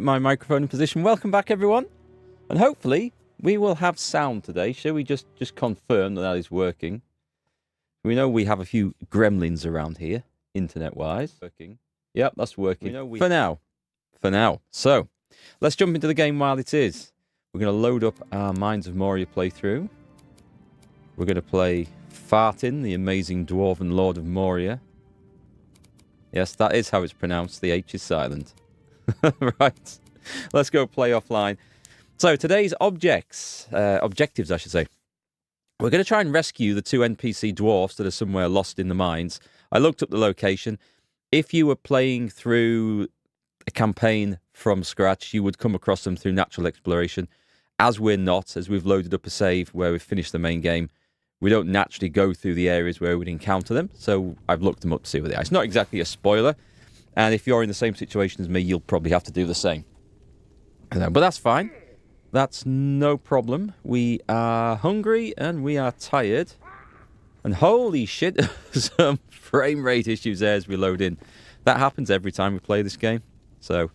My microphone in position. Welcome back, everyone. And hopefully we will have sound today. Shall we just confirm that is working? We know we have a few gremlins around here, internet-wise. Working. Yep, that's working. For now. So, let's jump into the game while it is. We're going to load up our Mines of Moria playthrough. We're going to play Fartin, the amazing Dwarven Lord of Moria. Yes, that is how it's pronounced. The H is silent. Right. Let's go play offline. So, today's objectives, I should say. We're going to try and rescue the 2 NPC dwarfs that are somewhere lost in the mines. I looked up the location. If you were playing through a campaign from scratch, you would come across them through natural exploration. As we're not, as we've loaded up a save where we've finished the main game, we don't naturally go through the areas where we'd encounter them. So I've looked them up to see where they are. It's not exactly a spoiler. And if you're in the same situation as me, you'll probably have to do the same. But that's fine. That's no problem. We are hungry and we are tired. And holy shit, some frame rate issues there as we load in. That happens every time we play this game. So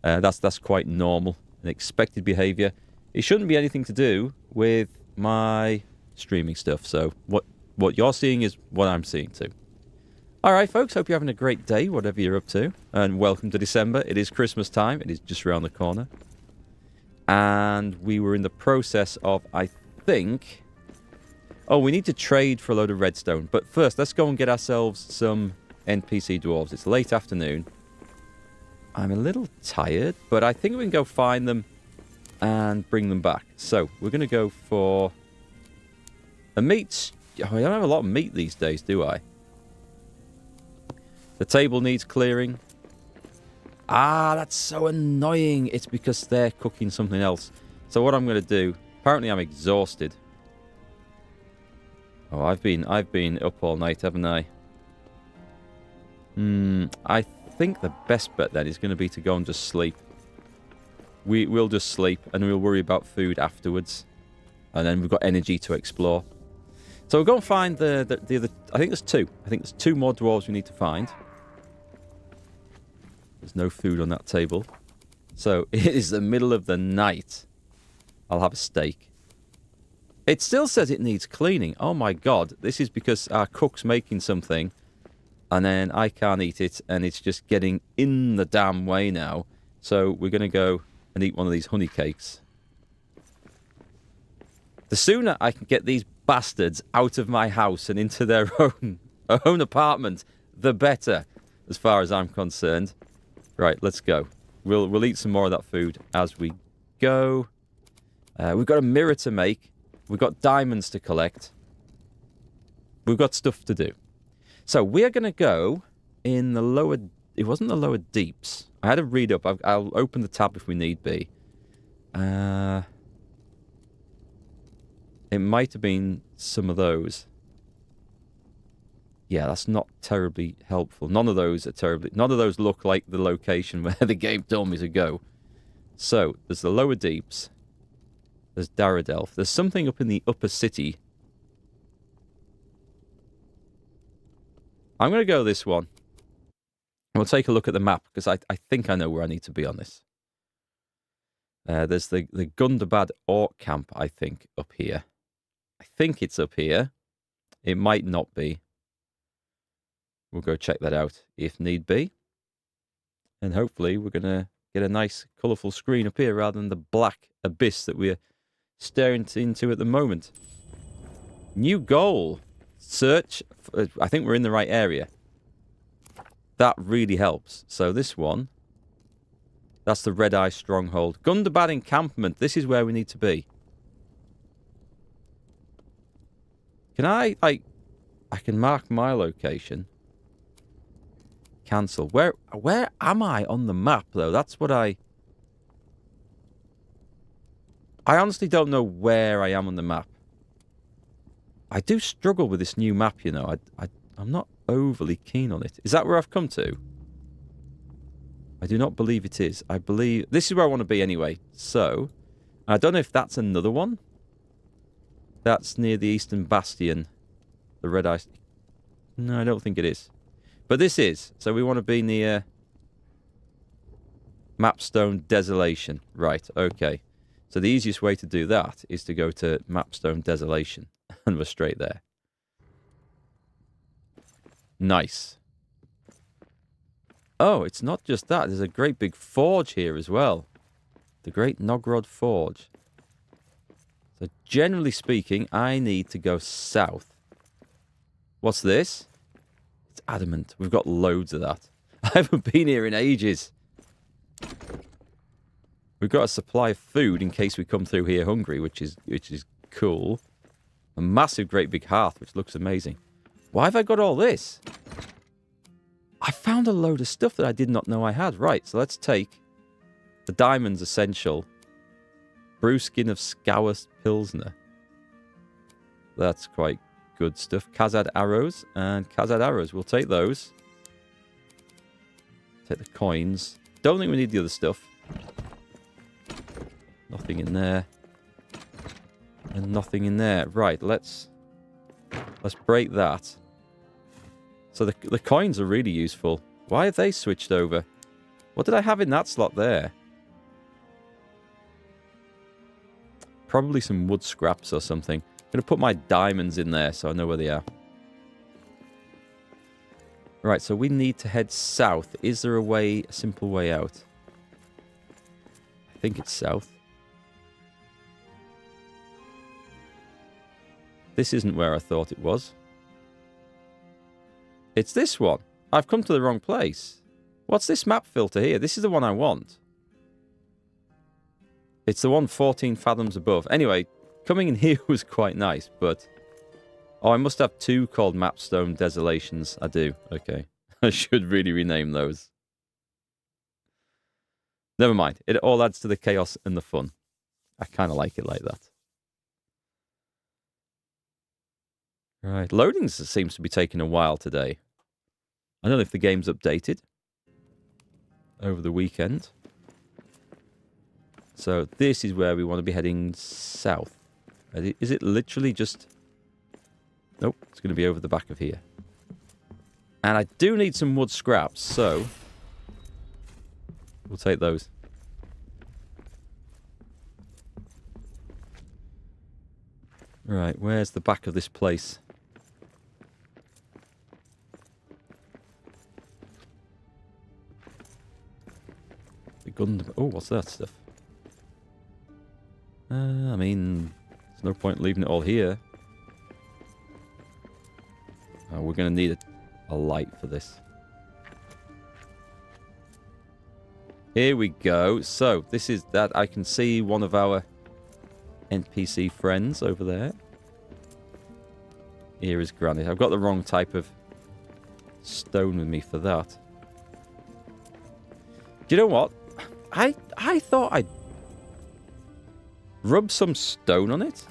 that's quite normal and expected behavior. It shouldn't be anything to do with my streaming stuff. So what you're seeing is what I'm seeing too. All right, folks, hope you're having a great day, whatever you're up to. And welcome to December. It is Christmas time. It is just around the corner. And we were in the process of, I think... Oh, we need to trade for a load of redstone. But first, let's go and get ourselves some NPC dwarves. It's late afternoon. I'm a little tired, but I think we can go find them and bring them back. So, we're going to go for a meat... Oh, I don't have a lot of meat these days, do I? The table needs clearing. Ah, that's so annoying. It's because they're cooking something else. So what I'm going to do... Apparently I'm exhausted. Oh, I've been up all night, haven't I? I think the best bet then is going to be to go and just sleep. We'll just sleep and we'll worry about food afterwards. And then we've got energy to explore. So we'll go and find the other... I think there's 2. I think there's 2 more dwarves we need to find. There's no food on that table. So, it is the middle of the night. I'll have a steak. It still says it needs cleaning. Oh my god. This is because our cook's making something. And then I can't eat it. And it's just getting in the damn way now. So, we're going to go and eat one of these honey cakes. The sooner I can get these bastards out of my house and into their own apartment, the better, as far as I'm concerned. Right, let's go. We'll eat some more of that food as we go. We've got a mirror to make. We've got diamonds to collect. We've got stuff to do. So we're going to go in the lower... It wasn't the lower deeps. I had to read up. I'll open the tab if we need be. It might have been some of those. Yeah, that's not terribly helpful. None of those look like the location where the game told me to go. So, there's the lower deeps. There's Daradelf. There's something up in the upper city. I'm going to go this one. And we'll take a look at the map, because I think I know where I need to be on this. There's the Gundabad Orc Camp, I think, up here. I think it's up here. It might not be. We'll go check that out if need be. And hopefully we're going to get a nice colourful screen up here rather than the black abyss that we're staring into at the moment. New goal. Search. I think we're in the right area. That really helps. So this one. That's the Red Eye Stronghold. Gundabad Encampment. This is where we need to be. Can I can mark my location. Cancel. Where am I on the map, though? That's what I honestly don't know where I am on the map. I do struggle with this new map, you know. I'm not overly keen on it. Is that where I've come to? I do not believe it is. I believe... This is where I want to be anyway. So, I don't know if that's another one. That's near the Eastern Bastion. The Red Eye... No, I don't think it is. But this is. So we want to be near... Mapstone Desolation. Right, okay. So the easiest way to do that is to go to Mapstone Desolation. And we're straight there. Nice. Oh, it's not just that. There's a great big forge here as well. The Great Nogrod Forge. So generally speaking, I need to go south. What's this? It's adamant. We've got loads of that. I haven't been here in ages. We've got a supply of food in case we come through here hungry, which is cool. A massive great big hearth, which looks amazing. Why have I got all this? I found a load of stuff that I did not know I had. Right, so let's take the Diamonds Essential. Brew Skin of Scour Pilsner. That's quite good stuff. Khazad Arrows and Khazad Arrows. We'll take those. Take the coins. Don't think we need the other stuff. Nothing in there. And nothing in there. Right, let's break that. So the coins are really useful. Why have they switched over? What did I have in that slot there? Probably some wood scraps or something. I'm going to put my diamonds in there so I know where they are. Right, so we need to head south. Is there a simple way out? I think it's south. This isn't where I thought it was. It's this one. I've come to the wrong place. What's this map filter here? This is the one I want. It's the one 14 fathoms above. Anyway, coming in here was quite nice, but... Oh, I must have two called Mapstone Desolations. I do. Okay. I should really rename those. Never mind. It all adds to the chaos and the fun. I kind of like it like that. Right. Loading seems to be taking a while today. I don't know if the game's updated over the weekend. So this is where we want to be heading south. Is it literally just... Nope, it's going to be over the back of here. And I do need some wood scraps, so... We'll take those. Right, where's the back of this place? The Gundam... Oh, what's that stuff? I mean, there's no point leaving it all here. Oh, we're going to need a light for this. Here we go. So, this is that. I can see one of our NPC friends over there. Here is granite. I've got the wrong type of stone with me for that. Do you know what? I thought I'd rub some stone on it.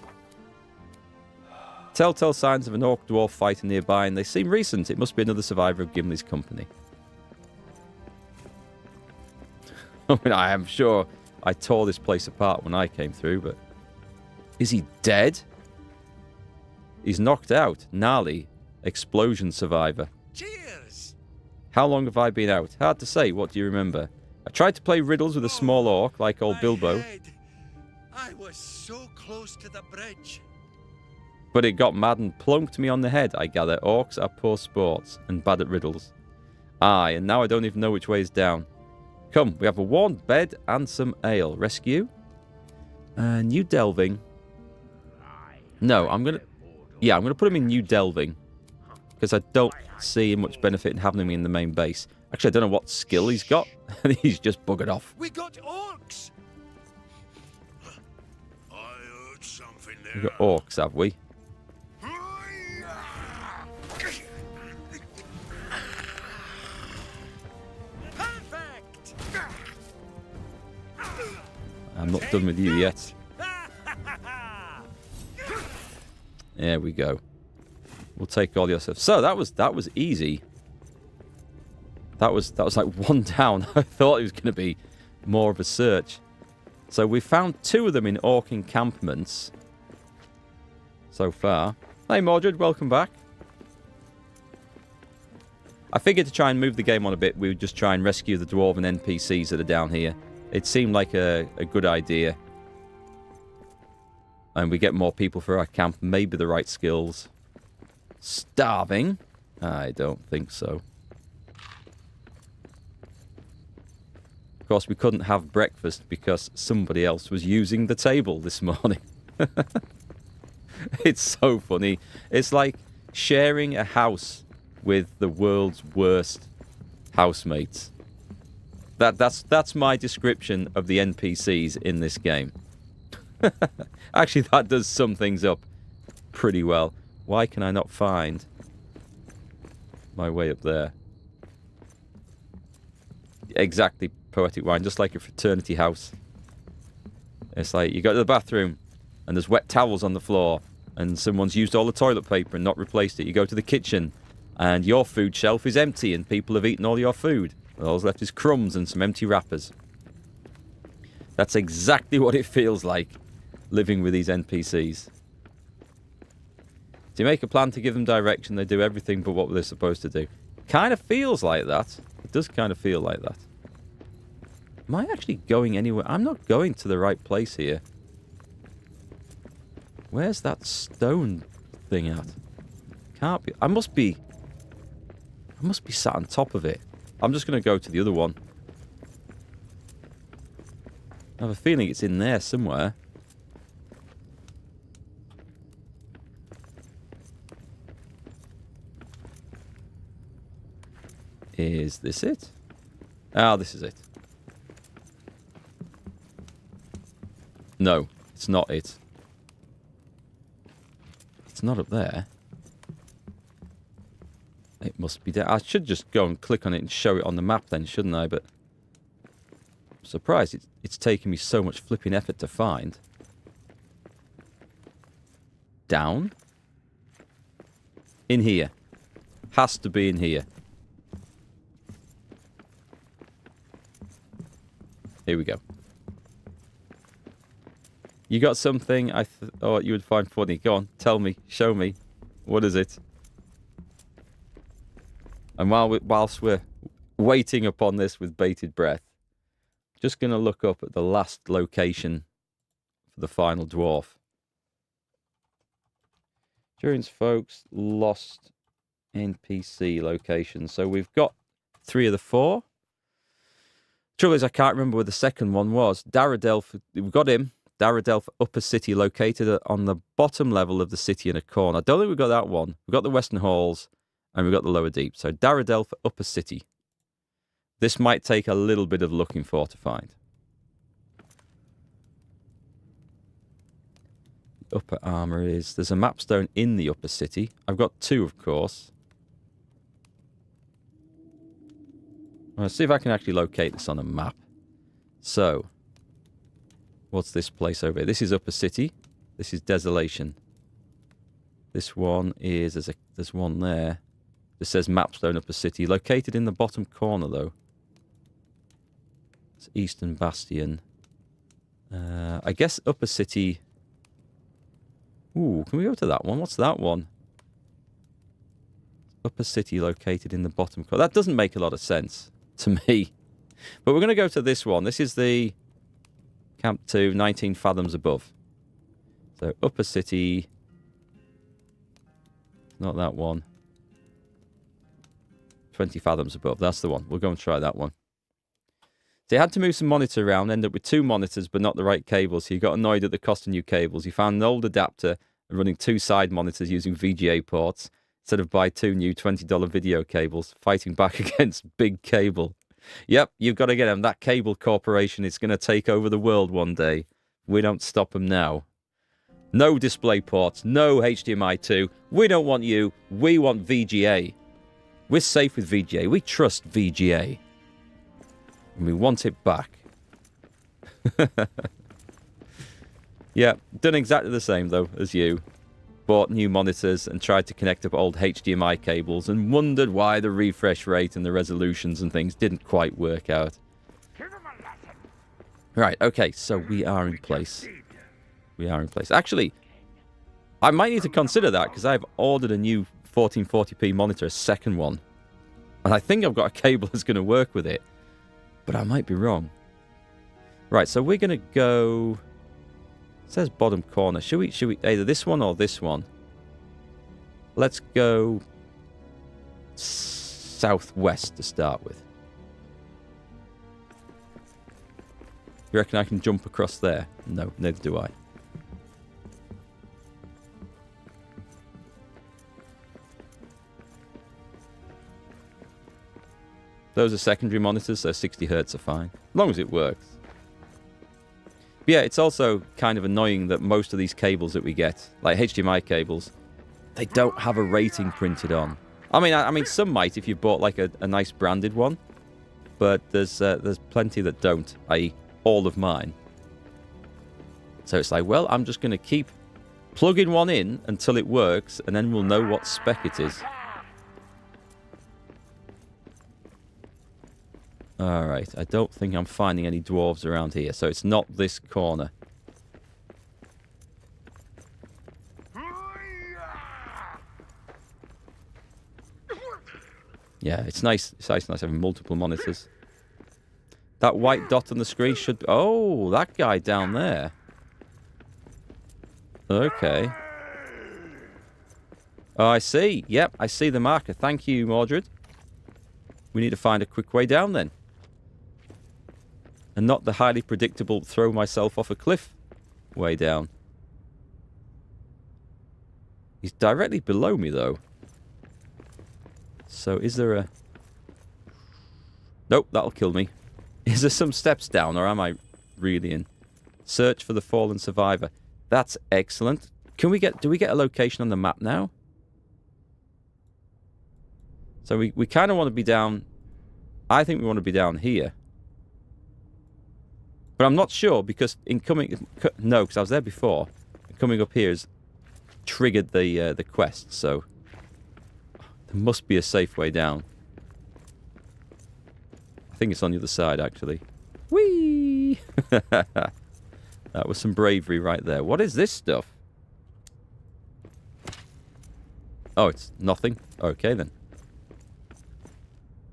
Telltale signs of an orc-dwarf fighting nearby, and they seem recent. It must be another survivor of Gimli's company. I mean, I am sure I tore this place apart when I came through, but... Is he dead? He's knocked out. Gnarly. Explosion survivor. Cheers! How long have I been out? Hard to say. What do you remember? I tried to play riddles with a small orc, like old Bilbo. Head. I was so close to the bridge. But it got mad and plunked me on the head, I gather. Orcs are poor sports and bad at riddles. Aye, and now I don't even know which way is down. Come, we have a warm bed and some ale. Rescue? New delving. No, I'm going to... Yeah, I'm going to put him in new delving. Because I don't see much benefit in having him in the main base. Actually, I don't know what skill he's got. He's just buggered off. We got orcs! I heard something there. We've got orcs, have we? Perfect! I'm not done with you yet. There we go. We'll take all your stuff. So that was easy. That was like one down. I thought it was going to be more of a search. So we found two of them in orc encampments so far. Hey Mordred, welcome back. I figured to try and move the game on a bit, we would just try and rescue the Dwarven NPCs that are down here. It seemed like a good idea. And we get more people for our camp, maybe the right skills. Starving? I don't think so. Of course, we couldn't have breakfast because somebody else was using the table this morning. It's so funny. It's like sharing a house with the world's worst housemates. That's my description of the NPCs in this game. Actually, that does sum things up pretty well. Why can I not find my way up there? Exactly, Poetic Wine, just like a fraternity house. It's like you go to the bathroom and there's wet towels on the floor and someone's used all the toilet paper and not replaced it. You go to the kitchen and your food shelf is empty and people have eaten all your food. All that's left is crumbs and some empty wrappers. That's exactly what it feels like living with these NPCs. Do you make a plan to give them direction? They do everything but what they're supposed to do. Kind of feels like that. It does kind of feel like that. Am I actually going anywhere? I'm not going to the right place here. Where's that stone thing at? Can't be. I must be sat on top of it. I'm just going to go to the other one. I have a feeling it's in there somewhere. Is this it? Ah, this is it. No, it's not it. It's not up there. It must be there. I should just go and click on it and show it on the map then, shouldn't I? But I'm surprised it's taken me so much flipping effort to find. Down? In here. Has to be in here. Here we go. You got something I thought you would find funny. Go on, tell me, show me. What is it? And whilst we're waiting upon this with bated breath, just going to look up at the last location for the final dwarf. Durin's folks lost NPC location. So we've got 3 of the 4. Trouble is, I can't remember where the second one was. Daradelf, we've got him. Daradelf Upper City, located on the bottom level of the city in a corner. I don't think we've got that one. We've got the Western Halls, and we've got the Lower Deep. So Daradelf Upper City. This might take a little bit of looking for to find. Upper Armour is... There's a mapstone in the Upper City. I've got 2, of course. Let's see if I can actually locate this on a map. So, what's this place over here? This is Upper City. This is Desolation. This one is... There's one there. This says Mapstone Upper City. Located in the bottom corner, though. It's Eastern Bastion. I guess Upper City... Ooh, can we go to that one? What's that one? Upper City located in the bottom corner. That doesn't make a lot of sense to me. But we're going to go to this one. This is the Camp 2, 19 fathoms above. So Upper City. Not that one. 20 fathoms above. That's the one. We'll go and try that one. So you had to move some monitor around, ended up with 2 monitors, but not the right cables. So you got annoyed at the cost of new cables. You found an old adapter and running 2 side monitors using VGA ports instead of buy 2 new $20 video cables, fighting back against big cable. Yep, you've got to get them. That cable corporation is going to take over the world one day. We don't stop them now. No display ports, no HDMI 2. We don't want you. We want VGA. We're safe with VGA. We trust VGA. And we want it back. Yeah, done exactly the same, though, as you. Bought new monitors and tried to connect up old HDMI cables and wondered why the refresh rate and the resolutions and things didn't quite work out. Right, okay, so we are in place. We are in place. Actually, I might need to consider that because I've ordered a new 1440p monitor, a second one. And I think I've got a cable that's going to work with it. But I might be wrong. Right, so we're going to go... It says bottom corner. Should we either this one or this one? Let's go southwest to start with. You reckon I can jump across there? No, neither do I. Those are secondary monitors, so 60 Hz are fine. As long as it works. But yeah, it's also kind of annoying that most of these cables that we get, like HDMI cables, they don't have a rating printed on. I mean, some might if you bought like a nice branded one, but there's plenty that don't, i.e. all of mine. So it's like, well, I'm just going to keep plugging one in until it works, and then we'll know what spec it is. Alright, I don't think I'm finding any dwarves around here, so it's not this corner. Yeah, it's nice. It's nice having multiple monitors. That white dot on the screen should... Oh, that guy down there. Okay. Oh, I see. Yep, I see the marker. Thank you, Mordred. We need to find a quick way down then. And not the highly predictable throw myself off a cliff way down. He's directly below me, though. So is there a... Nope, that'll kill me. Is there some steps down, or am I really in? Search for the fallen survivor. That's excellent. Can we get... Do we get a location on the map now? So we kind of want to be down... I think we want to be down here. But I'm not sure, because in coming... No, because I was there before. Coming up here has triggered the quest, so... There must be a safe way down. I think it's on the other side, actually. Whee! That was some bravery right there. What is this stuff? Oh, it's nothing? Okay, then.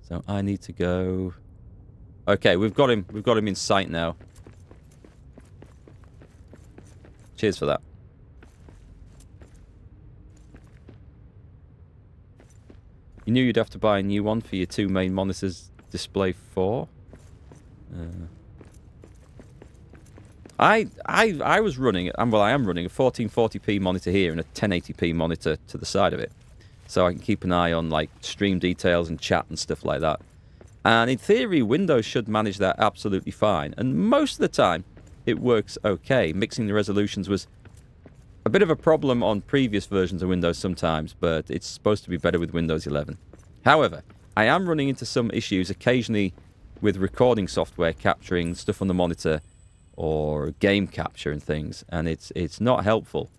So I need to go... Okay, we've got him. We've got him in sight now. Cheers for that. You knew you'd have to buy a new one for your two main monitors display 4. I was running, well, I am running a 1440p monitor here and a 1080p monitor to the side of it. So I can keep an eye on like stream details and chat and stuff like that. And in theory, Windows should manage that absolutely fine. And most of the time, it works okay. Mixing the resolutions was a bit of a problem on previous versions of Windows sometimes, but it's supposed to be better with Windows 11. However, I am running into some issues occasionally with recording software capturing stuff on the monitor or game capture and things, and it's not helpful.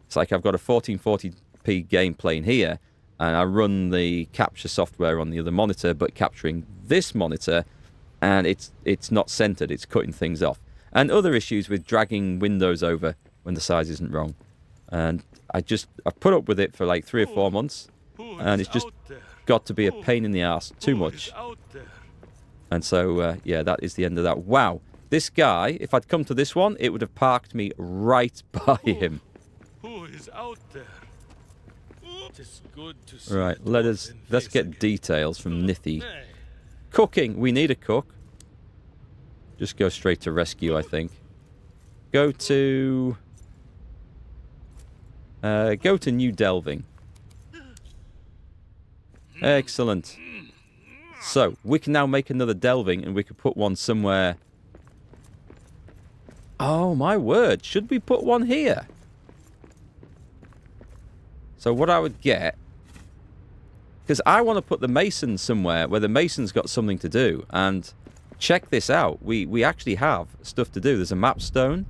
It's like I've got a 1440p game playing here, and I run the capture software on the other monitor, but capturing this monitor, and it's not centered, it's cutting things off. And other issues with dragging windows over when the size isn't wrong. And I put up with it for like 3 or 4 months, and it's just got to be a pain in the ass too much. And so, yeah, that is the end of that. Wow. This guy, if I'd come to this one, it would have parked me right by him. Who is out there? It is good to see. Right, let's get details from Nithy. Cooking. We need a cook. Just go straight to rescue, I think. Go to New Delving. Excellent. So, we can now make another delving, and we could put one somewhere... Oh, my word. Should we put one here? So what I would get... Because I want to put the mason somewhere where the mason's got something to do. And check this out. We actually have stuff to do. There's a map stone.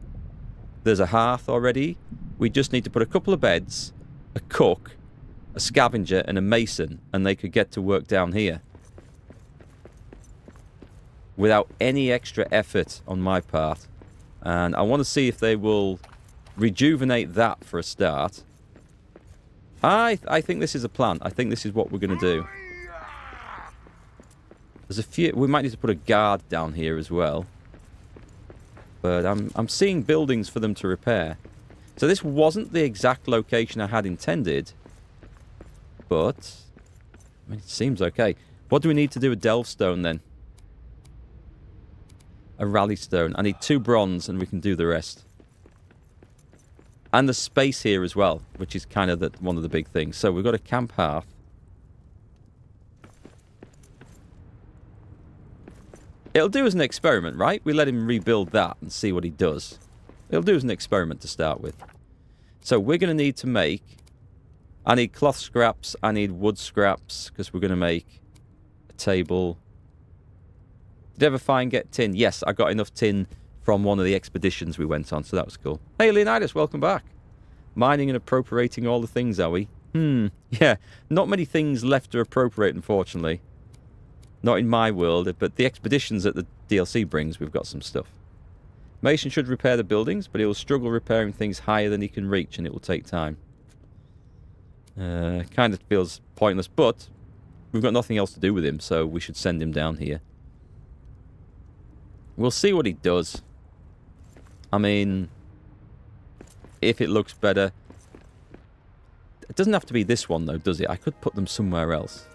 There's a hearth already. We just need to put a couple of beds, a cook, a scavenger, and a mason. And they could get to work down here. Without any extra effort on my part. And I want to see if they will rejuvenate that for a start. I think this is a plan. I think this is what we're going to do. There's a few... We might need to put a guard down here as well. But I'm seeing buildings for them to repair. So this wasn't the exact location I had intended. But... I mean, it seems okay. What do we need to do with delve stone then? A rally stone. I need 2 bronze and we can do the rest. And the space here as well, which is kind of one of the big things. So we've got a camp hearth. It'll do as an experiment, right? We let him rebuild that and see what he does. It'll do as an experiment to start with. So we're going to need to make... I need cloth scraps. I need wood scraps because we're going to make a table. Did you ever get tin? Yes, I got enough tin from one of the expeditions we went on, so that was cool. Hey, Leonidas, welcome back. Mining and appropriating all the things, are we? Yeah, not many things left to appropriate, unfortunately. Not in my world, but the expeditions that the DLC brings, we've got some stuff. Mason should repair the buildings, but he will struggle repairing things higher than he can reach, and it will take time. Kind of feels pointless, but we've got nothing else to do with him, so we should send him down here. We'll see what he does. I mean, if it looks better... It doesn't have to be this one, though, does it? I could put them somewhere else.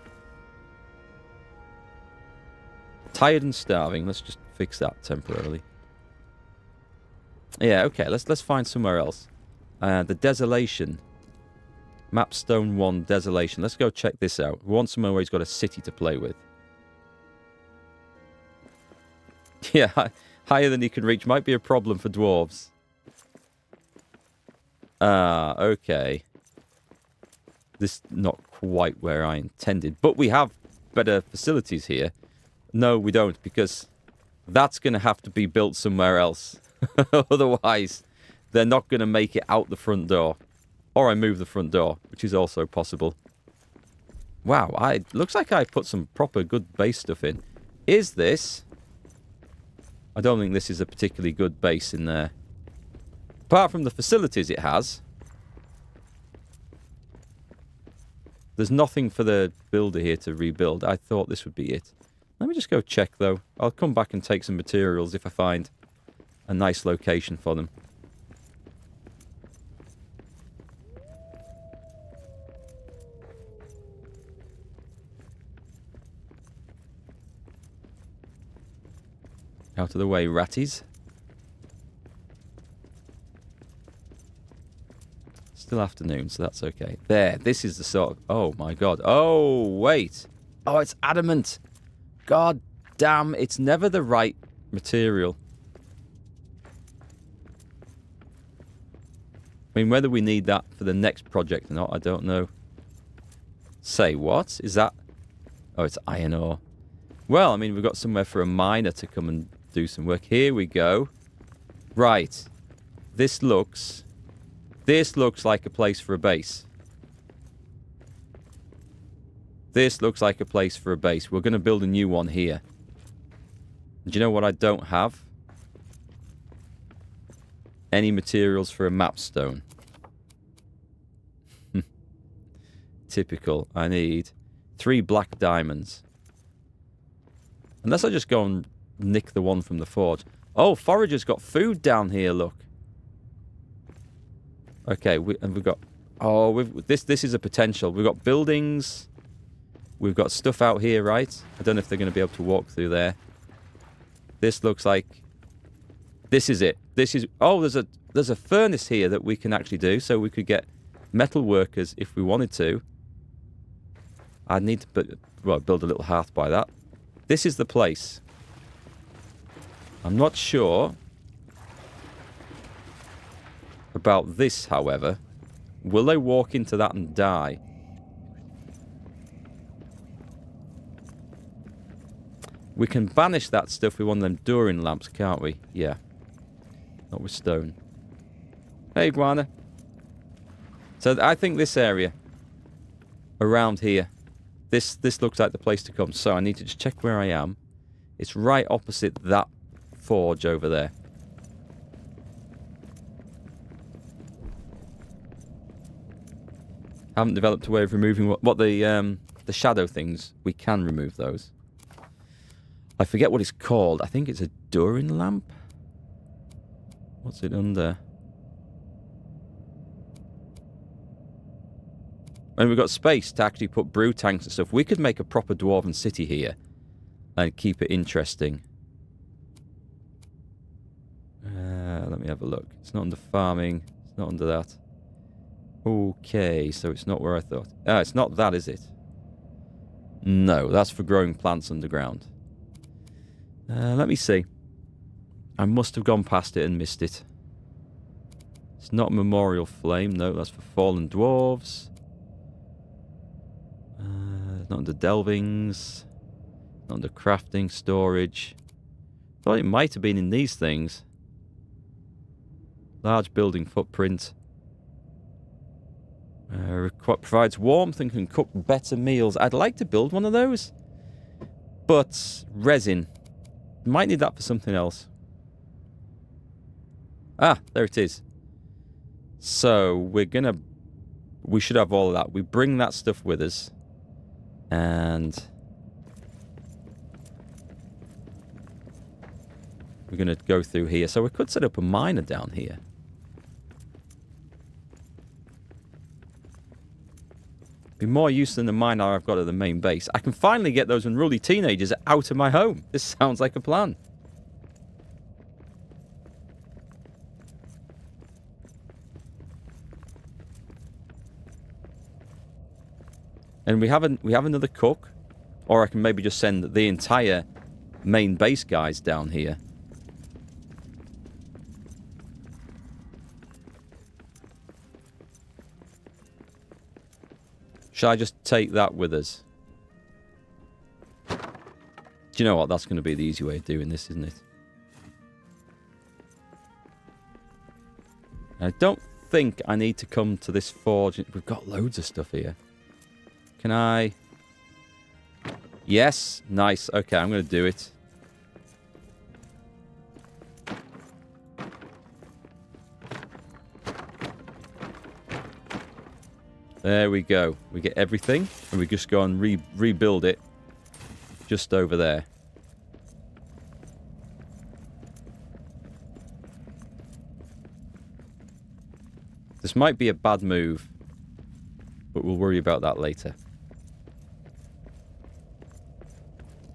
Tired and starving. Let's just fix that temporarily. Yeah, okay. Let's find somewhere else. The desolation. Mapstone 1 desolation. Let's go check this out. We want somewhere where he's got a city to play with. Yeah, higher than he can reach might be a problem for dwarves. Ah, okay. This is not quite where I intended. But we have better facilities here. No, we don't, because that's going to have to be built somewhere else. Otherwise, they're not going to make it out the front door. Or I move the front door, which is also possible. Wow, looks like I put some proper good base stuff in. Is this... I don't think this is a particularly good base in there. Apart from the facilities it has. There's nothing for the builder here to rebuild. I thought this would be it. Let me just go check, though. I'll come back and take some materials if I find a nice location for them. Out of the way, ratties. Still afternoon, so that's okay. There, this is the sort of... Oh, my God. Oh, wait. Oh, it's adamant. God damn, it's never the right material. I mean, whether we need that for the next project or not, I don't know. Say, what? Is that... Oh, it's iron ore. Well, I mean, we've got somewhere for a miner to come and do some work. Here we go. Right. This looks like a place for a base. This looks like a place for a base. We're going to build a new one here. Do you know what I don't have? Any materials for a mapstone. Typical. I need 3 black diamonds. Unless I just go and nick the one from the forge. Oh, Forager's got food down here, look. Okay, we've got... Oh, this is a potential. We've got buildings. We've got stuff out here, right? I don't know if they're going to be able to walk through there. This looks like... This is it. This is... Oh, there's a furnace here that we can actually do, so we could get metal workers if we wanted to. I'd need to build a little hearth by that. This is the place. I'm not sure about this, however. Will they walk into that and die? We can banish that stuff with one of them Durin lamps, can't we? Yeah. Not with stone. Hey, Iguana. So I think this area, around here, this looks like the place to come. So I need to just check where I am. It's right opposite that forge over there. Haven't developed a way of removing what the shadow things. We can remove those. I forget what it's called. I think it's a Durin lamp. What's it under? And we've got space to actually put brew tanks and stuff. We could make a proper Dwarven city here and keep it interesting. Let me have a look. It's not under farming. It's not under that. Okay, so it's not where I thought. Ah, it's not that, is it? No, that's for growing plants underground. Let me see. I must have gone past it and missed it. It's not Memorial Flame. No, that's for fallen dwarves. Not under delvings. Not under crafting, storage. Thought it might have been in these things. Large building footprint. Provides warmth and can cook better meals. I'd like to build one of those. But resin. Might need that for something else. Ah, there it is. So we should have all of that. We bring that stuff with us. And we're going to go through here. So we could set up a miner down here. Be more use than the miner I've got at the main base. I can finally get those unruly teenagers out of my home. This sounds like a plan. And we have another cook, or I can maybe just send the entire main base guys down here. Shall I just take that with us? Do you know what? That's going to be the easy way of doing this, isn't it? I don't think I need to come to this forge. We've got loads of stuff here. Can I? Yes. Nice. Okay, I'm going to do it. There we go. We get everything, and we just go and rebuild it just over there. This might be a bad move, but we'll worry about that later.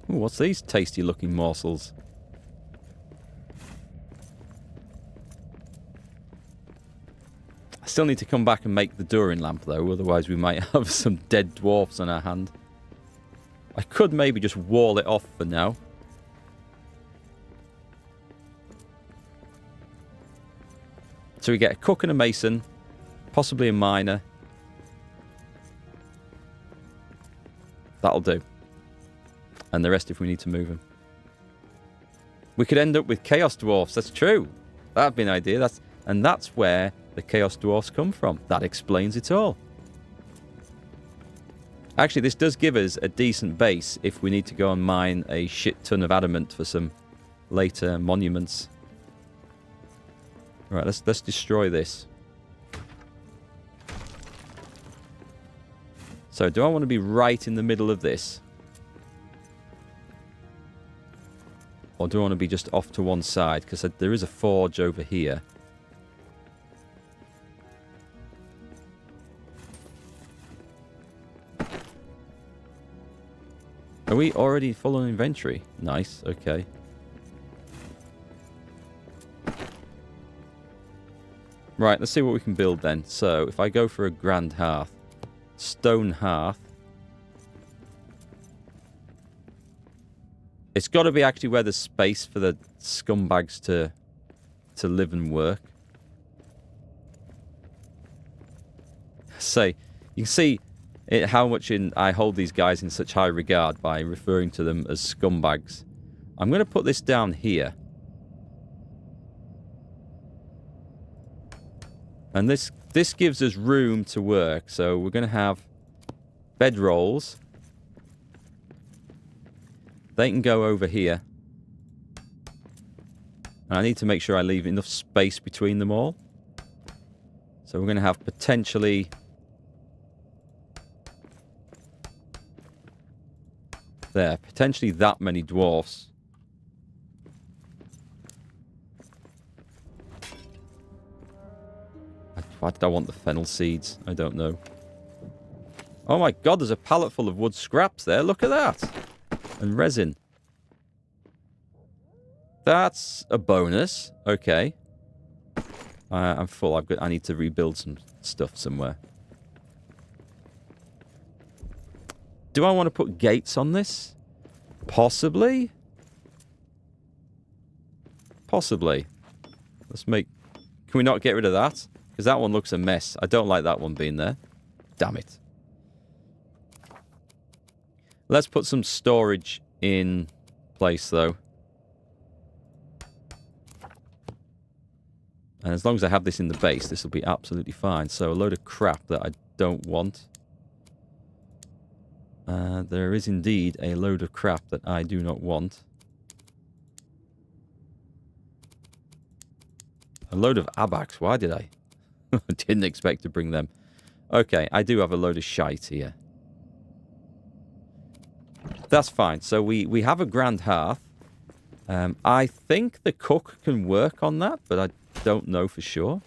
Ooh, what's these tasty-looking morsels? I still need to come back and make the Durin lamp, though. Otherwise, we might have some dead dwarfs on our hand. I could maybe just wall it off for now. So we get a cook and a mason. Possibly a miner. That'll do. And the rest if we need to move them. We could end up with Chaos Dwarfs. That's true. That'd be an idea. And that's where the Chaos Dwarfs come from. That explains it all. Actually, this does give us a decent base if we need to go and mine a shit ton of adamant for some later monuments. All right, let's destroy this. So, do I want to be right in the middle of this? Or do I want to be just off to one side? Because there is a forge over here. Are we already full on inventory? Nice, okay. Right, let's see what we can build then. So, if I go for a grand hearth, stone hearth. It's got to be actually where there's space for the scumbags to live and work. Say, you can see how much I hold these guys in such high regard by referring to them as scumbags. I'm going to put this down here. And this gives us room to work. So we're going to have bedrolls. They can go over here. And I need to make sure I leave enough space between them all. So we're going to have potentially... There, potentially that many dwarfs Why did I want the fennel seeds? I don't know. Oh my god, there's a pallet full of wood scraps there. Look at that. And resin. That's a bonus. Okay. I'm full. I need to rebuild some stuff somewhere. Do I want to put gates on this? Possibly. Possibly. Let's make... Can we not get rid of that? Because that one looks a mess. I don't like that one being there. Damn it. Let's put some storage in place, though. And as long as I have this in the base, this will be absolutely fine. So a load of crap that I don't want. There is indeed a load of crap that I do not want. A load of abax. Why did I? I didn't expect to bring them. Okay, I do have a load of shite here. That's fine. So we have a grand hearth. I think the cook can work on that, but I don't know for sure.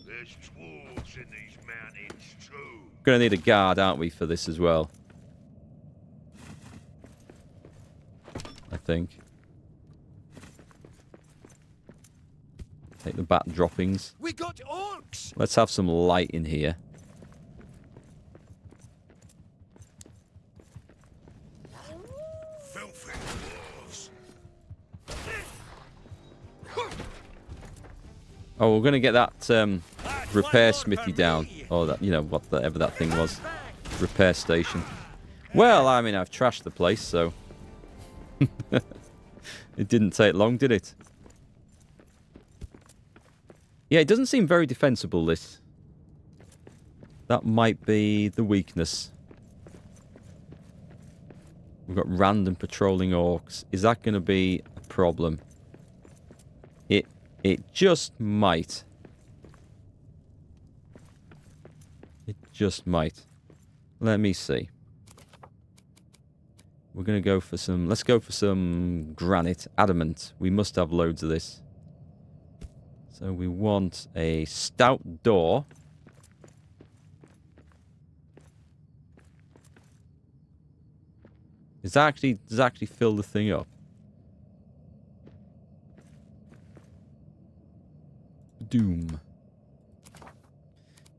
There's dwarves in these mountains too. Gonna need a guard, aren't we, for this as well? I think. Take the bat droppings. We got orcs. Let's have some light in here. Filthy dwarves. Oh, we're gonna get that repair smithy down, or that, you know, whatever that thing was, repair station. Well, I mean, I've trashed the place, so it didn't take long, did it? Yeah, it doesn't seem very defensible, this. That might be the weakness. We've got random patrolling orcs. Is that going to be a problem? It just might. It just might. Let me see. We're going to go for some... Let's go for some granite. Adamant. We must have loads of this. So we want a stout door. Does that actually fill the thing up? Doom.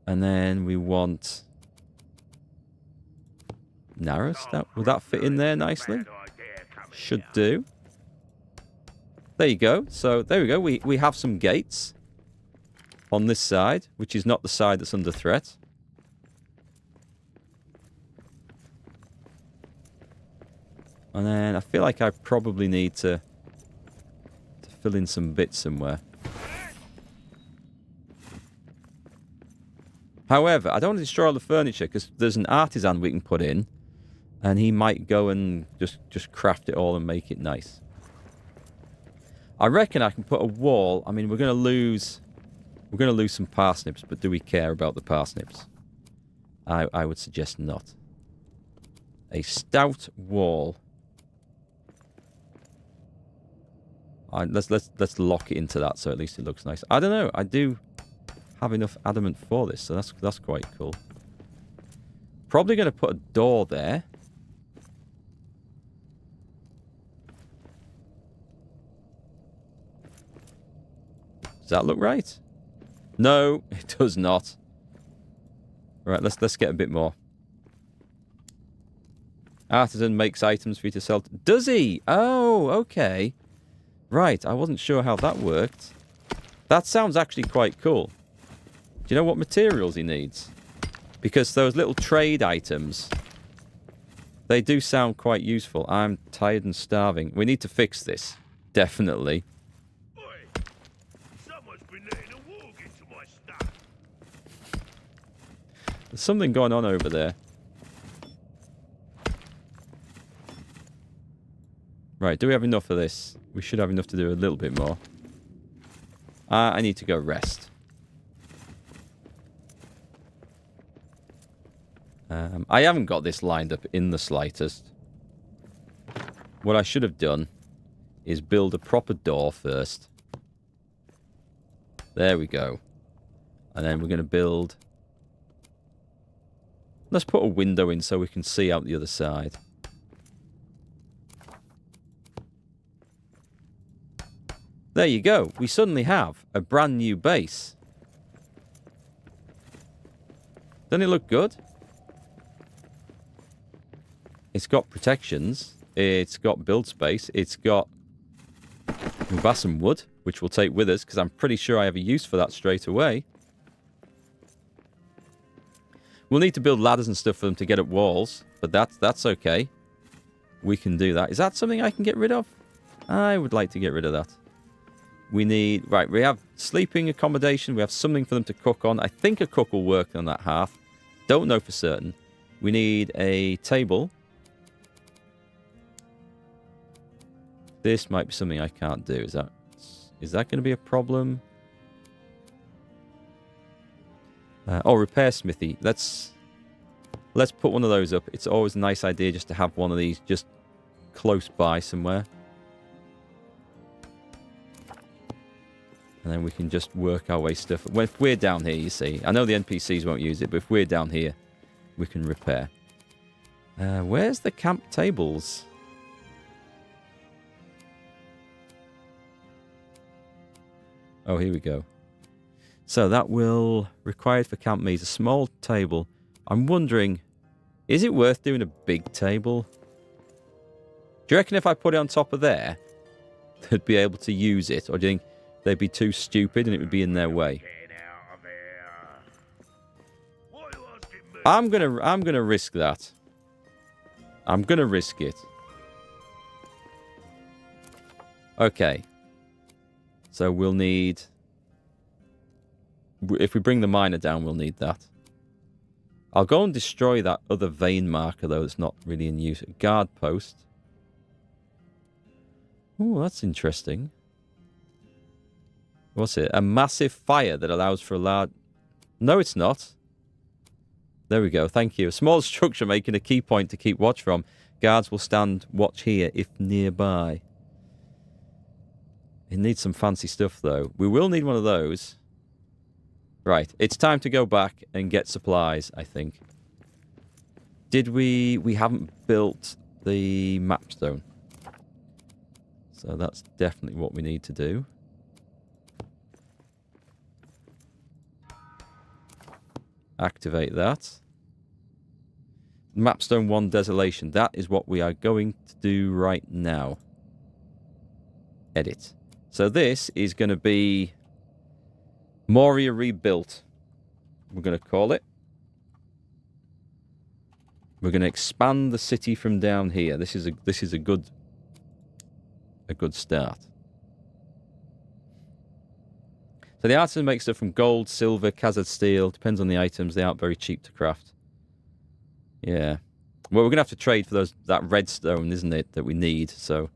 And then we want narrow stout. Will that fit in there nicely? Should do. There you go. So there we go. We have some gates on this side, which is not the side that's under threat. And then I feel like I probably need to fill in some bits somewhere. However, I don't want to destroy all the furniture because there's an artisan we can put in, and he might go and just craft it all and make it nice. I reckon I can put a wall. I mean, we're going to lose some parsnips, but do we care about the parsnips? I would suggest not. A stout wall. Let's lock it into that so at least it looks nice. I don't know. I do have enough adamant for this, so that's quite cool. Probably going to put a door there. Does that look right? No, it does not. Right, let's get a bit more. Artisan makes items for you to sell. Does he? Oh, okay. Right, I wasn't sure how that worked. That sounds actually quite cool. Do you know what materials he needs? Because those little trade items, they do sound quite useful. I'm tired and starving. We need to fix this. Definitely. Oi! Someone's been letting a warg into my stuff. There's something going on over there. Right, do we have enough of this? We should have enough to do a little bit more. I need to go rest. I haven't got this lined up in the slightest. What I should have done is build a proper door first. There we go. And then we're going to build... Let's put a window in so we can see out the other side. There you go. We suddenly have a brand new base. Doesn't it look good? It's got protections. It's got build space. It's got some wood, which we'll take with us, because I'm pretty sure I have a use for that straight away. We'll need to build ladders and stuff for them to get up walls, but that's okay. We can do that. Is that something I can get rid of? I would like to get rid of that. We need... Right, we have sleeping accommodation. We have something for them to cook on. I think a cook will work on that half. Don't know for certain. We need a table. This might be something I can't do. Is that going to be a problem? Repair smithy. Let's put one of those up. It's always a nice idea just to have one of these just close by somewhere. And then we can just work our way stuff. If we're down here, you see. I know the NPCs won't use it, but if we're down here, we can repair. Where's the camp tables? Oh, here we go. So that will... Required for camp meals, a small table. I'm wondering, is it worth doing a big table? Do you reckon if I put it on top of there, they'd be able to use it? Or do you think they'd be too stupid and it would be in their way? I'm gonna risk that. I'm gonna risk it. Okay. So we'll need... If we bring the miner down, we'll need that. I'll go and destroy that other vein marker, though, that's not really in use. Guard post. Oh, that's interesting. What's it? A massive fire that allows for a large... No, it's not. There we go. Thank you. A small structure making a key point to keep watch from. Guards will stand watch here if nearby. It needs some fancy stuff, though. We will need one of those. Right. It's time to go back and get supplies, I think. Did we... We haven't built the mapstone. So that's definitely what we need to do. Activate that. Mapstone 1 Desolation. That is what we are going to do right now. Edit. So this is going to be Moria Rebuilt. We're going to call it. We're going to expand the city from down here. This is a good start. So the artisan makes stuff from gold, silver, Khazad steel. Depends on the items. They aren't very cheap to craft. Yeah. Well, we're going to have to trade for that redstone, isn't it, that we need. So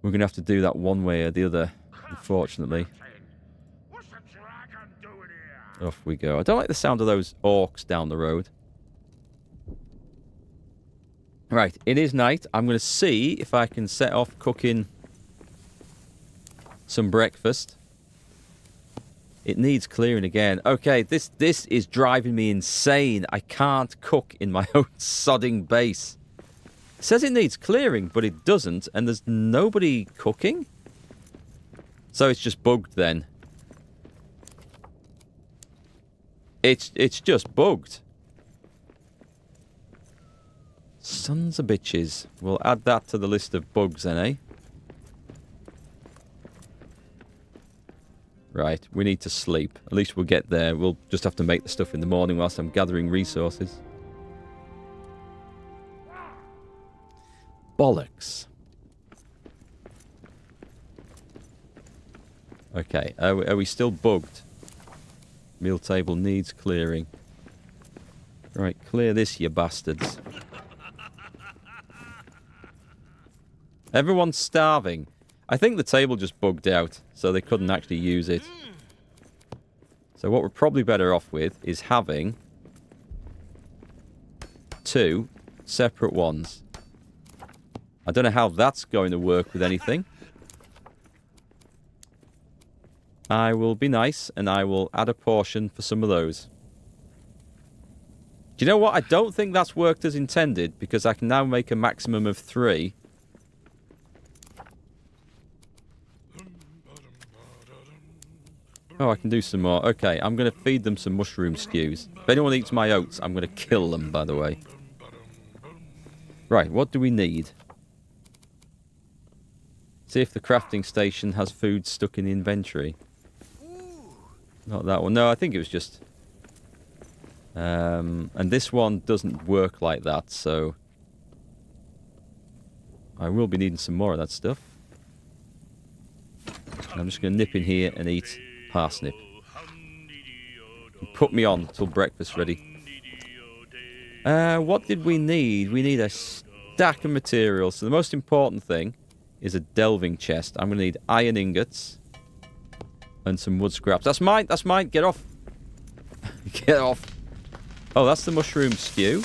we're going to have to do that one way or the other, unfortunately. Off we go. I don't like the sound of those orcs down the road. Right, it is night. I'm going to see if I can set off cooking some breakfast. It needs clearing again. Okay, this is driving me insane. I can't cook in my own sodding base. It says it needs clearing, but it doesn't, and there's nobody cooking? So it's just bugged then. It's just bugged. Sons of bitches. We'll add that to the list of bugs then, eh? Right, we need to sleep. At least we'll get there. We'll just have to make the stuff in the morning whilst I'm gathering resources. Bollocks. Okay, are we still bugged? Meal table needs clearing. Right, clear this, you bastards. Everyone's starving. I think the table just bugged out, so they couldn't actually use it. So what we're probably better off with is having 2 separate ones. I don't know how that's going to work with anything. I will be nice and I will add a portion for some of those. Do you know what? I don't think that's worked as intended because I can now make a maximum of 3. Oh, I can do some more. Okay, I'm going to feed them some mushroom stews. If anyone eats my oats, I'm going to kill them, by the way. Right, what do we need? See if the crafting station has food stuck in the inventory. Not that one. No, I think it was just... and this one doesn't work like that, so... I will be needing some more of that stuff. I'm just going to nip in here and eat parsnip. Put me on till breakfast's ready. What did we need? We need a stack of materials. So the most important thing is a delving chest. I'm going to need iron ingots and some wood scraps. That's mine. That's mine. Get off. Get off. Oh, that's the mushroom stew.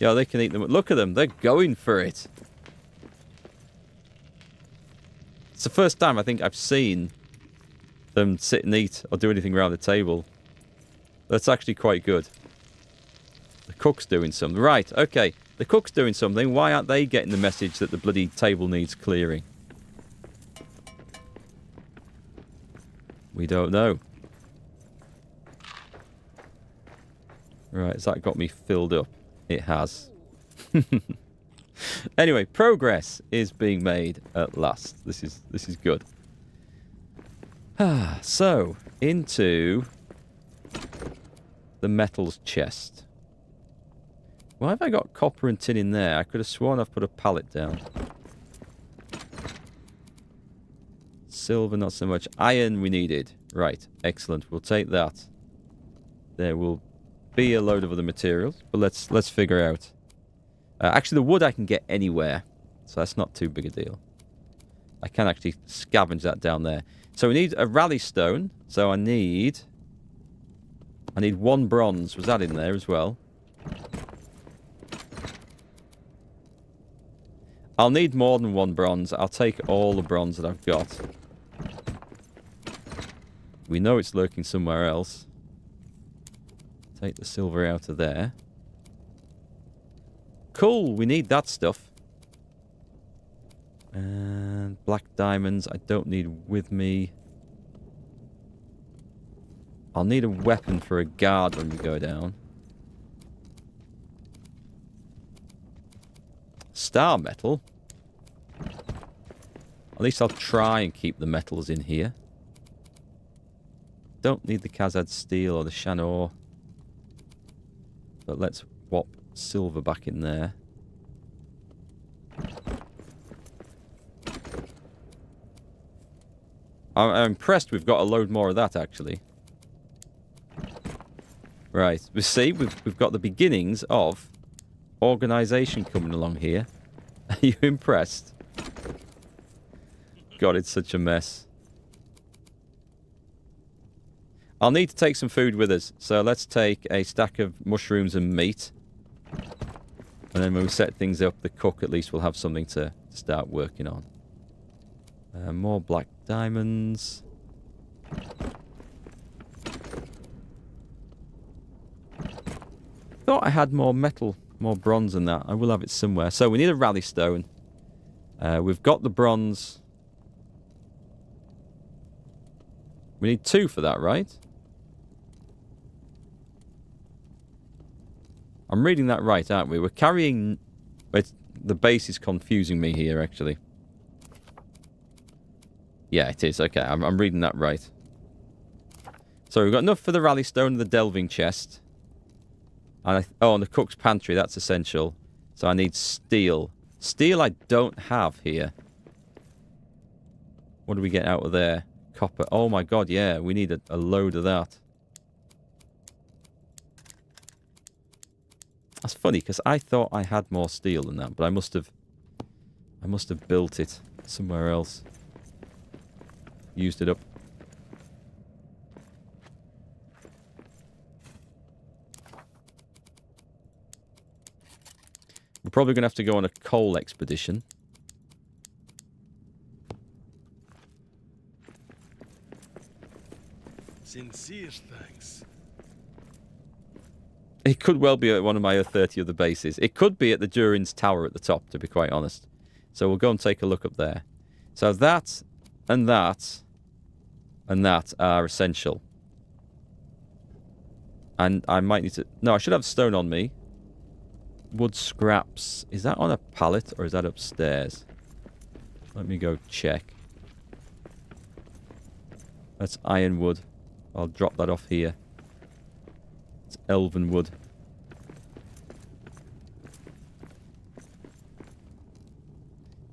Yeah, they can eat them. Look at them. They're going for it. It's the first time I think I've seen them sit and eat or do anything around the table. That's actually quite good. The cook's doing something. Right, okay. The cook's doing something. Why aren't they getting the message that the bloody table needs clearing? We don't know. Right, has that got me filled up? It has. Anyway, progress is being made at last. This is good. So, into the metals chest. Why have I got copper and tin in there? I could have sworn I've put a pallet down. Silver, not so much. Iron we needed. Right, excellent. We'll take that. There will be a load of other materials, but let's figure out. Actually, the wood I can get anywhere, so that's not too big a deal. I can actually scavenge that down there. So we need a rally stone. So I need 1 bronze. Was that in there as well? I'll need more than 1 bronze. I'll take all the bronze that I've got. We know it's lurking somewhere else. Take the silver out of there. Cool, we need that stuff. And black diamonds I don't need with me. I'll need a weapon for a guard when we go down. Star metal? At least I'll try and keep the metals in here. Don't need the Khazad steel or the Shanor. But let's whop silver back in there. I'm impressed we've got a load more of that, actually. Right, we see we've got the beginnings of organisation coming along here. Are you impressed? God, it's such a mess. I'll need to take some food with us, so let's take a stack of mushrooms and meat. And then when we set things up, the cook at least will have something to start working on. More black diamonds. Thought I had more metal, more bronze than that. I will have it somewhere. So we need a rally stone. We've got the bronze. We need 2 for that, right? I'm reading that right, aren't we? We're carrying... The base is confusing me here, actually. Yeah, it is. Okay, I'm reading that right. So we've got enough for the rally stone and the delving chest. And and the cook's pantry, that's essential. So I need steel. Steel I don't have here. What do we get out of there? Copper. Oh my god, yeah. We need a load of that. That's funny, because I thought I had more steel than that, but I must have built it somewhere else. Used it up. We're probably going to have to go on a coal expedition. Sincere thanks. It could well be at one of my 30 other bases. It could be at the Durin's tower at the top, to be quite honest. So we'll go and take a look up there. So that and that and that are essential. And I might need to... No, I should have stone on me. Wood scraps. Is that on a pallet or is that upstairs? Let me go check. That's ironwood. I'll drop that off here. It's elven wood.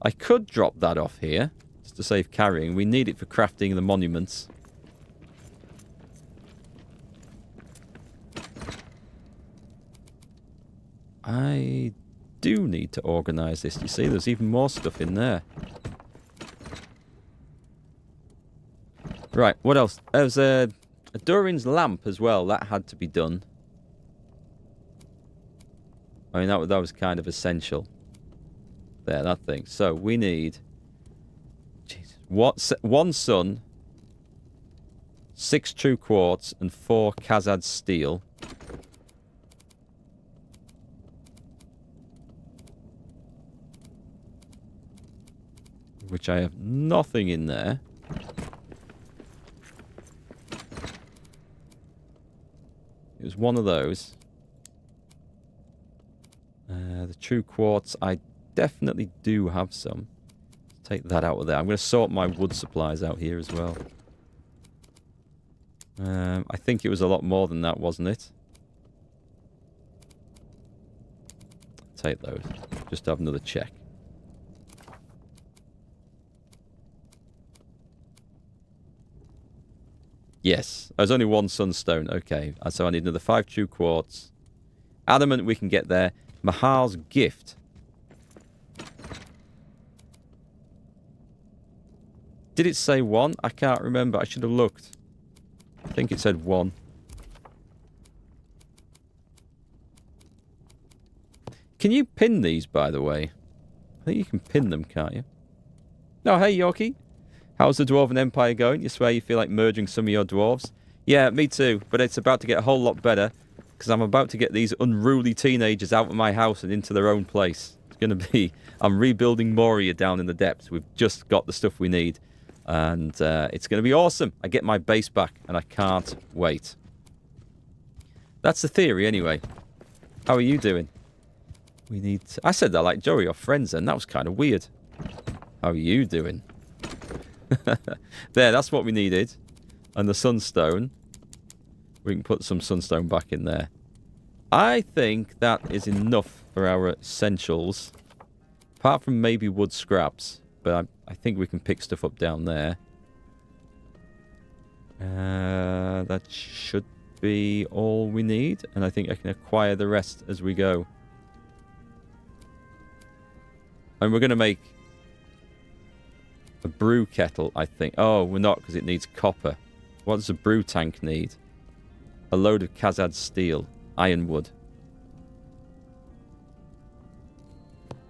I could drop that off here, just to save carrying. We need it for crafting the monuments. I do need to organise this. You see, there's even more stuff in there. Right, what else? There's a Durin's lamp as well. That had to be done. I mean, that was kind of essential. There, that thing. So, we need... Jesus, one sun, 6 true quartz, and 4 Khazad steel. Which I have nothing in there. It was one of those. The true quartz, I definitely do have some. Take that out of there. I'm going to sort my wood supplies out here as well. I think it was a lot more than that, wasn't it? Take those. Just have another check. Yes. There's only 1 sunstone. Okay. So I need another 5 true quartz. Adamant we can get there. Mahar's gift. Did it say 1? I can't remember. I should have looked. I think it said 1. Can you pin these, by the way? I think you can pin them, can't you? No, hey, Yorkie. How's the Dwarven Empire going? You swear you feel like merging some of your dwarves? Yeah, me too. But it's about to get a whole lot better. Because I'm about to get these unruly teenagers out of my house and into their own place. It's going to be... I'm rebuilding Moria down in the depths. We've just got the stuff we need. And it's going to be awesome. I get my base back and I can't wait. That's the theory anyway. How are you doing? We need... I said that like Joey, your friends, and that was kind of weird. How are you doing? There, that's what we needed. And the sunstone. We can put some sunstone back in there. I think that is enough for our essentials. Apart from maybe wood scraps. But I think we can pick stuff up down there. That should be all we need. And I think I can acquire the rest as we go. And we're going to make a brew kettle, I think. Oh, we're not, because it needs copper. What does a brew tank need? A load of Khazad steel. Ironwood.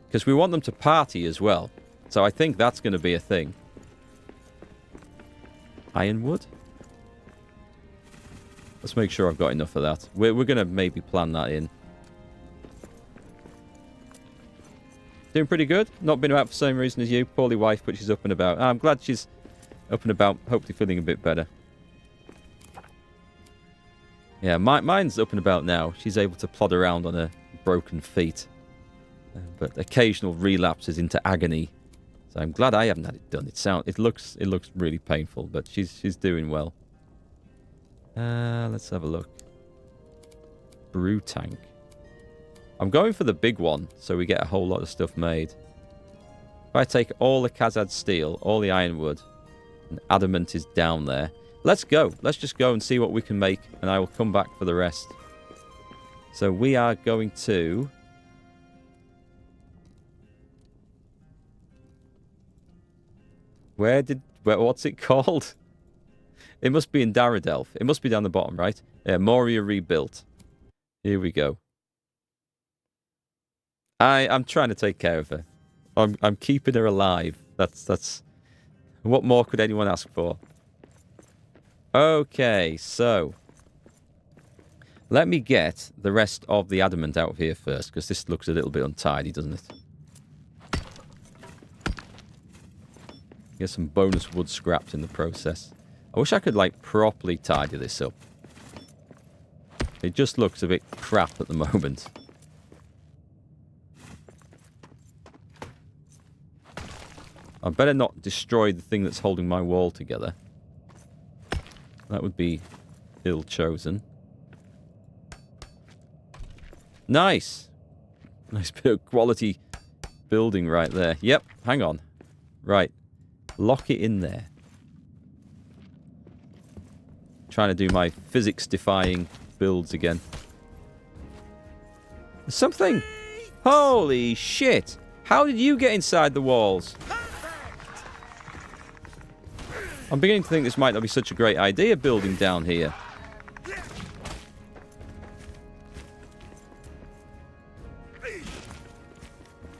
Because we want them to party as well. So I think that's going to be a thing. Ironwood? Let's make sure I've got enough of that. We're going to maybe plan that in. Doing pretty good. Not been about for the same reason as you. Poorly wife, but she's up and about. I'm glad she's up and about. Hopefully feeling a bit better. Yeah, mine's up and about now. She's able to plod around on her broken feet. But occasional relapses into agony. So I'm glad I haven't had it done. It looks really painful, but she's doing well. Let's have a look. Brew tank. I'm going for the big one, so we get a whole lot of stuff made. If I take all the Khazad steel, all the ironwood, and adamant is down there. Let's go. Let's just go and see what we can make, and I will come back for the rest. So we are going to... What's it called? It must be in Daradelf. It must be down the bottom, right? Yeah, Moria rebuilt. Here we go. I'm trying to take care of her. I'm keeping her alive. That's what more could anyone ask for? Okay, so let me get the rest of the adamant out of here first, because this looks a little bit untidy, doesn't it? Get some bonus wood scrapped in the process. I wish I could, like, properly tidy this up. It just looks a bit crap at the moment. I better not destroy the thing that's holding my wall together. That would be ill chosen. Nice! Nice bit of quality building right there. Yep, hang on. Right. Lock it in there. Trying to do my physics-defying builds again. There's something! Holy shit! How did you get inside the walls? I'm beginning to think this might not be such a great idea, building down here.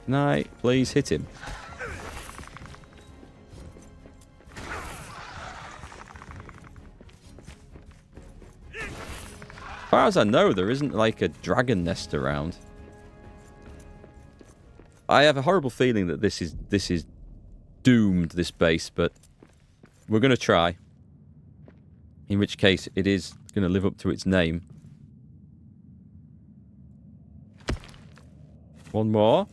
Can I please hit him? As far as I know, there isn't like a dragon nest around. I have a horrible feeling that this is doomed, this base, but we're going to try. In which case, it is going to live up to its name. One more.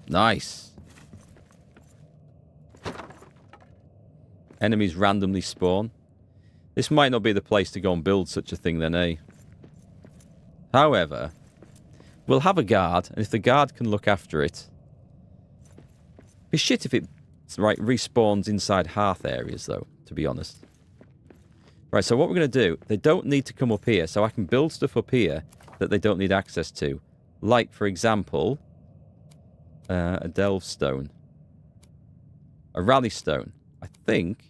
Nice. Enemies randomly spawn. This might not be the place to go and build such a thing then, eh? However, we'll have a guard, and if the guard can look after it... It'd be shit if it respawns inside hearth areas, though, to be honest. Right, so what we're going to do, they don't need to come up here, so I can build stuff up here that they don't need access to. Like, for example, a delve stone. A rally stone. I think...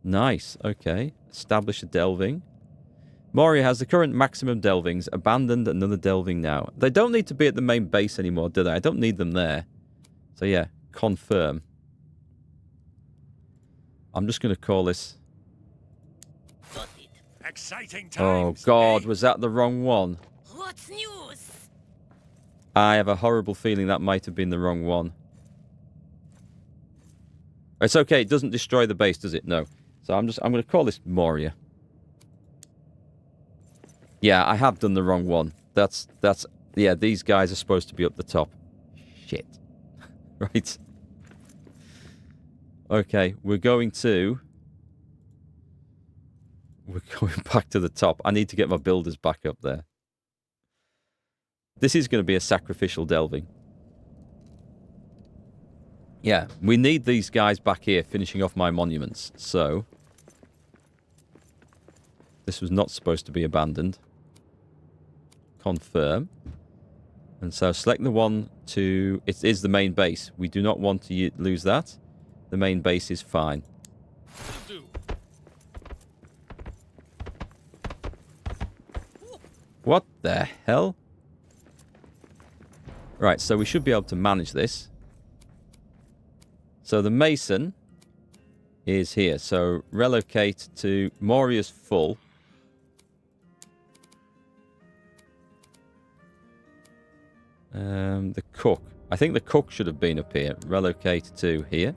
Nice, okay. Establish a delving. Moria has the current maximum delvings. Abandoned another delving now. They don't need to be at the main base anymore, do they? I don't need them there. So yeah, confirm. I'm just going to call this... Exciting Oh times, god, eh? was that the wrong one? What's news? I have a horrible feeling that might have been the wrong one. It's okay, it doesn't destroy the base, does it? No. So I'm going to call this Moria. Yeah, I have done the wrong one. Yeah, these guys are supposed to be up the top. Shit. Right. Okay, we're going back to the top. I need to get my builders back up there. This is going to be a sacrificial delving. Yeah, we need these guys back here finishing off my monuments. So, this was not supposed to be abandoned. Confirm. And so select the one to... It is the main base. We do not want to lose that. The main base is fine. Will do. What the hell? Right, so we should be able to manage this. So the mason is here. So relocate to Moria's full. The cook. I think the cook should have been up here. Relocate to here.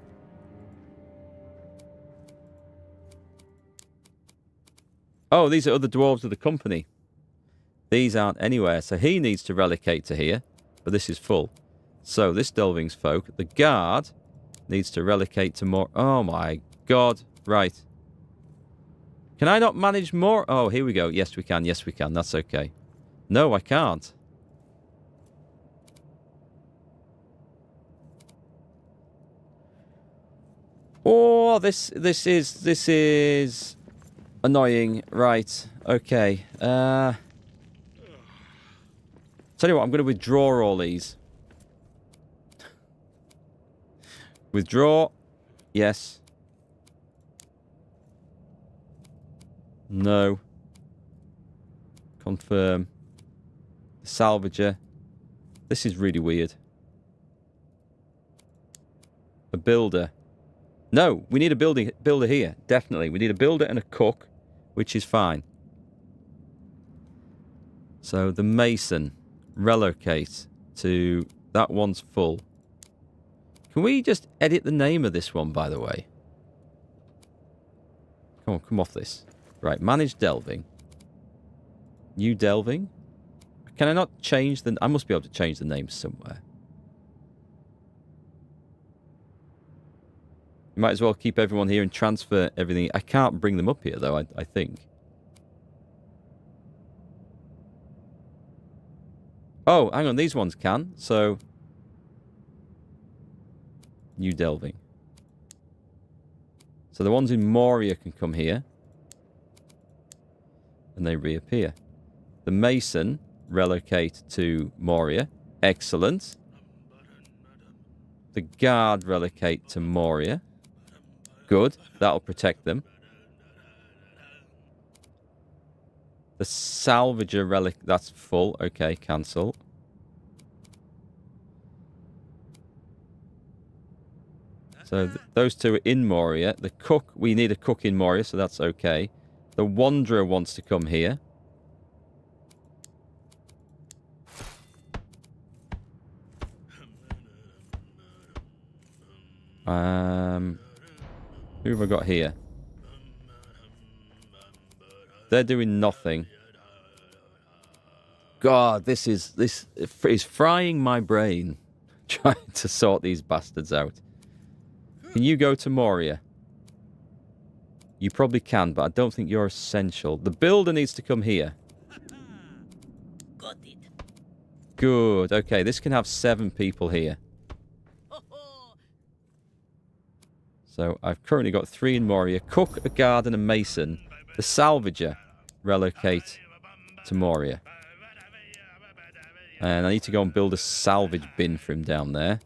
Oh, these are other dwarves of the company. These aren't anywhere. So he needs to relocate to here. But this is full. So this delving's folk. The guard needs to relocate to more. Oh my god. Right. Can I not manage more? Oh, here we go. Yes, we can. Yes, we can. That's okay. No, I can't. Oh, this is annoying. Right. Okay. Tell you what, I'm going to withdraw all these. Withdraw. Yes. No. Confirm. Salvager. This is really weird. A builder. No, we need a builder here. Definitely. We need a builder and a cook, which is fine. So the mason. Relocate to... That one's full. Can we just edit the name of this one, by the way? Come on, come off this. Right, manage delving. New delving. Can I not change the... I must be able to change the name somewhere. You might as well keep everyone here and transfer everything. I can't bring them up here, though, I think. Oh, hang on. These ones can. So... New delving. So the ones in Moria can come here. And they reappear. The mason, relocate to Moria. Excellent. The guard, relocate to Moria. Good. That'll protect them. The salvager relic, that's full. Okay, cancel. So those two are in Moria. The cook, we need a cook in Moria, so that's okay. The wanderer wants to come here. Who have I got here? They're doing nothing. God, this is frying my brain trying to sort these bastards out. Can you go to Moria? You probably can, but I don't think you're essential. The builder needs to come here. Got it. Good. Okay, this can have 7 people here. So I've currently got 3 in Moria. Cook, a guard, and a mason. The salvager, relocate to Moria. And I need to go and build a salvage bin for him down there.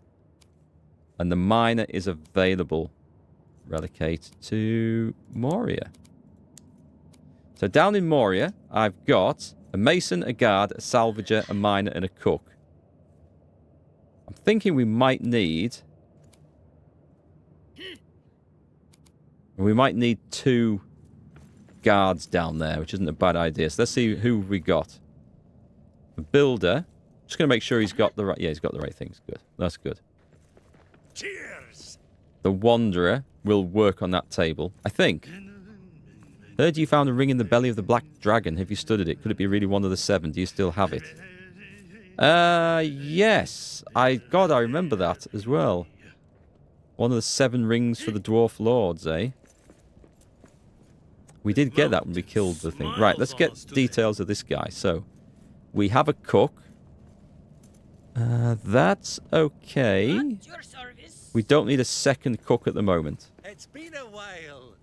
And the miner is available. Relocate to Moria. So down in Moria, I've got a mason, a guard, a salvager, a miner, and a cook. I'm thinking we might need... We might need 2 guards down there, which isn't a bad idea. So let's see who we got. The builder. Just going to make sure he's got the right... Yeah, he's got the right things. Good. That's good. Cheers. The wanderer will work on that table, I think. Heard you found a ring in the belly of the black dragon. Have you studied it? Could it be really one of the 7? Do you still have it? Yes. God, I remember that as well. One of the 7 rings for the dwarf lords, eh? We did get that when we killed the thing. Right, let's get details of this guy. So, we have a cook. That's okay. At your service. We don't need a second cook at the moment. It's been a while.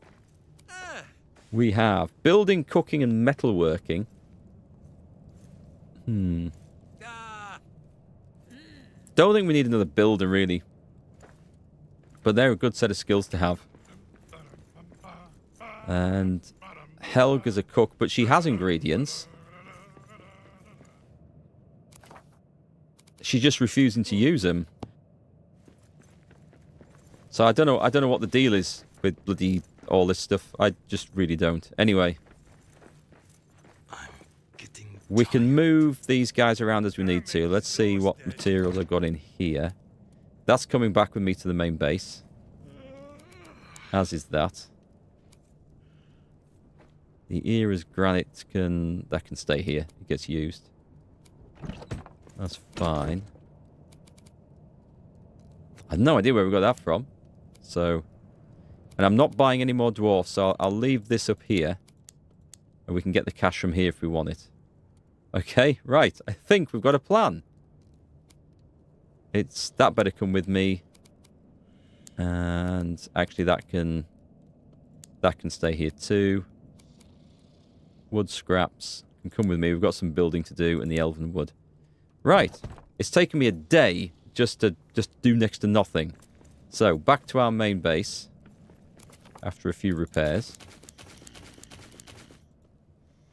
We have building, cooking, and metalworking. Don't think we need another builder, really. But they're a good set of skills to have. And Helga's a cook, but she has ingredients. She's just refusing to use them. So I don't know what the deal is with bloody all this stuff. I just really don't. Anyway. We can move these guys around as we need to. Let's see what materials I've got in here. That's coming back with me to the main base. As is that. The Era's granite can stay here. It gets used. That's fine. I have no idea where we got that from. So, and I'm not buying any more dwarfs, so I'll leave this up here. And we can get the cash from here if we want it. Okay, right. I think we've got a plan. That better come with me. And actually that can stay here too. Wood scraps can come with me. We've got some building to do in the elven wood. Right. It's taken me a day just to do next to nothing. So, back to our main base. After a few repairs.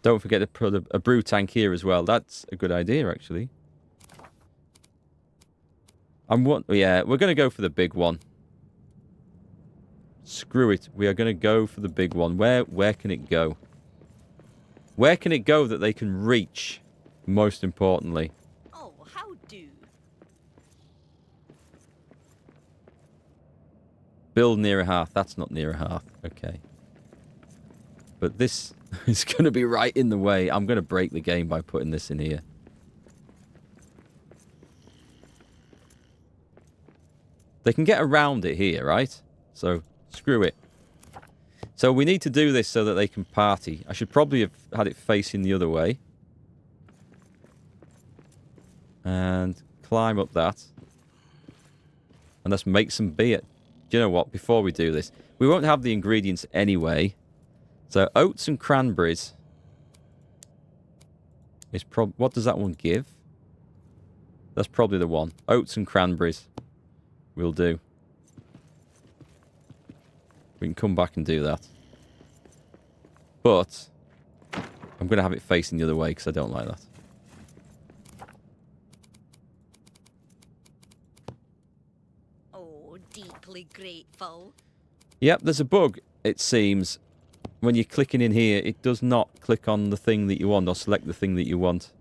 Don't forget to put a brew tank here as well. That's a good idea, actually. Yeah, we're going to go for the big one. Screw it. We are going to go for the big one. Where can it go? Where can it go that they can reach? Most importantly. Oh, how do? Build near a hearth. That's not near a hearth. Okay. But this is going to be right in the way. I'm going to break the game by putting this in here. They can get around it here, right? So, screw it. So we need to do this so that they can party. I should probably have had it facing the other way. And climb up that. And let's make some beer. Do you know what? Before we do this, we won't have the ingredients anyway. So oats and cranberries. Is what does that one give? That's probably the one. Oats and cranberries. Will do. We can come back and do that. But I'm going to have it facing the other way because I don't like that. Oh, deeply grateful. Yep, there's a bug, it seems. When you're clicking in here, it does not click on the thing that you want or select the thing that you want.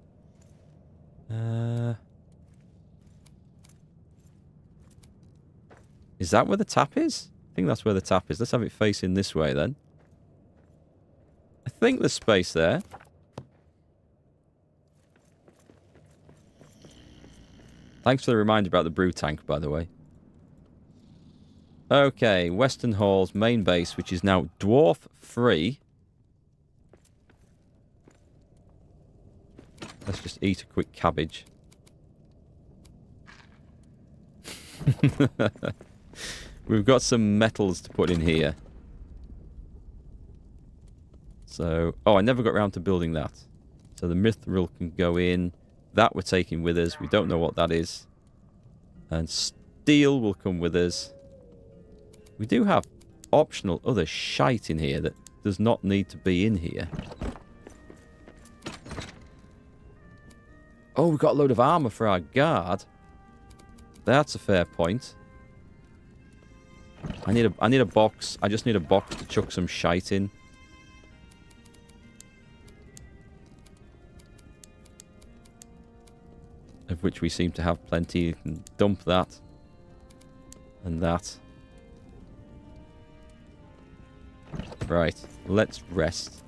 Is that where the tap is? I think that's where the tap is. Let's have it facing this way then. I think there's space there. Thanks for the reminder about the brew tank, by the way. Okay, Western Hall's main base, which is now dwarf free. Let's just eat a quick cabbage. We've got some metals to put in here. So, oh, I never got around to building that. So the mithril can go in. That we're taking with us. We don't know what that is. And steel will come with us. We do have optional other shite in here that does not need to be in here. Oh, we've got a load of armor for our guard. That's a fair point. I need a box. I just need a box to chuck some shite in. Of which we seem to have plenty. You can dump that. And that. Right. Let's rest.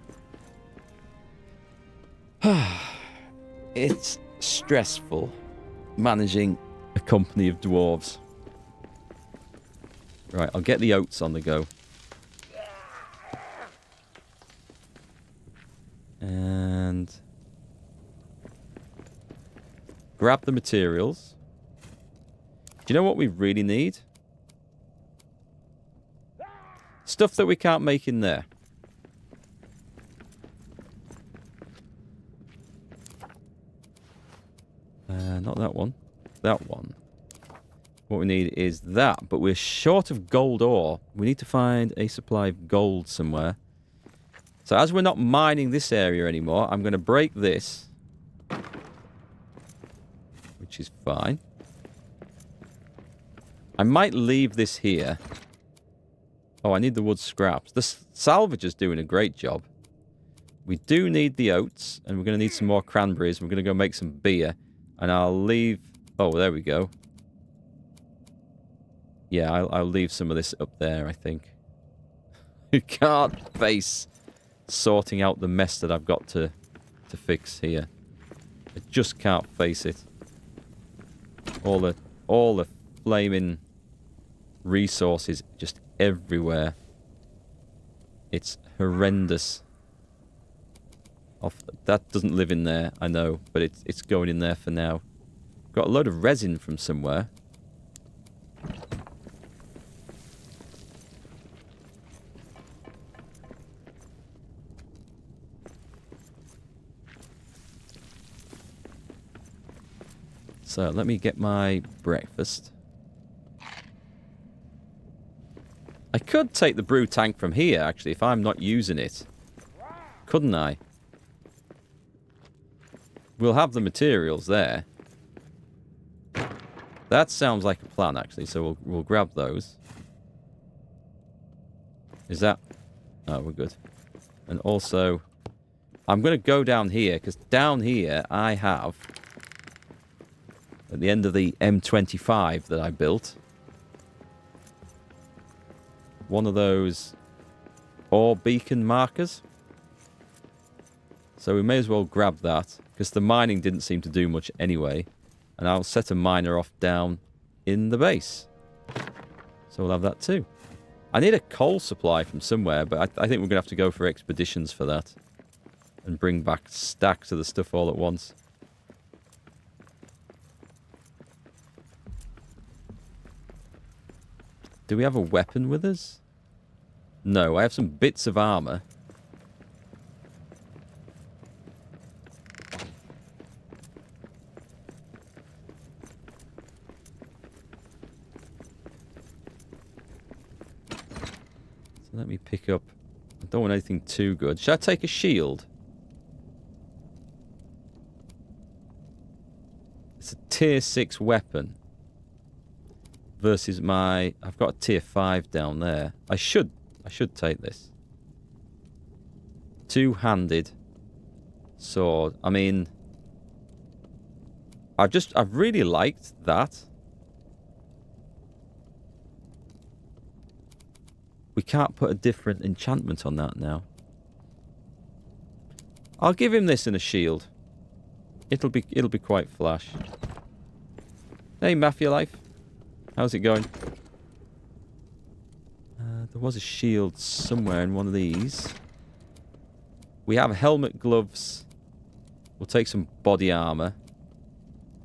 It's stressful managing a company of dwarves. Right, I'll get the oats on the go. And grab the materials. Do you know what we really need? Stuff that we can't make in there. Not that one. That one. What we need is that, but we're short of gold ore. We need to find a supply of gold somewhere. So as we're not mining this area anymore, I'm going to break this. Which is fine. I might leave this here. Oh, I need the wood scraps. The salvager's doing a great job. We do need the oats, and we're going to need some more cranberries. We're going to go make some beer. And I'll leave... Oh, there we go. Yeah, I'll leave some of this up there, I think. You can't face sorting out the mess that I've got to fix here. I just can't face it. All the flaming resources just everywhere. It's horrendous. That doesn't live in there, I know, but it's going in there for now. Got a load of resin from somewhere. So let me get my breakfast. I could take the brew tank from here, actually, if I'm not using it. Couldn't I? We'll have the materials there. That sounds like a plan, actually, so we'll grab those. Is that... Oh, we're good. And also, I'm going to go down here, because down here I have, at the end of the M25 that I built, one of those ore beacon markers. So we may as well grab that, because the mining didn't seem to do much anyway. And I'll set a miner off down in the base. So we'll have that too. I need a coal supply from somewhere, but I think we're going to have to go for expeditions for that. And bring back stacks of the stuff all at once. Do we have a weapon with us? No, I have some bits of armor. So let me pick up... I don't want anything too good. Should I take a shield? It's a tier 6 weapon. Versus my... I've got a tier 5 down there. I should take this. Two-handed sword. I mean... I've really liked that. We can't put a different enchantment on that now. I'll give him this in a shield. It'll be quite flash. Hey, Mafia Life. How's it going? There was a shield somewhere in one of these. We have helmet, gloves. We'll take some body armor.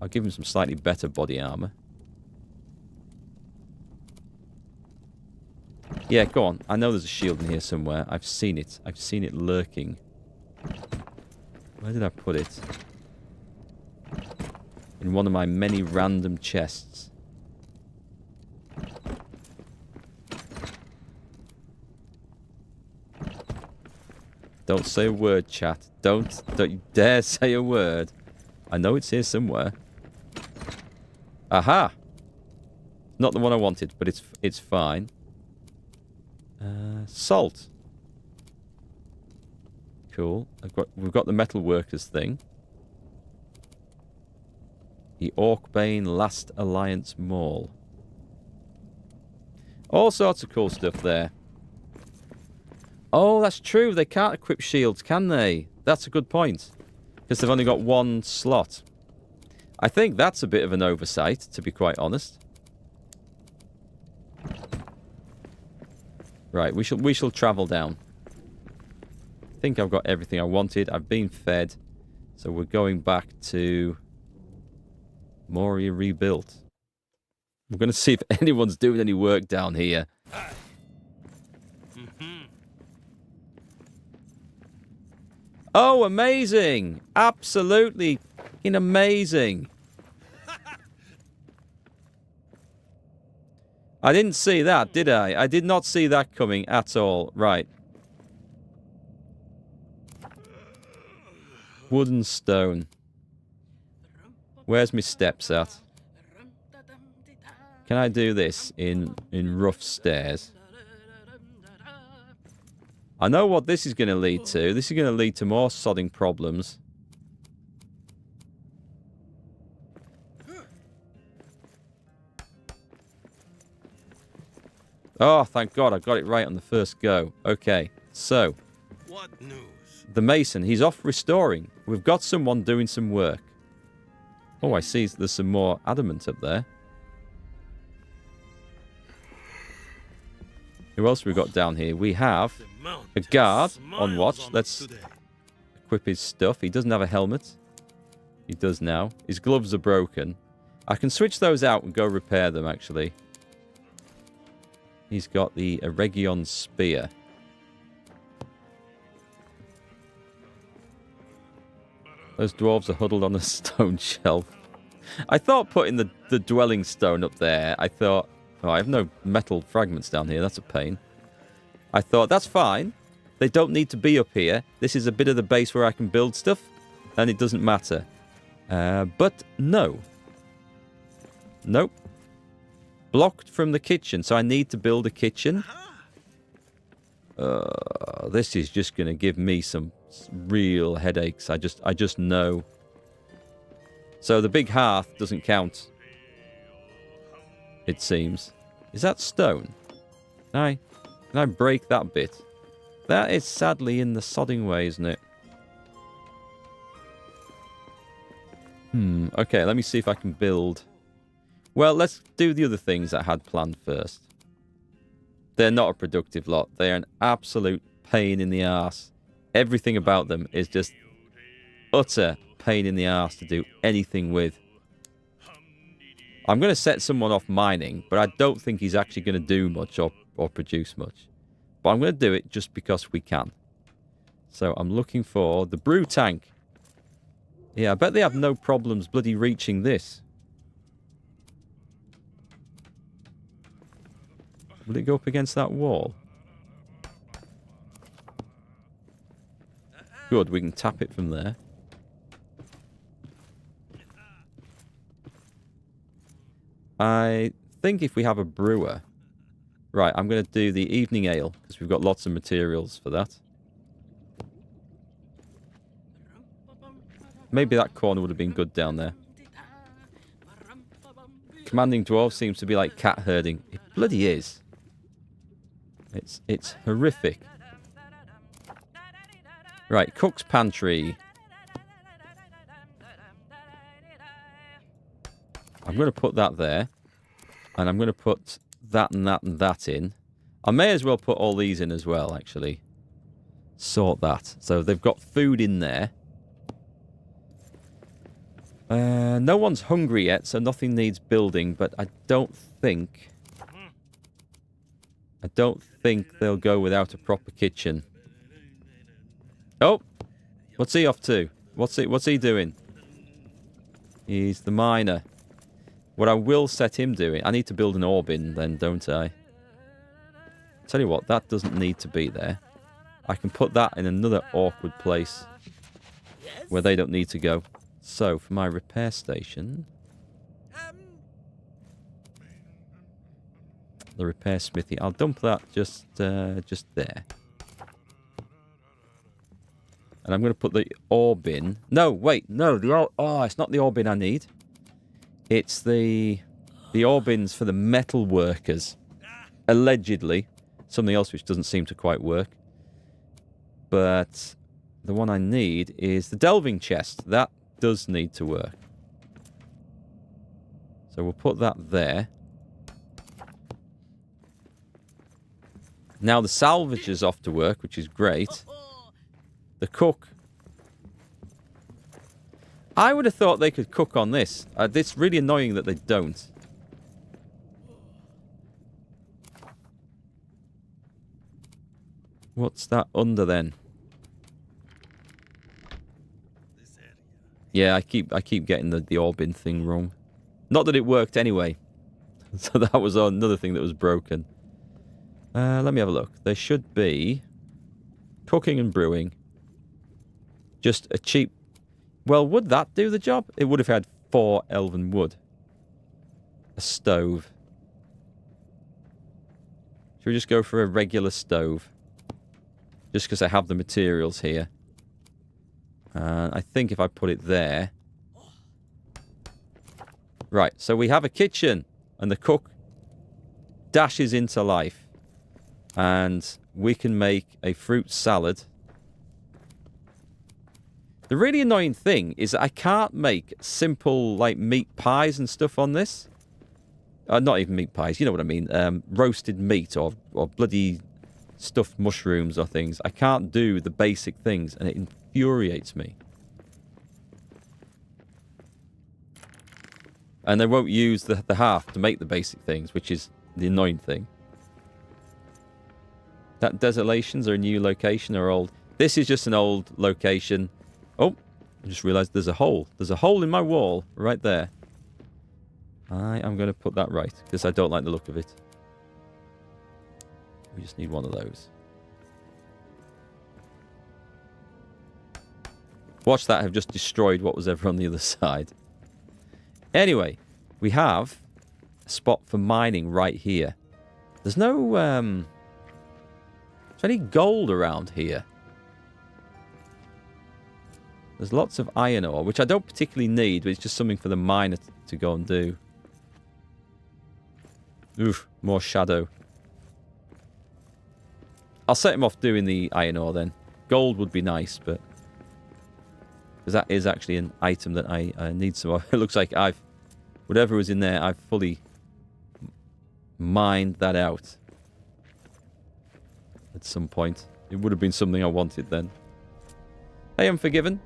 I'll give him some slightly better body armor. Yeah, go on. I know there's a shield in here somewhere. I've seen it. I've seen it lurking. Where did I put it? In one of my many random chests. Don't say a word, chat. Don't you dare say a word. I know it's here somewhere. Aha! Not the one I wanted, but it's fine. Salt. Cool. We've got the metal workers thing. The Orkbane Last Alliance Mall. All sorts of cool stuff there. Oh, that's true. They can't equip shields, can they? That's a good point. Because they've only got one slot. I think that's a bit of an oversight, to be quite honest. Right, we shall travel down. I think I've got everything I wanted. I've been fed. So we're going back to Moria rebuilt. I'm going to see if anyone's doing any work down here. Oh, amazing! Absolutely amazing. I didn't see that, did I? I did not see that coming at all. Right. Wood and stone. Where's my steps at? Can I do this in rough stairs? I know what this is going to lead to. This is going to lead to more sodding problems. Oh, thank God, I got it right on the first go. Okay, so. What news? The mason, he's off restoring. We've got someone doing some work. Oh, I see there's some more adamant up there. Who else have we got down here? We have a guard on watch. Let's equip his stuff. He doesn't have a helmet. He does now. His gloves are broken. I can switch those out and go repair them, actually. He's got the Eregion Spear. Those dwarves are huddled on a stone shelf. I thought putting the dwelling stone up there, I thought, oh, I have no metal fragments down here. That's a pain. I thought, that's fine. They don't need to be up here. This is a bit of the base where I can build stuff, and it doesn't matter. But no. Nope. Blocked from the kitchen, so I need to build a kitchen. This is just going to give me some real headaches. I just know. So the big hearth doesn't count, it seems. Is that stone? Can I break that bit? That is sadly in the sodding way, isn't it? Okay, let me see if I can build. Well, let's do the other things I had planned first. They're not a productive lot. They're an absolute pain in the arse. Everything about them is just utter pain in the arse to do anything with. I'm going to set someone off mining, but I don't think he's actually going to do much or produce much. But I'm going to do it just because we can. So I'm looking for the brew tank. Yeah, I bet they have no problems bloody reaching this. Will it go up against that wall? Good, we can tap it from there. I think if we have a brewer... Right, I'm going to do the evening ale, because we've got lots of materials for that. Maybe that corner would have been good down there. Commanding dwarf seems to be like cat herding. It bloody is. It's horrific. Right, cook's pantry. I'm going to put that there. And I'm going to put that and that and that in. I may as well put all these in as well, actually. Sort that. So they've got food in there. No one's hungry yet, so nothing needs building, but I don't think they'll go without a proper kitchen. Oh! What's he off to? What's he doing? He's the miner. What I will set him doing... I need to build an ore bin then, don't I? Tell you what, that doesn't need to be there. I can put that in another awkward place where they don't need to go. So, for my repair station... The repair smithy. I'll dump that just there. And I'm going to put the ore bin... No, wait, no. It's not the ore bin I need. It's the ore bins for the metal workers. Allegedly. Something else which doesn't seem to quite work. But the one I need is the delving chest. That does need to work. So we'll put that there. Now the salvage is off to work, which is great. The cook. I would have thought they could cook on this. It's really annoying that they don't. What's that under then? Yeah, I keep getting the ore bin thing wrong. Not that it worked anyway. So that was another thing that was broken. Let me have a look. There should be cooking and brewing. Just a cheap... Well, would that do the job? It would have had 4 elven wood. A stove. Should we just go for a regular stove? Just because I have the materials here. I think if I put it there... Right, so we have a kitchen. And the cook dashes into life. And we can make a fruit salad. The really annoying thing is that I can't make simple, like, meat pies and stuff on this. Not even meat pies, you know what I mean. Roasted meat or bloody stuffed mushrooms or things. I can't do the basic things, and it infuriates me. And they won't use the hearth to make the basic things, which is the annoying thing. That desolations are a new location or old? This is just an old location. Oh, I just realised there's a hole. There's a hole in my wall right there. I am going to put that right, because I don't like the look of it. We just need one of those. Watch that, have just destroyed what was ever on the other side. Anyway, we have a spot for mining right here. There's no... there any gold around here? There's lots of iron ore, which I don't particularly need, but it's just something for the miner to go and do. Oof, more shadow. I'll set him off doing the iron ore then. Gold would be nice, but... because that is actually an item that I need some more. It looks like whatever was in there, I've fully mined that out. At some point. It would have been something I wanted then. I am forgiven.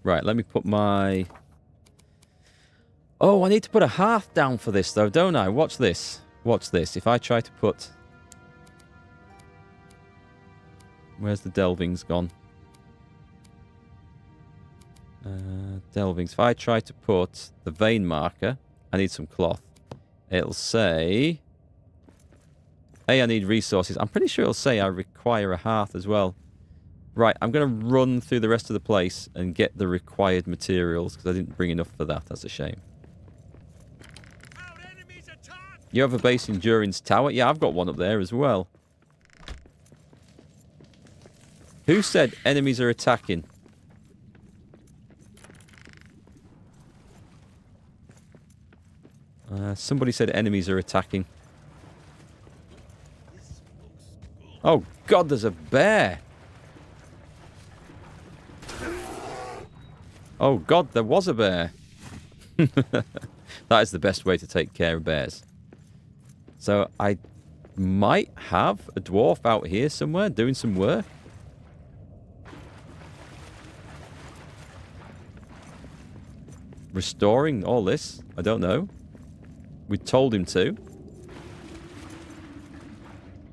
Right, let me put my... oh, I need to put a hearth down for this, though, don't I? Watch this. Watch this. If I try to put... where's the delvings gone? Delvings. If I try to put the vein marker, I need some cloth. It'll say... I need resources. I'm pretty sure it'll say I require a hearth as well. Right, I'm going to run through the rest of the place and get the required materials, because I didn't bring enough for that. That's a shame. You have a base in Durin's tower? Yeah, I've got one up there as well. Who said enemies are attacking? Somebody said enemies are attacking. Oh, God, there's a bear. Oh, God, there was a bear. That is the best way to take care of bears. So I might have a dwarf out here somewhere doing some work. Restoring all this. I don't know. We told him to.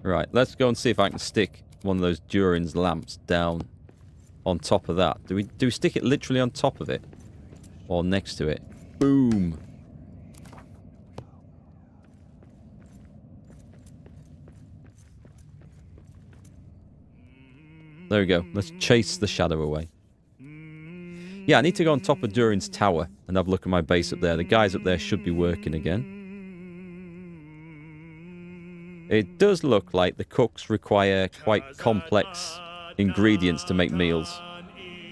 Right, let's go and see if I can stick one of those Durin's lamps down on top of that. Do we stick it literally on top of it? Or next to it? Boom. There we go. Let's chase the shadow away. Yeah, I need to go on top of Durin's tower and have a look at my base up there. The guys up there should be working again. It does look like the cooks require quite complex ingredients to make meals.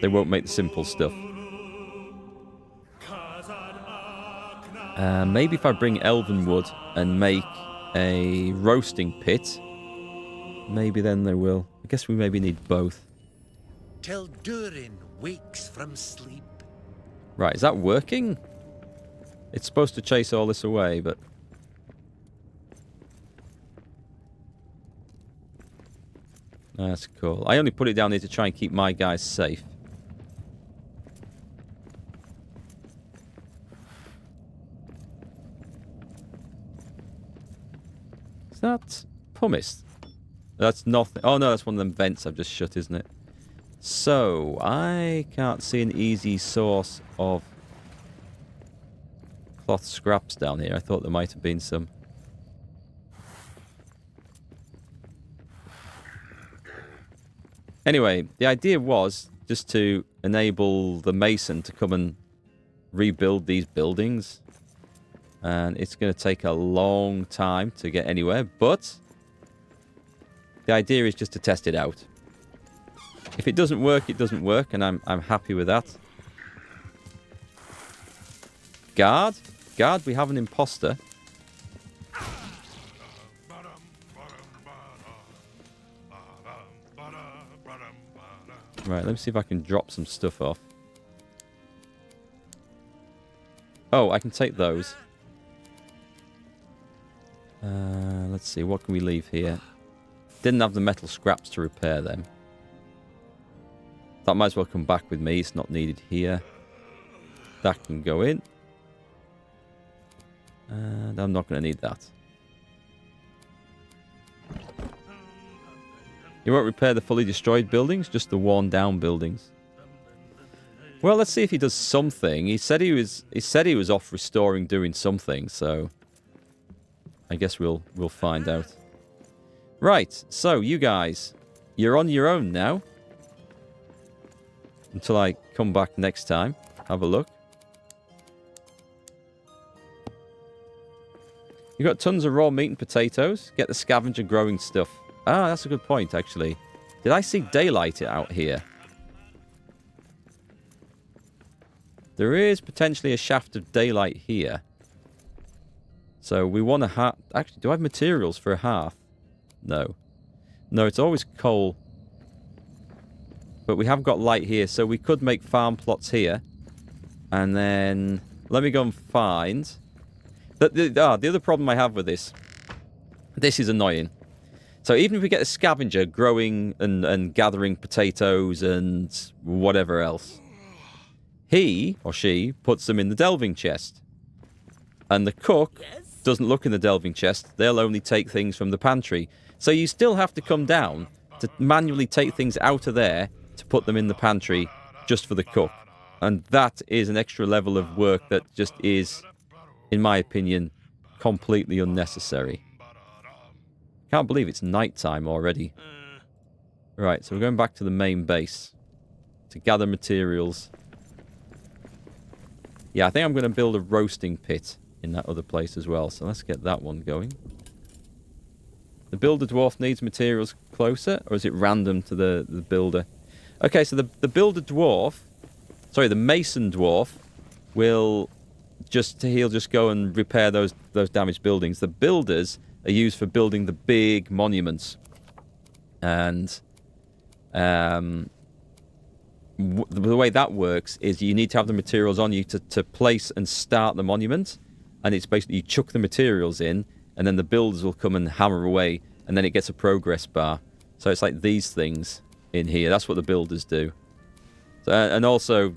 They won't make the simple stuff. Maybe if I bring elven wood and make a roasting pit, maybe then they will. I guess we maybe need both. Till Durin wakes from sleep. Right, is that working? It's supposed to chase all this away, but... that's cool. I only put it down here to try and keep my guys safe. Is that pumice? That's nothing. Oh no, that's one of them vents I've just shut, isn't it? So, I can't see an easy source of cloth scraps down here. I thought there might have been some. Anyway, the idea was just to enable the mason to come and rebuild these buildings. And it's going to take a long time to get anywhere, but the idea is just to test it out. If it doesn't work, it doesn't work, and I'm happy with that. Guard? Guard, we have an imposter. Right, let me see if I can drop some stuff off. Oh, I can take those. Let's see, what can we leave here? Didn't have the metal scraps to repair them. That might as well come back with me. It's not needed here. That can go in. And I'm not going to need that. You won't repair the fully destroyed buildings, just the worn down buildings. Well, let's see if he does something. He said he was off restoring, doing something, so I guess we'll find out. Right, so you guys, you're on your own now. Until I come back next time. Have a look. You've got tons of raw meat and potatoes. Get the scavenger growing stuff. Ah, that's a good point, actually. Did I see daylight out here? There is potentially a shaft of daylight here. So we want a hearth. Actually, do I have materials for a hearth? No. No, it's always coal. But we have got light here, so we could make farm plots here. And then... let me go and find... the other problem I have with this... this is annoying. So even if we get a scavenger growing and gathering potatoes and whatever else... he, or she, puts them in the delving chest. And the cook doesn't look in the delving chest. They'll only take things from the pantry. So you still have to come down to manually take things out of there to put them in the pantry just for the cook. And that is an extra level of work that just is, in my opinion, completely unnecessary. Can't believe it's nighttime already. Right, so we're going back to the main base to gather materials. Yeah, I think I'm going to build a roasting pit in that other place as well. So let's get that one going. The builder dwarf needs materials closer, or is it random to the builder? Okay, so the builder dwarf, sorry, the mason dwarf will he'll just go and repair those damaged buildings. The builders are used for building the big monuments. And the way that works is you need to have the materials on you to place and start the monument. And it's basically you chuck the materials in, and then the builders will come and hammer away, and then it gets a progress bar. So it's like these things in here. That's what the builders do. So, and also,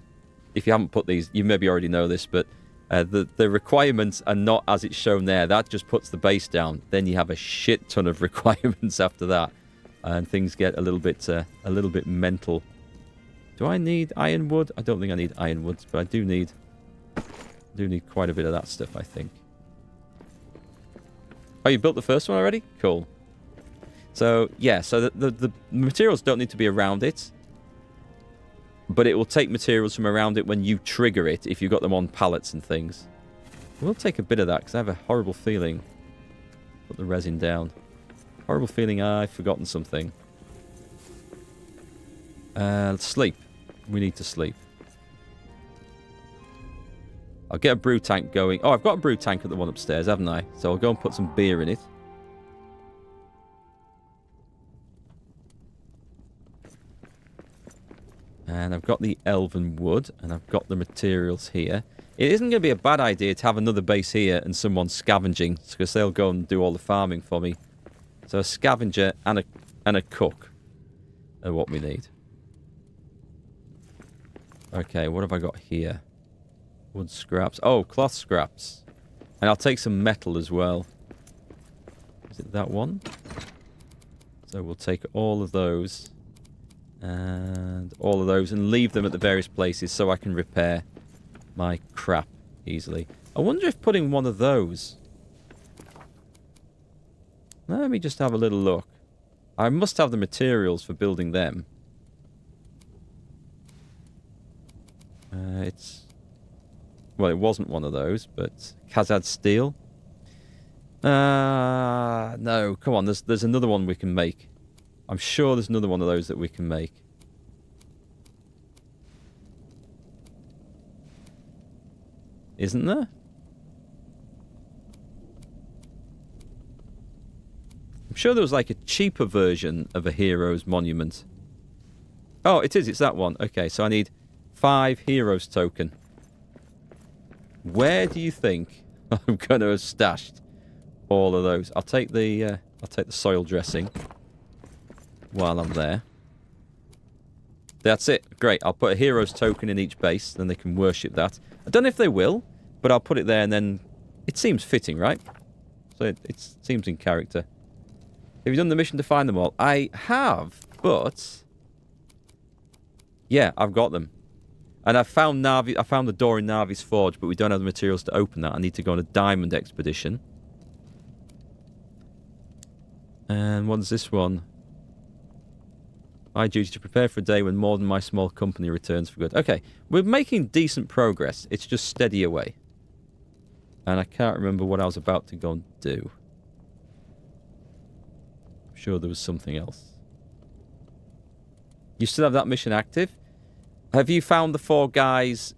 if you haven't put these, you maybe already know this, but the requirements are not as it's shown there. That just puts the base down. Then you have a shit ton of requirements after that, and things get a little bit mental. Do I need ironwood? I don't think I need ironwood, but I do need quite a bit of that stuff, I think. Oh, you built the first one already? Cool. So, yeah, so the materials don't need to be around it. But it will take materials from around it when you trigger it, if you've got them on pallets and things. We'll take a bit of that, because I have a horrible feeling. Put the resin down. Horrible feeling I've forgotten something. Sleep. We need to sleep. I'll get a brew tank going. Oh, I've got a brew tank at the one upstairs, haven't I? So I'll go and put some beer in it. And I've got the elven wood, and I've got the materials here. It isn't going to be a bad idea to have another base here and someone scavenging, because they'll go and do all the farming for me. So a scavenger and a cook are what we need. Okay, what have I got here? Wood scraps. Oh, cloth scraps. And I'll take some metal as well. Is it that one? So we'll take all of those. And all of those. And leave them at the various places so I can repair my crap easily. I wonder if putting one of those... Let me just have a little look. I must have the materials for building them. It's... Well, it wasn't one of those, but Khazad steel. No, come on. There's another one we can make. I'm sure there's another one of those that we can make. Isn't there? I'm sure there was like a cheaper version of a hero's monument. Oh, it is. It's that one. Okay, so I need 5 heroes token. Where do you think I'm going to have stashed all of those? I'll take the soil dressing while I'm there. That's it. Great. I'll put a hero's token in each base, then they can worship that. I don't know if they will, but I'll put it there, and then it seems fitting, right? So it seems in character. Have you done the mission to find them all? I have, but yeah, I've got them. And I found the door in Navi's Forge, but we don't have the materials to open that. I need to go on a diamond expedition. And what's this one? My duty to prepare for a day when more than my small company returns for good. Okay, we're making decent progress. It's just steady away. And I can't remember what I was about to go and do. I'm sure there was something else. You still have that mission active? Have you found the 4 guys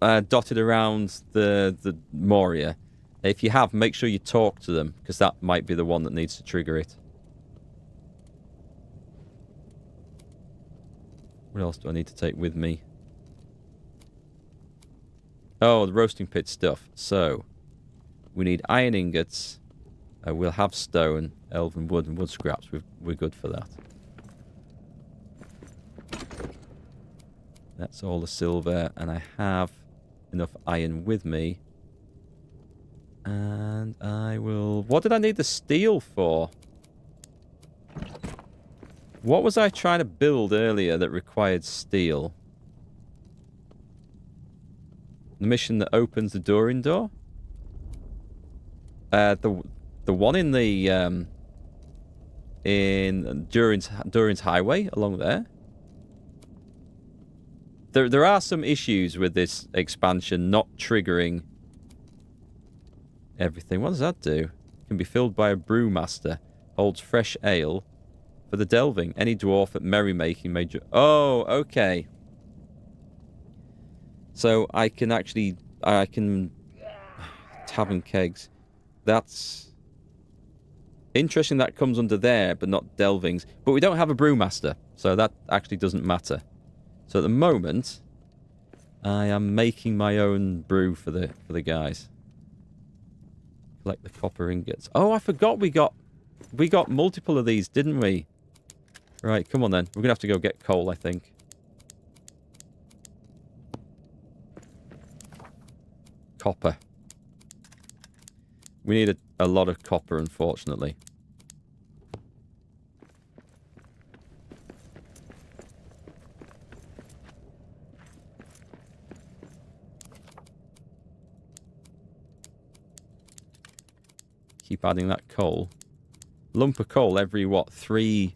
dotted around the Moria? If you have, make sure you talk to them, because that might be the one that needs to trigger it. What else do I need to take with me? Oh, the roasting pit stuff. So, we need iron ingots. We'll have stone, elven wood, and wood scraps. We're good for that. That's all the silver, and I have enough iron with me. And I will... What did I need the steel for? What was I trying to build earlier that required steel? The mission that opens the Durin door? The one in the in Durin's highway along there. There are some issues with this expansion not triggering everything. What does that do? Can be filled by a brewmaster. Holds fresh ale for the delving. Any dwarf at merrymaking may... Oh, okay. So I can actually... Tavern kegs. That's... Interesting that comes under there, but not delvings. But we don't have a brewmaster, so that actually doesn't matter. So at the moment, I am making my own brew for the guys. Collect the copper ingots. Oh, I forgot we got multiple of these, didn't we? Right, come on then. We're gonna have to go get coal, I think. Copper. We need a lot of copper, unfortunately. Keep adding that coal. Lump of coal every, what, three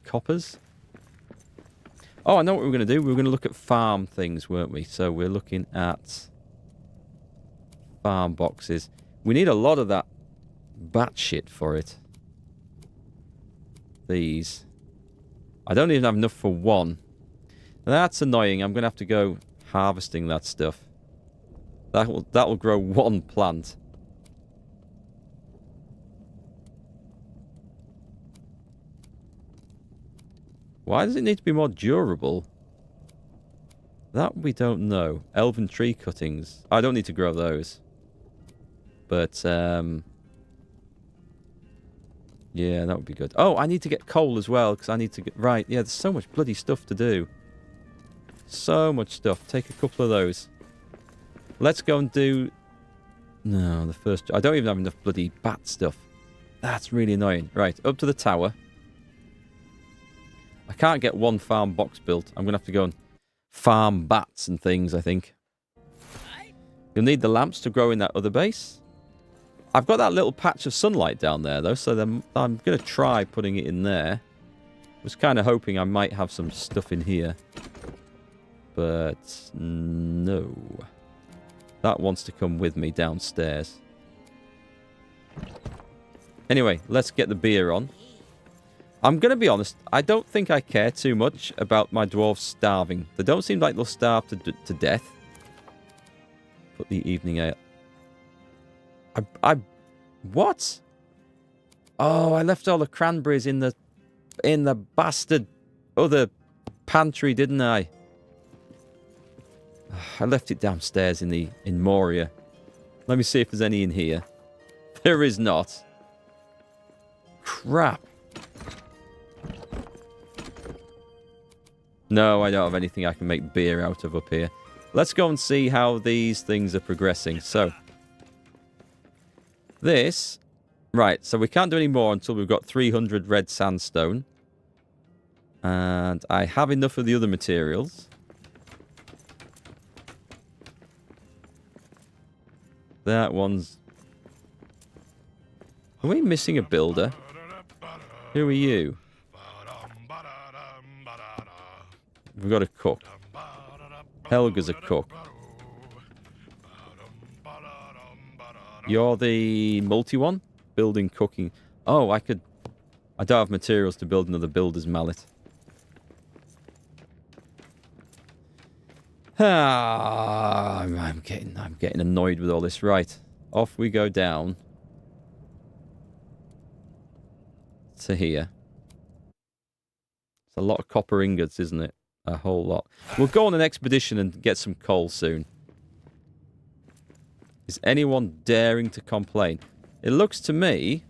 coppers? Oh, I know what we're going to do. We're going to look at farm things, weren't we? So we're looking at farm boxes. We need a lot of that bat shit for it. These. I don't even have enough for one. That's annoying. I'm going to have to go harvesting that stuff. That will grow one plant. Why does it need to be more durable? That we don't know. Elven tree cuttings. I don't need to grow those. But, yeah, that would be good. Oh, I need to get coal as well, because I need to get... Right, yeah, there's so much bloody stuff to do. So much stuff. Take a couple of those. Let's go and do... No, the first... I don't even have enough bloody bat stuff. That's really annoying. Right, up to the tower. I can't get one farm box built. I'm going to have to go and farm bats and things, I think. You'll need the lamps to grow in that other base. I've got that little patch of sunlight down there, though, so then I'm going to try putting it in there. Was kind of hoping I might have some stuff in here. But no. That wants to come with me downstairs. Anyway, let's get the beer on. I'm going to be honest, I don't think I care too much about my dwarves starving. They don't seem like they'll starve to death. Put the evening ale. What? Oh, I left all the cranberries in the bastard other pantry, didn't I? I left it downstairs in Moria. Let me see if there's any in here. There is not. Crap. No, I don't have anything I can make beer out of up here. Let's go and see how these things are progressing. So, this... Right, so we can't do any more until we've got 300 red sandstone. And I have enough of the other materials. That one's... Are we missing a builder? Who are you? We've got a cook. You're the multi one? Building, cooking. Oh, I don't have materials to build another builder's mallet. Ah, I'm getting annoyed with all this. Right. Off we go down to here. It's a lot of copper ingots, isn't it? A whole lot. We'll go on an expedition and get some coal soon. Is anyone daring to complain? It looks to me...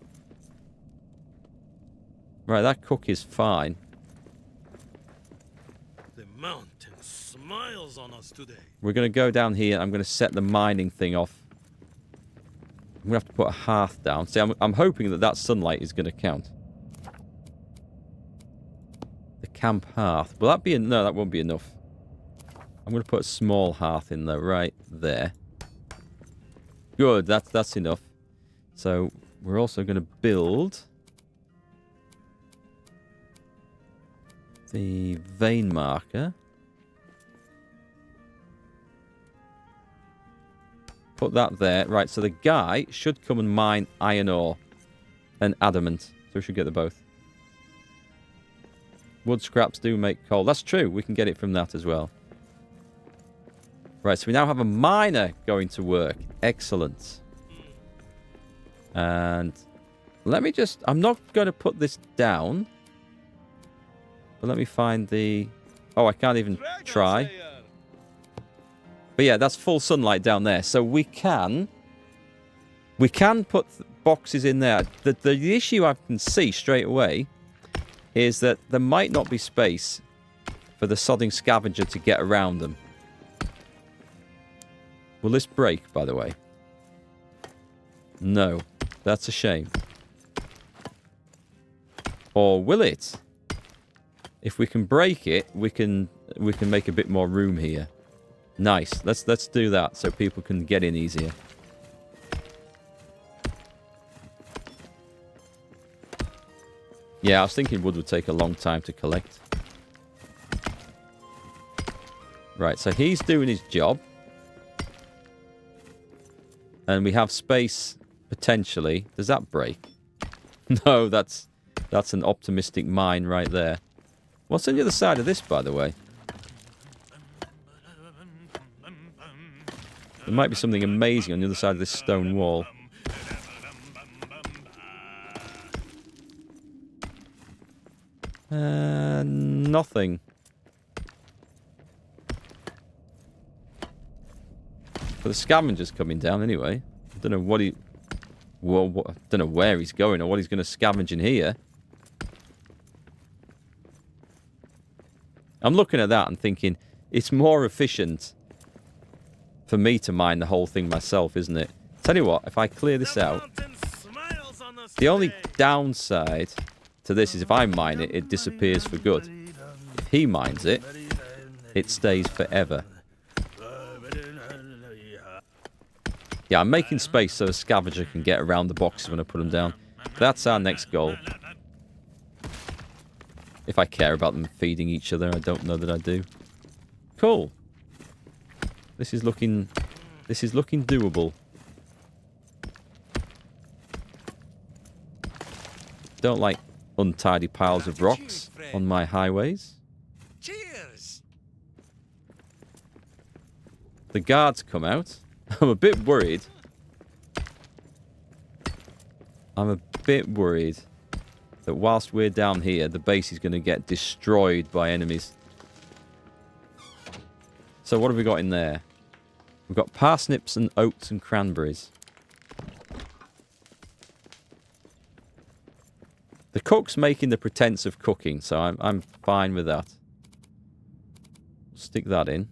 Right, that cook is fine. The mountain smiles on us today. We're going to go down here. I'm going to set the mining thing off. I'm going to have to put a hearth down. See, I'm hoping that sunlight is going to count. The camp hearth. Will that be... No, that won't be enough. I'm going to put a small hearth in there, right there. Good, that's enough. So, we're also going to build... the vein marker. Put that there. Right, so the guy should come and mine iron ore and adamant. So we should get the both. Wood scraps do make coal. That's true. We can get it from that as well. Right, so we now have a miner going to work. Excellent. And let me just... I'm not going to put this down. But let me find the... Oh, I can't even try. But yeah, that's full sunlight down there. So we can put boxes in there. The issue I can see straight away is that there might not be space for the sodding scavenger to get around them. Will this break, by the way? No. That's a shame. Or will it? If we can break it, we can make a bit more room here. Nice. Let's do that so people can get in easier. Yeah, I was thinking wood would take a long time to collect. Right, so he's doing his job. And we have space, potentially. Does that break? No, that's an optimistic mine right there. What's on the other side of this, by the way? There might be something amazing on the other side of this stone wall. Nothing. But the scavenger's coming down anyway. I don't know what he... Well, I don't know where he's going or what he's going to scavenge in here. I'm looking at that and thinking, it's more efficient for me to mine the whole thing myself, isn't it? Tell you what, if I clear this out, the only downside to this is if I mine it, it disappears for good. If he mines it, it stays forever. Yeah, I'm making space so a scavenger can get around the boxes when I put them down. That's our next goal. If I care about them feeding each other, I don't know that I do. Cool. This is looking doable. Don't like untidy piles of rocks on my highways. Cheers! The guards come out. I'm a bit worried. That whilst we're down here, the base is going to get destroyed by enemies. So what have we got in there? We've got parsnips and oats and cranberries. The cook's making the pretense of cooking, so I'm fine with that. Stick that in.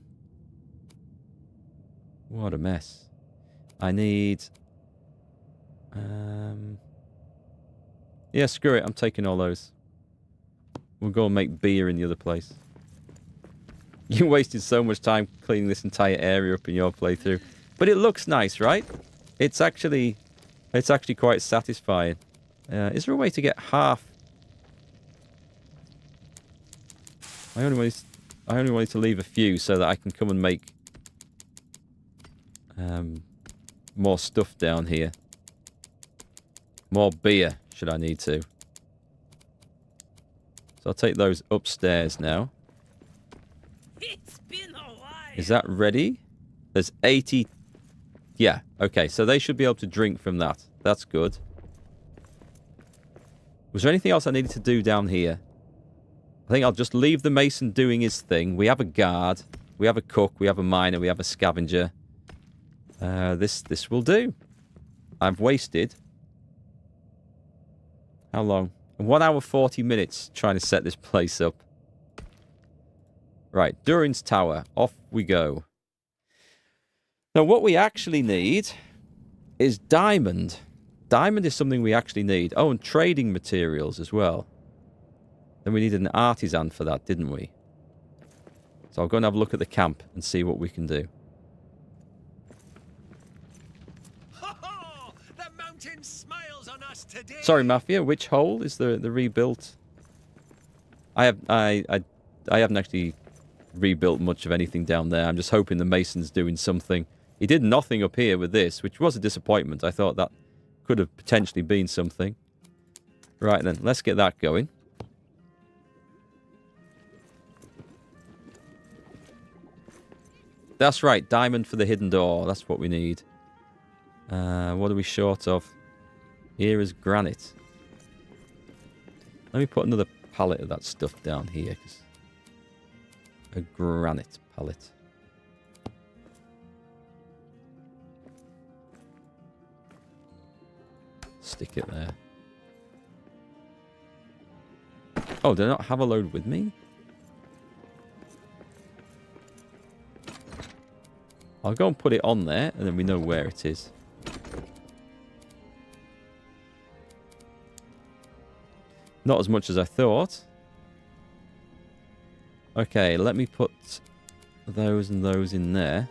What a mess. I need... Yeah, screw it. I'm taking all those. We'll go and make beer in the other place. You wasted so much time cleaning this entire area up in your playthrough. But it looks nice, right? It's actually quite satisfying. Is there a way to get half? I only wanted to leave a few so that I can come and make more stuff down here. More beer, should I need to. So I'll take those upstairs now. It's been a while. Is that ready? There's 80... Yeah, okay, so they should be able to drink from that. That's good. Was there anything else I needed to do down here? I think I'll just leave the mason doing his thing. We have a guard. We have a cook. We have a miner. We have a scavenger. This will do. I've wasted... How long? 1 hour 40 minutes trying to set this place up. Right, Durin's Tower. Off we go. Now, what we actually need is diamond. Diamond is something we actually need. Oh, and trading materials as well. Then we needed an artisan for that, didn't we? So I'll go and have a look at the camp and see what we can do. Ho ho! The mountain smiles on us today. Sorry, Mafia. Which hole is the rebuilt? I haven't actually rebuilt much of anything down there. I'm just hoping the mason's doing something. He did nothing up here with this, which was a disappointment. I thought that could have potentially been something. Right then, let's get that going. That's right, diamond for the hidden door. That's what we need. What are we short of? Here is granite. Let me put another pallet of that stuff down here. A granite pallet. Stick it there. Oh, do I not have a load with me? I'll go and put it on there, and then we know where it is. Not as much as I thought. Okay, let me put those and those in there.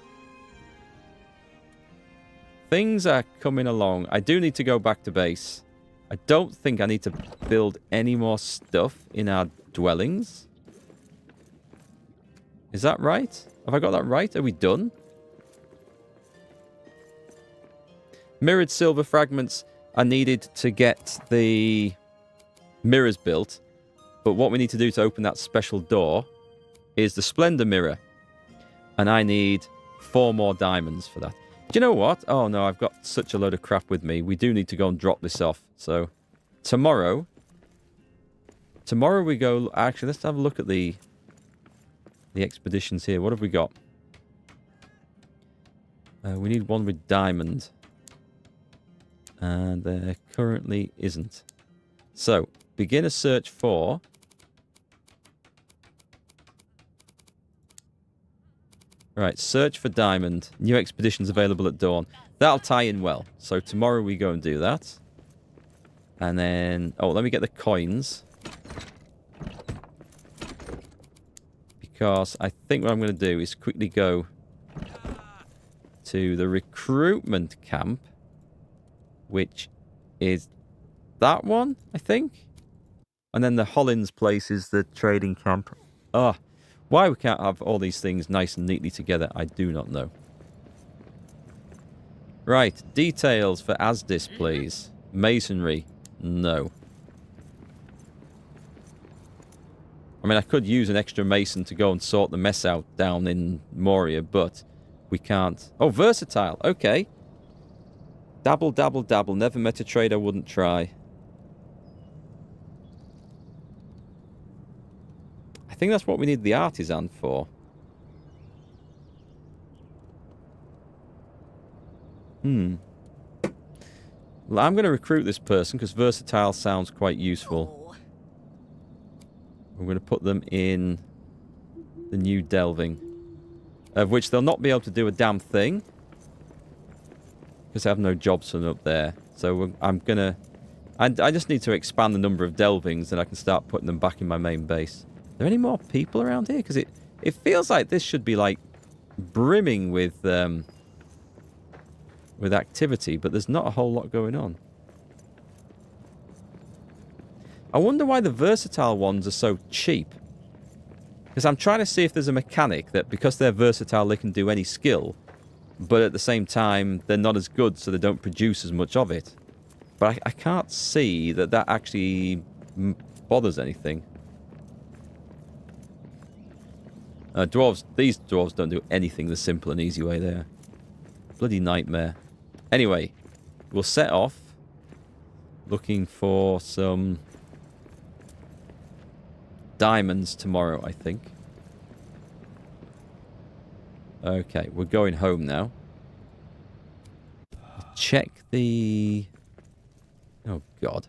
Things are coming along. I do need to go back to base. I don't think I need to build any more stuff in our dwellings. Is that right? Have I got that right? Are we done? Mirrored silver fragments are needed to get the mirrors built. But what we need to do to open that special door is the Splendor mirror. And I need 4 more diamonds for that. Do you know what? Oh no, I've got such a load of crap with me. We do need to go and drop this off. So tomorrow we go... Actually, let's have a look at the expeditions here. What have we got? We need one with diamond. And there currently isn't. So, begin a search for... Right, search for diamond. New expeditions available at dawn. That'll tie in well. So tomorrow we go and do that. And then... Oh, let me get the coins. Because I think what I'm going to do is quickly go to the recruitment camp. Which is that one, I think. And then the Hollins place is the trading camp. Ah. Why we can't have all these things nice and neatly together, I do not know. Right, details for Asdis, please. Masonry, no. I mean, I could use an extra mason to go and sort the mess out down in Moria, but we can't. Oh, versatile, okay. Dabble, dabble, dabble. Never met a trade I wouldn't try. I think that's what we need the artisan for. Well, I'm going to recruit this person because versatile sounds quite useful. Oh. We're going to put them in the new delving. Of which they'll not be able to do a damn thing. Because I have no jobs for them up there. So I'm going to... I just need to expand the number of delvings and I can start putting them back in my main base. Are there any more people around here? Because it feels like this should be like brimming with activity, but there's not a whole lot going on. I wonder why the versatile ones are so cheap. Because I'm trying to see if there's a mechanic that because they're versatile they can do any skill. but at the same time, they're not as good, so they don't produce as much of it. But I can't see that that actually bothers anything. Dwarves, these dwarves don't do anything the simple and easy way there. Bloody nightmare. Anyway, we'll set off looking for some diamonds tomorrow, I think. Okay, we're going home now. Check the... Oh, God.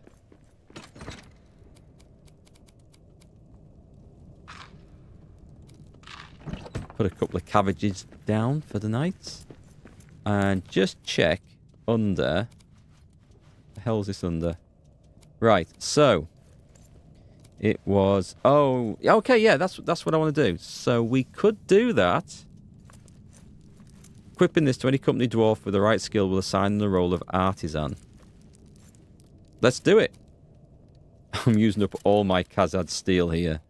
Put a couple of cabbages down for the night. And just check under... The hell's this under? Right, so... It was... Oh, okay, yeah, that's what I want to do. So we could do that. Equipping this to any company dwarf with the right skill will assign them the role of artisan. Let's do it. I'm using up all my Khazad steel here.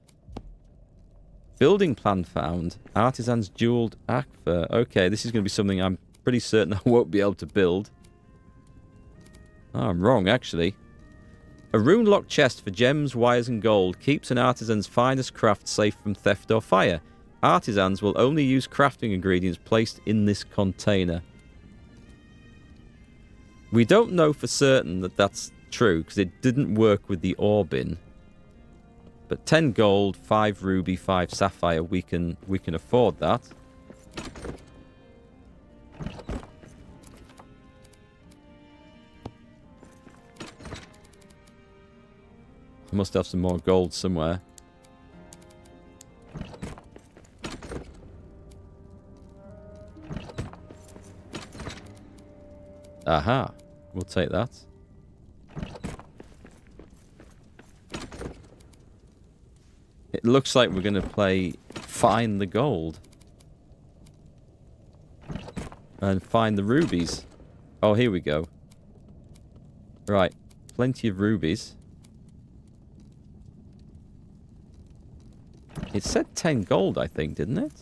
Building plan found. Artisan's jeweled aqua. Okay, this is going to be something I'm pretty certain I won't be able to build. Oh, I'm wrong, actually. A rune-locked chest for gems, wires, and gold keeps an artisan's finest craft safe from theft or fire. Artisans will only use crafting ingredients placed in this container. We don't know for certain that that's true, because it didn't work with the ore bin. But 10 gold, 5 ruby, 5 sapphire, we can afford that. I must have some more gold somewhere. Aha. We'll take that. It looks like we're going to play Find the Gold. And find the rubies. Oh, here we go. Right. Plenty of rubies. It said 10 gold, I think, didn't it?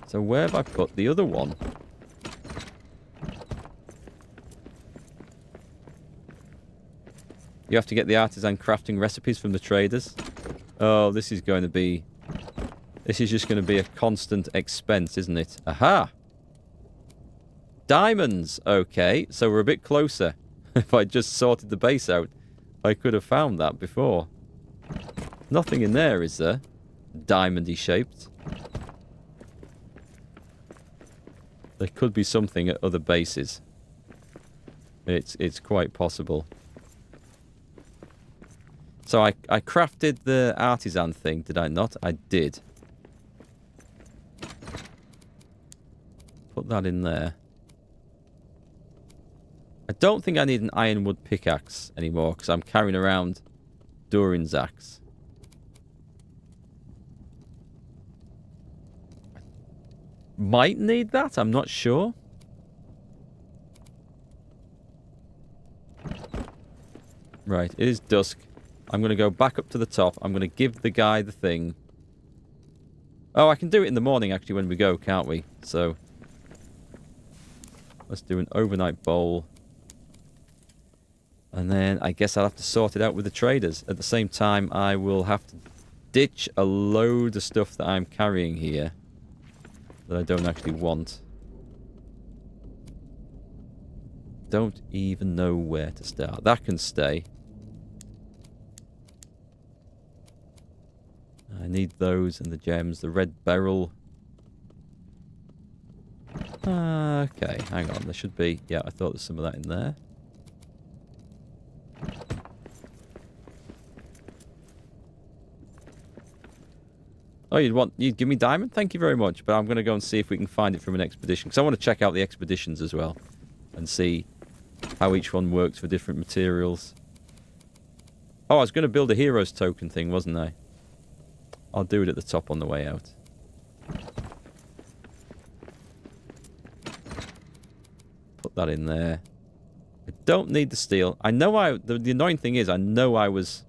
So where have I put the other one? You have to get the artisan crafting recipes from the traders. Oh, this is going to be... This is just going to be a constant expense, isn't it? Aha! Diamonds! Okay, so we're a bit closer. If I just sorted the base out, I could have found that before. Nothing in there, is there? Diamondy shaped. There could be something at other bases. It's quite possible. So I crafted the artisan thing, did I not? I did. Put that in there. I don't think I need an ironwood pickaxe anymore, because I'm carrying around Durin's axe. Might need that, I'm not sure. Right, it is dusk. I'm going to go back up to the top. I'm going to give the guy the thing. Oh, I can do it in the morning, actually, when we go, can't we? So, let's do an overnight bowl. And then I guess I'll have to sort it out with the traders. At the same time, I will have to ditch a load of stuff that I'm carrying here that I don't actually want. Don't even know where to start. That can stay. I need those and the gems. The red beryl. Okay, hang on. There should be... Yeah, I thought there's some of that in there. Oh, you'd give me diamond? Thank you very much. But I'm going to go and see if we can find it from an expedition. Because I want to check out the expeditions as well. And see how each one works for different materials. Oh, I was going to build a heroes token thing, wasn't I? I'll do it at the top on the way out. Put that in there. I don't need the steel. I know the annoying thing is I know I was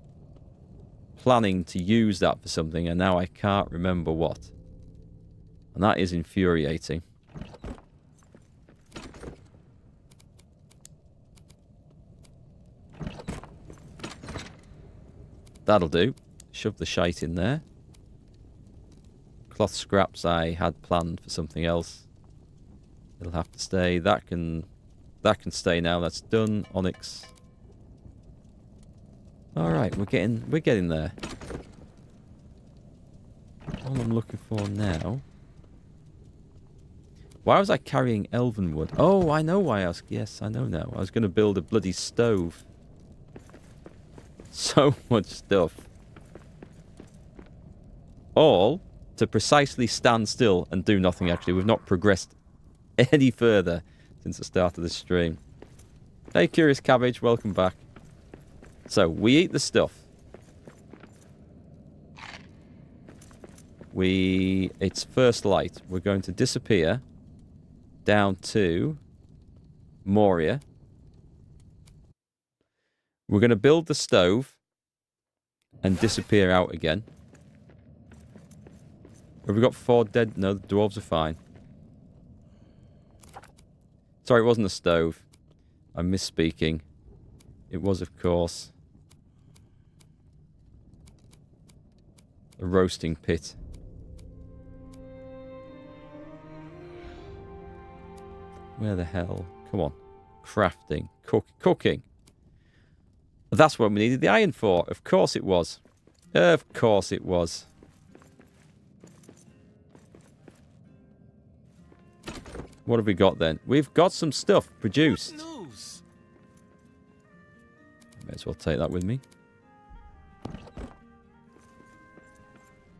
planning to use that for something and now I can't remember what. And that is infuriating. That'll do. Shove the shite in there. Cloth scraps I had planned for something else. It'll have to stay. That can stay now. That's done. Onyx. Alright, we're getting there. All I'm looking for now. Why was I carrying elven wood? Oh, I know why I was... Yes, I know now. I was going to build a bloody stove. So much stuff. All to precisely stand still and do nothing, actually. We've not progressed any further since the start of the stream. Hey, Curious Cabbage, welcome back. So, we eat the stuff. It's first light. We're going to disappear down to Moria. We're going to build the stove and disappear out again. Have we got 4 dead? No, the dwarves are fine. Sorry, it wasn't a stove. I'm misspeaking. It was, of course, a roasting pit. Where the hell? Come on. Crafting. Cooking. That's what we needed the iron for. Of course it was. Of course it was. What have we got then? We've got some stuff produced. News. May as well take that with me.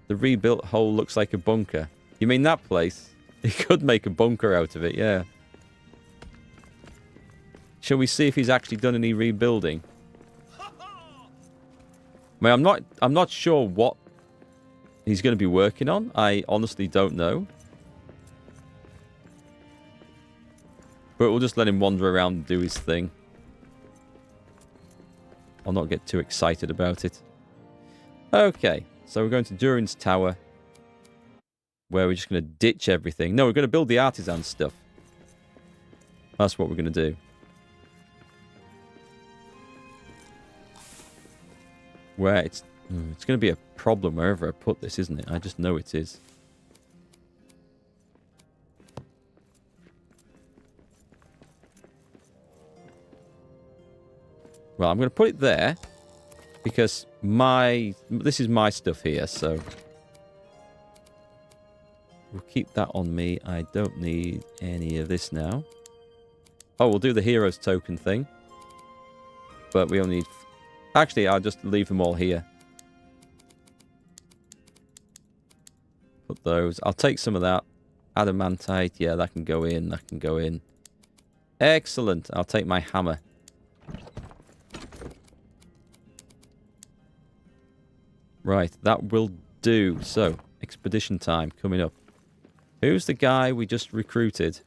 The rebuilt hole looks like a bunker. You mean that place? He could make a bunker out of it, yeah. Shall we see if he's actually done any rebuilding? I mean, I'm not sure what he's going to be working on. I honestly don't know. But we'll just let him wander around and do his thing. I'll not get too excited about it. Okay, so we're going to Durin's tower, where we're just going to ditch everything. No, we're going to build the artisan stuff. That's what we're going to do. Where it's going to be a problem wherever I put this, isn't it? I just know it is. Well, I'm going to put it there because this is my stuff here, so we'll keep that on me. I don't need any of this now. Oh, we'll do the heroes token thing, but we only need... Actually, I'll just leave them all here. Put those. I'll take some of that. Adamantite. Yeah, that can go in. That can go in. Excellent. I'll take my hammer. Right, that will do. So, expedition time coming up. Who's the guy we just recruited?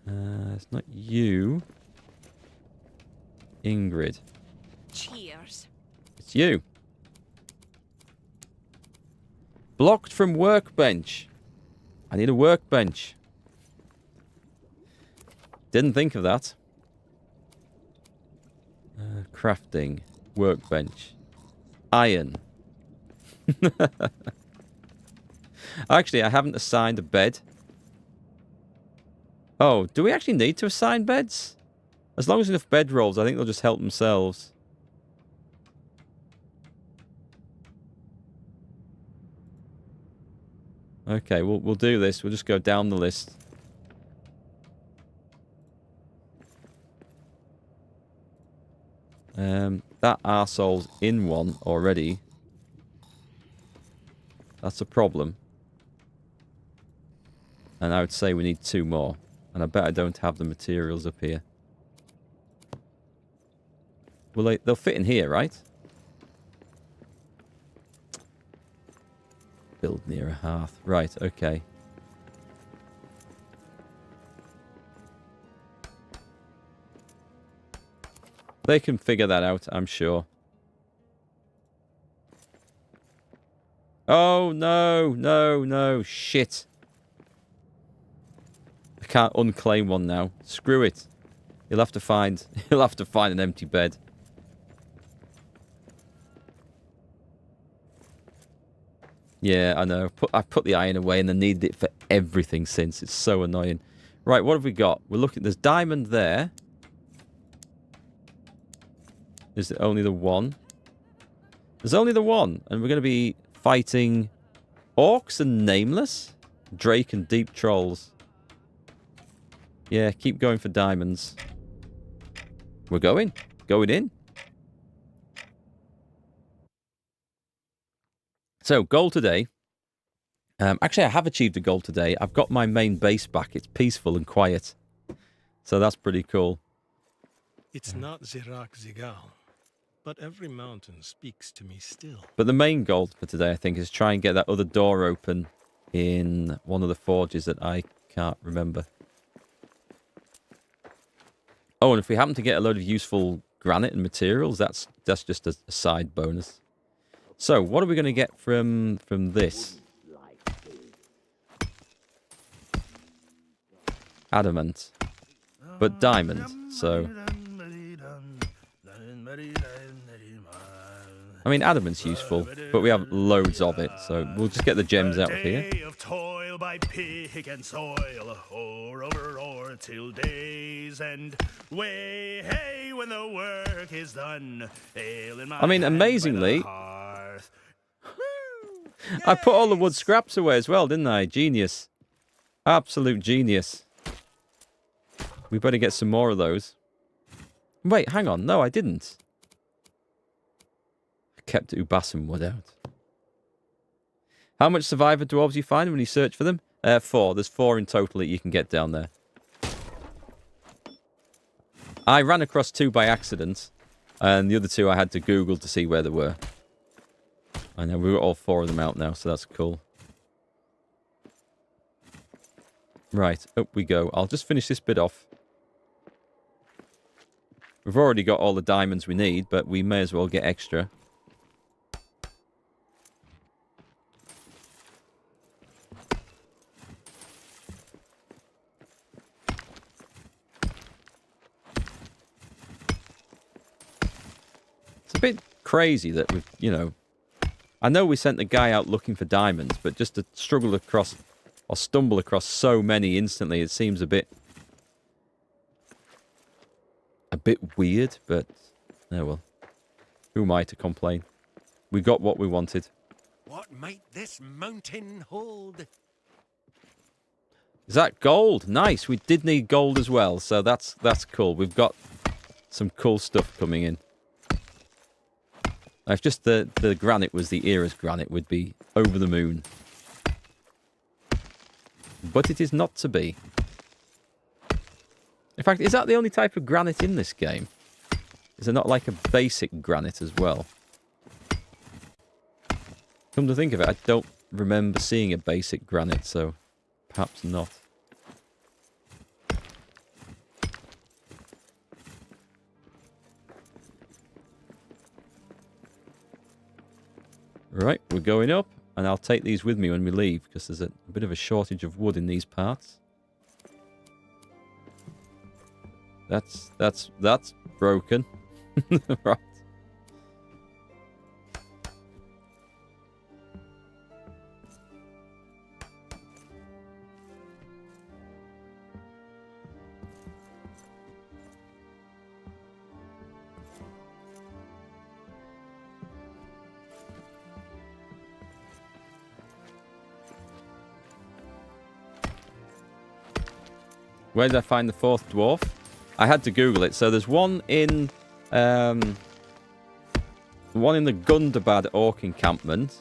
It's not you. Ingrid. Cheers. It's you. Blocked from workbench. I need a workbench. Didn't think of that. Crafting. Workbench. Iron. Actually, I haven't assigned a bed. Oh, do we actually need to assign beds? As long as enough bed rolls, I think they'll just help themselves. Okay, we'll do this. We'll just go down the list. That arsehole's in one already. That's a problem. And I would say we need 2 more. And I bet I don't have the materials up here. Well, they'll fit in here, right? Build near a hearth. Right, okay. They can figure that out, I'm sure. Oh, no, no, no, shit. I can't unclaim one now. Screw it. He'll have to find an empty bed. Yeah, I know. I put the iron away and then needed it for everything since. It's so annoying. Right, what have we got? We're looking... There's diamond there. Is it only the one? There's only the one. And we're going to be fighting orcs and nameless. Drake and deep trolls. Yeah, keep going for diamonds. We're going. Going in. So, goal today. Actually, I have achieved a goal today. I've got my main base back. It's peaceful and quiet. So that's pretty cool. It's not Zirak Zigal, but every mountain speaks to me still. But the main goal for today, I think, is try and get that other door open in one of the forges that I can't remember. Oh, and if we happen to get a load of useful granite and materials, that's just a side bonus. So, what are we going to get from this? Adamant. But diamond, so... I mean, adamant's useful, but we have loads of it, so we'll just get the gems out of here. Of toil by pig and soil, over ore till days end. Way, hey, when the work is done. Ale in my I mean, hand by the amazingly, hearth. I put all the wood scraps away as well, didn't I? Genius. Absolute genius. We better get some more of those. Wait, hang on. No, I didn't. I kept Ubasum wood out. How much survivor dwarves you find when you search for them? 4. There's 4 in total that you can get down there. I ran across 2 by accident, and the other 2 I had to Google to see where they were. I know, we've got all 4 of them out now, so that's cool. Right, up we go. I'll just finish this bit off. We've already got all the diamonds we need, but we may as well get extra. It's a bit crazy that we've, you know... I know we sent the guy out looking for diamonds, but just to struggle across... or stumble across so many instantly, it seems a bit weird, but oh well. Who am I to complain? We got what we wanted. What might this mountain hold? Is that gold? Nice. We did need gold as well, so that's cool. We've got some cool stuff coming in. If just the granite was the era's granite, we'd be over the moon. But it is not to be. In fact, is that the only type of granite in this game? Is there not like a basic granite as well? Come to think of it, I don't remember seeing a basic granite, so perhaps not. Right, we're going up. And I'll take these with me when we leave, because there's a bit of a shortage of wood in these parts. That's broken. Right. Where did I find the 4th dwarf? I had to Google it. So there's one in the Gundabad Orc encampment,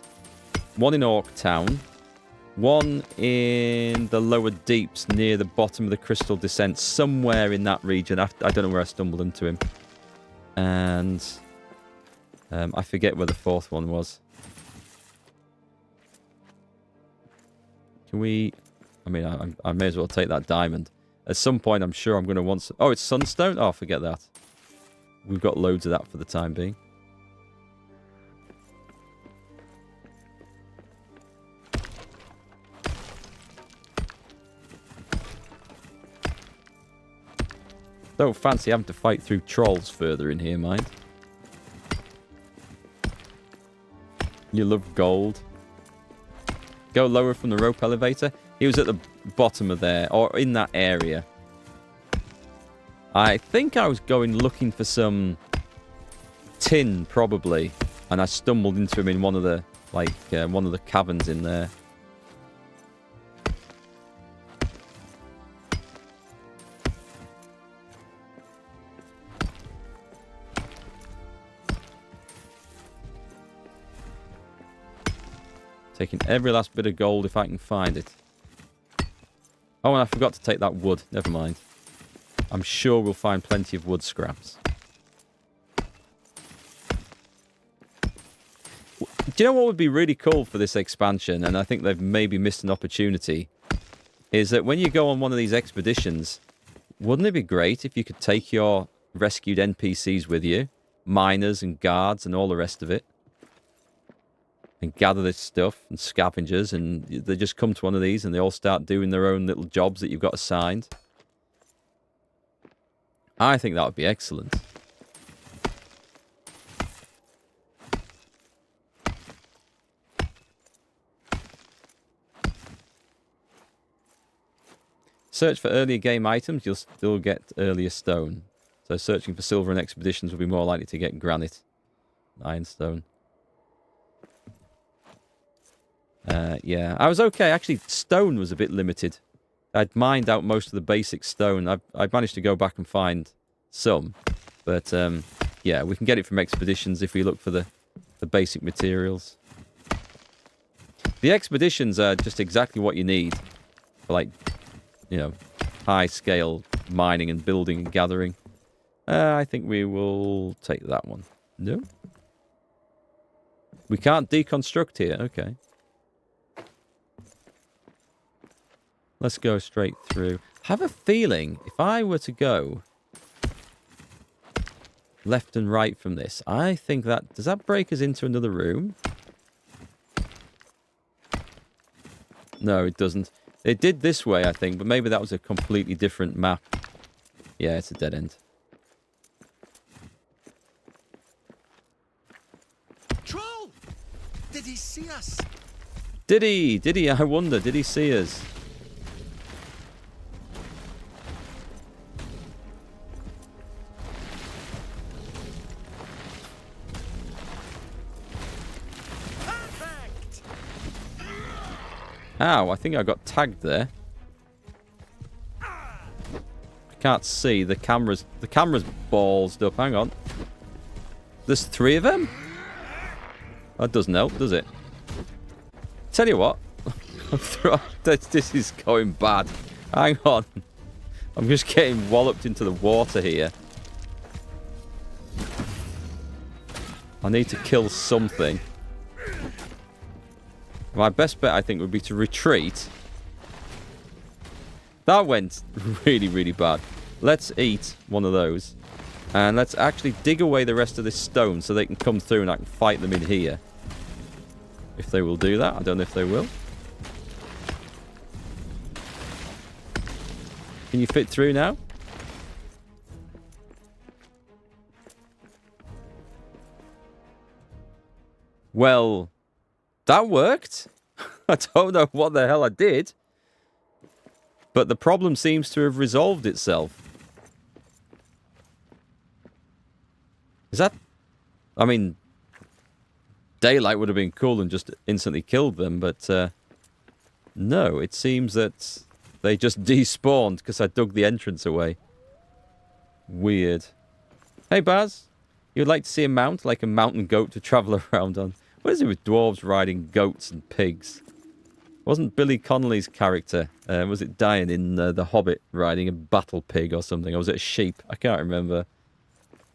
one in Orc Town, one in the lower deeps near the bottom of the Crystal Descent, somewhere in that region. I don't know where I stumbled into him. And I forget where the 4th one was. Can we... I mean, I may as well take that diamond. At some point, I'm sure I'm going to want some... Oh, it's sunstone? Oh, forget that. We've got loads of that for the time being. Don't fancy having to fight through trolls further in here, mind. You love gold. go lower from the rope elevator. He was at the bottom of there, or in that area. I think I was going looking for some tin, probably, and I stumbled into him in one of the, one of the caverns in there. Taking every last bit of gold if I can find it. Oh, and I forgot to take that wood. Never mind. I'm sure we'll find plenty of wood scraps. Do you know what would be really cool for this expansion, and I think they've maybe missed an opportunity, is that when you go on one of these expeditions, wouldn't it be great if you could take your rescued NPCs with you, miners and guards and all the rest of it, and gather this stuff, and scavengers, and they just come to one of these and they all start doing their own little jobs that you've got assigned? I think that would be excellent. Search for earlier game items, you'll still get earlier stone. So searching for silver in expeditions will be more likely to get granite, ironstone. Yeah, I was okay. Actually, stone was a bit limited. I'd mined out most of the basic stone. I've managed to go back and find some. But, yeah, we can get it from expeditions if we look for the basic materials. The expeditions are just exactly what you need for, like, you know, high-scale mining and building and gathering. I think we will take that one. No? We can't deconstruct here. Okay. Let's go straight through. I have a feeling if I were to go left and right from this, I think that... Does that break us into another room? No, it doesn't. It did this way, I think, but maybe that was a completely different map. Yeah, it's a dead end. Troll! Did he see us? Did he? Did he? I wonder. Did he see us? Ow, I think I got tagged there. I can't see. The camera's ballsed up. Hang on. There's 3 of them? That doesn't help, does it? Tell you what. This is going bad. Hang on. I'm just getting walloped into the water here. I need to kill something. My best bet, I think, would be to retreat. That went really, really bad. Let's eat one of those. And let's actually dig away the rest of this stone so they can come through and I can fight them in here. If they will do that. I don't know if they will. Can you fit through now? Well... that worked. I don't know what the hell I did. But the problem seems to have resolved itself. Is that... I mean... daylight would have been cool and just instantly killed them, but... no, it seems that they just despawned because I dug the entrance away. Weird. Hey, Baz. You'd like to see a mount, like a mountain goat to travel around on? What is it with dwarves riding goats and pigs? Wasn't Billy Connolly's character, was it Diane in The Hobbit riding a battle pig or something? Or was it a sheep? I can't remember.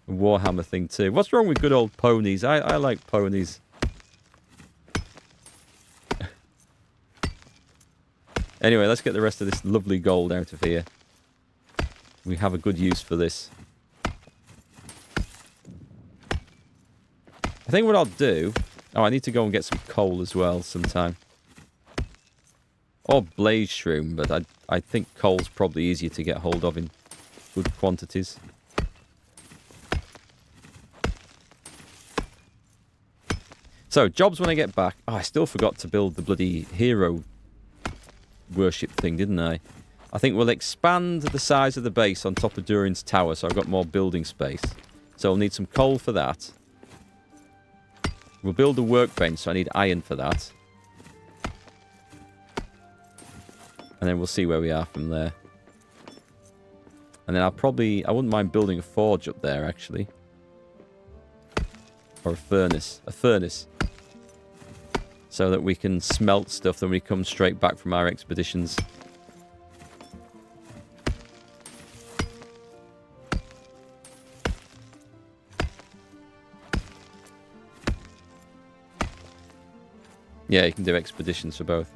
A Warhammer thing too. What's wrong with good old ponies? I like ponies. Anyway, let's get the rest of this lovely gold out of here. We have a good use for this. I think what I'll do... oh, I need to go and get some coal as well sometime. Or blaze shroom, but I think coal's probably easier to get hold of in good quantities. So, jobs when I get back. Oh, I still forgot to build the bloody hero worship thing, didn't I? I think we'll expand the size of the base on top of Durin's tower, so I've got more building space. So I'll need some coal for that. We'll build a workbench, so I need iron for that. And then we'll see where we are from there. And then I wouldn't mind building a forge up there, actually. Or a furnace. A furnace. So that we can smelt stuff when we come straight back from our expeditions. Yeah, you can do expeditions for both.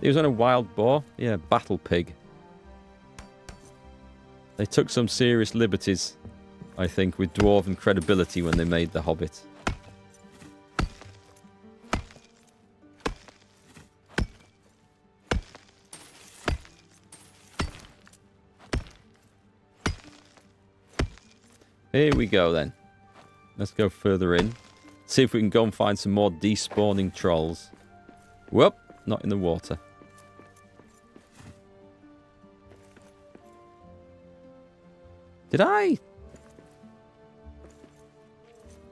He was on a wild boar. Yeah, battle pig. They took some serious liberties, I think, with Dwarven credibility when they made The Hobbit. Here we go, then. Let's go further in. See if we can go and find some more despawning trolls. Whoop, not in the water. Did I?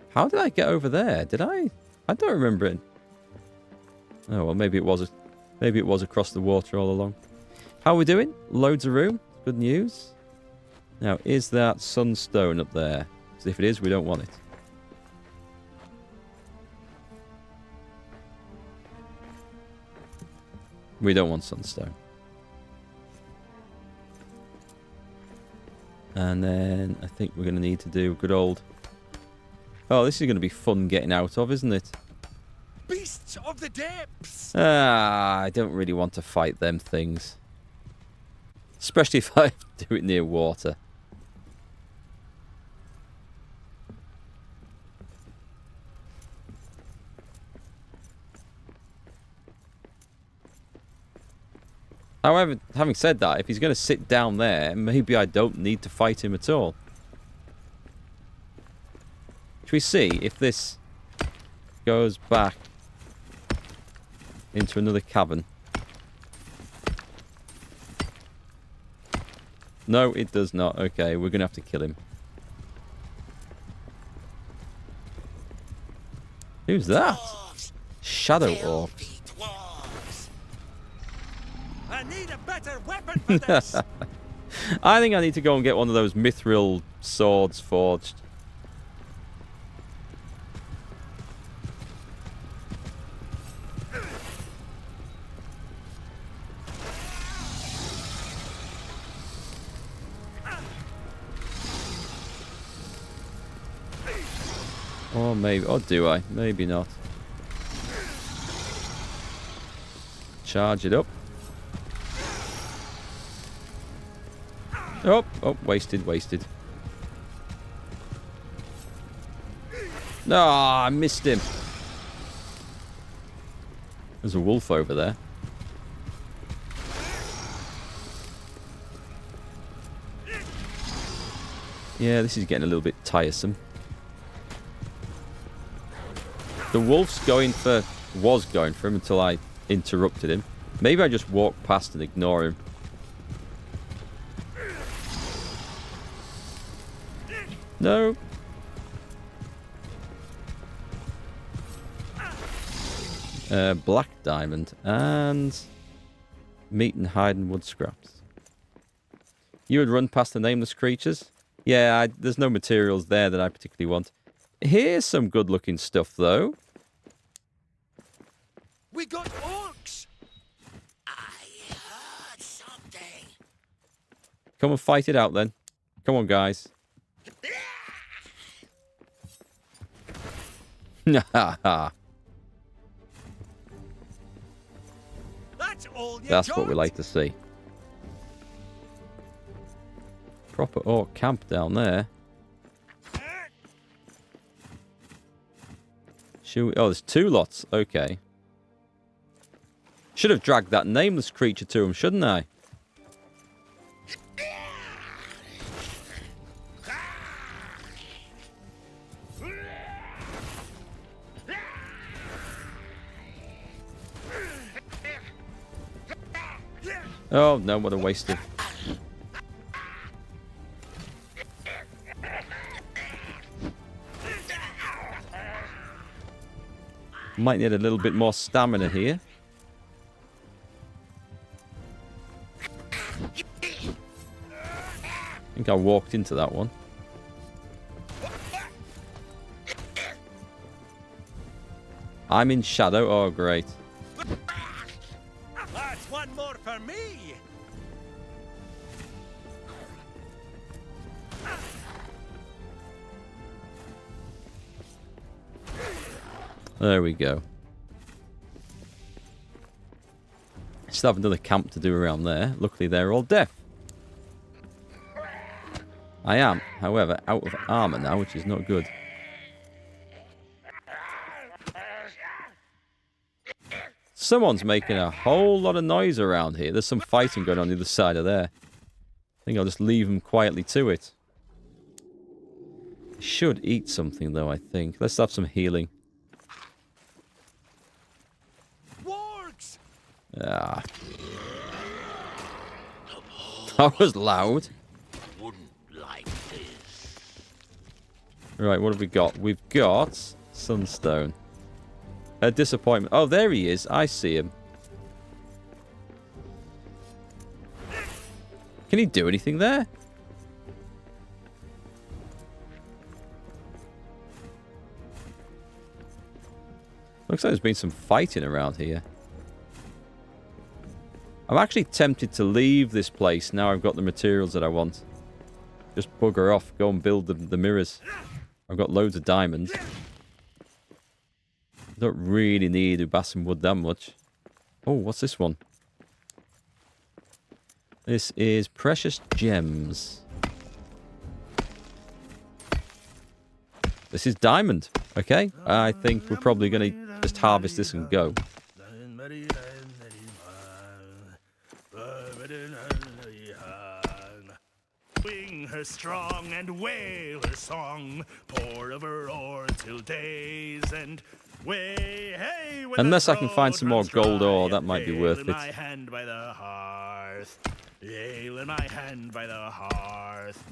How did I get over there? Did I? I don't remember it. Oh well, maybe it was across the water all along. How are we doing? Loads of room. Good news. Now, is that sunstone up there? Because if it is, we don't want it. We don't want sunstone. And then I think we're going to need to do a good old... Oh, this is going to be fun getting out of, isn't it? Beasts of the depths! Ah, I don't really want to fight them things. Especially if I do it near water. However, having said that, if he's going to sit down there, maybe I don't need to fight him at all. Should we see if this goes back into another cavern? No, it does not. Okay, we're going to have to kill him. Who's that? Shadow Orc. I need a better weapon for this. I think I need to go and get one of those mithril swords forged. Or maybe, or do I? Maybe not. Charge it up. Oh, wasted. No, I missed him. There's a wolf over there. Yeah, this is getting a little bit tiresome. The wolf's was going for him until I interrupted him. Maybe I just walk past and ignore him. No. Black diamond and meat and hide and wood scraps. You would run past the nameless creatures? Yeah, there's no materials there that I particularly want. Here's some good looking stuff though. We got orcs! I heard something. Come and fight it out then. Come on, guys. That's all you That's what we got? like to see. Proper orc camp down there. Should we... Oh, there's two lots. Okay. Should have dragged that nameless creature to him, shouldn't I? Oh, no, what a waste of... Might need a little bit more stamina here. I think I walked into that one. I'm in shadow. Oh, great. That's one more for me. There we go. Still have another camp to do around there. Luckily, they're all deaf. I am, however, out of armor now, which is not good. Someone's making a whole lot of noise around here. There's some fighting going on the other side of there. I think I'll just leave them quietly to it. I should eat something, though, I think. Let's have some healing. Wargs! Ah. That was loud. Right, what have we got? We've got Sunstone. A disappointment. Oh, there he is. I see him. Can he do anything there? Looks like there's been some fighting around here. I'm actually tempted to leave this place now I've got the materials that I want. Just bugger off. Go and build the mirrors. I've got loads of diamonds. I don't really need Ubassan wood that much. Oh, what's this one? This is precious gems. This is diamond. Okay, I think we're probably going to just harvest this and go. Wing her strong and wail her song, pour of her ore till days and way, hey, when Unless the I can find throat some more runs gold dry, ore, that might be worth in it. my hand by the hearth, ale in my hand by the hearth.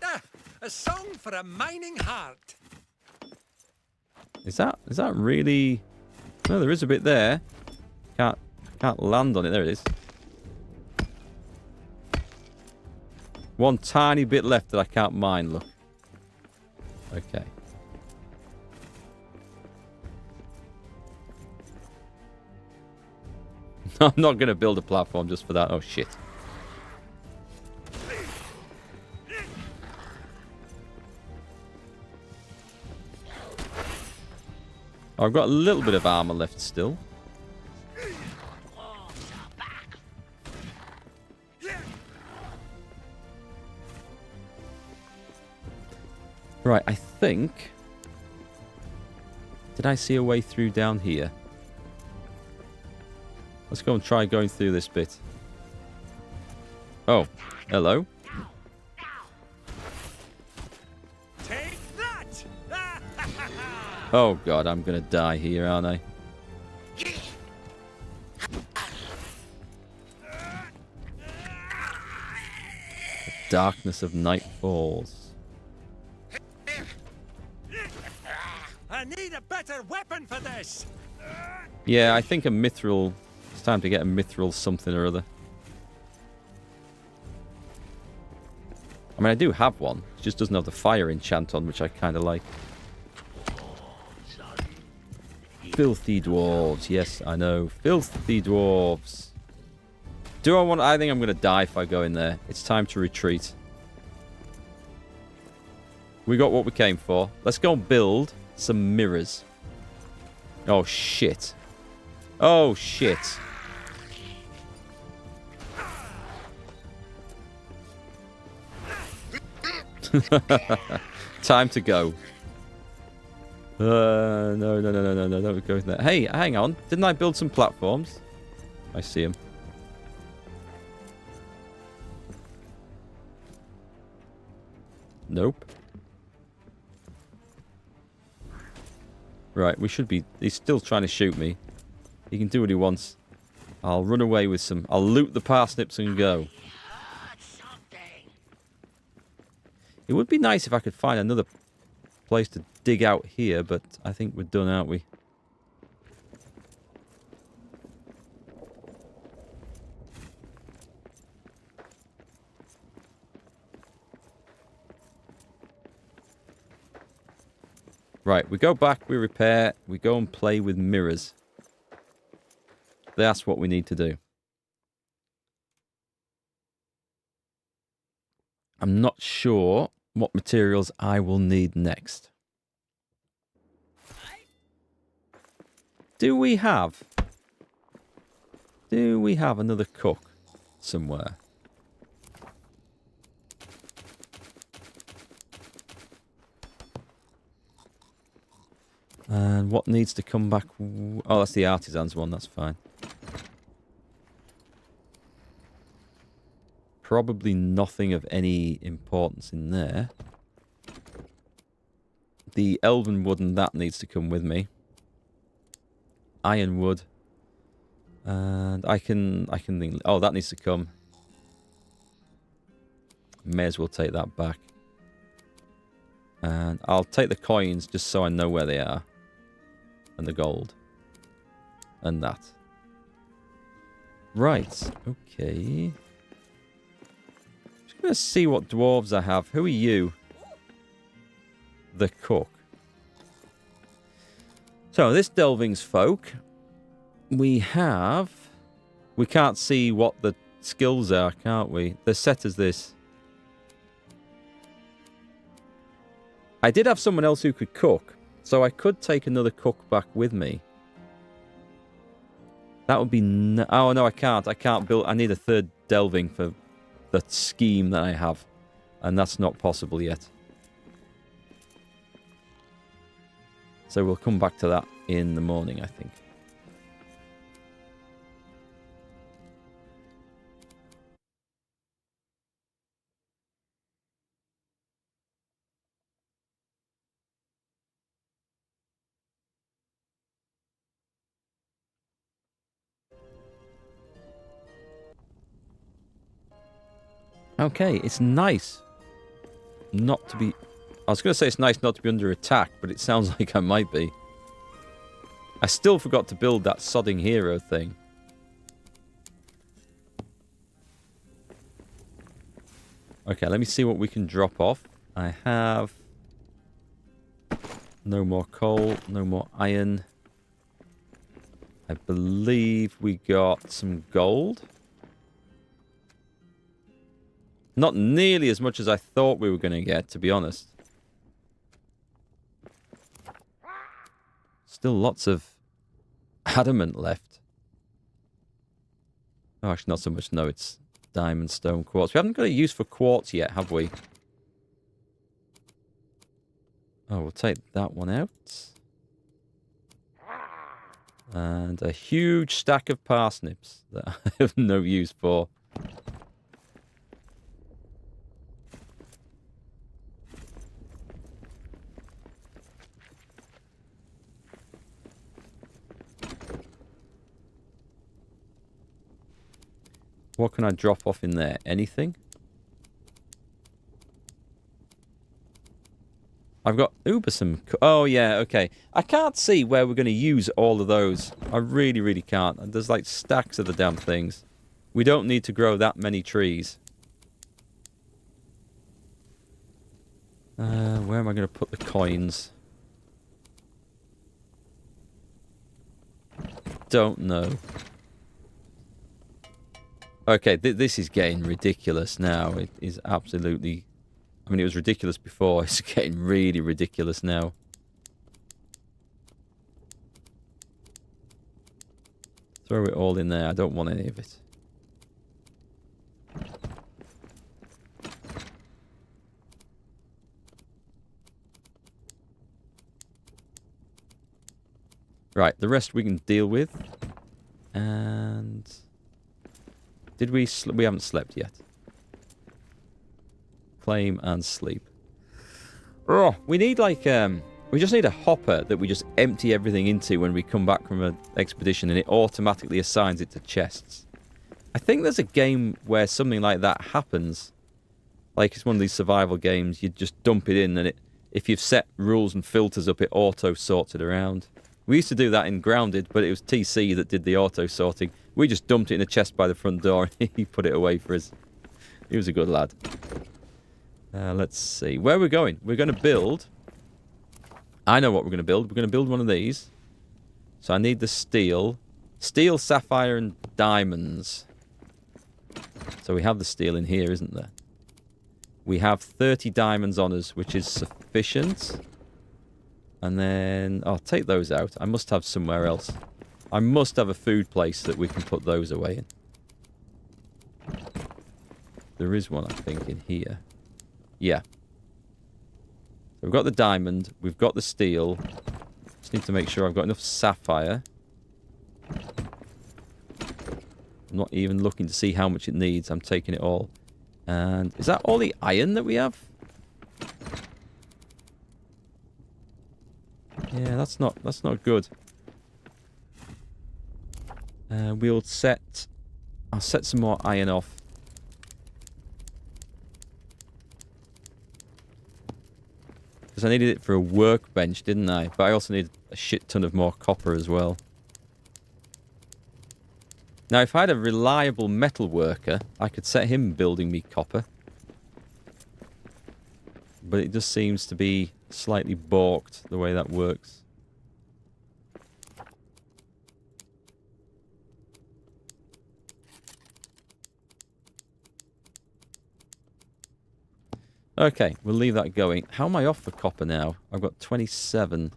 Ah, a song for a mining heart. Is that really? No, there is a bit there. Can't land on it. There it is. One tiny bit left that I can't mine. Look. Okay. I'm not going to build a platform just for that. Oh shit. I've got a little bit of armor left still. Right, I think... Did I see a way through down here? Let's go and try going through this bit. Oh, hello. Take that! Oh god, I'm gonna die here, aren't I? The darkness of night falls. I need a better weapon for this. Yeah, I think a mithril... It's time to get a mithril something or other. I mean, I do have one. It just doesn't have the fire enchant on, which I kind of like. Filthy dwarves. Yes, I know. Filthy dwarves. Do I want... I think I'm going to die if I go in there. It's time to retreat. We got what we came for. Let's go and build some mirrors. Oh, shit. Oh, shit. Time to go. No, don't go in there. Hey, hang on. Didn't I build some platforms? I see them. Nope. Right, we should be... He's still trying to shoot me. He can do what he wants. I'll run away with some. I'll loot the parsnips and go. It would be nice if I could find another place to dig out here, but I think we're done, aren't we? Right, we go back, we repair, we go and play with mirrors. That's what we need to do. I'm not sure what materials I will need next. Do we have another cook somewhere? And what needs to come back? Oh, that's the artisans one, that's fine. Probably nothing of any importance in there. The elven wood and that needs to come with me. Ironwood. And I can think, oh, that needs to come. May as well take that back. And I'll take the coins just so I know where they are. And the gold. And that. Right. Okay. Just going to see what dwarves I have. Who are you? The cook. So, this Delving's folk. We have... We can't see what the skills are, can't we? They're set as this. I did have someone else who could cook. So I could take another cook back with me. That would be... oh, no, I can't. I can't build... I need a third delving for the scheme that I have. And that's not possible yet. So we'll come back to that in the morning, I think. Okay, it's nice not to be... I was going to say it's nice not to be under attack, but it sounds like I might be. I still forgot to build that sodding hero thing. Okay, let me see what we can drop off. I have... no more coal, no more iron. I believe we got some gold. Not nearly as much as I thought we were going to get, to be honest. Still lots of adamant left. Oh, actually not so much. No, it's diamond, stone, quartz. We haven't got a use for quartz yet, have we? Oh, we'll take that one out. And a huge stack of parsnips that I have no use for. What can I drop off in there? Anything? I've got some... oh, yeah, okay. I can't see where we're going to use all of those. I really, really can't. There's like stacks of the damn things. We don't need to grow that many trees. Where am I going to put the coins? Don't know. Okay, this is getting ridiculous now. It is absolutely... I mean, it was ridiculous before. It's getting really ridiculous now. Throw it all in there. I don't want any of it. Right, the rest we can deal with. And... did we... we haven't slept yet. Claim and sleep. Oh, we need like We just need a hopper that we just empty everything into when we come back from an expedition, and it automatically assigns it to chests. I think there's a game where something like that happens. Like, it's one of these survival games, you just dump it in, and if you've set rules and filters up, it auto-sorts it around. We used to do that in Grounded, but it was TC that did the auto-sorting. We just dumped it in a chest by the front door, and he put it away for us. He was a good lad. Let's see. Where we're going? We're going to build... I know what we're going to build. We're going to build one of these. So I need the steel. Steel, sapphire, and diamonds. So we have the steel in here, isn't there? We have 30 diamonds on us, which is sufficient. And then... I'll take those out. I must have somewhere else. I must have a food place that we can put those away in. There is one, I think, in here. Yeah. So we've got the diamond. We've got the steel. Just need to make sure I've got enough sapphire. I'm not even looking to see how much it needs. I'm taking it all. And is that all the iron that we have? Yeah, that's not good. We'll set... I'll set some more iron off. Because I needed it for a workbench, didn't I? But I also need a shit ton of more copper as well. Now, if I had a reliable metal worker, I could set him building me copper. But it just seems to be slightly balked the way that works. Okay, we'll leave that going. How am I off for copper now? I've got 27.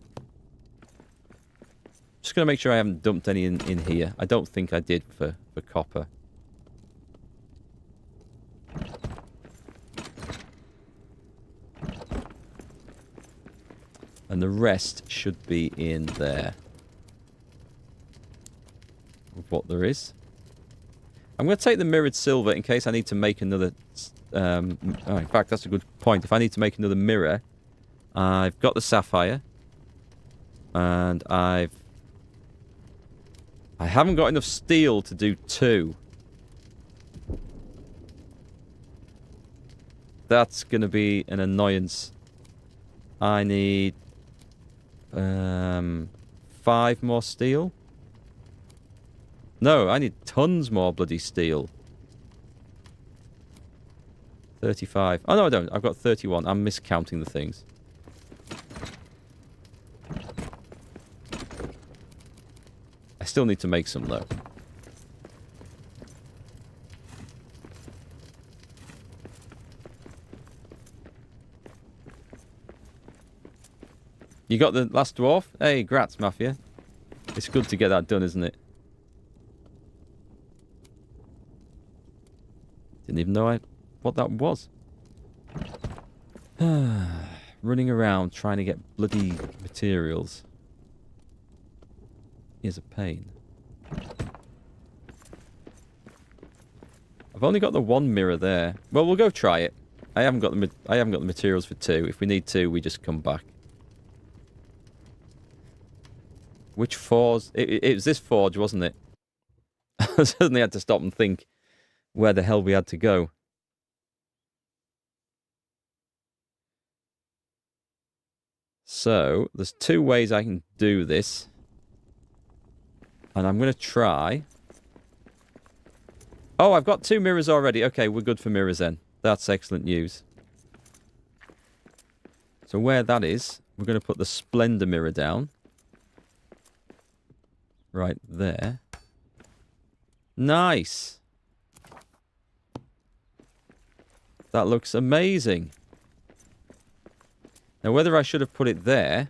Just going to make sure I haven't dumped any in here. I don't think I did for copper. And the rest should be in there. With what there is. I'm going to take the mirrored silver in case I need to make another... in fact, that's a good point. If I need to make another mirror, I've got the sapphire. And I haven't got enough steel to do 2. That's going to be an annoyance. I need 5 more steel. No, I need tons more bloody steel. 35. Oh, no, I don't. I've got 31. I'm miscounting the things. I still need to make some, though. You got the last dwarf? Hey, grats, Mafia. It's good to get that done, isn't it? Didn't even know what that was. Running around trying to get bloody materials is a pain. I've only got the 1 mirror there. Well, we'll go try it. I haven't got the materials for 2. If we need 2, we just come back. Which forge? It was this forge, wasn't it? I suddenly had to stop and think where the hell we had to go. So, there's 2 ways I can do this. And I'm going to try... Oh, I've got 2 mirrors already. Okay, we're good for mirrors then. That's excellent news. So where that is, we're going to put the Splendor mirror down. Right there. Nice! That looks amazing. Now, whether I should have put it there,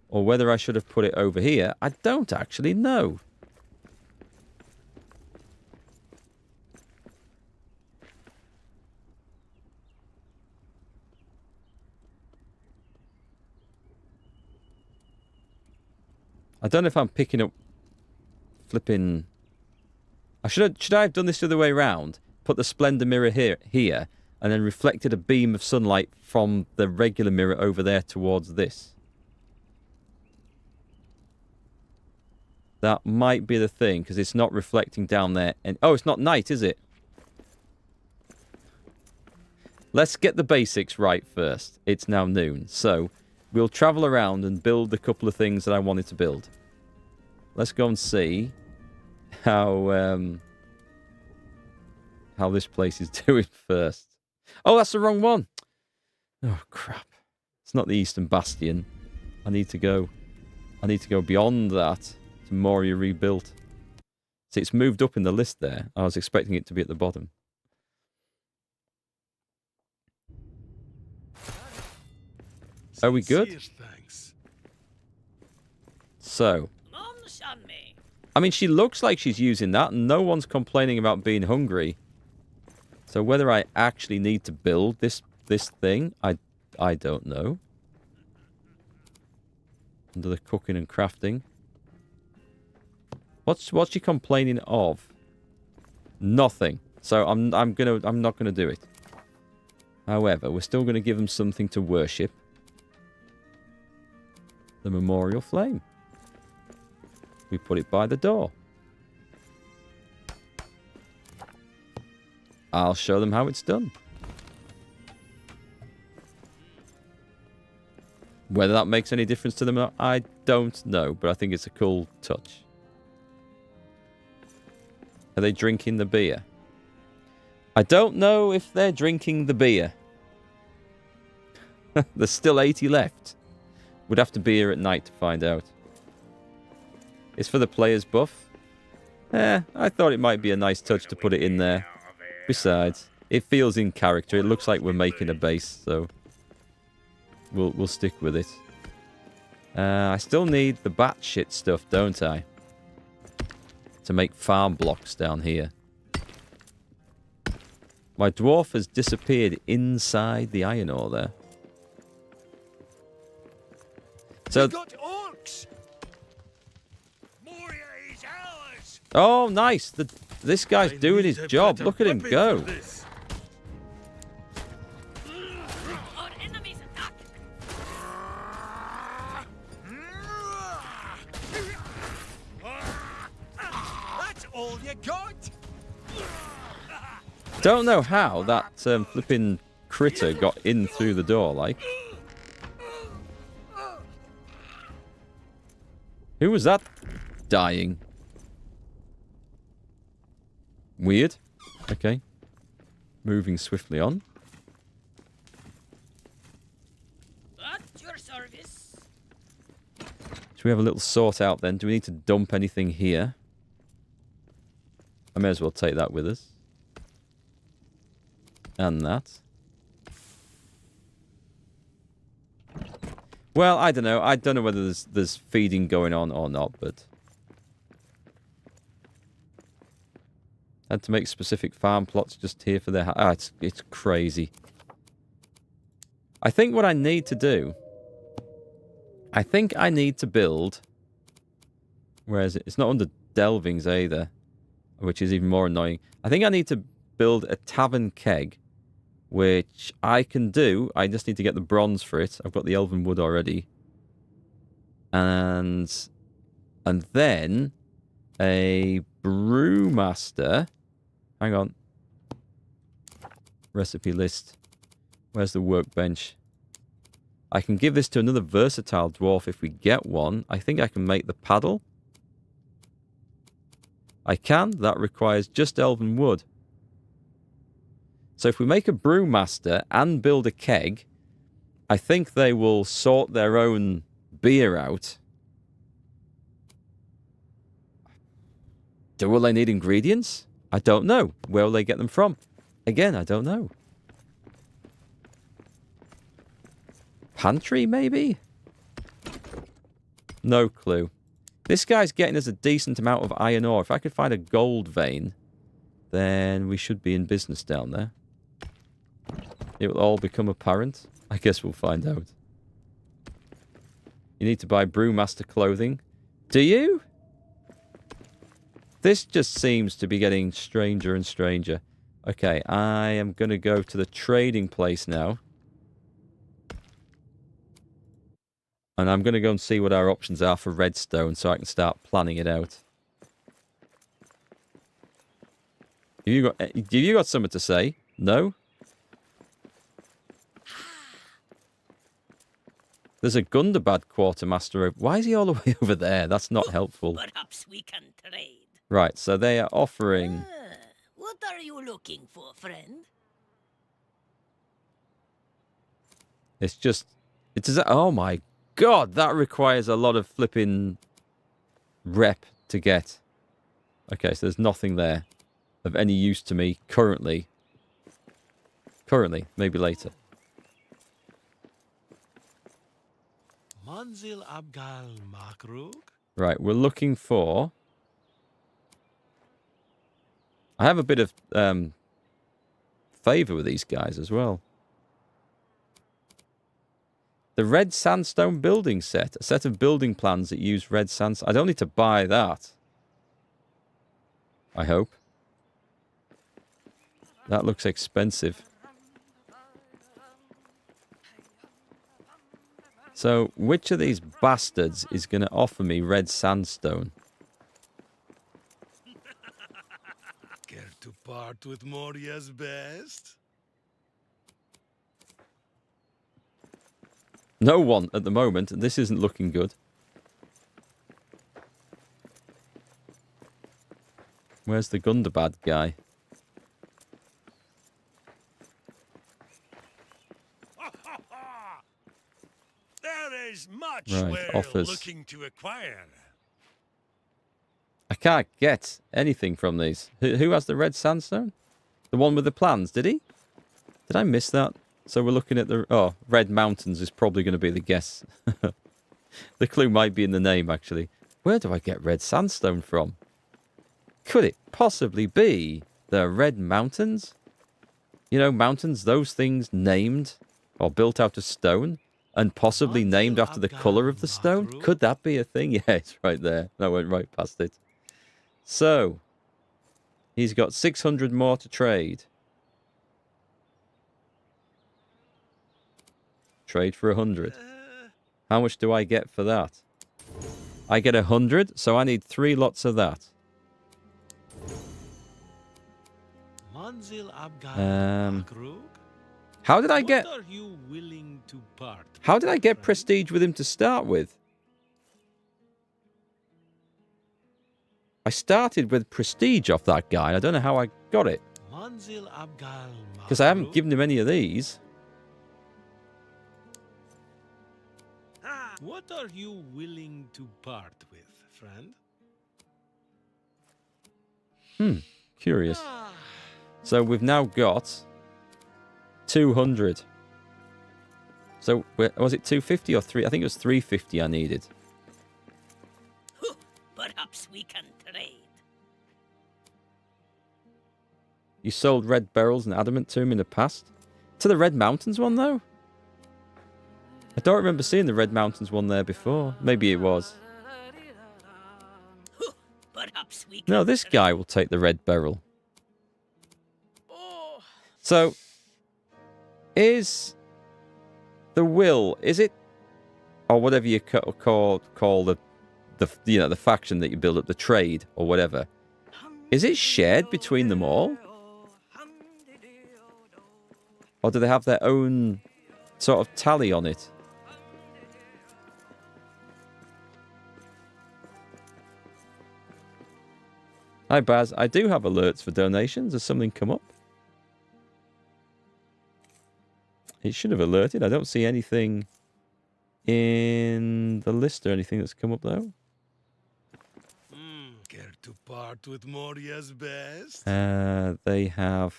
or whether I should have put it over here, I don't actually know. I don't know if I'm picking up flipping... should I have done this the other way around? Put the Splendor mirror here, and then reflected a beam of sunlight from the regular mirror over there towards this. That might be the thing, because it's not reflecting down there. And oh, it's not night, is it? Let's get the basics right first. It's now noon, so we'll travel around and build a couple of things that I wanted to build. Let's go and see how this place is doing first. Oh, that's the wrong one. Oh, crap. It's not the Eastern Bastion. I need to go beyond that to Moria rebuilt. See, it's moved up in the list there. I was expecting it to be at the bottom. Are we good? Sincere thanks. So, I mean, she looks like she's using that, and no one's complaining about being hungry. So whether I actually need to build this thing, I don't know. Under the cooking and crafting. What's she complaining of? Nothing. So I'm not gonna do it. However, we're still gonna give them something to worship. The memorial flame. We put it by the door. I'll show them how it's done. Whether that makes any difference to them, I don't know, but I think it's a cool touch. Are they drinking the beer? I don't know if they're drinking the beer. There's still 80 left. Would have to be here at night to find out. It's for the player's buff. I thought it might be a nice touch to put it in there. Besides, it feels in character. It looks like we're making a base, so we'll stick with it. I still need the batshit stuff, don't I? To make farm blocks down here. My dwarf has disappeared inside the iron ore there. So, We got orcs. Moria is ours. oh, nice. This guy's I doing need his a job. better Look at him weapon go. for this. Our enemies attack. That's all you got. Don't know how that flipping critter got in through the door, like. Who was that dying? Weird. Okay. Moving swiftly on. At your service. Should we have a little sort out then? Do we need to dump anything here? I may as well take that with us. And that. Well, I don't know. I don't know whether there's feeding going on or not, but had to make specific farm plots just here for their it's crazy. I think what I need to do, I think I need to build, where is it? It's not under delvings either, which is even more annoying. I think I need to build a tavern keg, which I can do. I just need to get the bronze for it. I've got the elven wood already. And then a brewmaster. Hang on. Recipe list. Where's the workbench? I can give this to another versatile dwarf if we get one. I think I can make the paddle. I can. That requires just elven wood. So if we make a brewmaster and build a keg, I think they will sort their own beer out. Will they need ingredients? I don't know. Where will they get them from? Again, I don't know. Pantry, maybe? No clue. This guy's getting us a decent amount of iron ore. If I could find a gold vein, then we should be in business down there. It will all become apparent. I guess we'll find out. You need to buy brewmaster clothing. Do you? This just seems to be getting stranger and stranger. Okay, I am going to go to the trading place now. And I'm going to go and see what our options are for redstone so I can start planning it out. Have you got something to say? No? There's a Gundabad quartermaster. Why is he all the way over there? That's not helpful. Perhaps we can trade. Right, so they are offering... What are you looking for, friend? It's just... Oh my god, that requires a lot of flipping rep to get. Okay, so there's nothing there of any use to me currently. Currently, maybe later. Manzil Abgal Makrug? Right, we're looking for... I have a bit of favour with these guys as well. The red sandstone building set. A set of building plans that use red sandstone. I don't need to buy that. I hope. That looks expensive. So, which of these bastards is going to offer me red sandstone? Care to part with Moria's best? No one at the moment, and this isn't looking good. Where's the Gundabad guy? There is much Right, we're offers. looking to acquire. I can't get anything from these. Who has the red sandstone? The one with the plans, did he? Did I miss that? So we're looking at the... Oh, Red Mountains is probably going to be the guess. The clue might be in the name, actually. Where do I get red sandstone from? Could it possibly be the Red Mountains? You know, mountains, those things named or built out of stone and possibly named after the colour of the stone? Could that be a thing? Yeah, it's right there. I went right past it. So, he's got 600 more to trade. Trade for 100. How much do I get for that? I get 100, so I need 3 lots of that. Manzil Abgal Makrug? How did I get... What are you willing to part? How did I get prestige with him to start with? I started with prestige off that guy. I don't know how I got it. Because I haven't given him any of these. What are you willing to part with, friend? Curious. So we've now got 200. So was it 250 or 3? I think it was 350 I needed. Perhaps we can trade. You sold red beryls and adamant to him in the past? To the Red Mountains one, though? I don't remember seeing the Red Mountains one there before. Maybe it was. Perhaps we can No, this guy will take the red beryl. So, is the will, is it, or whatever you call the you know, the faction that you build up, the trade or whatever, is it shared between them all? Or do they have their own sort of tally on it? Hi Baz, I do have alerts for donations. Has something come up? It should have alerted. I don't see anything in the list or anything that's come up though. Care to part with Moria's best? They have...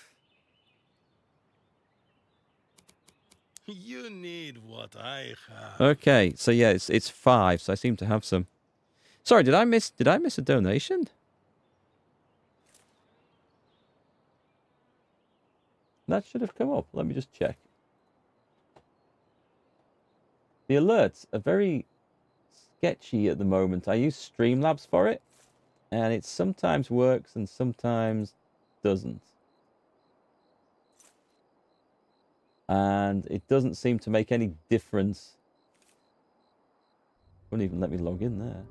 You need what I have. Okay, so yeah, it's 5, so I seem to have some. Sorry, did I miss a donation? That should have come up. Let me just check. The alerts are very sketchy at the moment. I use Streamlabs for it, and it sometimes works and sometimes doesn't. And it doesn't seem to make any difference Wouldn't even let me log in there.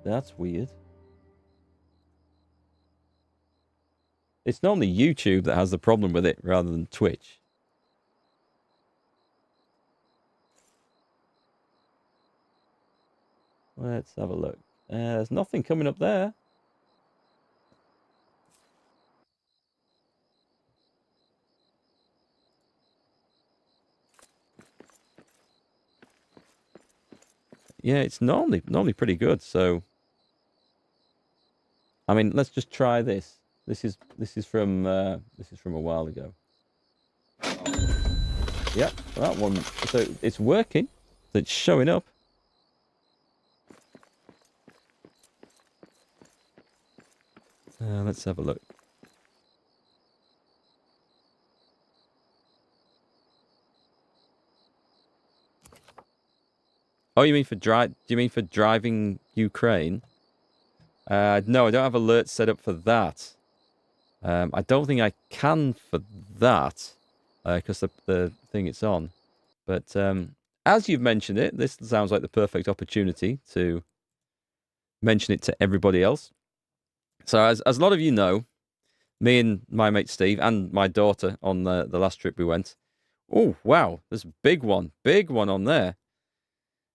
That's weird. It's normally YouTube that has the problem with it rather than Twitch. Let's have a look. There's nothing coming up there. Yeah, it's normally pretty good. So, I mean, let's just try this. This is from a while ago. Yep, that one. So it's working. So it's showing up. Let's have a look. Oh, you mean for drive? Do you mean for driving Ukraine? No, I don't have alerts set up for that. I don't think I can for that because the thing it's on. But as you've mentioned it, this sounds like the perfect opportunity to mention it to everybody else. So as a lot of you know, me and my mate Steve and my daughter on the last trip we went. Oh, wow, there's a big one on there.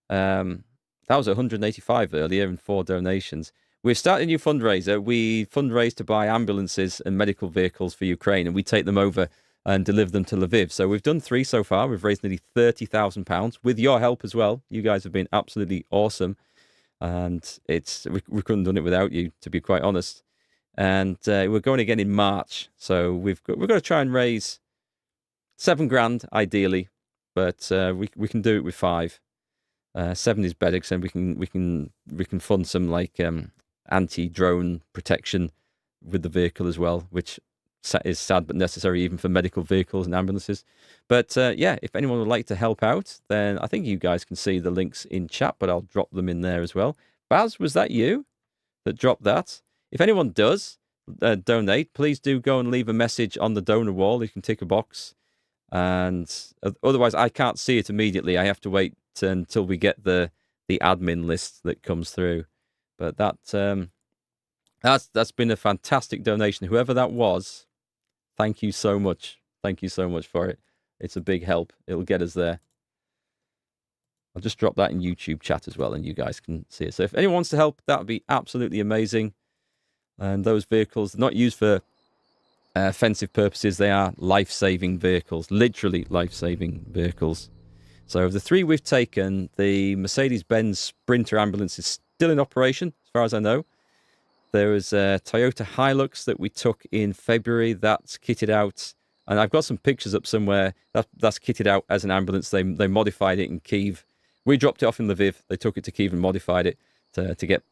That was 185 earlier and 4 donations. We've started a new fundraiser. We fundraise to buy ambulances and medical vehicles for Ukraine, and we take them over and deliver them to Lviv. So we've done 3 so far. We've raised nearly £30,000 with your help as well. You guys have been absolutely awesome, and we couldn't have done it without you, to be quite honest. And we're going again in March, so we've got to try and raise £7,000 ideally, but we can do it with 5. 7 is better because then we can fund some like anti-drone protection with the vehicle as well, which is sad but necessary even for medical vehicles and ambulances. But yeah, if anyone would like to help out, then I think you guys can see the links in chat, but I'll drop them in there as well. Baz, was that you that dropped that? If anyone does donate, please do go and leave a message on the donor wall. You can tick a box, and otherwise I can't see it immediately. I have to wait until we get the admin list that comes through. But that's been a fantastic donation. Whoever that was, thank you so much. Thank you so much for it. It's a big help. It'll get us there. I'll just drop that in YouTube chat as well, and you guys can see it. So if anyone wants to help, that would be absolutely amazing. And those vehicles are not used for offensive purposes. They are life-saving vehicles, literally life-saving vehicles. So of the 3 we've taken, the Mercedes-Benz Sprinter ambulance is still in operation, as far as I know. There was a Toyota Hilux that we took in February. That's kitted out. And I've got some pictures up somewhere. That's kitted out as an ambulance. They modified it in Kyiv. We dropped it off in Lviv. They took it to Kyiv and modified it to get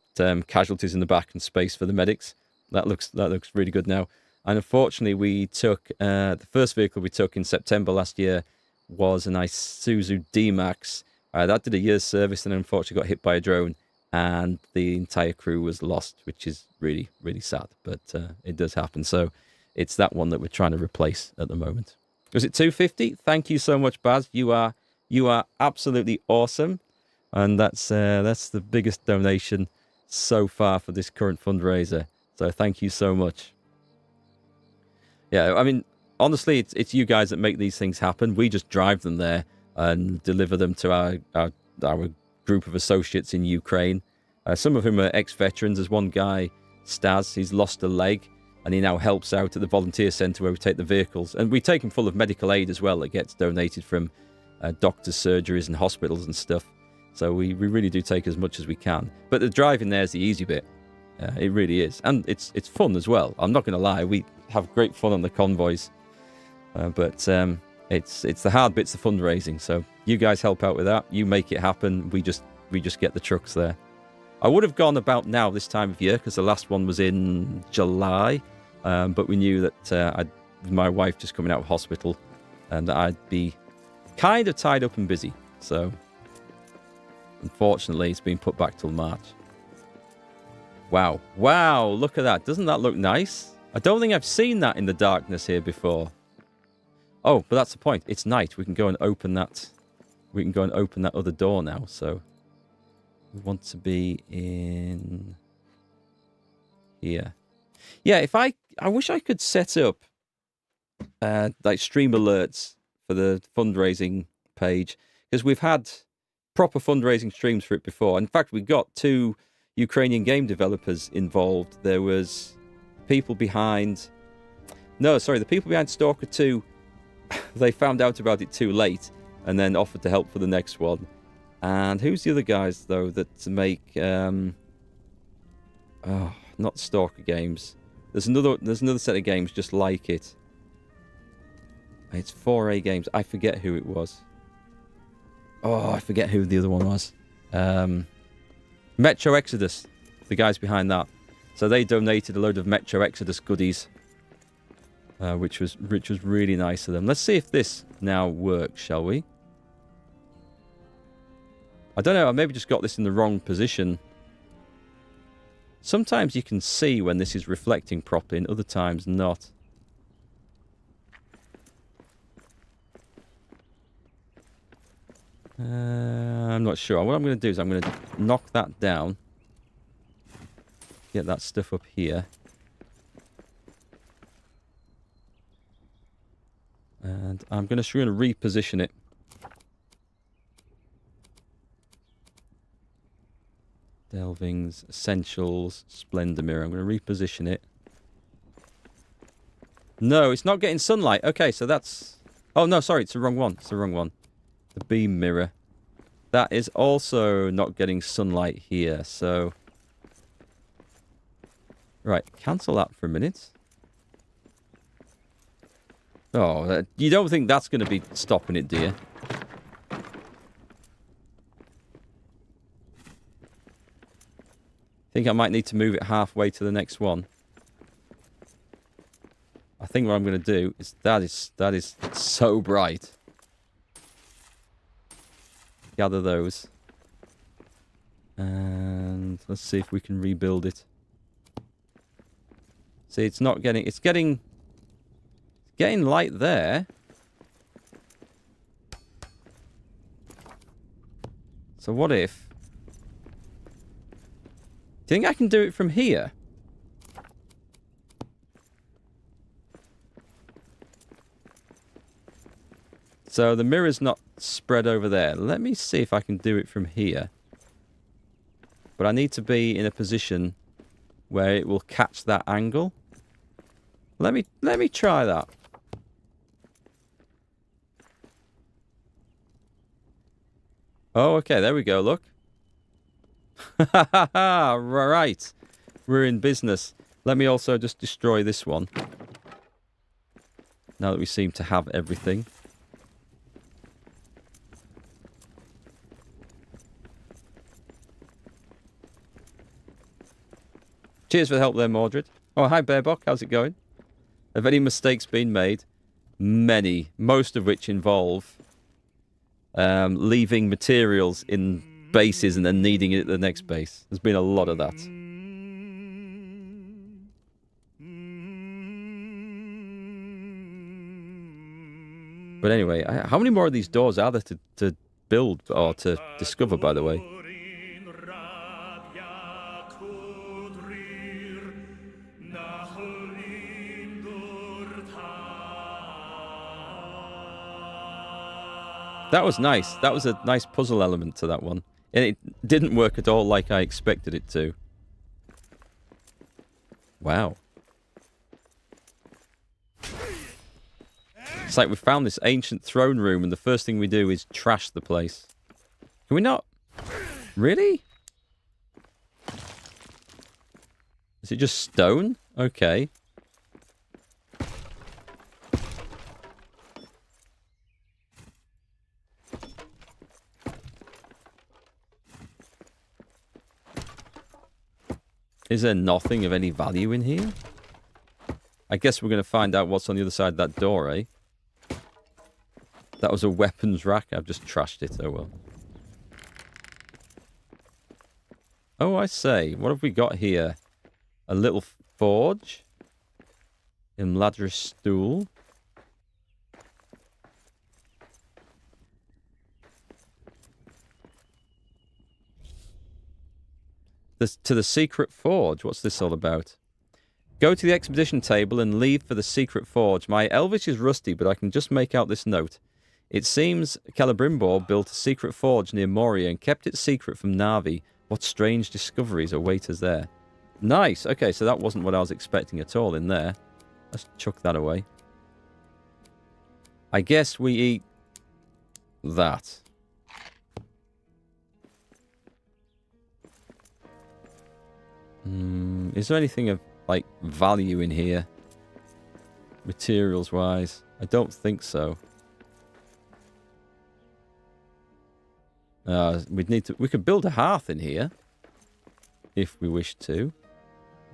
casualties in the back and space for the medics. That looks really good now. And unfortunately, we took the first vehicle we took in September last year was an Isuzu D-Max. That did a year's service and unfortunately got hit by a drone, and the entire crew was lost, which is really, really sad. But it does happen. So it's that one that we're trying to replace at the moment. Was it 250? Thank you so much, Baz. You are absolutely awesome, and that's the biggest donation so far for this current fundraiser. So thank you so much. Yeah, I mean, honestly, it's you guys that make these things happen. We just drive them there and deliver them to our group of associates in Ukraine. Some of whom are ex-veterans. There's one guy, Stas, he's lost a leg, and he now helps out at the volunteer centre where we take the vehicles. And we take him full of medical aid as well that gets donated from doctors' surgeries and hospitals and stuff. So we really do take as much as we can. But the driving there is the easy bit. It really is. And it's fun as well. I'm not going to lie. We have great fun on the convoys. But it's the hard bits of fundraising. So you guys help out with that. You make it happen. We just get the trucks there. I would have gone about now this time of year because the last one was in July. But we knew that my wife just coming out of hospital and I'd be kind of tied up and busy. So unfortunately, it's been put back till March. Wow. Wow, look at that. Doesn't that look nice? I don't think I've seen that in the darkness here before. Oh, but that's the point. It's night. We can go and open that. We can go and open that other door now. So we want to be in here. Yeah, if I wish I could set up like stream alerts for the fundraising page, because we've had proper fundraising streams for it before. In fact, we got 2 Ukrainian game developers involved. There was people behind... No, sorry, the people behind Stalker 2, they found out about it too late and then offered to help for the next one. And who's the other guys, though, that make... Oh, not Stalker games. There's another set of games just like it. It's 4A games. I forget who it was. Oh, I forget who the other one was. Metro Exodus, the guys behind that. So they donated a load of Metro Exodus goodies, which was really nice of them. Let's see if this now works, shall we? I don't know. I maybe just got this in the wrong position. Sometimes you can see when this is reflecting properly, and other times not. I'm not sure. What I'm going to do is I'm going to knock that down. Get that stuff up here. And I'm going to reposition it. Delvings, Essentials, Splendor Mirror. I'm going to reposition it. No, it's not getting sunlight. Okay, so that's... Oh, no, sorry, it's the wrong one. It's the wrong one. The beam mirror. That is also not getting sunlight here, so... Right, cancel that for a minute. Oh, you don't think that's going to be stopping it, do you? Think I might need to move it halfway to the next one. I think what I'm going to do is that is so bright. Gather those. And let's see if we can rebuild it. See, it's not getting... It's getting light there. So what if... Do you think I can do it from here? So the mirror's not spread over there. Let me see if I can do it from here. But I need to be in a position where it will catch that angle. Let me try that. Oh, okay, there we go, look. Right. We're in business. Let me also just destroy this one. Now that we seem to have everything. Cheers for the help there, Mordred. Oh, hi, Bearbok. How's it going? Have any mistakes been made? Many. Most of which involve leaving materials in bases and then needing it at the next base. There's been a lot of that. But anyway, how many more of these doors are there to build or to discover, by the way? That was nice. That was a nice puzzle element to that one. And it didn't work at all like I expected it to. Wow. It's like we found this ancient throne room and the first thing we do is trash the place. Can we not? Really? Is it just stone? Okay. Is there nothing of any value in here? I guess we're going to find out what's on the other side of that door, eh? That was a weapons rack. I've just trashed it. Oh, well. Oh, I say. What have we got here? A little forge. In Ladris stool. to the secret forge. What's this all about? Go to the expedition table and leave for the secret forge. My Elvish is rusty, but I can just make out this note. It seems Celebrimbor built a secret forge near Moria and kept it secret from Na'vi. What strange discoveries await us there. Nice. Okay, so that wasn't what I was expecting at all in there. Let's chuck that away. I guess we eat that. Is there anything of, like, value in here? Materials-wise? I don't think so. We could build a hearth in here. If we wish to.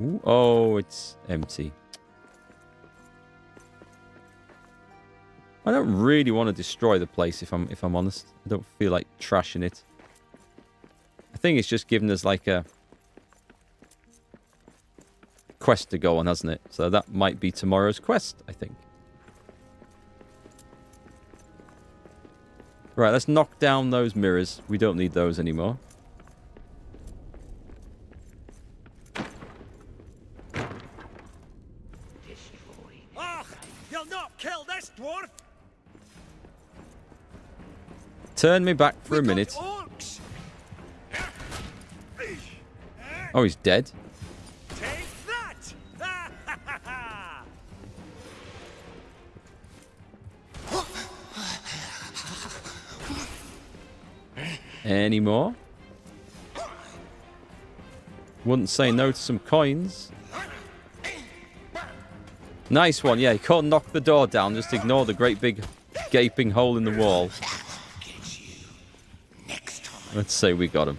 Ooh, oh, it's empty. I don't really want to destroy the place if I'm honest. I don't feel like trashing it. I think it's just giving us like a quest to go on, hasn't it? So that might be tomorrow's quest, I think. Right, let's knock down those mirrors. We don't need those anymore. Oh, you'll not kill this dwarf. Turn me back for a minute. Orcs. Oh, he's dead. Take that. Any more? Wouldn't say no to some coins. Nice one, yeah. You can't knock the door down. Just ignore the great big gaping hole in the wall. Let's say we got him.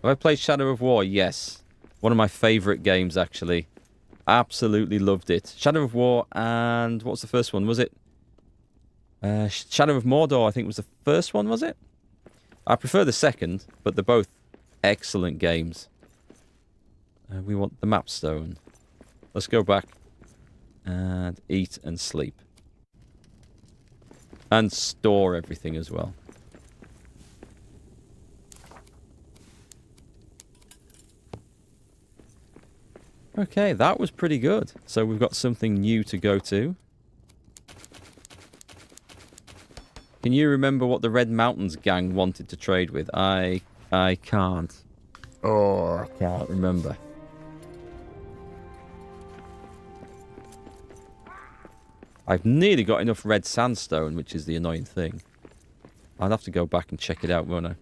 Have I played Shadow of War? Yes. One of my favourite games, actually. Absolutely loved it. Shadow of War and... what's the first one? Was it? Shadow of Mordor, I think, was the first one, was it? I prefer the second, but they're both excellent games. We want the map stone. Let's go back and eat and sleep. And store everything as well. Okay, that was pretty good. So we've got something new to go to. Can you remember what the Red Mountains gang wanted to trade with? I can't. Oh, I can't remember. I've nearly got enough red sandstone, which is the annoying thing. I'll have to go back and check it out, won't I?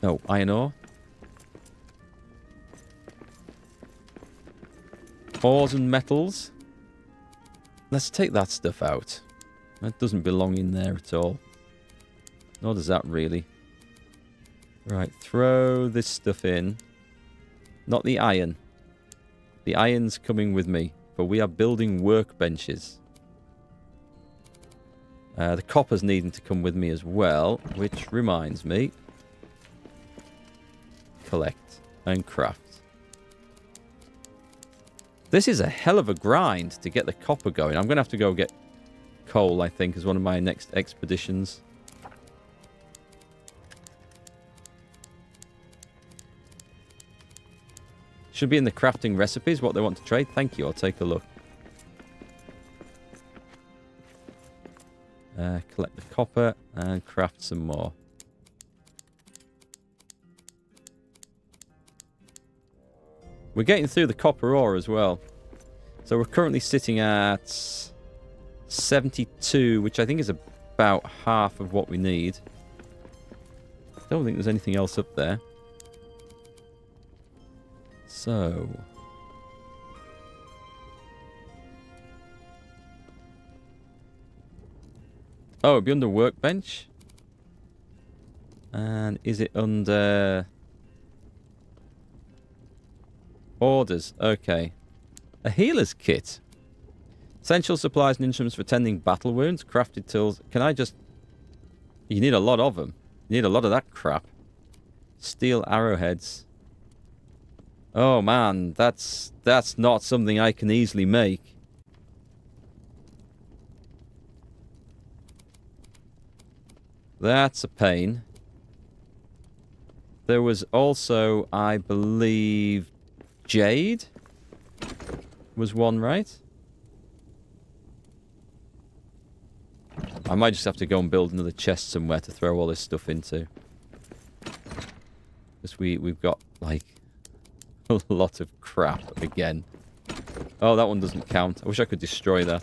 Oh, iron ore. Ores and metals. Let's take that stuff out. That doesn't belong in there at all. Nor does that really. Right, throw this stuff in. Not the iron. The iron's coming with me, but we are building workbenches. The copper's needing to come with me as well, which reminds me. Collect and craft. This is a hell of a grind to get the copper going. I'm going to have to go get coal, I think, as one of my next expeditions. Should be in the crafting recipes what they want to trade. Thank you. I'll take a look. Collect the copper and craft some more. We're getting through the copper ore as well. So we're currently sitting at 72, which I think is about half of what we need. I don't think there's anything else up there. So... oh, it'd be under workbench. And is it under... orders? Okay. A healer's kit. Essential supplies and instruments for tending battle wounds. Crafted tools. Can I just... you need a lot of them. You need a lot of that crap. Steel arrowheads. Oh man, that's not something I can easily make. That's a pain. There was also, I believe, jade was one, right? I might just have to go and build another chest somewhere to throw all this stuff into. Because we've got, like, a lot of crap again. Oh, that one doesn't count. I wish I could destroy that.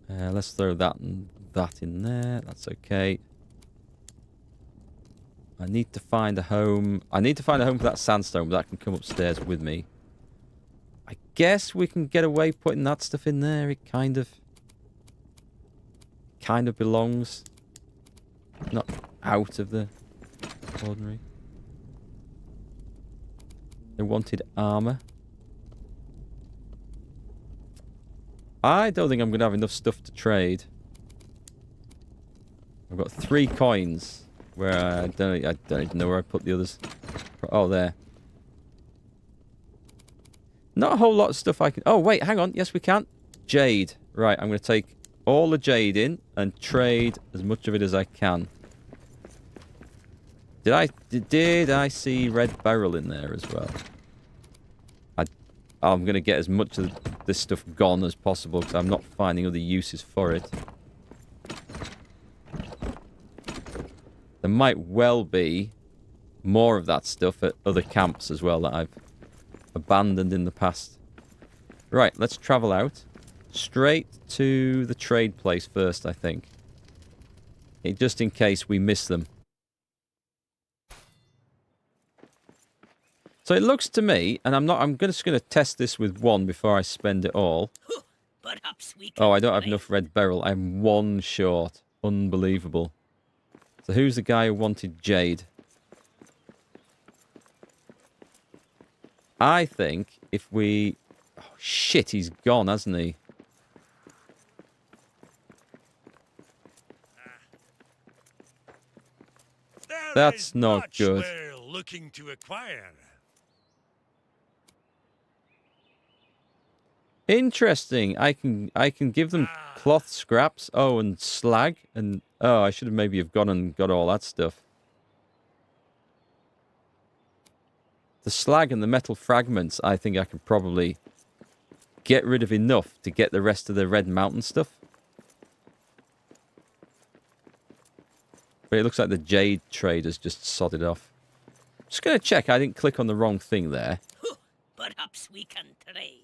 Let's throw that and that in there. That's okay. I need to find a home. I need to find a home for that sandstone, but that can come upstairs with me. I guess we can get away putting that stuff in there. It kind of belongs. Not out of the ordinary. They wanted armor. I don't think I'm going to have enough stuff to trade. I've got 3 coins. Where I don't even know where I put the others. Oh, there. Not a whole lot of stuff I can... Oh, wait, hang on. Yes, we can. Jade. Right, I'm going to take all the jade in and trade as much of it as I can. Did I see red beryl in there as well? I'm going to get as much of this stuff gone as possible because I'm not finding other uses for it. There might well be more of that stuff at other camps as well that I've abandoned in the past. Right, let's travel out. Straight to the trade place first, I think. Just in case we miss them. So it looks to me, and I'm just going to test this with 1 before I spend it all. Perhaps we Oh, I can don't have trade. enough red beryl. I'm 1 short. Unbelievable. So who's the guy who wanted jade? I think if we... Oh, shit, he's gone, hasn't he? That's not good. We're looking to acquire. Interesting. I can give them cloth scraps. Oh, and slag. And oh, I should have maybe have gone and got all that stuff. The slag and the metal fragments, I think I could probably get rid of enough to get the rest of the Red Mountain stuff. But it looks like the jade trade has just sodded off. Just going to check I didn't click on the wrong thing there. Perhaps we can trade.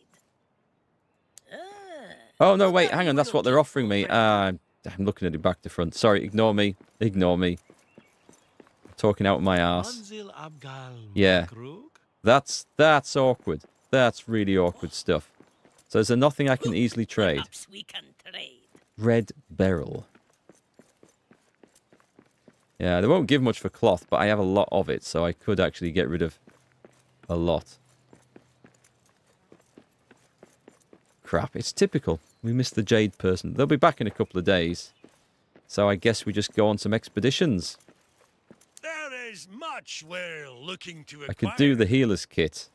Oh, no, wait, hang on. That's what they're offering me. I'm looking at it back to front. Sorry, ignore me. Ignore me. I'm talking out of my arse. Yeah. That's awkward. That's really awkward stuff. So is there nothing I can easily trade? Perhaps we can trade. Red beryl. Yeah, they won't give much for cloth, but I have a lot of it, so I could actually get rid of a lot. Crap, it's typical. We missed the jade person. They'll be back in a couple of days. So I guess we just go on some expeditions. There is much we're looking to acquire. I could do the healer's kit.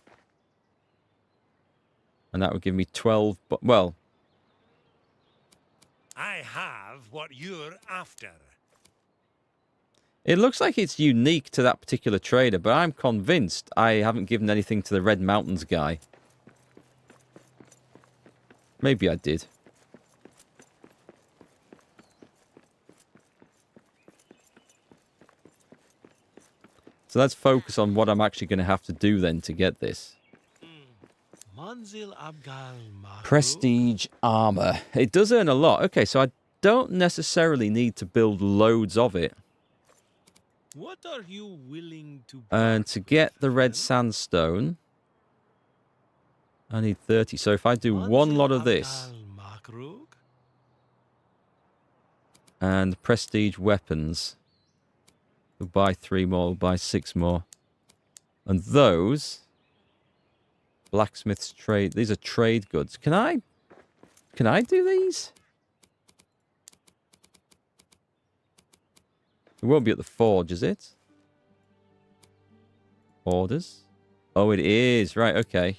And that would give me 12... But well... I have what you're after. It looks like it's unique to that particular trader, but I'm convinced I haven't given anything to the Red Mountains guy. Maybe I did. So let's focus on what I'm actually going to have to do then to get this. Prestige armor. It does earn a lot. Okay, so I don't necessarily need to build loads of it. What are you willing to And to get the red sandstone, I need 30. So if I do 1 lot of this and prestige weapons, we'll buy 3 more, we'll buy 6 more. And those blacksmith's trade, these are trade goods. Can I do these? It won't be at the forge, is it? Orders? Oh, it is. Right, okay.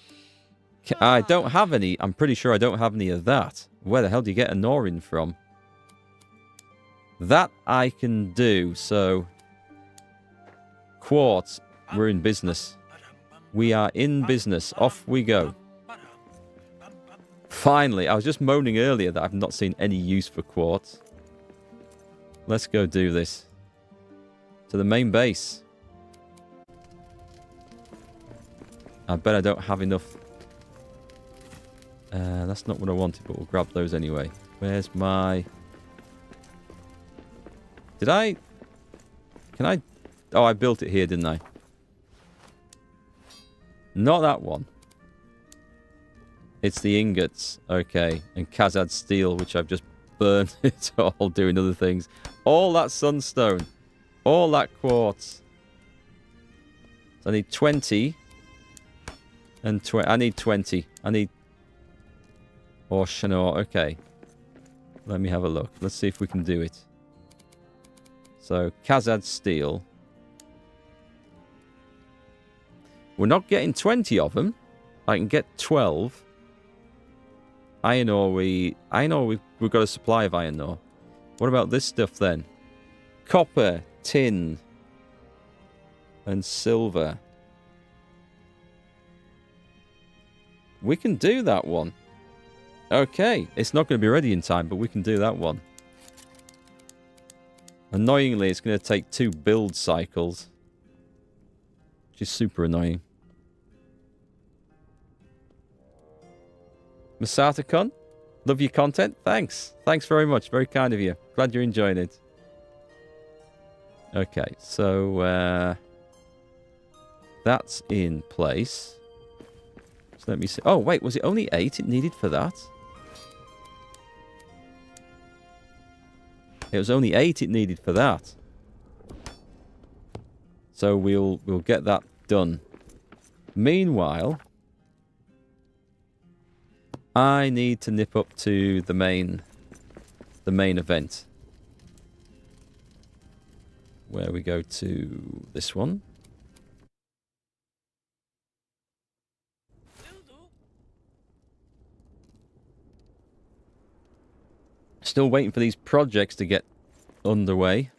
I don't have any. I'm pretty sure I don't have any of that. Where the hell do you get a Norin from? That I can do. So, quartz. We're in business. We are in business. Off we go. Finally, I was just moaning earlier that I've not seen any use for quartz. Let's go do this. To the main base. I bet I don't have enough. That's not what I wanted, but we'll grab those anyway. Where's my... Did I... Can I... Oh, I built it here, didn't I? Not that one. It's the ingots. Okay. And Khazad steel, which I've just burned. It's all doing other things. All that sunstone. All that quartz. So I need 20. And I need 20. I need... Or Shanor. Okay. Let me have a look. Let's see if we can do it. So, Khazad steel. We're not getting 20 of them. I can get 12. Iron ore, we've got a supply of iron ore. What about this stuff then? Copper, tin, and silver. We can do that one. Okay, it's not going to be ready in time, but we can do that one. Annoyingly, it's going to take 2 build cycles. Which is super annoying. Masatakon, love your content. Thanks. Thanks very much. Very kind of you. Glad you're enjoying it. Okay, so that's in place. So let me see. Oh, wait, was it only 8 it needed for that? It was only 8 it needed for that. So we'll get that done. Meanwhile, I need to nip up to the main event. Where we go to this one. Still waiting for these projects to get underway.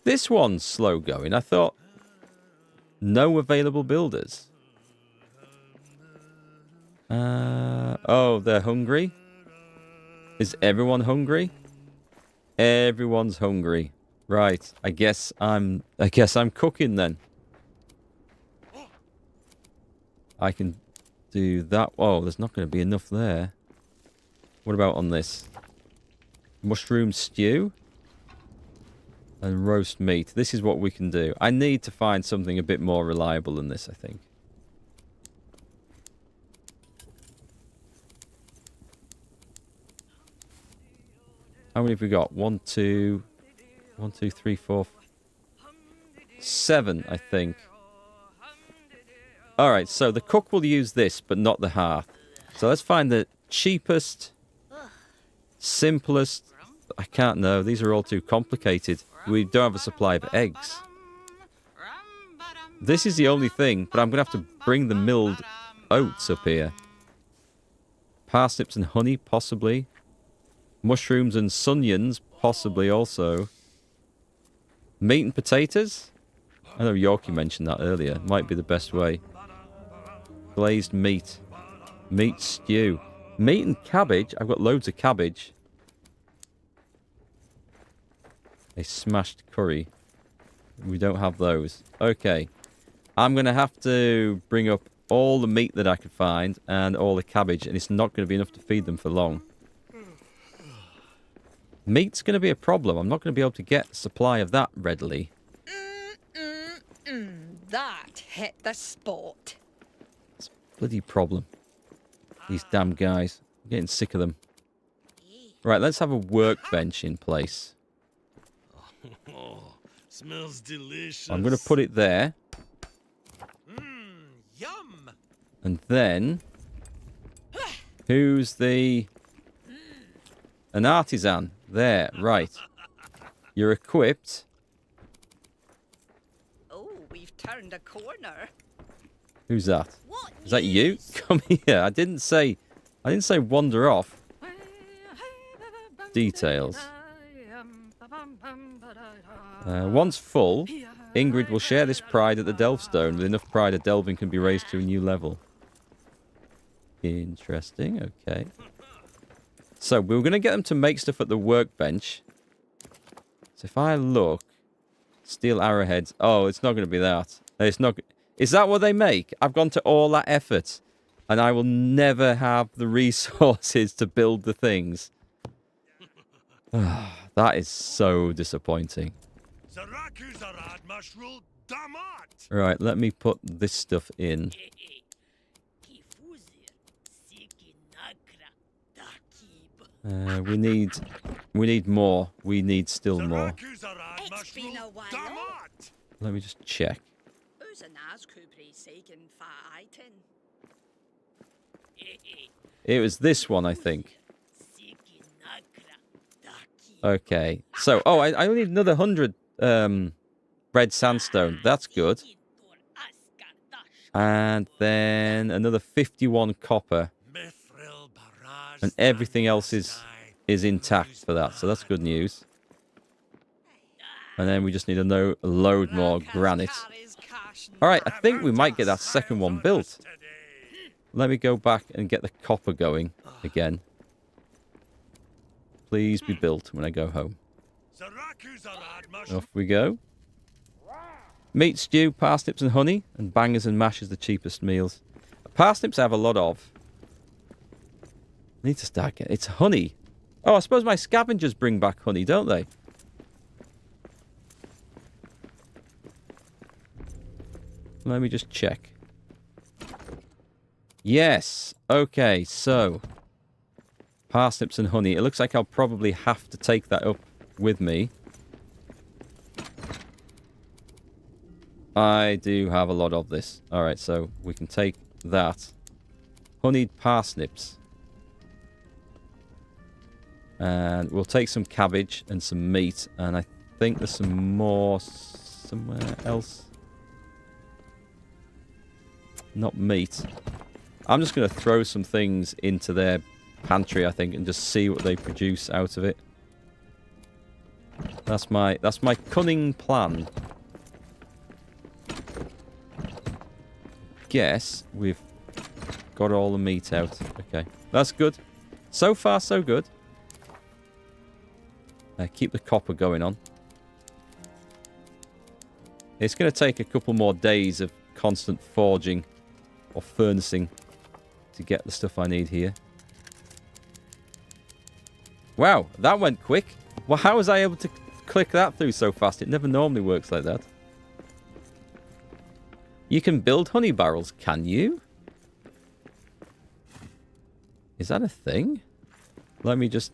This one's slow going. I thought no available builders. Oh, they're hungry? Is everyone hungry? Everyone's hungry. Right. I guess I'm cooking then. I can do that. Oh, there's not going to be enough there. What about on this? Mushroom stew and roast meat. This is what we can do. I need to find something a bit more reliable than this, I think. How many have we got? 1, 2, 3, 4, 7, I think. Alright, so the cook will use this, but not the hearth. So let's find the cheapest, simplest... I can't know. These are all too complicated. We don't have a supply of eggs. This is the only thing, but I'm going to have to bring the milled oats up here. Parsnips and honey, possibly. Mushrooms and sunions, possibly also. Meat and potatoes? I know Yorkie mentioned that earlier. Might be the best way. Glazed meat. Meat stew. Meat and cabbage. I've got loads of cabbage. A smashed curry. We don't have those. Okay. I'm going to have to bring up all the meat that I can find and all the cabbage, and it's not going to be enough to feed them for long. Meat's going to be a problem. I'm not going to be able to get a supply of that readily. That hit the spot. It's a bloody problem. These damn guys. I'm getting sick of them. Right, let's have a workbench in place. Oh, smells delicious. I'm going to put it there. Yum! And then... Who's the... An artisan. There, right. You're equipped. Oh, we've turned a corner. Who's that? What Is that you? news? Come here. I didn't say wander off. Details. Once full, Ingrid will share this pride at the Delvestone. With enough pride, a delving can be raised to a new level. Interesting. Okay. So we were going to get them to make stuff at the workbench. So if I look, steel arrowheads. Oh, it's not going to be that. It's not. Is that what they make? I've gone to all that effort, and I will never have the resources to build the things. That is so disappointing. Right, let me put this stuff in. We need more. We need still more. It's been a while. Let me just check. It was this one, I think. Okay. So, oh, I only need another 100 red sandstone. That's good. And then another 51 copper. And everything else is intact for that. So that's good news. And then we just need a load more granite. All right, I think we might get that second one built. Let me go back and get the copper going again. Please be built when I go home. Off we go. Meat stew, parsnips and honey, and bangers and mash is the cheapest meals. Parsnips I have a lot of. I need to start getting... It's honey. Oh, I suppose my scavengers bring back honey, don't they? Let me just check. Yes. Okay, so... Parsnips and honey. It looks like I'll probably have to take that up with me. I do have a lot of this. Alright, so we can take that. Honeyed parsnips. And we'll take some cabbage and some meat. And I think there's some more somewhere else. Not meat. I'm just going to throw some things into their pantry, I think, and just see what they produce out of it. That's my cunning plan. Guess we've got all the meat out. Okay, that's good. So far, so good. Keep the copper going on. It's going to take a couple more days of constant forging or furnacing to get the stuff I need here. Wow, that went quick. Well, how was I able to click that through so fast? It never normally works like that. You can build honey barrels, can you? Is that a thing? Let me just...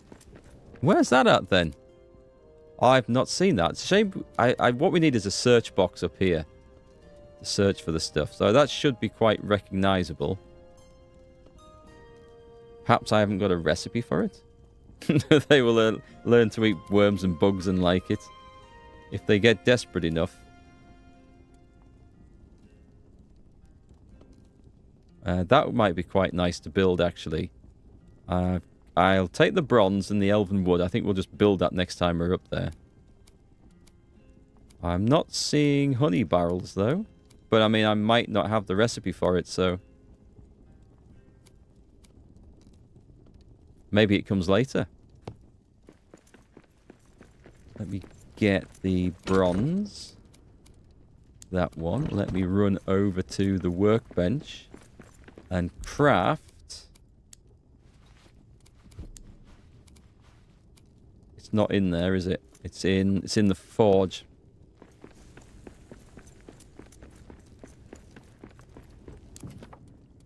Where's that at then? I've not seen that. It's a shame. What we need is a search box up here to search for the stuff. So that should be quite recognizable. Perhaps I haven't got a recipe for it. They will learn to eat worms and bugs and like it. If they get desperate enough. That might be quite nice to build, actually. I'll take the bronze and the elven wood. I think we'll just build that next time we're up there. I'm not seeing honey barrels, though. But, I mean, I might not have the recipe for it, so... Maybe it comes later. Let me get the bronze. That one. Let me run over to the workbench and craft. It's not in there, is it? It's in the forge.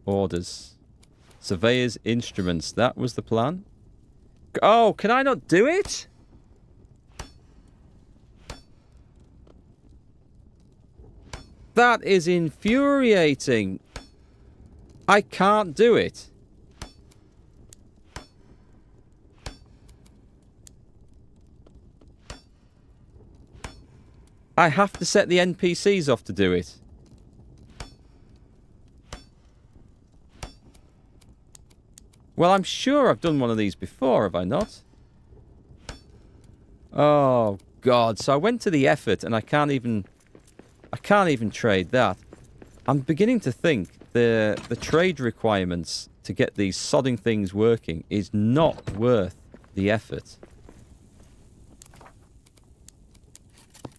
Orders. Surveyor's instruments. That was the plan. Oh, can I not do it? That is infuriating. I can't do it. I have to set the NPCs off to do it. Well, I'm sure I've done one of these before, have I not? Oh, God. So I went to the effort and I can't even trade that. I'm beginning to think the trade requirements to get these sodding things working is not worth the effort.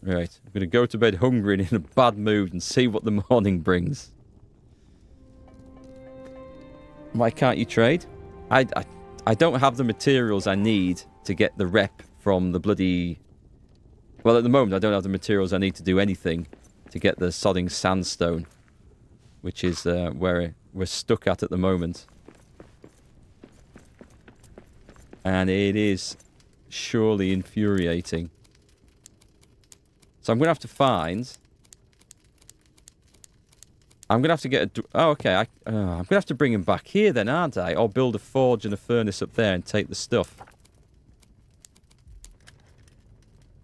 Right, I'm going to go to bed hungry and in a bad mood and see what the morning brings. Why can't you trade? I don't have the materials I need to get the rep from the bloody... Well, at the moment, I don't have the materials I need to do anything to get the sodding sandstone, which is where we're stuck at the moment. And it is surely infuriating. So I'm going to have to find... I'm going to have to get a... Oh, okay. I'm going to have to bring him back here then, aren't I? Or build a forge and a furnace up there and take the stuff.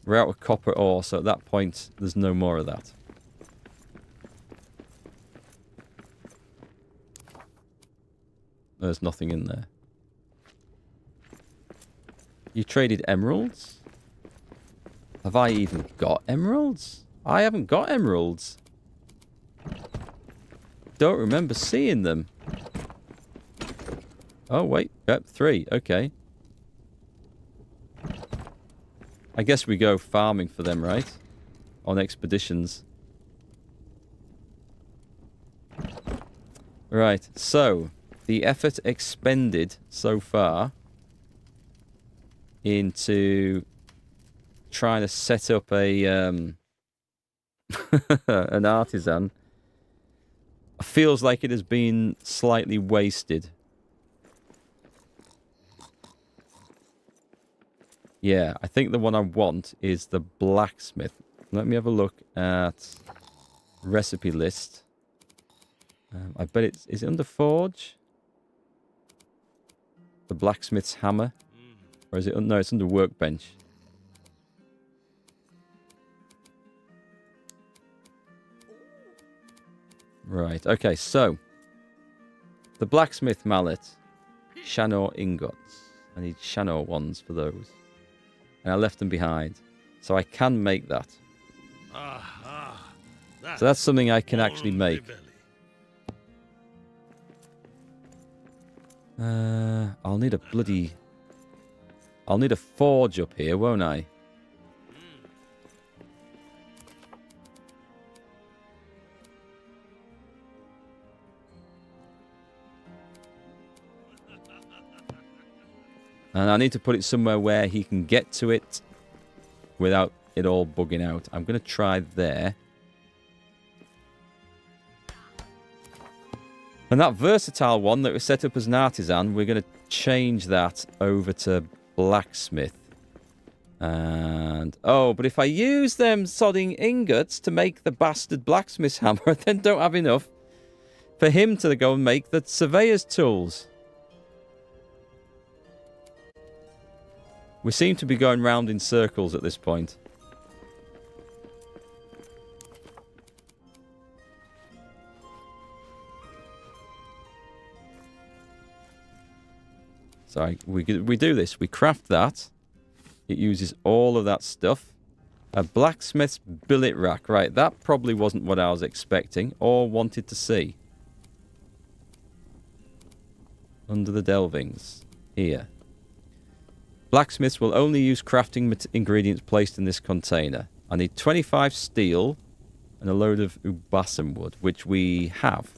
We're out of copper ore, so at that point, there's no more of that. There's nothing in there. You traded emeralds? Have I even got emeralds? I haven't got emeralds. Don't remember seeing them. Oh, wait. Yep, 3. Okay. I guess we go farming for them, right? On expeditions. Right, so the effort expended so far into trying to set up a an artisan feels like it has been slightly wasted. Yeah, I think the one I want is the blacksmith. Let me have a look at recipe list. I bet it's... Is it under forge? The blacksmith's hammer? Or is it... No, it's under workbench. Right, okay, so... The blacksmith mallet. Shanor ingots. I need Shanor ones for those. And I left them behind. So I can make that. So that's something I can actually make. I'll need a bloody... I'll need a forge up here, won't I? And I need to put it somewhere where he can get to it without it all bugging out. I'm going to try there. And that versatile one that was set up as an artisan, we're going to change that over to blacksmith. And... Oh, but if I use them sodding ingots to make the bastard blacksmith's hammer, I then don't have enough for him to go and make the surveyor's tools. We seem to be going round in circles at this point. So we do this. We craft that. It uses all of that stuff. A blacksmith's billet rack. Right, that probably wasn't what I was expecting or wanted to see. Under the delvings. Here. Blacksmiths will only use crafting ingredients placed in this container. I need 25 steel and a load of ubasum wood, which we have.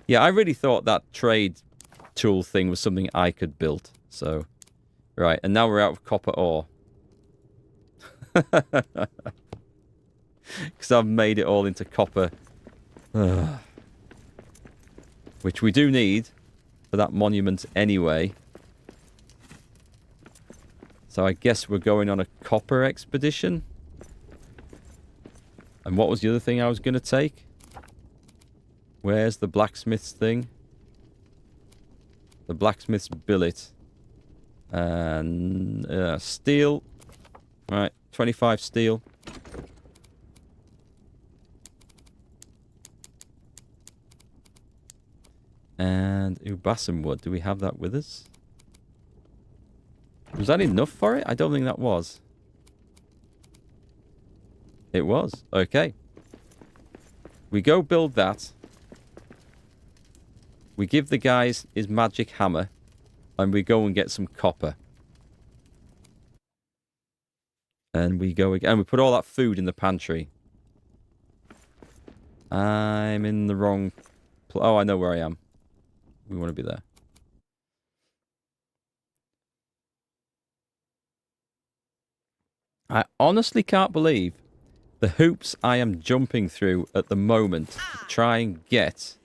Yeah, I really thought that trade tool thing was something I could build. So, right, and now we're out of copper ore. Because I've made it all into copper. Which we do need for that monument anyway. So I guess we're going on a copper expedition. And what was the other thing I was going to take? Where's the blacksmith's thing? The blacksmith's billet. And steel. Right, 25 steel. And Ubasam wood. Do we have that with us? Was that enough for it? I don't think that was. It was. Okay. We go build that. We give the guys his magic hammer. And we go and get some copper. And we go again. And we put all that food in the pantry. I'm in the wrong... Oh, I know where I am. We want to be there. I honestly can't believe the hoops I am jumping through at the moment to try and get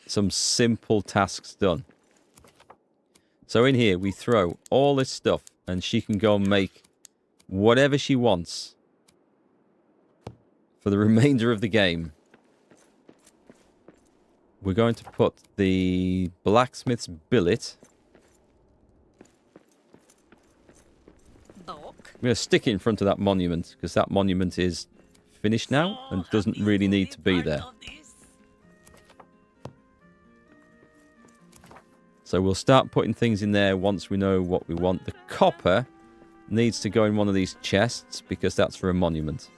some simple tasks done. So in here we throw all this stuff and she can go and make whatever she wants for the remainder of the game. We're going to put the blacksmith's billet. I'm going to stick it in front of that monument because that monument is finished now and doesn't really need to be there. So we'll start putting things in there once we know what we want. The copper needs to go in one of these chests because that's for a monument.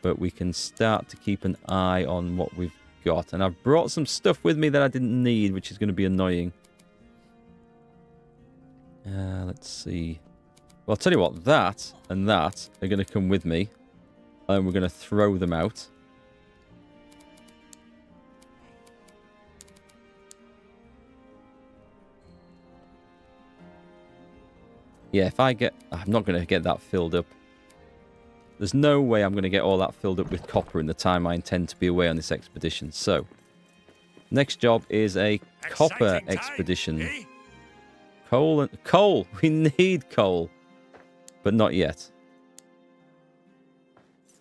But we can start to keep an eye on what we've got. And I've brought some stuff with me that I didn't need, which is going to be annoying. Let's see. Well, I'll tell you what, that and that are going to come with me. And we're going to throw them out. Yeah, if I get... I'm not going to get that filled up. There's no way I'm going to get all that filled up with copper in the time I intend to be away on this expedition. So, next job is a copper expedition. Eh? Coal! We need coal. But not yet.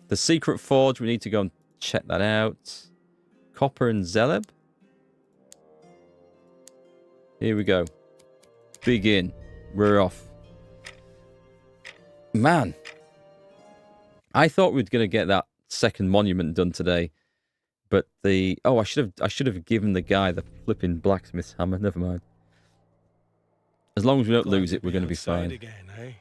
The secret forge, we need to go and check that out. Copper and Zeleb. Here we go. Begin. We're off. Man. I thought we were going to get that second monument done today. But the... Oh, I should have given the guy the flipping blacksmith's hammer. Never mind. As long as we don't lose it, we're going to be fine. Again, eh?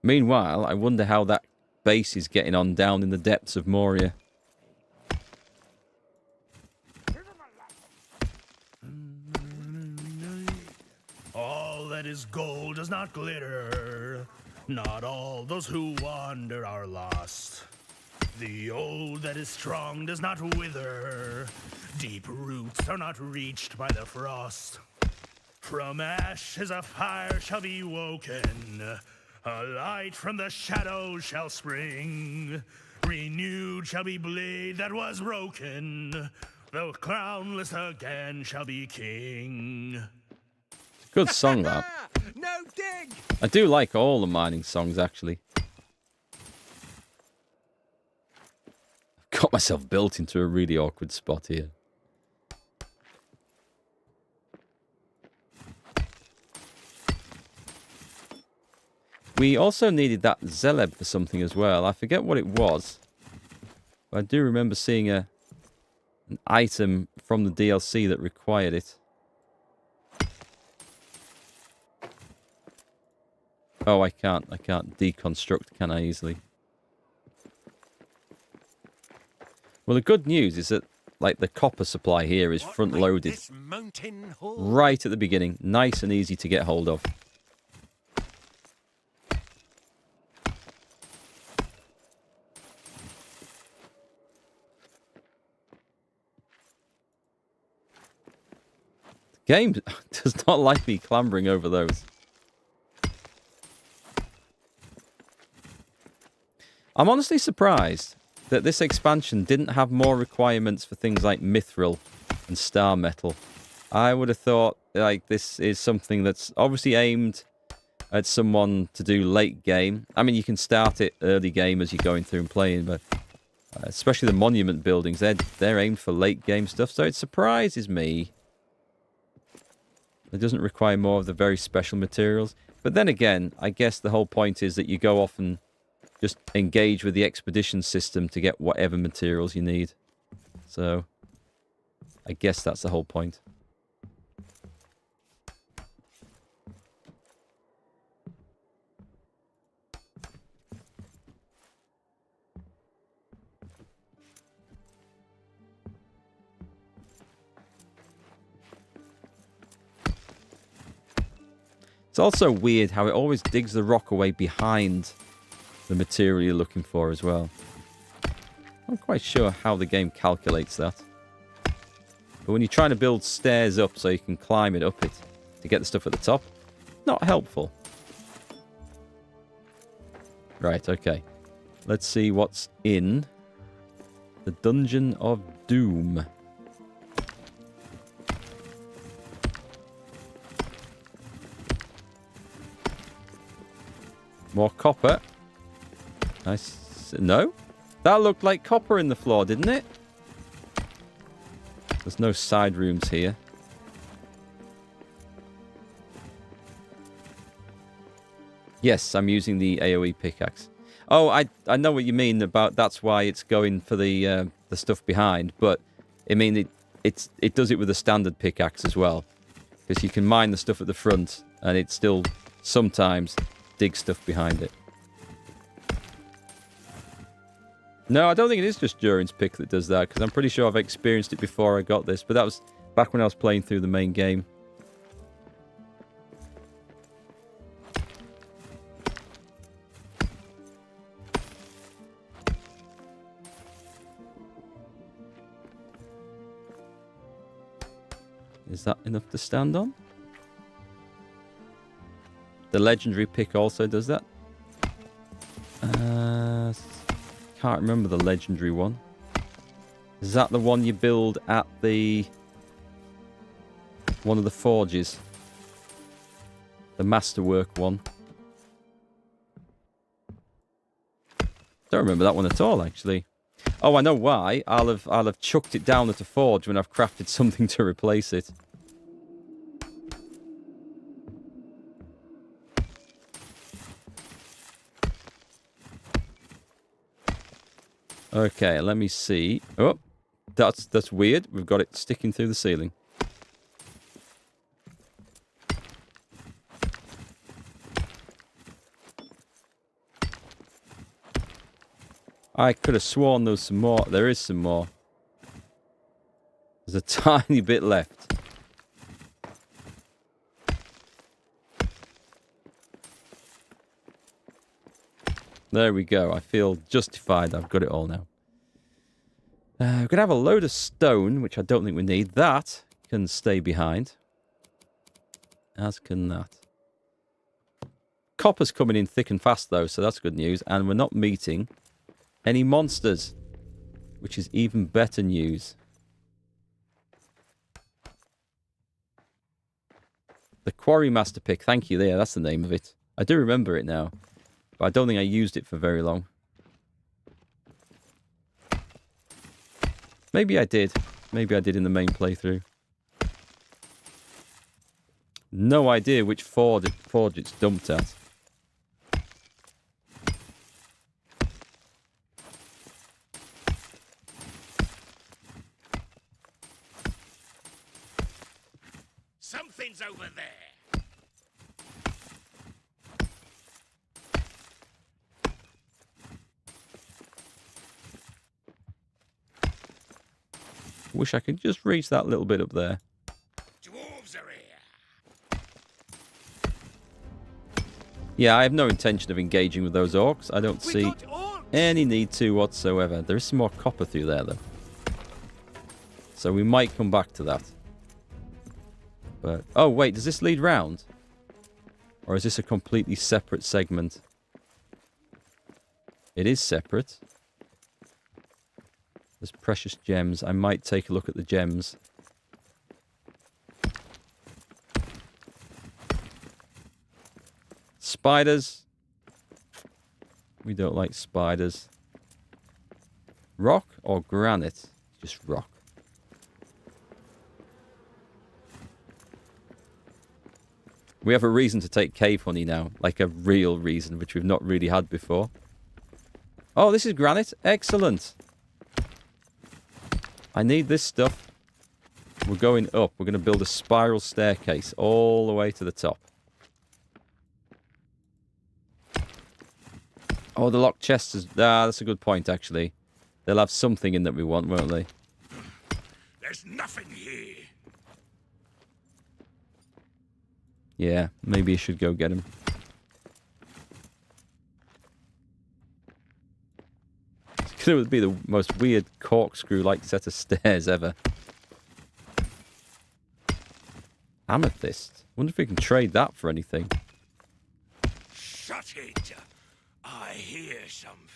Meanwhile, I wonder how that base is getting on down in the depths of Moria. All that is gold does not glitter. Not all those who wander are lost. The old that is strong does not wither. Deep roots are not reached by the frost. From ashes a fire shall be woken. A light from the shadows shall spring. Renewed shall be blade that was broken. The crownless again shall be king. Good song, that. No dig! I do like all the mining songs, actually. I've got myself built into a really awkward spot here. We also needed that Zeleb for something as well. I forget what it was. But I do remember seeing an item from the DLC that required it. Oh, I can't deconstruct, can I, easily? Well, the good news is that, like, the copper supply here is front-loaded. This mountain hall? Right at the beginning. Nice and easy to get hold of. The game does not like me clambering over those. I'm honestly surprised that this expansion didn't have more requirements for things like mithril and star metal. I would have thought, like, this is something that's obviously aimed at someone to do late game. I mean, you can start it early game as you're going through and playing, but especially the monument buildings, they're aimed for late game stuff. So it surprises me It doesn't require more of the very special materials. But then again, I guess the whole point is that you go off and just engage with the expedition system to get whatever materials you need. So, I guess that's the whole point. It's also weird how it always digs the rock away behind the material you're looking for as well. I'm not quite sure how the game calculates that. But when you're trying to build stairs up so you can climb it up it to get the stuff at the top, not helpful. Right, okay. Let's see what's in the Dungeon of Doom. More copper. Nice. No? That looked like copper in the floor, didn't it? There's no side rooms here. Yes, I'm using the AoE pickaxe. Oh, I know what you mean about that's why it's going for the stuff behind, but I mean it does it with a standard pickaxe as well, because you can mine the stuff at the front and it still sometimes digs stuff behind it. No, I don't think it is just Durin's pick that does that, because I'm pretty sure I've experienced it before I got this, but that was back when I was playing through the main game. Is that enough to stand on? The legendary pick also does that. Can't remember the legendary one. Is that the one you build at the one of the forges? The masterwork one. Don't remember that one at all, actually. Oh, I know why. I'll have chucked it down at a forge when I've crafted something to replace it. Okay, let me see. Oh, that's weird. We've got it sticking through the ceiling. I could have sworn there was some more. There is some more. There's a tiny bit left. There we go. I feel justified. I've got it all now. We're going to have a load of stone, which I don't think we need. That can stay behind. As can that. Copper's coming in thick and fast, though, so that's good news. And we're not meeting any monsters, which is even better news. The Quarry Master pick. Thank you there. That's the name of it. I do remember it now. But I don't think I used it for very long. Maybe I did. Maybe I did in the main playthrough. No idea which forge it's dumped at. Something's over there. Wish I could just reach that little bit up there. Dwarves are here. Yeah, I have no intention of engaging with those orcs. I don't see any need to whatsoever. There is some more copper through there, though. So we might come back to that. But oh, wait, does this lead round? Or is this a completely separate segment? It is separate. There's precious gems. I might take a look at the gems. Spiders. We don't like spiders. Rock or granite? Just rock. We have a reason to take cave honey now. Like a real reason, which we've not really had before. Oh, this is granite. Excellent. I need this stuff. We're going up. We're going to build a spiral staircase all the way to the top. Oh, the locked chests is... Ah, that's a good point, actually. They'll have something in that we want, won't they? There's nothing here. Yeah, maybe you should go get him. It's going to be the most weird corkscrew-like set of stairs ever. Amethyst. Wonder if we can trade that for anything. Shut it. I hear something.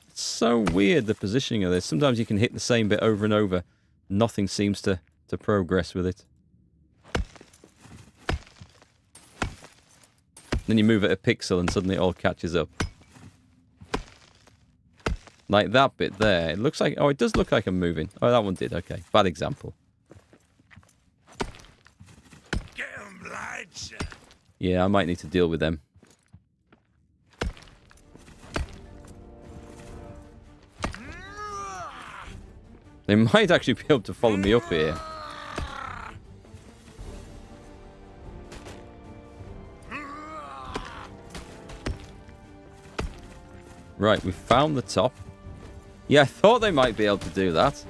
It's so weird, the positioning of this. Sometimes you can hit the same bit over and over. Nothing seems to progress with it. Then you move it a pixel and suddenly it all catches up. Like that bit there. It looks like... Oh, it does look like I'm moving. Oh, that one did. Okay. Bad example. Get 'em, lads. Yeah, I might need to deal with them. They might actually be able to follow me up here. Right, we found the top. Yeah, I thought they might be able to do that.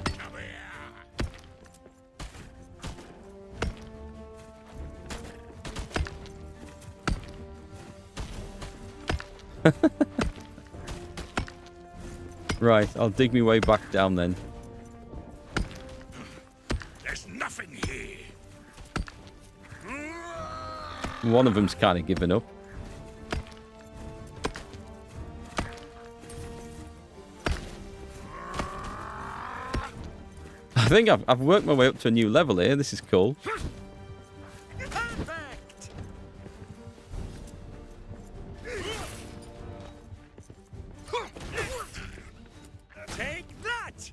Right, I'll dig my way back down then. There's nothing here. One of them's kind of given up. I think I've worked my way up to a new level here. This is cool. Perfect. Take that.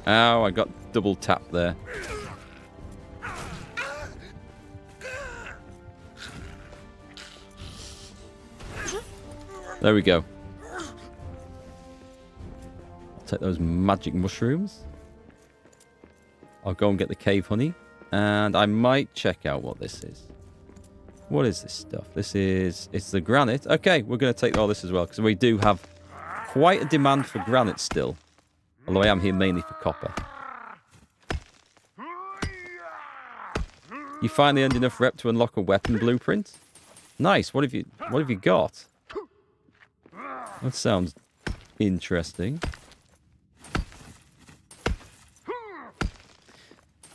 Ow, I got double tapped there. There we go. Take those magic mushrooms. I'll go and get the cave honey. And I might check out what this is. What is this stuff? This is... It's the granite. Okay, we're going to take all this as well. Because we do have quite a demand for granite still. Although I am here mainly for copper. You finally earned enough rep to unlock a weapon blueprint? Nice. What have you got? That sounds interesting.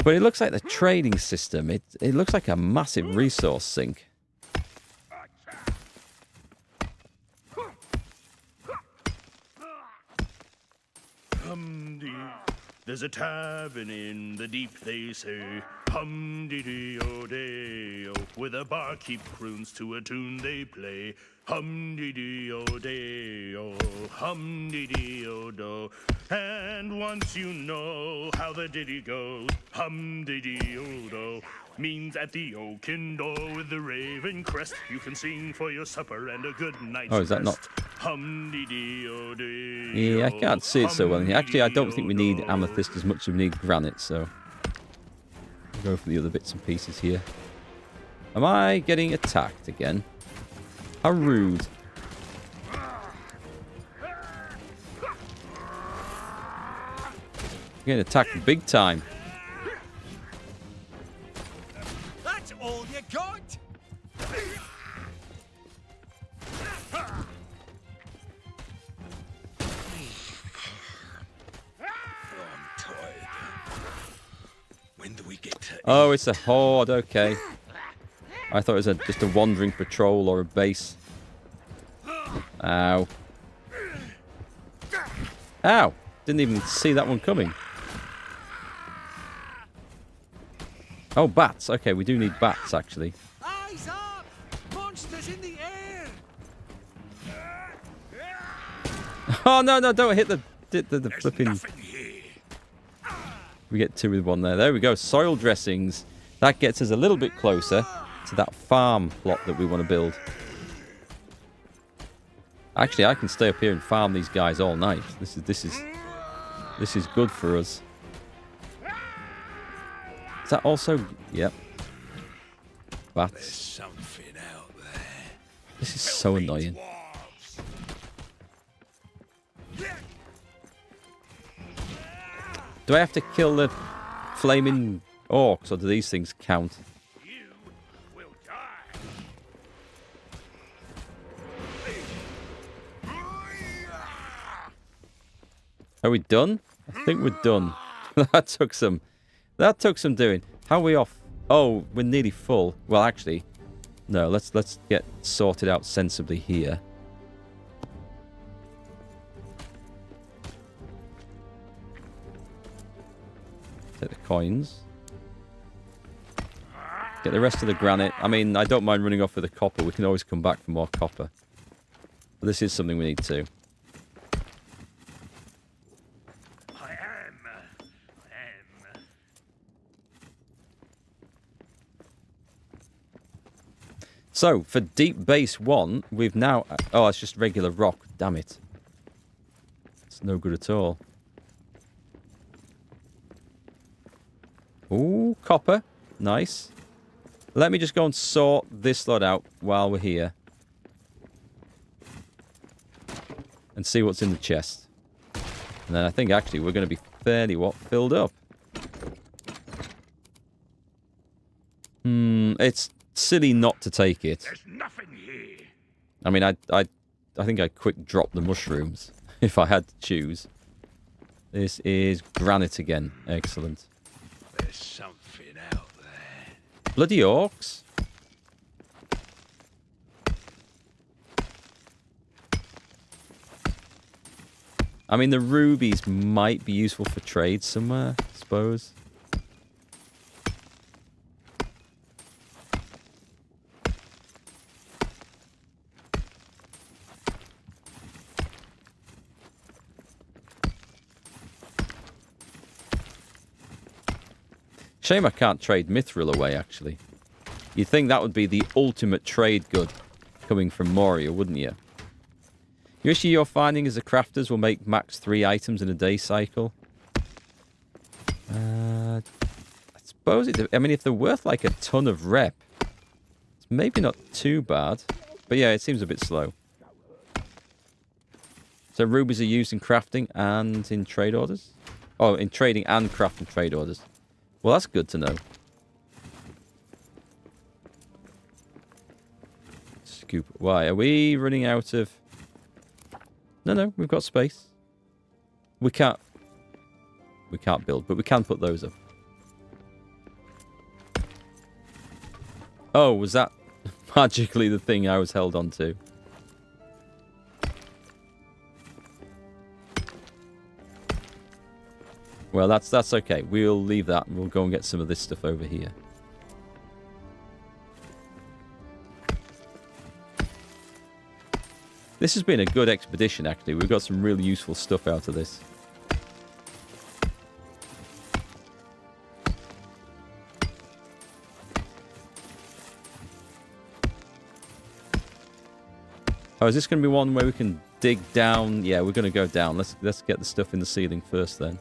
But it looks like the trading system, it looks like a massive resource sink. There's a tavern in the deep, they say. Hum-dee-dee-o-day-o. Where the barkeep croons to a tune they play. Hum-dee-dee-o-day-o. Hum-dee-dee-o-do. And once you know how the ditty goes, hum-dee-dee-o-do means at the oaken door with the raven crest you can sing for your supper and a good night's rest. Oh, is that not? Hum-dee-dee-o-day-o. Yeah, I can't see it so well. Actually, I don't think we need amethyst as much as we need granite, so... I'll go for the other bits and pieces here. Am I getting attacked again? How rude. Getting attacked big time. That's all you got. Oh, it's a horde, okay. I thought it was just a wandering patrol or a base. Ow. Ow! Didn't even see that one coming. Oh, bats. Okay, we do need bats, actually. Eyes up! Monsters in the air! Oh, no, no, don't hit the There's flipping... nothing here. We get 2 with 1 there. There we go. Soil dressings. That gets us a little bit closer to that farm plot that we want to build. Actually, I can stay up here and farm these guys all night. This is good for us. Is that also... Yep. Bats. Something out there. This is so annoying. Do I have to kill the flaming orcs, or do these things count? You will die. Are we done? I think we're done. That took some doing. How are we off? Oh, we're nearly full. Well, actually, no. Let's get sorted out sensibly here. Take the coins. Get the rest of the granite. I mean, I don't mind running off with the copper. We can always come back for more copper. But this is something we need to. I am. So, for deep base 1, we've now... Oh, it's just regular rock. Damn it. It's no good at all. Ooh, copper. Nice. Let me just go and sort this lot out while we're here. And see what's in the chest. And then I think, actually, we're going to be fairly, filled up. It's silly not to take it. There's nothing here. I mean, I think I'd quick drop the mushrooms if I had to choose. This is granite again. Excellent. There's something out there. Bloody orcs. I mean, the rubies might be useful for trade somewhere, I suppose. Shame I can't trade Mithril away, actually. You'd think that would be the ultimate trade good coming from Moria, wouldn't you? The issue you're finding is the crafters will make max 3 items in a day cycle. I suppose I mean, if they're worth like a ton of rep, it's maybe not too bad. But yeah, it seems a bit slow. So rubies are used in crafting and in trade orders? Oh, in trading and crafting trade orders. Well, that's good to know. Scoop. Why? Are we running out of... No, we've got space. We can't build, but we can put those up. Oh, was that magically the thing I was held on to? Well, that's okay. We'll leave that and we'll go and get some of this stuff over here. This has been a good expedition, actually. We've got some really useful stuff out of this. Oh, is this going to be one where we can dig down? Yeah, we're going to go down. Let's get the stuff in the ceiling first, then.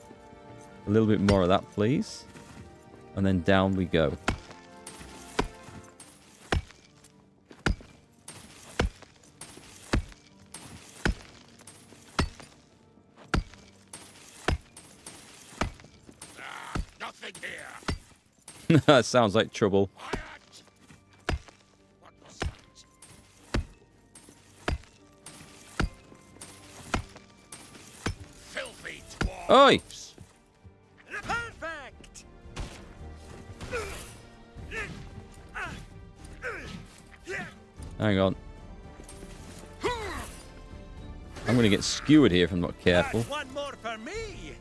A little bit more of that, please. And then down we go. Nothing here. That sounds like trouble. What was that? Filthy dwarves. Oi! Perfect! Hang on. I'm going to get skewered here if I'm not careful. That's one more for me!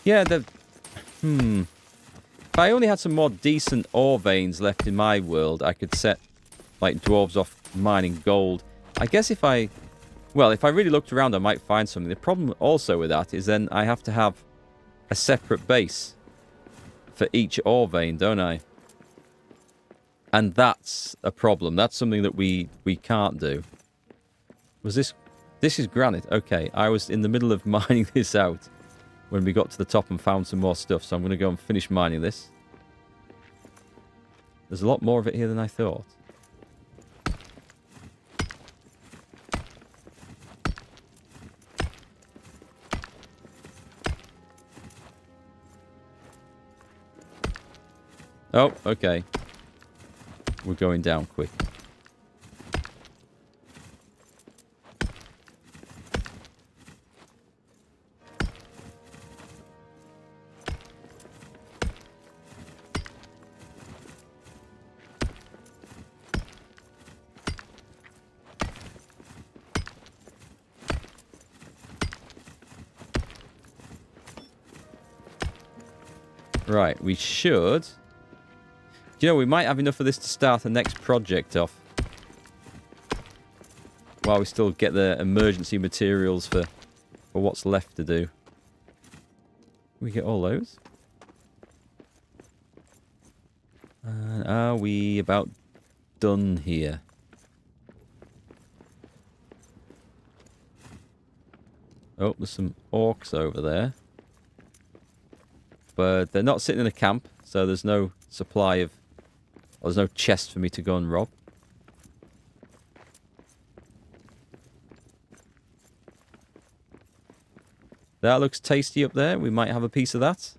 Yeah, if I only had some more decent ore veins left in my world, I could set, like, dwarves off mining gold. I guess if I really looked around, I might find something. The problem also with that is then I have to have a separate base for each ore vein, don't I? And that's a problem. That's something that we can't do. Was this... This is granite. Okay, I was in the middle of mining this out when we got to the top and found some more stuff, so I'm going to go and finish mining this. There's a lot more of it here than I thought. Oh, okay. We're going down quick. Right, we should... Do you know, we might have enough of this to start the next project off. While we still get the emergency materials for what's left to do. We get all those. And are we about done here? Oh, there's some orcs over there. But they're not sitting in a camp, so there's no supply of... Or there's no chest for me to go and rob. That looks tasty up there. We might have a piece of that.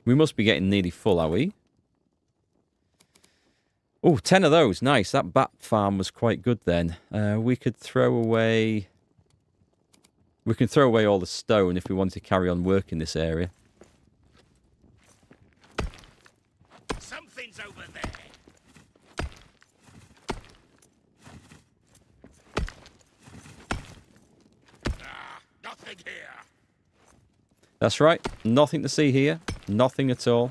We must be getting nearly full, are we? Oh, 10 of those. Nice. That bat farm was quite good then. We could throw away... We can throw away all the stone if we want to carry on work in this area. Something's over there. Nothing here. That's right. Nothing to see here. Nothing at all.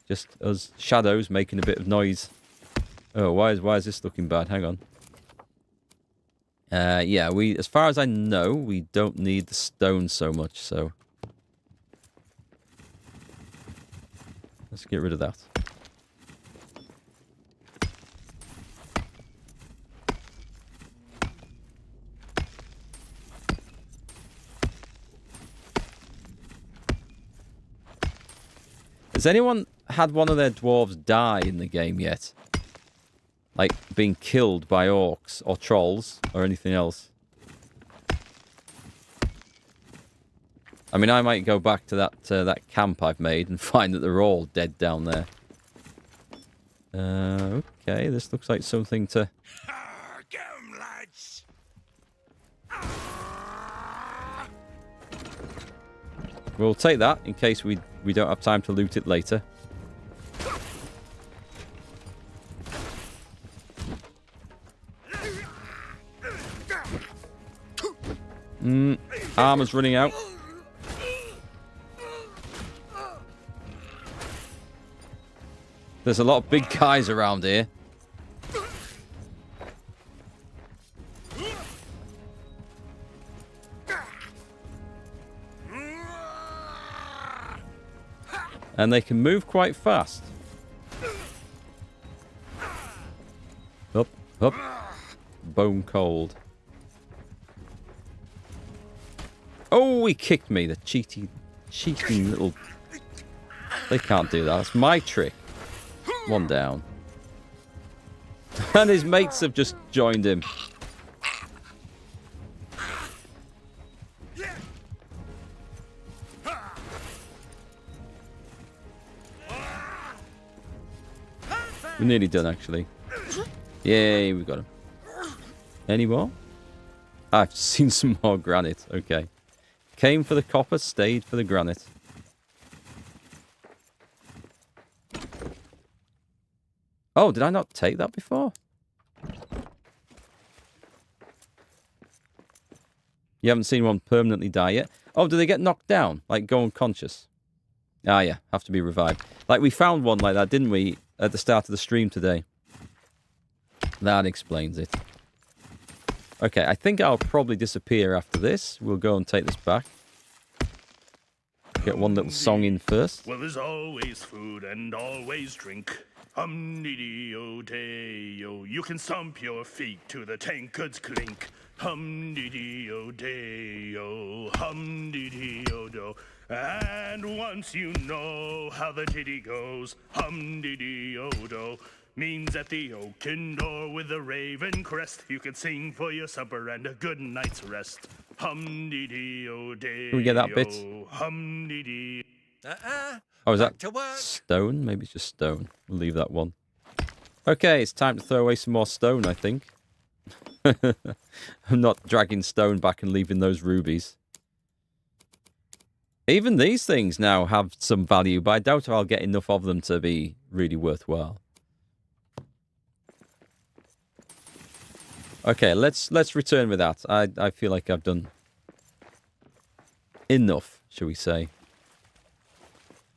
Just us shadows making a bit of noise. Oh, why is this looking bad? Hang on. Yeah, as far as I know, we don't need the stone so much, so... Let's get rid of that. Has anyone had one of their dwarves die in the game yet? Like, being killed by orcs, or trolls, or anything else. I mean, I might go back to that camp I've made and find that they're all dead down there. Okay, this looks like something to... Come, lads. We'll take that, in case we don't have time to loot it later. Armor's running out. There's a lot of big guys around here. And they can move quite fast. Up, up. Bone cold. Oh, he kicked me, the cheeky little... They can't do that. That's my trick. One down. And his mates have just joined him. We're nearly done, actually. Yay, we got him. Any more? I've seen some more granite. Okay. Came for the copper, stayed for the granite. Oh, did I not take that before? You haven't seen one permanently die yet? Oh, do they get knocked down? Like go unconscious? Ah, yeah. Have to be revived. Like we found one like that, didn't we? At the start of the stream today. That explains it. Okay, I think I'll probably disappear after this. We'll go and take this back. Get one little song in first. Well, there's always food and always drink. Hum-dee-dee-o-day-o. You can stomp your feet to the tankards clink. Hum-dee-dee-o-day-o. Hum-dee-dee-o-do. And once you know how the ditty goes, hum-dee-dee-o-do, means at the oaken door with the raven crest, you can sing for your supper and a good night's rest. Hum-dee-dee-o-day-o. Can we get that bit? Hum-dee-dee. Oh, is that to work. stone? Maybe it's just stone. We'll leave that one. Okay, it's time to throw away some more stone, I think. I'm not dragging stone back and leaving those rubies. Even these things now have some value, but I doubt if I'll get enough of them to be really worthwhile. Okay, let's return with that. I feel like I've done enough, shall we say.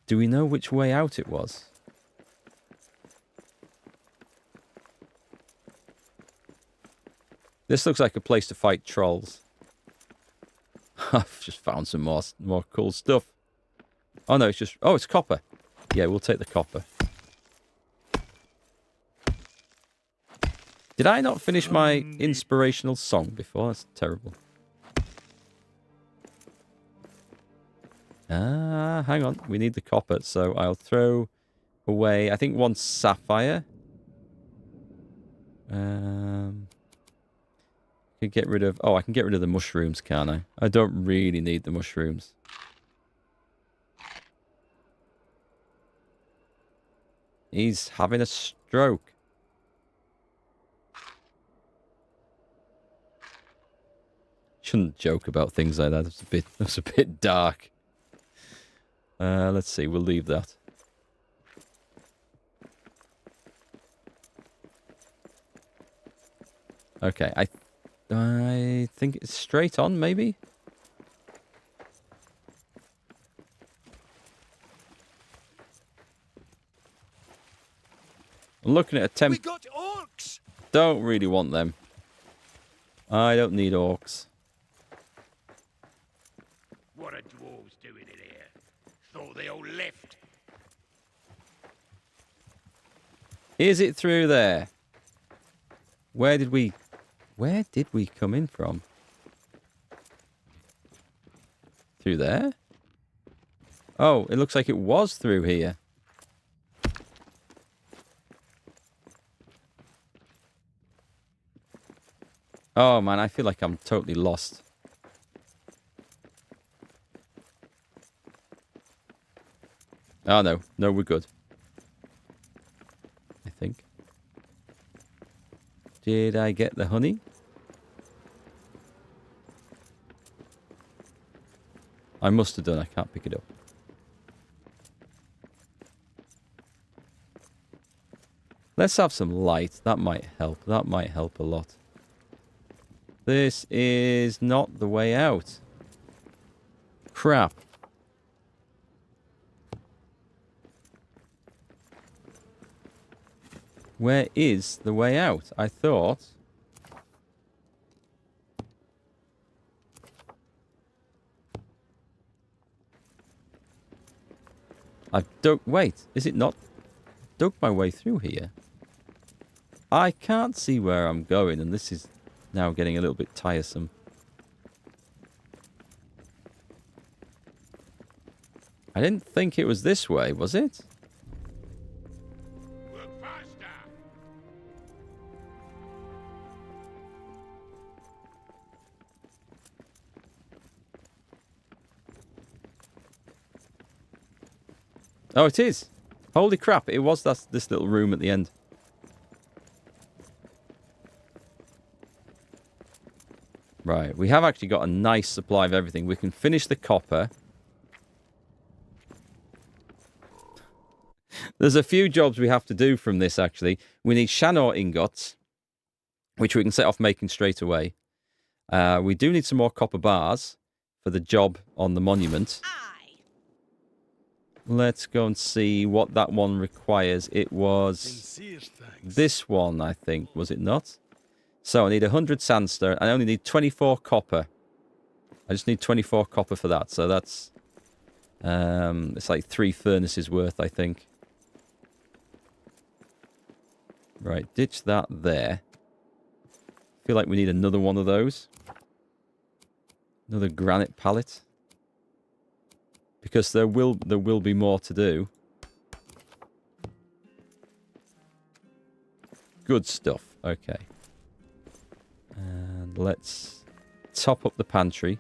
Do we know which way out it was? This looks like a place to fight trolls. I've just found some more cool stuff. Oh no, it's just... Oh, it's copper. Yeah, we'll take the copper. Did I not finish my inspirational song before? That's terrible. Ah, hang on. We need the copper, so I'll throw away, I think, one sapphire. Could get rid of... Oh, I can get rid of the mushrooms, can't I? I don't really need the mushrooms. He's having a stroke. Shouldn't joke about things like that. That's a bit dark. Let's see. We'll leave that. Okay. I think it's straight on, maybe. I'm looking at a temp. We got orcs. Don't really want them. I don't need orcs. What are dwarves doing in here? Thought they all left. Is it through there? Where did we come in from? Through there? Oh, it looks like it was through here. Oh man, I feel like I'm totally lost. Oh no, we're good. I think. Did I get the honey? I must have done, I can't pick it up. Let's have some light, that might help a lot. This is not the way out. Crap. Where is the way out? I thought... I've dug... Wait, is it not... Dug my way through here? I can't see where I'm going, and this is now getting a little bit tiresome. I didn't think it was this way, was it? Work faster. Oh, it is. Holy crap, it was this little room at the end. Right, we have actually got a nice supply of everything. We can finish the copper. There's a few jobs we have to do from this, actually. We need Shanor ingots, which we can set off making straight away. We do need some more copper bars for the job on the monument. Aye. Let's go and see what that one requires. It was Sincere thanks. this one, I think, was it not? So I need 100 sandstone. I only need 24 copper. I just need 24 copper for that. So that's... it's like 3 furnaces worth, I think. Right, ditch that there. Feel like we need another one of those. Another granite pallet. Because there will be more to do. Good stuff. Okay. And let's top up the pantry.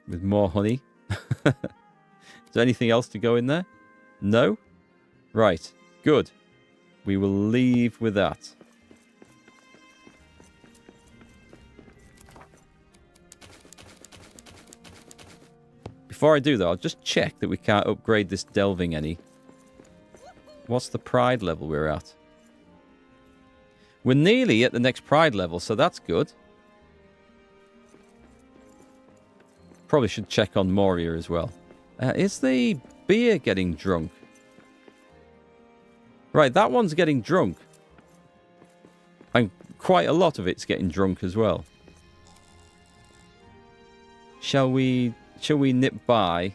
With more honey. Is there anything else to go in there? No? Right. Good. We will leave with that. Before I do though, I'll just check that we can't upgrade this delving any. What's the pride level we're at? We're nearly at the next pride level, so that's good. Probably should check on Moria as well. Is the beer getting drunk? Right, that one's getting drunk. And quite a lot of it's getting drunk as well. Shall we nip by?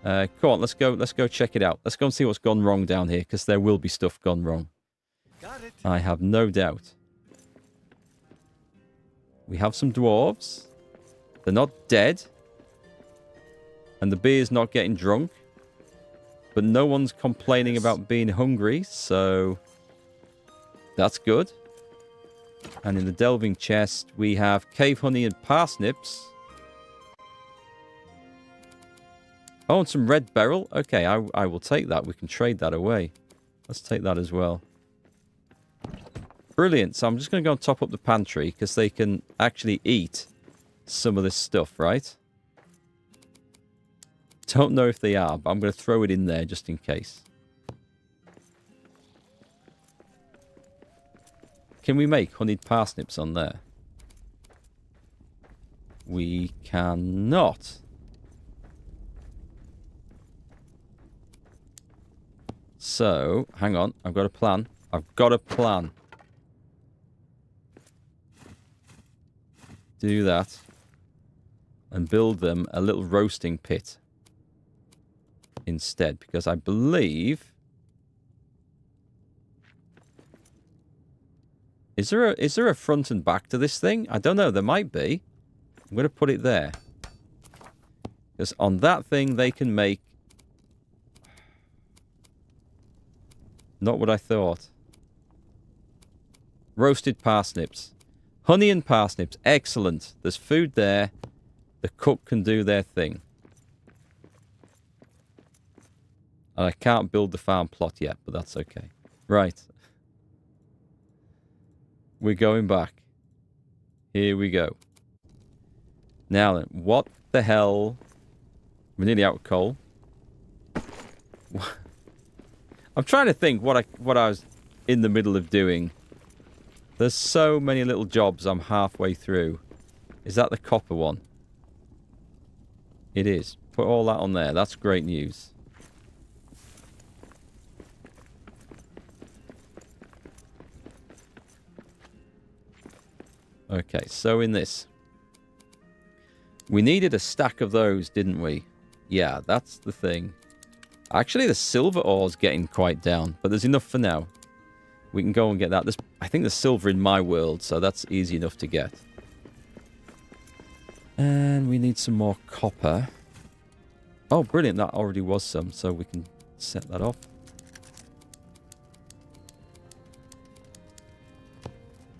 Come on, let's go check it out. Let's go and see what's gone wrong down here, because there will be stuff gone wrong. Got it. I have no doubt. We have some dwarves. They're not dead. And the beer's not getting drunk. But no one's complaining about being hungry, so that's good. And in the delving chest, we have cave honey and parsnips. Oh, and some red beryl. Okay, I will take that. We can trade that away. Let's take that as well. Brilliant. So I'm just going to go and top up the pantry because they can actually eat some of this stuff, right? Don't know if they are, but I'm going to throw it in there just in case. Can we make honeyed parsnips on there? We cannot. So, hang on. I've got a plan. I've got a plan. Do that. And build them a little roasting pit. Instead. Because I believe... Is there a front and back to this thing? I don't know. There might be. I'm going to put it there. Because on that thing, they can make... Not what I thought. Roasted parsnips. Honey and parsnips. Excellent. There's food there. The cook can do their thing. And I can't build the farm plot yet, but that's okay. Right. We're going back. Here we go. Now then, what the hell? We're nearly out of coal. I'm trying to think what I was in the middle of doing. There's so many little jobs I'm halfway through. Is that the copper one? It is. Put all that on there. That's great news. Okay, so in this. We needed a stack of those, didn't we? Yeah, that's the thing. Actually, the silver ore's getting quite down, but there's enough for now. We can go and get that. I think there's silver in my world, so that's easy enough to get. And we need some more copper. Oh, brilliant. That already was some, so we can set that off.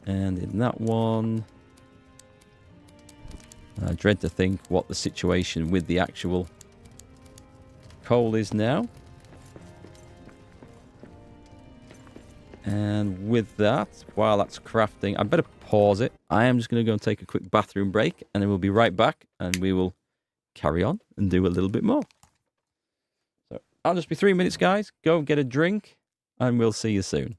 And in that one... I dread to think what the situation with the actual coal is now. And with that, while that's crafting, I better pause it. I am just going to go and take a quick bathroom break, and then we'll be right back, and we will carry on and do a little bit more. So I'll just be 3 minutes, guys. Go and get a drink, and we'll see you soon.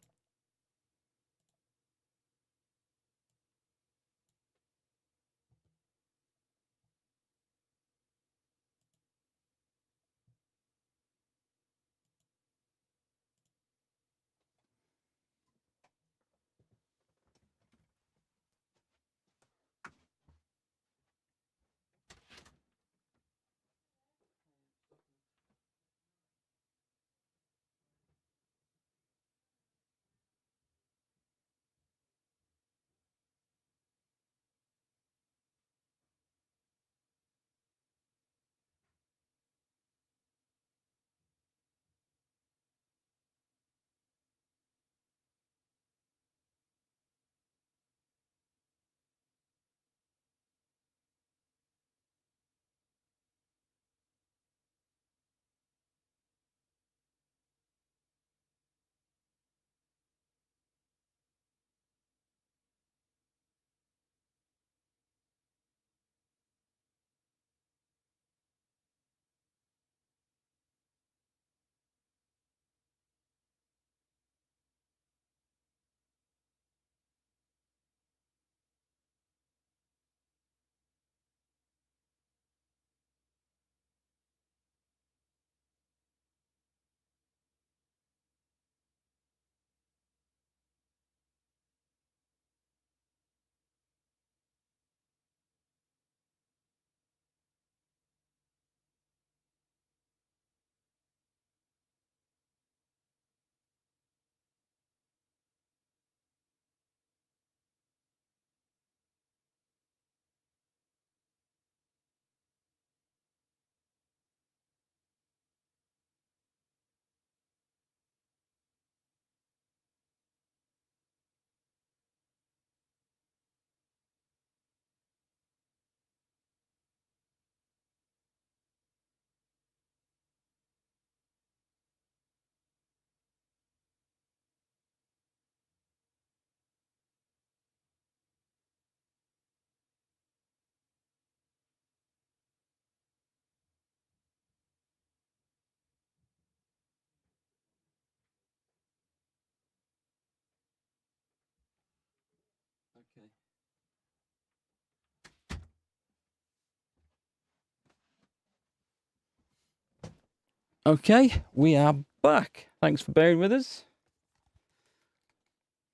Okay, we are back. Thanks for bearing with us.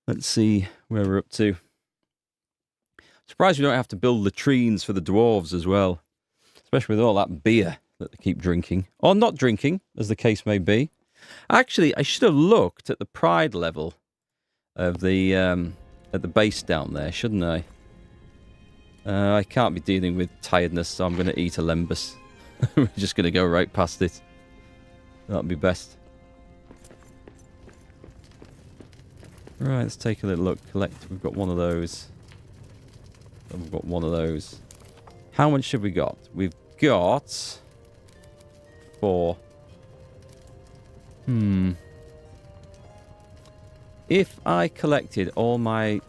Let's see where we're up to. Surprised we don't have to build latrines for the dwarves as well. Especially with all that beer that they keep drinking. Or not drinking, as the case may be. Actually, I should have looked at the pride level of the at the base down there, shouldn't I? I can't be dealing with tiredness, so I'm going to eat a lembus. We're just going to go right past it. That'll be best. Right, let's take a little look. Collect. We've got one of those. And we've got one of those. How much have we got? We've got 4. If I collected all my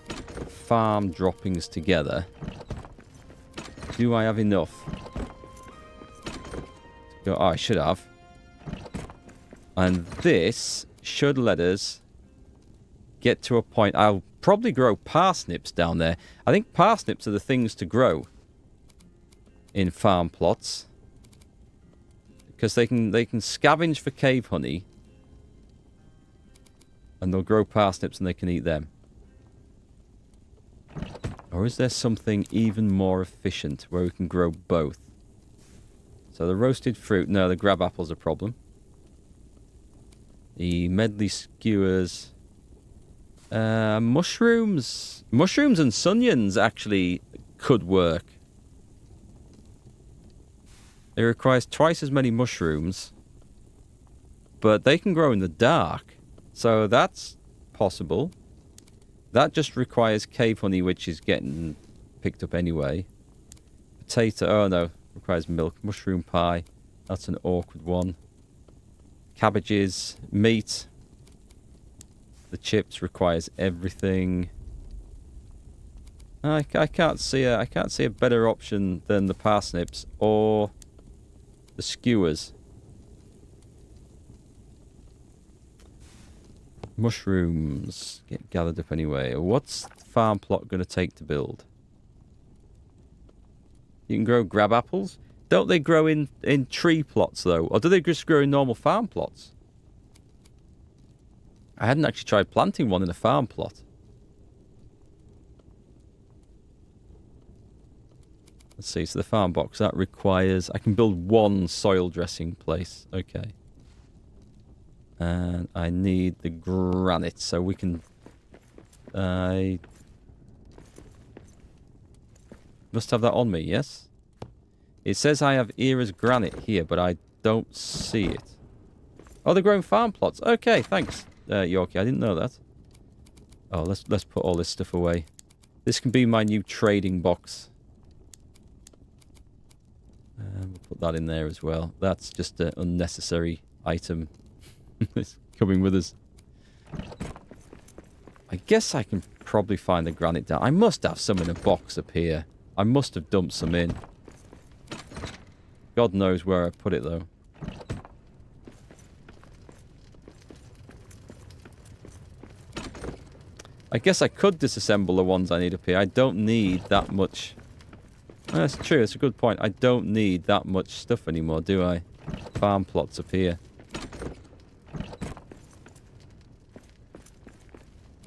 farm droppings together, do I have enough? Oh, I should have. And this should let us get to a point. I'll probably grow parsnips down there. I think parsnips are the things to grow in farm plots, because they can scavenge for cave honey, and they'll grow parsnips and they can eat them. Or is there something even more efficient where we can grow both? So the roasted fruit, no, the grab apple's a problem. The medley skewers, mushrooms and sunions actually could work. It requires twice as many mushrooms, but they can grow in the dark, so that's possible. That just requires cave honey, which is getting picked up anyway. Potato, oh no, requires milk. Mushroom pie, that's an awkward one. Cabbages, meat. The chips requires everything. I can't see a better option than the parsnips or the skewers. Mushrooms get gathered up anyway. What's the farm plot going to take to build? You can grow grab apples. Don't they grow in tree plots though? Or do they just grow in normal farm plots? I hadn't actually tried planting one in a farm plot. Let's see, so the farm box, that requires... I can build 1 soil dressing place. Okay. And I need the granite, so we can... I must have that on me, yes? It says I have Era's granite here, but I don't see it. Oh, they're growing farm plots. Okay, thanks, Yorkie. I didn't know that. Oh, let's put all this stuff away. This can be my new trading box. We'll put that in there as well. That's just an unnecessary item. It's coming with us. I guess I can probably find the granite down. I must have some in a box up here. I must have dumped some in. God knows where I put it, though. I guess I could disassemble the ones I need up here. I don't need that much. That's true. That's a good point. I don't need that much stuff anymore, do I? Farm plots up here.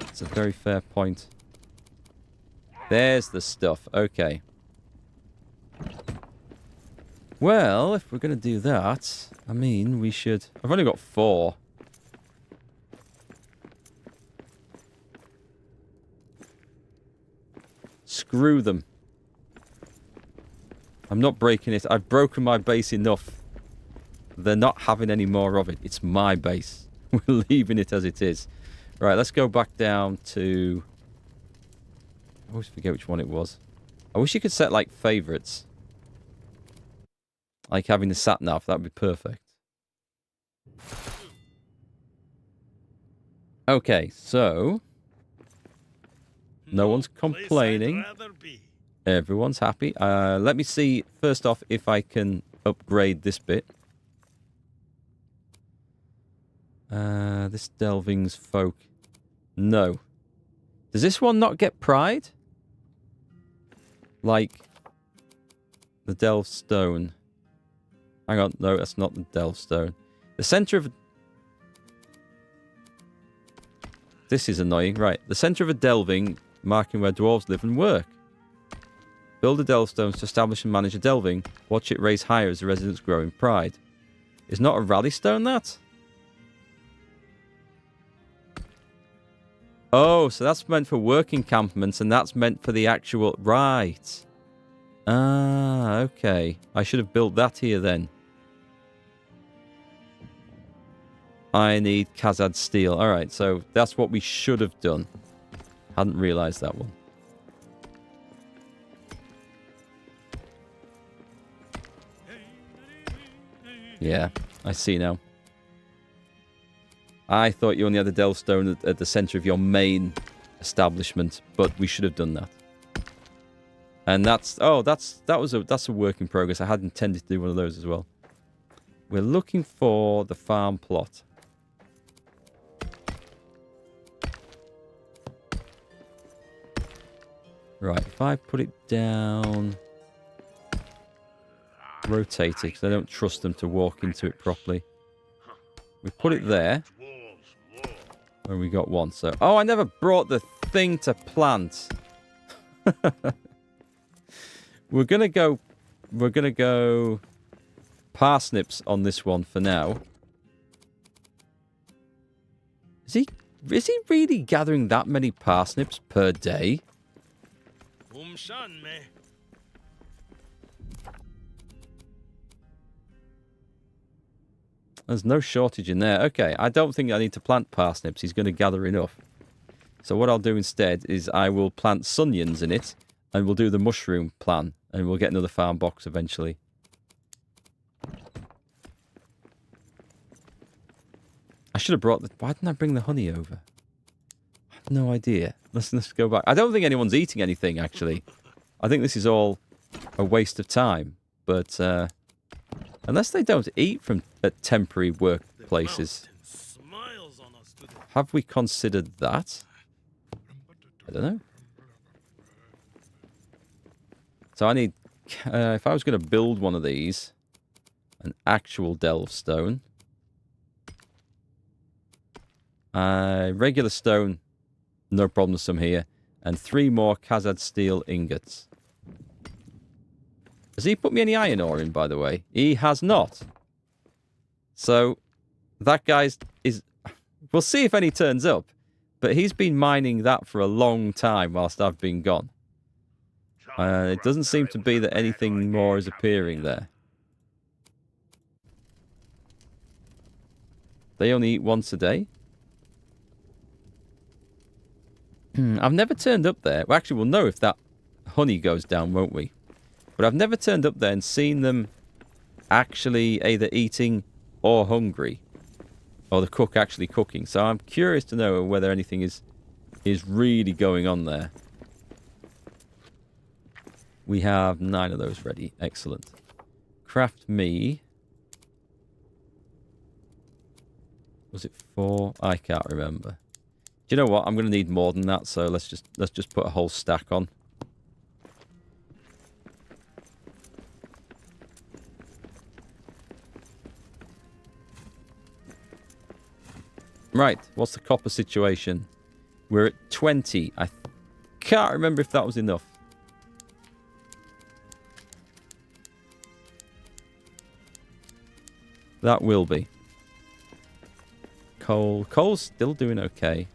It's a very fair point. There's the stuff. Okay. Well, if we're going to do that, I mean, we should... I've only got 4. Screw them. I'm not breaking it. I've broken my base enough. They're not having any more of it. It's my base. We're leaving it as it is. Right, let's go back down to... I always forget which one it was. I wish you could set, like, favourites. Like having the sat-nav. That would be perfect. Okay, so... No one's complaining. Everyone's happy. Let me see, first off, if I can upgrade this bit. This Delving's folk. No. Does this one not get pride? like the delve stone. Hang on, no, that's not the delve stone. The center of... This is annoying. Right, the center of a delving, marking where dwarves live and work. Build a delve stones to establish and manage a delving. Watch it raise higher as the residents grow in pride. Is not a rally stone that? Oh, so that's meant for work encampments, and that's meant for the actual... Right. Ah, okay. I should have built that here then. I need Khazad steel. Alright, so that's what we should have done. Hadn't realised that one. Yeah, I see now. I thought you only had the delve stone at the centre of your main establishment, but we should have done that. And that's a work in progress. I had intended to do one of those as well. We're looking for the farm plot. Right, if I put it down, rotate it because I don't trust them to walk into it properly. We put it there. And we got one. So, oh, I never brought the thing to plant. We're gonna go parsnips on this one for now. Is he really gathering that many parsnips per day? There's no shortage in there. Okay, I don't think I need to plant parsnips. He's going to gather enough. So what I'll do instead is I will plant sunions in it, and we'll do the mushroom plan, and we'll get another farm box eventually. I should have brought the... Why didn't I bring the honey over? I have no idea. Let's go back. I don't think anyone's eating anything, actually. I think this is all a waste of time. But, unless they don't eat from at temporary workplaces. Have we considered that? I don't know. So I need... if I was going to build one of these, an actual delve stone... regular stone, no problem, some here. And 3 more Khazad steel ingots. Has he put me any iron ore in, by the way? He has not. So, that guy's is... We'll see if any turns up. But he's been mining that for a long time whilst I've been gone. It doesn't seem to be that anything more is appearing there. They only eat once a day? I've never turned up there. Well, actually, we'll know if that honey goes down, won't we? But I've never turned up there and seen them actually either eating or hungry. Or the cook actually cooking. So I'm curious to know whether anything is really going on there. We have 9 of those ready. Excellent. Craft me. Was it 4? I can't remember. Do you know what? I'm going to need more than that, so let's just put a whole stack on. Right, what's the copper situation? We're at 20. I can't remember if that was enough. That will be. Coal. Coal's still doing okay.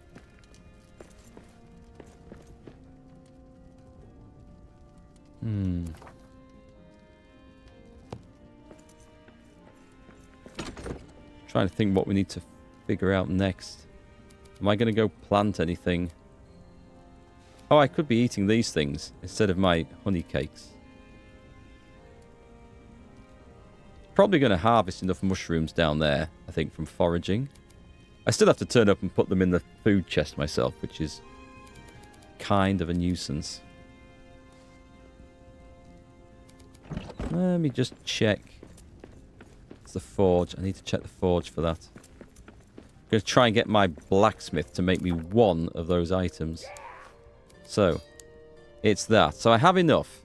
Trying to think what we need to figure out next. Am I going to go plant anything? Oh, I could be eating these things instead of my honey cakes. Probably going to harvest enough mushrooms down there, I think, from foraging. I still have to turn up and put them in the food chest myself, which is kind of a nuisance. Let me just check. It's the forge. I need to check the forge for that. I'm going to try and get my blacksmith to make me 1 of those items. So, it's that. So I have enough.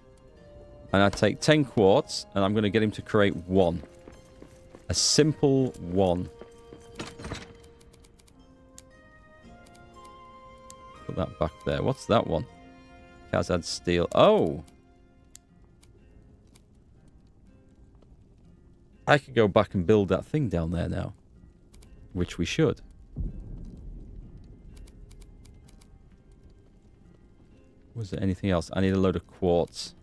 And I take 10 quartz, and I'm going to get him to create one. A simple one. Put that back there. What's that one? Khazad steel. Oh! I could go back and build that thing down there now. Which we should. Was there anything else? I need a load of quartz.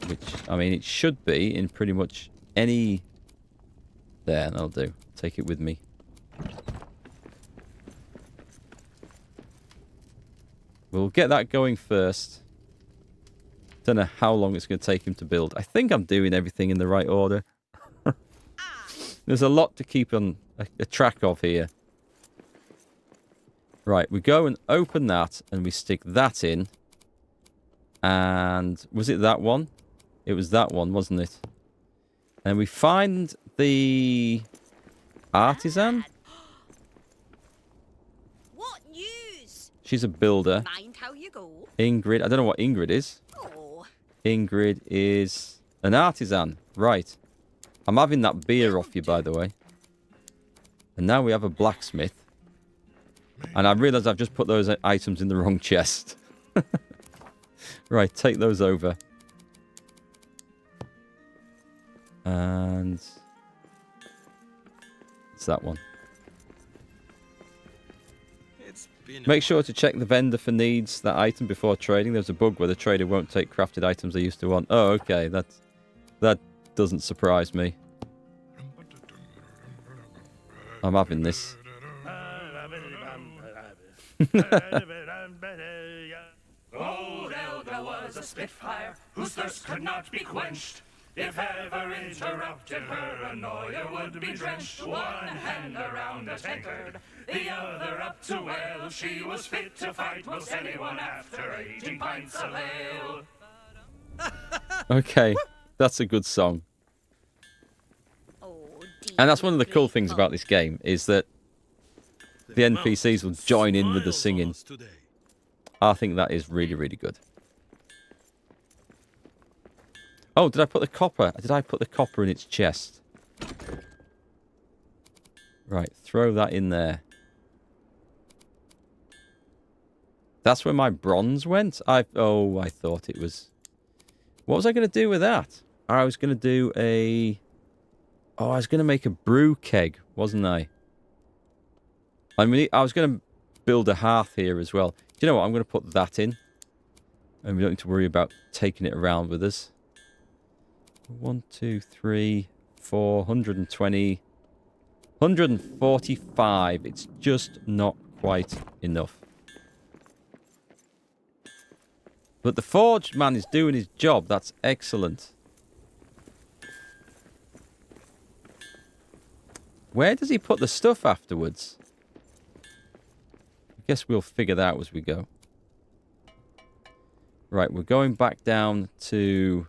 Which, I mean, it should be in pretty much any... There, that'll do. Take it with me. We'll get that going first. Don't know how long it's going to take him to build. I think I'm doing everything in the right order. There's a lot to keep on a track of here. Right, we go and open that, and we stick that in. And was it that one? It was that one, wasn't it? And we find the artisan. What news? She's a builder. Mind how you go. Ingrid, I don't know what Ingrid is. Oh, Ingrid is an artisan. Right. I'm having that beer off you, by the way. And now we have a blacksmith. And I realise I've just put those items in the wrong chest. Right, take those over. And... it's that one. It's been Make sure to check the vendor for needs that item before trading. There's a bug where the trader won't take crafted items they used to want. Oh, okay. That doesn't surprise me. I'm having this. Old Elga was a spitfire whose thirst could not be quenched. If ever interrupted, her annoyer would be drenched. One hand around a tankard, the other up to ale. She was fit to fight most anyone after 18 pints of ale. Okay, that's a good song. oh, And that's one of the cool things about this game, is that the NPCs will join in with the singing. I think that is really, really good. Oh, did I put the copper? Did I put the copper in its chest? Right, throw that in there. That's where my bronze went? I thought it was... What was I going to do with that? I was going to do a... Oh, I was going to make a brew keg, wasn't I? I mean, I was going to build a hearth here as well. Do you know what? I'm going to put that in. And we don't need to worry about taking it around with us. 1, 2, 3, 4, 120, 145. It's just not quite enough. But the forge man is doing his job. That's excellent. Where does he put the stuff afterwards? I guess we'll figure that out as we go. Right, we're going back down to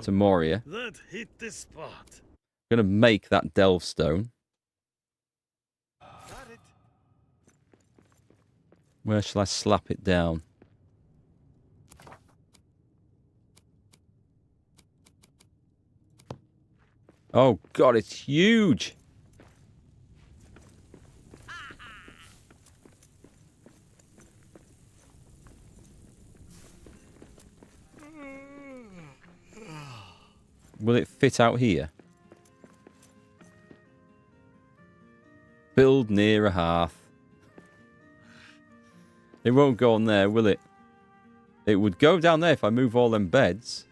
Moria. That hit the spot. I'm going to make that delve stone. Got it. Where shall I slap it down? Oh god, it's huge! Will it fit out here? Build near a hearth. It won't go on there, will it? It would go down there if I move all them beds.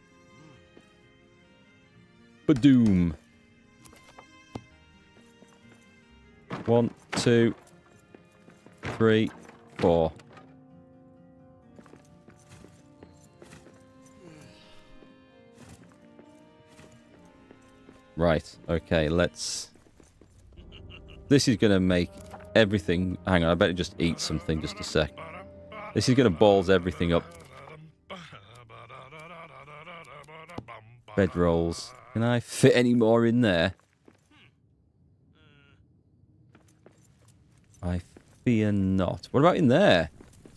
Ba-doom. 1, 2, 3, 4. Right, okay, let's... This is going to make everything... Hang on, I better just eat something just a sec. This is going to balls everything up. Bed rolls. Can I fit any more in there? I fear not. What about in there?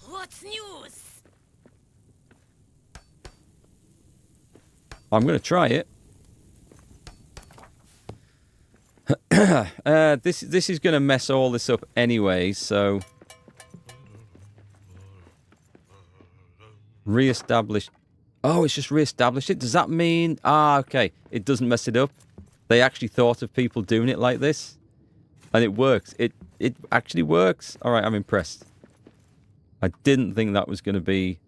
What's news? I'm going to try it. This is going to mess all this up anyway, so... Re-establish... Oh, it's just re-established it? Does that mean... Ah, okay. It doesn't mess it up. They actually thought of people doing it like this. And it works. It actually works. Alright, I'm impressed. I didn't think that was going to be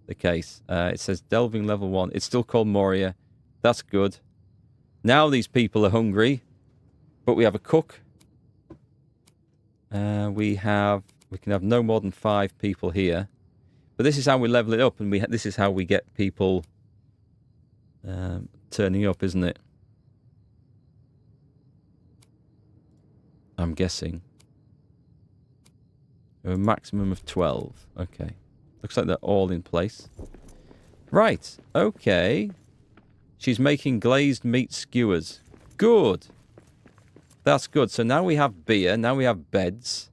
the case. It says delving level 1. It's still called Moria. That's good. Now these people are hungry. But we have a cook. We can have no more than 5 people here. But this is how we level it up, and this is how we get people turning up, isn't it? I'm guessing. A maximum of 12. Okay. Looks like they're all in place. Right. Okay. She's making glazed meat skewers. Good. That's good. So now we have beer. Now we have beds.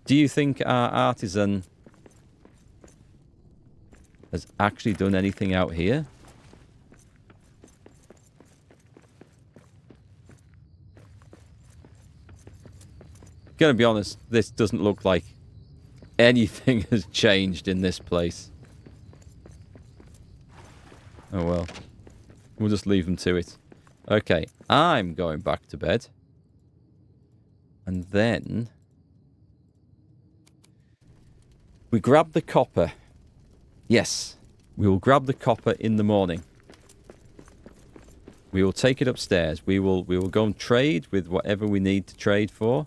Do you think our artisan has actually done anything out here? Gonna be honest, this doesn't look like anything has changed in this place. Oh well. We'll just leave them to it. Okay, I'm going back to bed. And then... we grab the copper. Yes, we will grab the copper in the morning. We will take it upstairs. We will go and trade with whatever we need to trade for.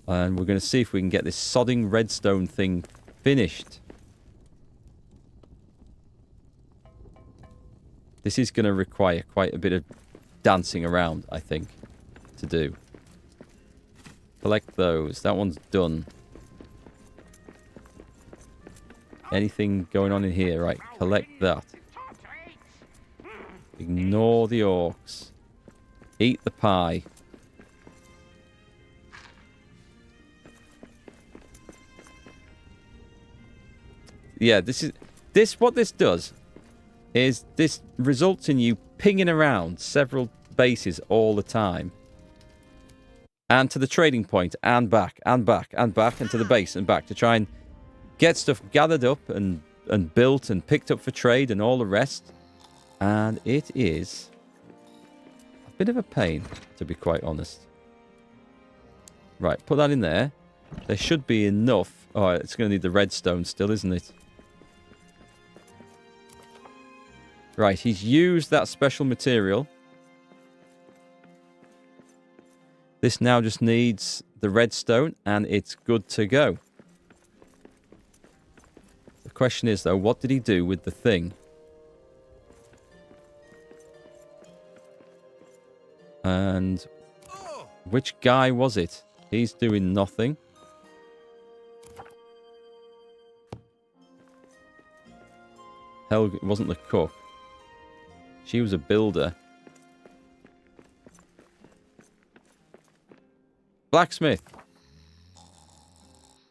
And we're going to see if we can get this sodding redstone thing finished. This is going to require quite a bit of dancing around, I think, to do. Collect those. That one's done. Anything going on in here? Right, collect that. Ignore the orcs. Eat the pie. Yeah, what this does is this results in you pinging around several bases all the time. And to the trading point, and back, and back, and back, and to the base, and back to try and get stuff gathered up and built and picked up for trade and all the rest. And it is a bit of a pain, to be quite honest. Right, put that in there. There should be enough. Oh, it's going to need the redstone still, isn't it? Right, he's used that special material. This now just needs the redstone, and it's good to go. The question is, though, what did he do with the thing? And which guy was it? He's doing nothing. Hell, it wasn't the cook. She was a builder. Blacksmith.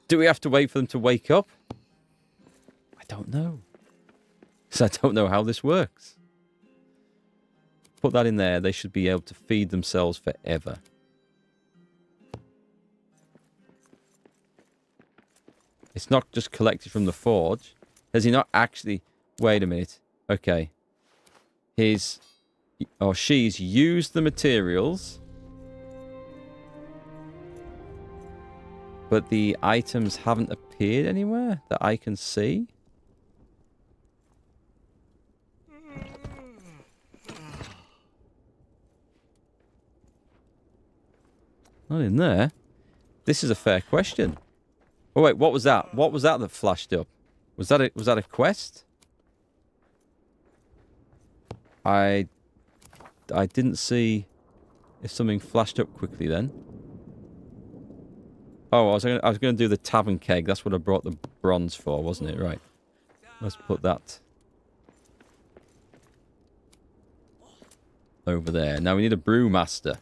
Do we have to wait for them to wake up? I don't know. Because I don't know how this works. Put that in there. They should be able to feed themselves forever. It's not just collected from the forge. Has he not actually... Wait a minute. Okay. His... or she's used the materials. But the items haven't appeared anywhere that I can see. Not in there. This is a fair question. Oh wait, what was that? What was that flashed up? Was that a quest? I didn't see if something flashed up quickly then. Oh, I was going to do the tavern keg. That's what I brought the bronze for, wasn't it? Right. Let's put that over there. Now we need a brewmaster.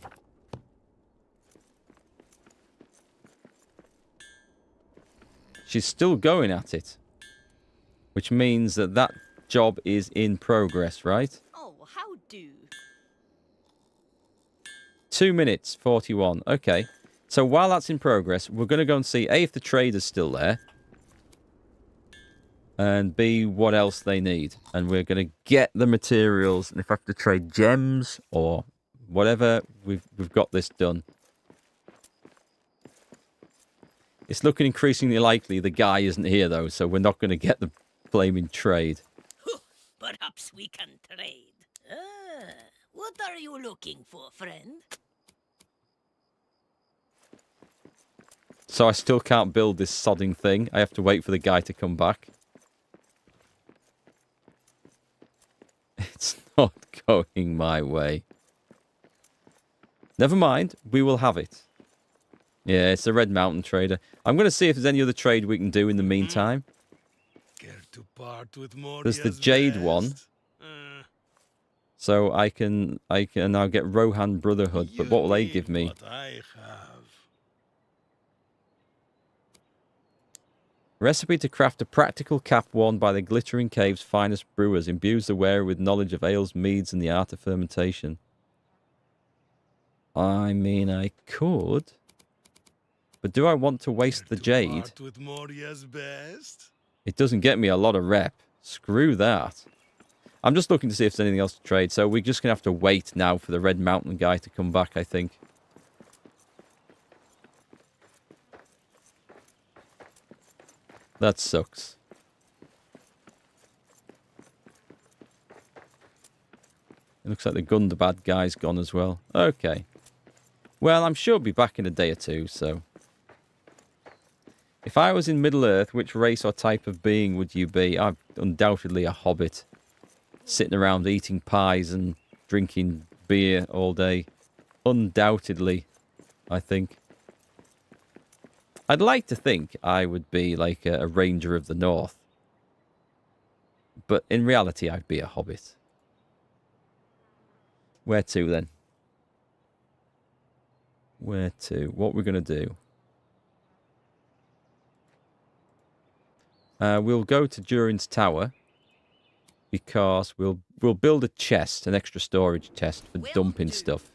She's still going at it. Which means that job is in progress, right? Oh, how do? 2 minutes, 41. Okay. So while that's in progress, we're going to go and see, A, if the trader's still there. And B, what else they need. And we're going to get the materials. And if I have to trade gems or whatever, we've got this done. It's looking increasingly likely the guy isn't here, though. So we're not going to get the flaming trade. Perhaps we can trade. What are you looking for, friend? So I still can't build this sodding thing. I have to wait for the guy to come back. It's not going my way. Never mind. We will have it. Yeah, it's the Red Mountain Trader. I'm going to see if there's any other trade we can do in the meantime. Care to part with Moria's There's the Jade one. best? So I can now get Rohan Brotherhood. But what will they give me? What I have. Recipe to craft a practical cap worn by the Glittering Cave's finest brewers. Imbues the wearer with knowledge of ales, meads, and the art of fermentation. I mean, I could. But do I want to waste the jade? Part with Moria's best? It doesn't get me a lot of rep. Screw that. I'm just looking to see if there's anything else to trade. So we're just going to have to wait now for the Red Mountain guy to come back, I think. That sucks. It looks like the Gundabad guy's gone as well. Okay. Well, I'm sure he'll be back in a day or two, so... If I was in Middle-earth, which race or type of being would you be? I'm undoubtedly a hobbit. Sitting around eating pies and drinking beer all day. Undoubtedly, I think. I'd like to think I would be like a ranger of the north. But in reality, I'd be a hobbit. Where to, then? Where to? What we're going to do? We'll go to Durin's tower. Because we'll build a chest, an extra storage chest for dumping stuff.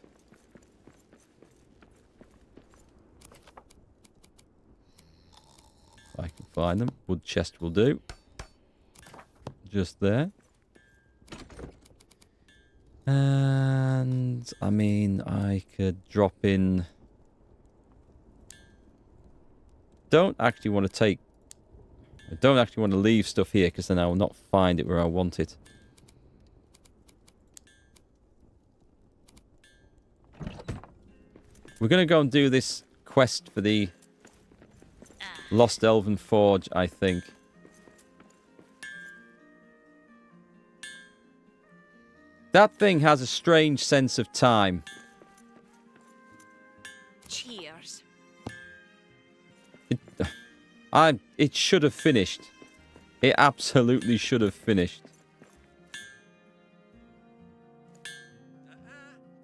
If I can find them. Wood chest will do. Just there. And, I mean, I could drop in... Don't actually want to take... I don't actually want to leave stuff here because then I will not find it where I want it. We're going to go and do this quest for the Lost Elven Forge, I think. That thing has a strange sense of time. Cheers. It should have finished. It absolutely should have finished.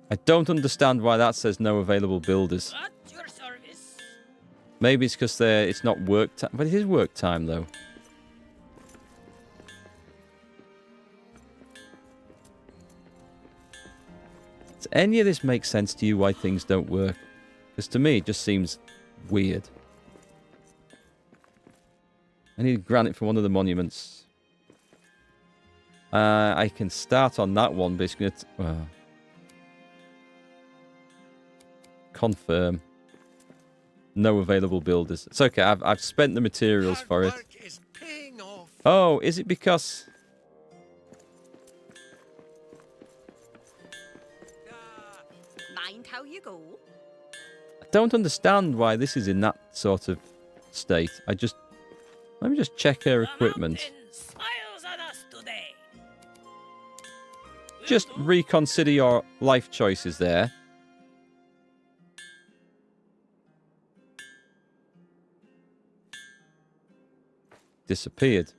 I don't understand why that says no available builders. At your service. Maybe it's because it's not work time. But it is work time, though. Does any of this make sense to you, why things don't work? Because to me, it just seems weird. I need granite for one of the monuments. I can start on that one, but it's going to... confirm. No available builders. It's okay, I've spent the materials for it. Is paying off. Oh, is it because... Mind how you go. I don't understand why this is in that sort of state. Let me just check her equipment. The mountain smiles on us today. Just reconsider your life choices there. Disappeared.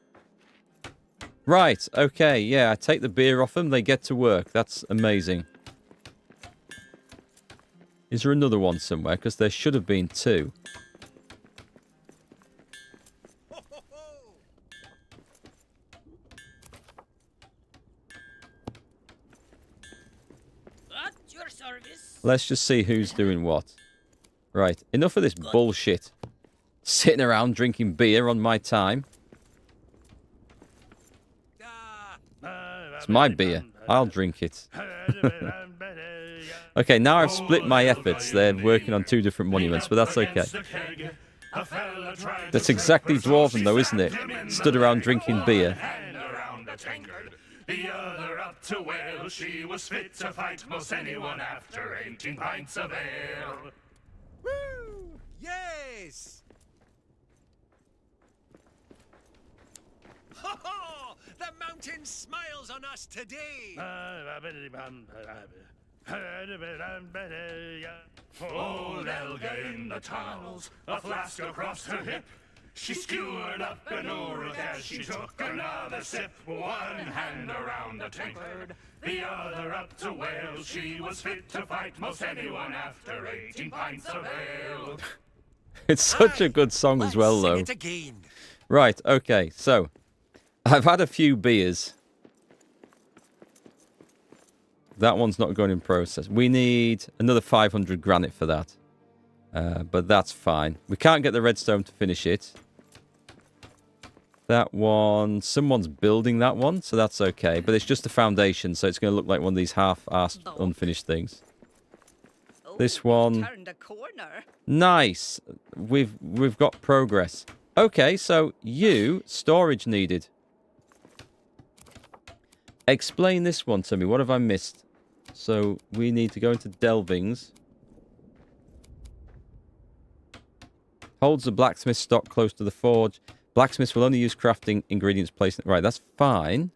Right, okay, yeah, I take the beer off them, they get to work. That's amazing. Is there another one somewhere? Because there should have been two. Let's just see who's doing what. Right, enough of this bullshit. Sitting around drinking beer on my time. It's my beer. I'll drink it. Okay, now I've split my efforts. They're working on 2 different monuments, but that's okay. That's exactly Dwarven, though, isn't it? Stood around drinking beer. The other up to wail, she was fit to fight most anyone after 18 pints of ale. Woo! Yes! Ho ho! The mountain smiles on us today! Old Elga in the tunnels, a flask across her hip. She skewered up an Uruk as she took another sip. One hand around the tankard, the other up to wail. She was fit to fight most anyone after 18 pints of ale. It's such a good song as well, though. Sing it again. Right, okay, so I've had a few beers. That one's not going in process. We need another 500 granite for that. But that's fine. We can't get the redstone to finish it. That one, someone's building that one, so that's okay. But it's just a foundation, so it's going to look like one of these half-assed unfinished things. This one, Turned a corner. nice. We've got progress. Okay, so you, storage needed. Explain this one to me. What have I missed? So we need to go into delvings. Holds the blacksmith stock close to the forge. Blacksmiths will only use crafting ingredients placed... Right, that's fine.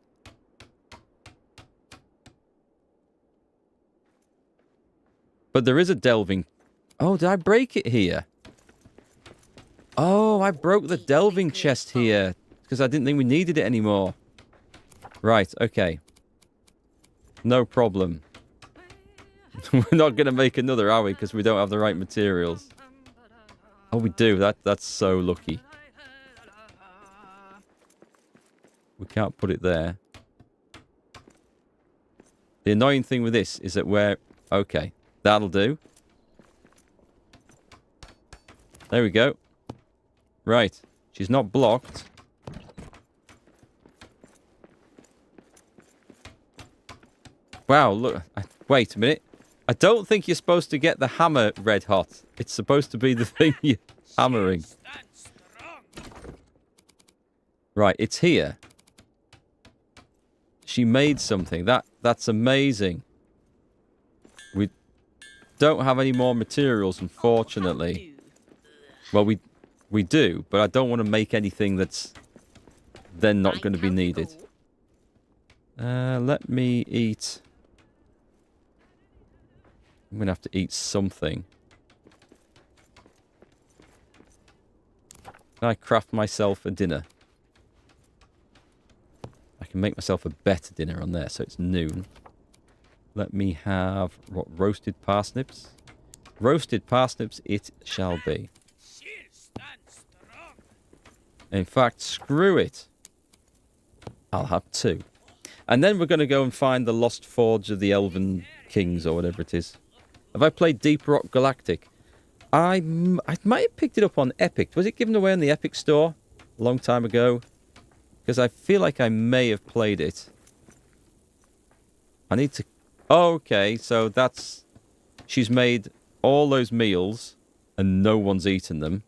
But there is a delving... Oh, did I break it here? Oh, I broke the delving chest here. Because I didn't think we needed it anymore. Right, okay. No problem. We're not going to make another, are we? Because we don't have the right materials. Oh, we do. That's so lucky. We can't put it there. The annoying thing with this is that we're... Okay, that'll do. There we go. Right. She's not blocked. Wow, look. Wait a minute. I don't think you're supposed to get the hammer red hot. It's supposed to be the thing you're hammering. Right, it's here. She made something. That's amazing. We don't have any more materials, unfortunately. Well, we do, but I don't want to make anything that's then not going to be needed. Let me eat... I'm going to have to eat something. Can I craft myself a dinner? I can make myself a better dinner on there, so it's noon. Let me have what, roasted parsnips. Roasted parsnips it shall be. In fact, screw it. I'll have 2. And then we're going to go and find the lost forge of the Elven Kings, or whatever it is. Have I played Deep Rock Galactic? I might have picked it up on Epic. Was it given away on the Epic store a long time ago? Because I feel like I may have played it. I need to... Oh, okay, so that's... She's made all those meals and no one's eaten them.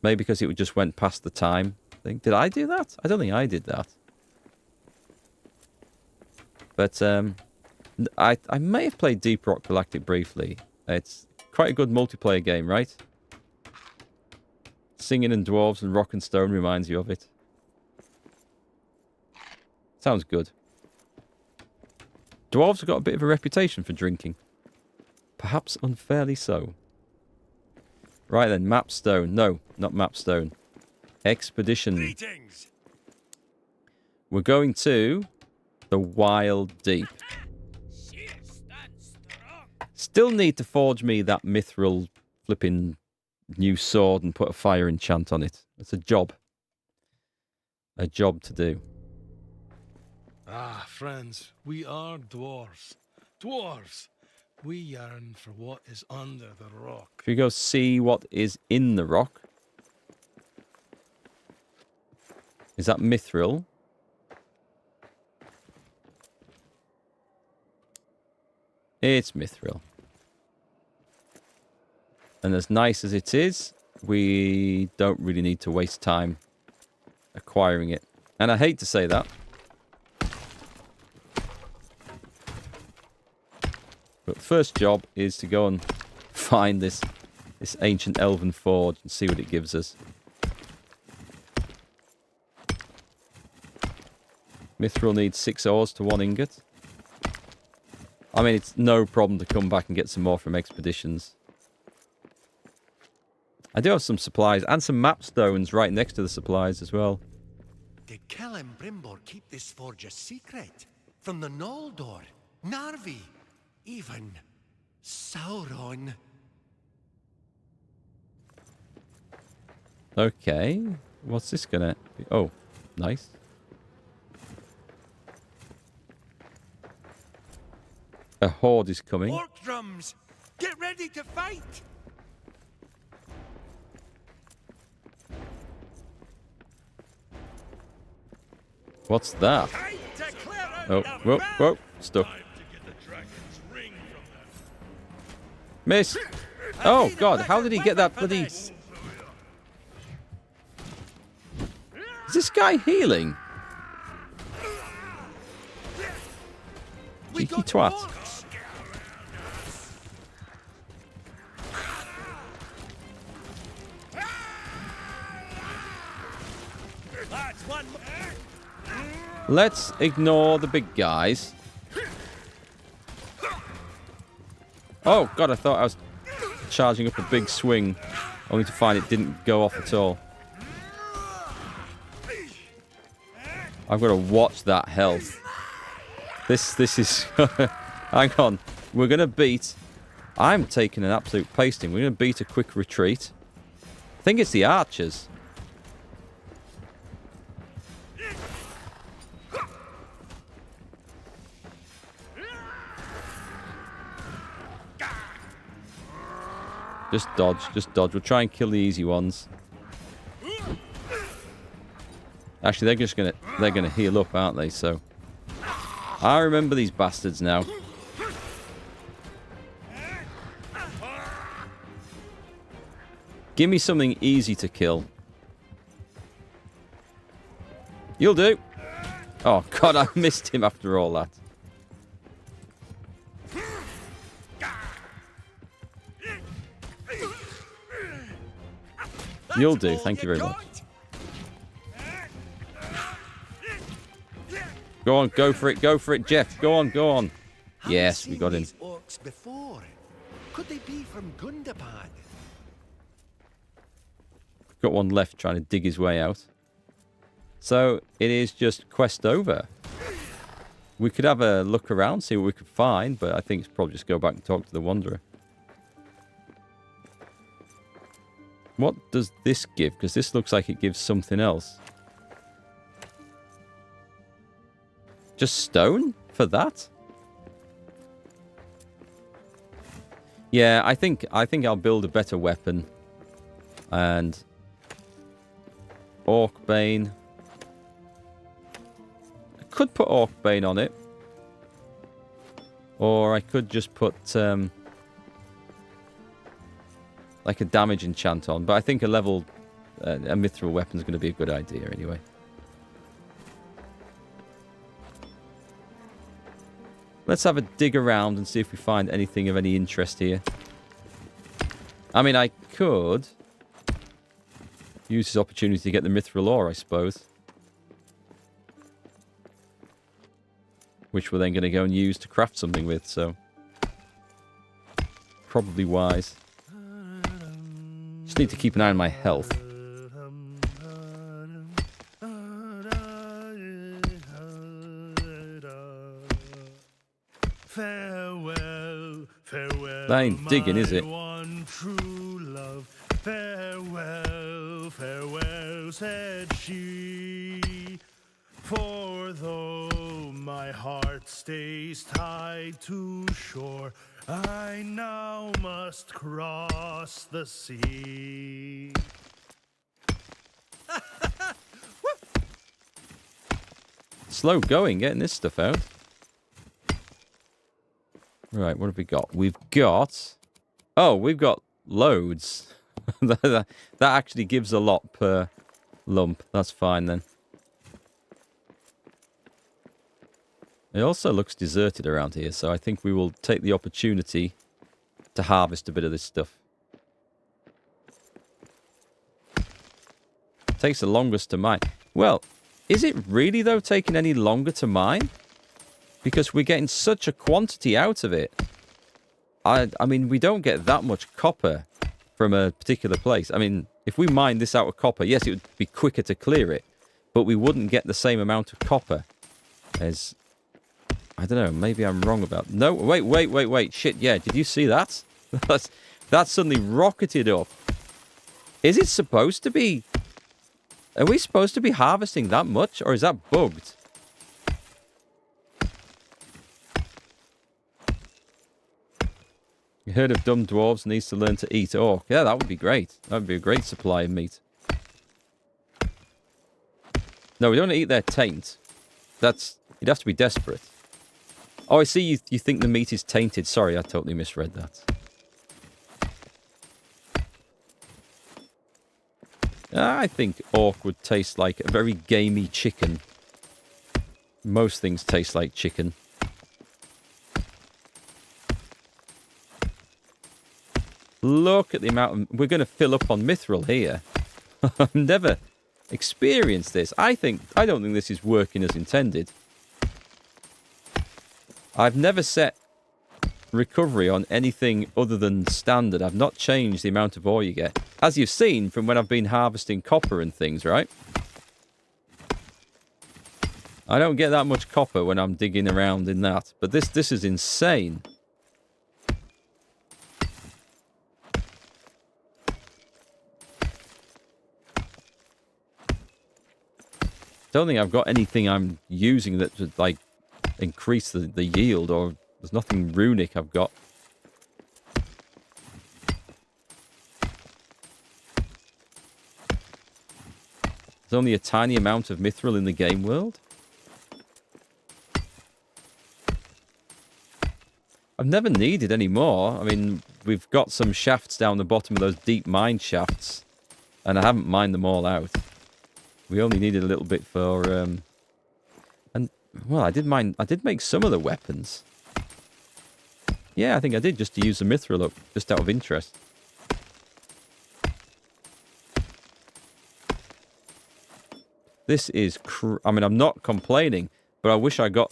Maybe because it just went past the time. Did I do that? I don't think I did that. But I may have played Deep Rock Galactic briefly. It's quite a good multiplayer game, right? Singing and dwarves and rock and stone reminds you of it. Sounds good. Dwarves have got a bit of a reputation for drinking. Perhaps unfairly so. Right then, Mapstone. No, not Mapstone. Expedition. Greetings. We're going to the Wild Deep. Still need to forge me that mithril flipping new sword and put a fire enchant on it. It's a job. A job to do. Ah, friends, we are dwarves. Dwarves, we yearn for what is under the rock. If we go see what is in the rock. Is that mithril? It's mithril. And as nice as it is, we don't really need to waste time acquiring it. And I hate to say that. But first job is to go and find this ancient elven forge and see what it gives us. Mithril needs 6 ores to 1 ingot. I mean, it's no problem to come back and get some more from expeditions. I do have some supplies and some map stones right next to the supplies as well. Did Kel and Brimbor keep this forge a secret? From the Noldor, Narvi, even Sauron. Okay. What's this gonna be? Oh, nice. A horde is coming. Orc drums! Get ready to fight! What's that? Time to clear out Oh, the whoa, path! whoa, stuck. Time to get the dragon's ring from them. Miss! Oh, God, how did he get that bloody... Is this guy healing? Cheeky twat. Let's ignore the big guys. Oh, God, I thought I was charging up a big swing, only to find it didn't go off at all. I've got to watch that health. This is... Hang on. We're going to beat... I'm taking an absolute pasting. We're going to beat a quick retreat. I think it's the archers. Just dodge, just dodge. We'll try and kill the easy ones. Actually, they're gonna heal up, aren't they? So I remember these bastards now. Give me something easy to kill. You'll do. Oh God, I missed him after all that. You'll do. Thank you very much. Go on, go for it, Jeff. Go on. Yes, we got him. These orcs before. Could they be from Gundabad? Got one left trying to dig his way out. So it is just quest over. We could have a look around, see what we could find, but I think it's probably just go back and talk to the Wanderer. What does this give? Because this looks like it gives something else. Just stone for that? Yeah, I think I'll build a better weapon. And Orcbane. I could put Orcbane on it. Or I could just put like a damage enchant on. But I think a level a mithril weapon is going to be a good idea anyway. Let's have a dig around and see if we find anything of any interest here. I mean, I could use this opportunity to get the mithril ore, I suppose. Which we're then going to go and use to craft something with, so... probably wise. Just need to keep an eye on my health. Farewell, farewell. That ain't digging, is it? One true love. Farewell, farewell, said she. For though my my heart stays tied to shore. I now must cross the sea. Slow going getting this stuff out. Right, what have we got? We've got... Oh, we've got loads. That actually gives a lot per lump. That's fine then. It also looks deserted around here, so I think we will take the opportunity to harvest a bit of this stuff. Takes the longest to mine. Well, is it really, though, taking any longer to mine? Because we're getting such a quantity out of it. I mean, we don't get that much copper from a particular place. I mean, if we mined this out of copper, yes, it would be quicker to clear it. But we wouldn't get the same amount of copper as... I don't know, maybe I'm wrong about... No, wait. Shit, yeah, did you see that? That suddenly rocketed up. Is it supposed to be... Are we supposed to be harvesting that much? Or is that bugged? You heard of dumb dwarves needs to learn to eat orc. Yeah, that would be great. That would be a great supply of meat. No, we don't want to eat their taint. That's... You'd have to be desperate. Oh, I see you think the meat is tainted. Sorry, I totally misread that. I think orc would taste like a very gamey chicken. Most things taste like chicken. Look at the amount of... We're going to fill up on mithril here. I've never experienced this. I don't think this is working as intended. I've never set recovery on anything other than standard. I've not changed the amount of ore you get. As you've seen from when I've been harvesting copper and things, right? I don't get that much copper when I'm digging around in that. But this is insane. Don't think I've got anything I'm using that would, like, increase the yield, or there's nothing runic I've got. There's only a tiny amount of mithril in the game world. I've never needed any more. I mean, we've got some shafts down the bottom of those deep mine shafts, and I haven't mined them all out. We only needed a little bit for, and, well, I did make some of the weapons. Yeah, I think I did, just to use the mithril up, just out of interest. This is, I mean, I'm not complaining, but I wish I got...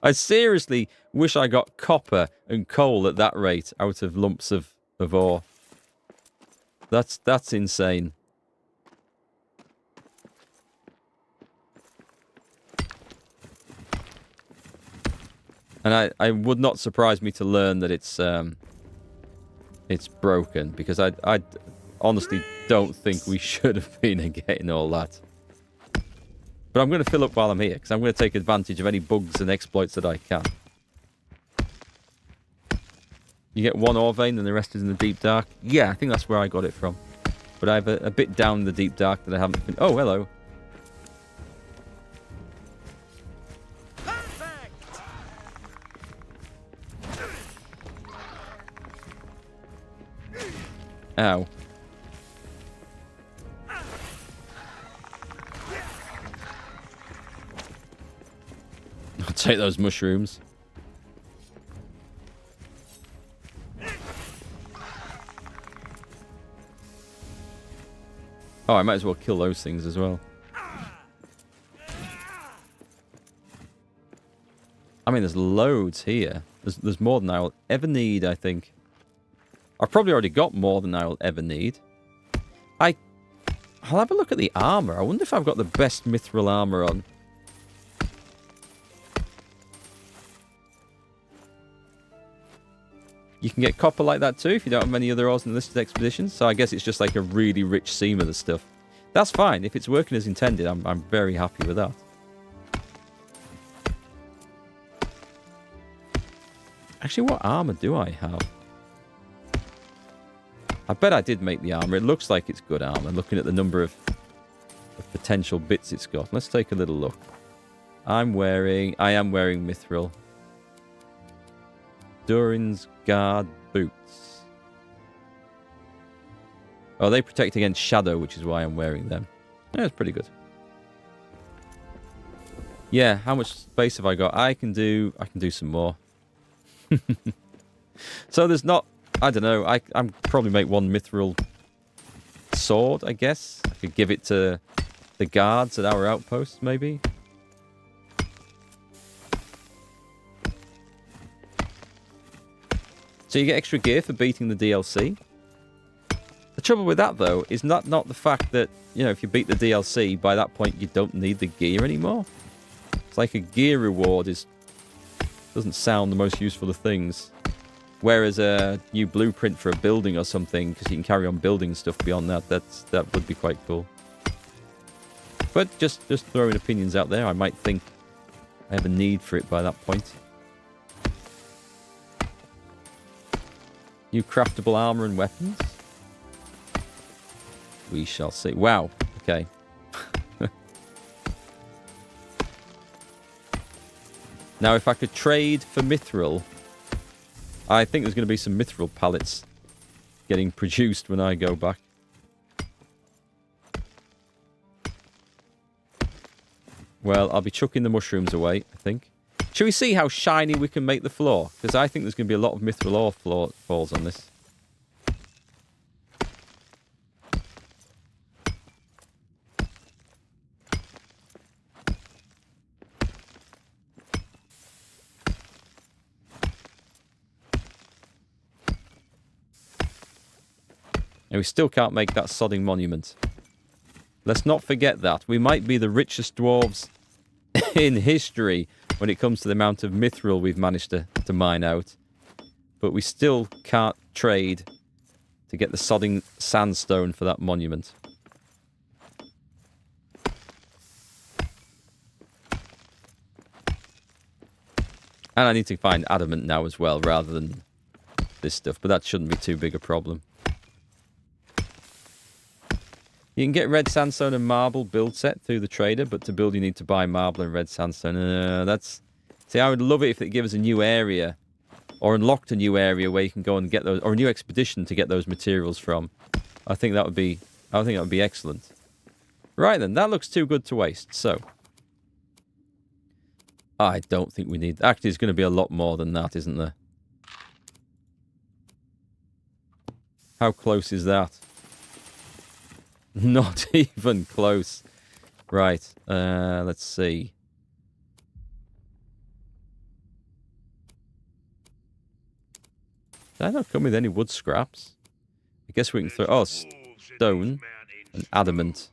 I seriously wish I got copper and coal at that rate out of lumps of ore. That's insane. And I would not surprise me to learn that it's broken, because I honestly don't think we should have been getting all that. But I'm going to fill up while I'm here, because I'm going to take advantage of any bugs and exploits that I can. You get one ore vein and the rest is in the deep dark. Yeah, I think that's where I got it from. But I have a bit down in the deep dark that I haven't been... Oh, hello. Perfect. Ow. I'll take those mushrooms. Oh, I might as well kill those things as well. I mean, there's loads here. There's more than I will ever need, I think. I've probably already got more than I will ever need. I'll have a look at the armor. I wonder if I've got the best mithril armor on. You can get copper like that too if you don't have many other ores in the listed expeditions. So I guess it's just like a really rich seam of the stuff. That's fine. If it's working as intended, I'm very happy with that. Actually, what armor do I have? I bet I did make the armor. It looks like it's good armor, looking at the number of potential bits it's got. Let's take a little look. I am wearing mithril. Durin's guard boots. Oh, they protect against shadow, which is why I'm wearing them. Yeah, that's pretty good. Yeah, how much space have I got? I can do some more. So there's not, I don't know, I'm probably make one mithril sword, I guess. I could give it to the guards at our outposts, maybe. So you get extra gear for beating the DLC. The trouble with that, though, is not the fact that, you know, if you beat the DLC, by that point you don't need the gear anymore. It's like a gear reward doesn't sound the most useful of things. Whereas a new blueprint for a building or something, because you can carry on building stuff beyond that, that would be quite cool. But just throwing opinions out there, I might think I have a need for it by that point. New craftable armor and weapons? We shall see. Wow. Okay. Now, if I could trade for mithril, I think there's going to be some mithril pallets getting produced when I go back. Well, I'll be chucking the mushrooms away, I think. Shall we see how shiny we can make the floor? Because I think there's going to be a lot of mithril ore falls on this. And we still can't make that sodding monument. Let's not forget that. We might be the richest dwarves in history when it comes to the amount of mithril we've managed to mine out. But we still can't trade to get the sodding sandstone for that monument. And I need to find adamant now as well, rather than this stuff. But that shouldn't be too big a problem. You can get red sandstone and marble build set through the trader, but to build you need to buy marble and red sandstone. See, I would love it if it gave us a new area, or unlocked a new area where you can go and get those, or a new expedition to get those materials from. I think that would be excellent. Right then, that looks too good to waste. So, I don't think we need. Actually, there's going to be a lot more than that, isn't there? How close is that? Not even close. Right. Let's see. Did I not come with any wood scraps? I guess we can throw... Oh, stone and adamant.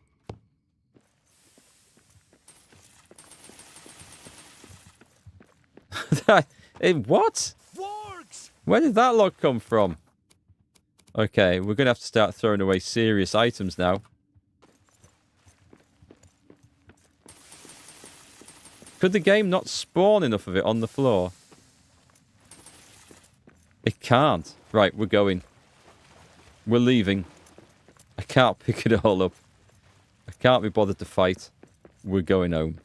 What? Where did that lot come from? Okay, we're going to have to start throwing away serious items now. Could the game not spawn enough of it on the floor? It can't. Right, we're going. We're leaving. I can't pick it all up. I can't be bothered to fight. We're going home.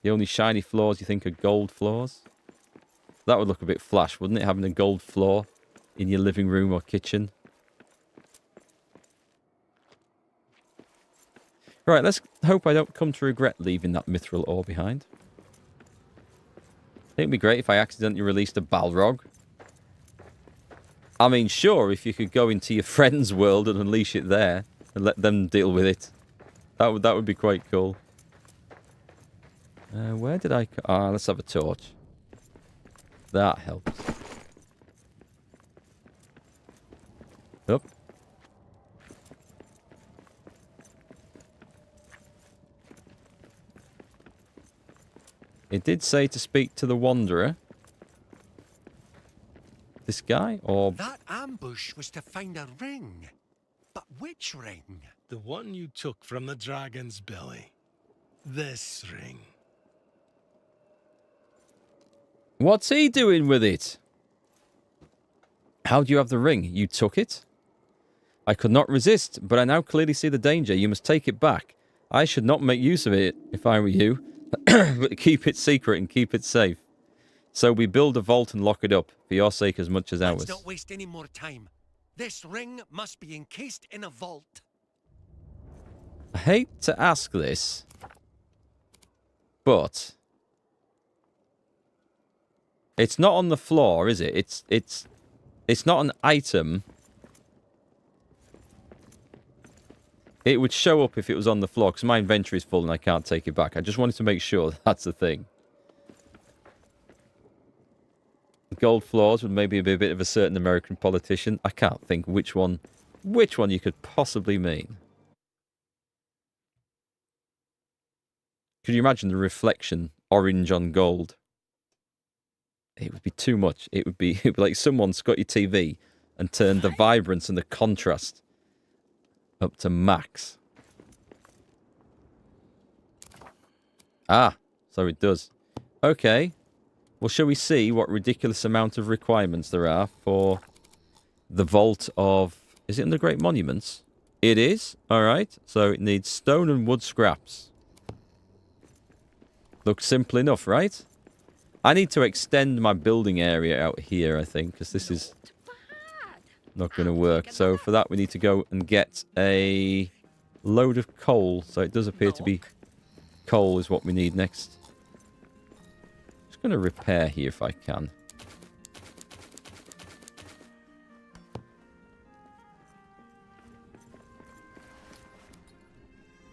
The only shiny floors you think are gold floors? That would look a bit flash, wouldn't it? Having a gold floor in your living room or kitchen. Right, let's hope I don't come to regret leaving that mithril ore behind. I think it'd be great if I accidentally released a Balrog. I mean, sure, if you could go into your friend's world and unleash it there and let them deal with it. That would be quite cool. Where did I... let's have a torch. That helps. Up. It did say to speak to the Wanderer. This guy, or... That ambush was to find a ring. But which ring? The one you took from the dragon's belly. This ring. What's he doing with it? How do you have the ring? You took it? I could not resist, but I now clearly see the danger. You must take it back. I should not make use of it if I were you, but keep it secret and keep it safe. So we build a vault and lock it up, for your sake as much as ours. Let's not waste any more time. This ring must be encased in a vault. I hate to ask this, but it's not on the floor, is it? It's not an item. It would show up if it was on the floor, because my inventory is full and I can't take it back. I just wanted to make sure that's the thing. Gold floors would maybe be a bit of a certain American politician. I can't think which one you could possibly mean. Could you imagine the reflection, orange on gold? It would be too much. It would be like someone's got your TV and turned the vibrance and the contrast up to max. Ah, so it does. Okay. Well, shall we see what ridiculous amount of requirements there are for the vault of... Is it in the Great Monuments? It is. All right. So it needs stone and wood scraps. Looks simple enough, right? I need to extend my building area out here, I think, because this is not going to work. So for that, we need to go and get a load of coal. So it does appear to be coal is what we need next. Just going to repair here if I can.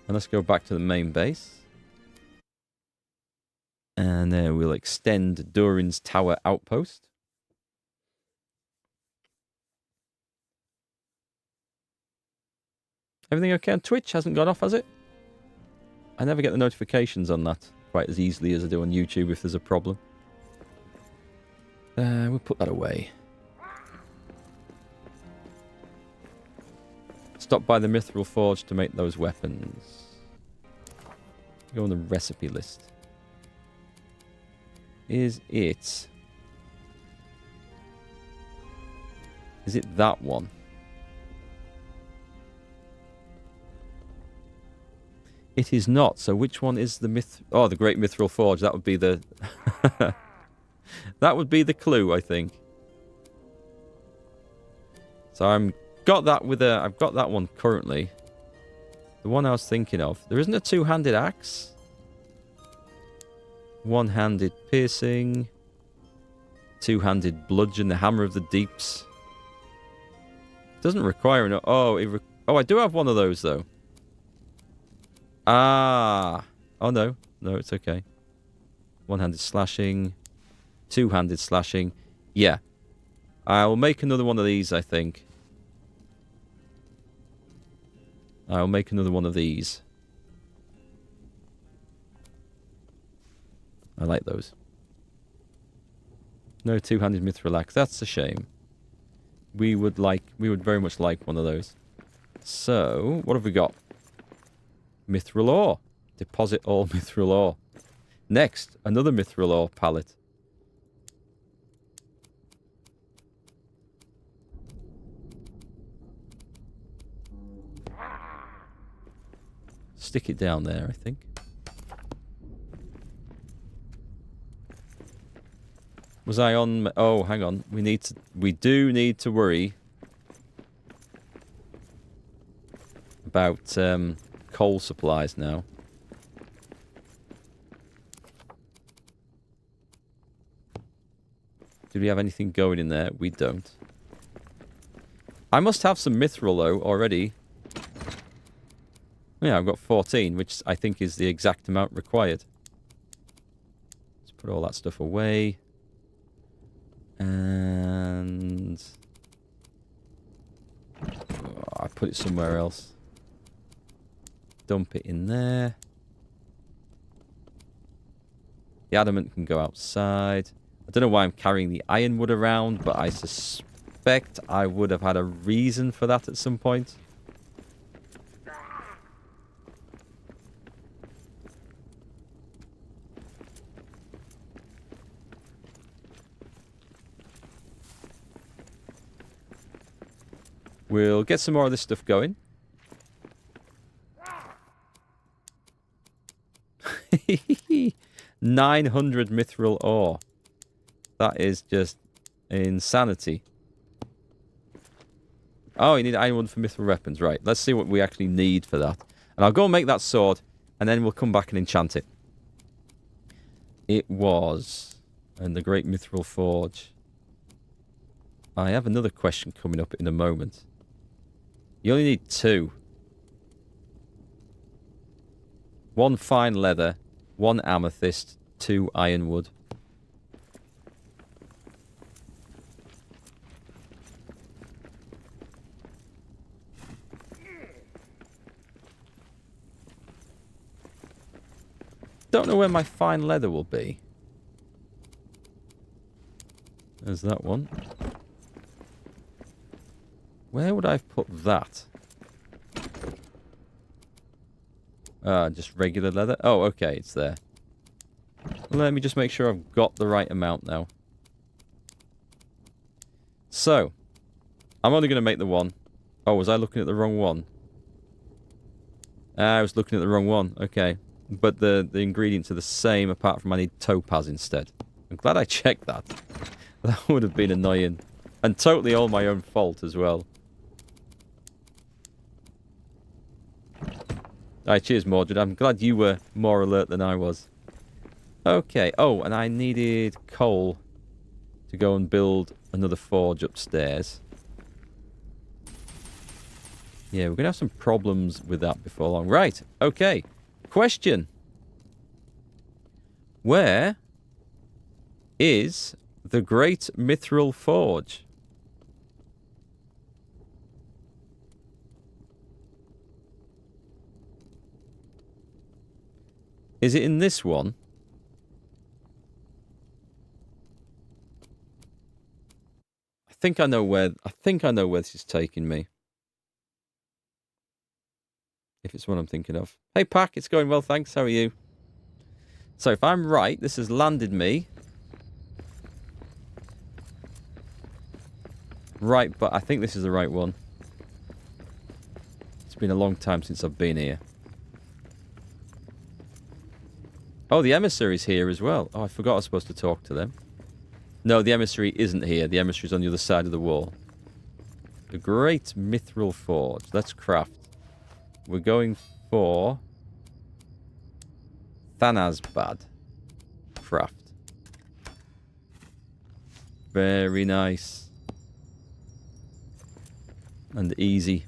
And let's go back to the main base. And we'll extend Durin's tower outpost. Everything okay on Twitch? Hasn't gone off, has it? I never get the notifications on that quite as easily as I do on YouTube if there's a problem. We'll put that away. Stop by the Mithril Forge to make those weapons. Go on the recipe list. Is it that one? It is not. So which one is the the Great Mithril Forge. That would be the that would be the clue, I think. So I've got that one currently. The one I was thinking of. There isn't a two-handed axe. One-handed piercing. Two-handed bludgeon, the hammer of the deeps. Doesn't require an... Oh, I do have one of those, though. Ah. Oh, no. No, it's okay. One-handed slashing. Two-handed slashing. Yeah. I'll make another one of these, I think. I'll make another one of these. I like those. No two-handed mithril axe. That's a shame. We would very much like one of those. So, what have we got? Mithril ore. Deposit all mithril ore. Next, another mithril ore pallet. Stick it down there, I think. Was I on... Oh, hang on. We do need to worry about coal supplies now. Did we have anything going in there? We don't. I must have some mithril, though, already. Yeah, I've got 14, which I think is the exact amount required. Let's put all that stuff away. And... I put it somewhere else. Dump it in there. The adamant can go outside. I don't know why I'm carrying the ironwood around, but I suspect I would have had a reason for that at some point. We'll get some more of this stuff going. 900 mithril ore. That is just insanity. Oh, you need iron one for mithril weapons. Right, let's see what we actually need for that. And I'll go and make that sword, and then we'll come back and enchant it. It was... And the Great Mithril Forge. I have another question coming up in a moment. You only need 2. 1 fine leather, 1 amethyst, 2 ironwood. Don't know where my fine leather will be. There's that one. Where would I have put that? Just regular leather? Oh, okay, it's there. Let me just make sure I've got the right amount now. So, I'm only going to make the one. Oh, was I looking at the wrong one? I was looking at the wrong one. Okay. But the ingredients are the same, apart from I need topaz instead. I'm glad I checked that. That would have been annoying. And totally all my own fault as well. Alright, cheers, Mordred. I'm glad you were more alert than I was. Okay. Oh, and I needed coal to go and build another forge upstairs. Yeah, we're going to have some problems with that before long. Right. Okay. Question. Where is the Great Mithril Forge? Is it in this one? I think I know where this is taking me. If it's what I'm thinking of. Hey, Pack, it's going well, thanks. How are you? So, if I'm right, this has landed me. Right, but I think this is the right one. It's been a long time since I've been here. Oh, the emissary's here as well. Oh, I forgot I was supposed to talk to them. No, the emissary isn't here. The emissary's on the other side of the wall. The Great Mithril Forge. Let's craft. We're going for Thanasbad. Craft. Very nice. And easy.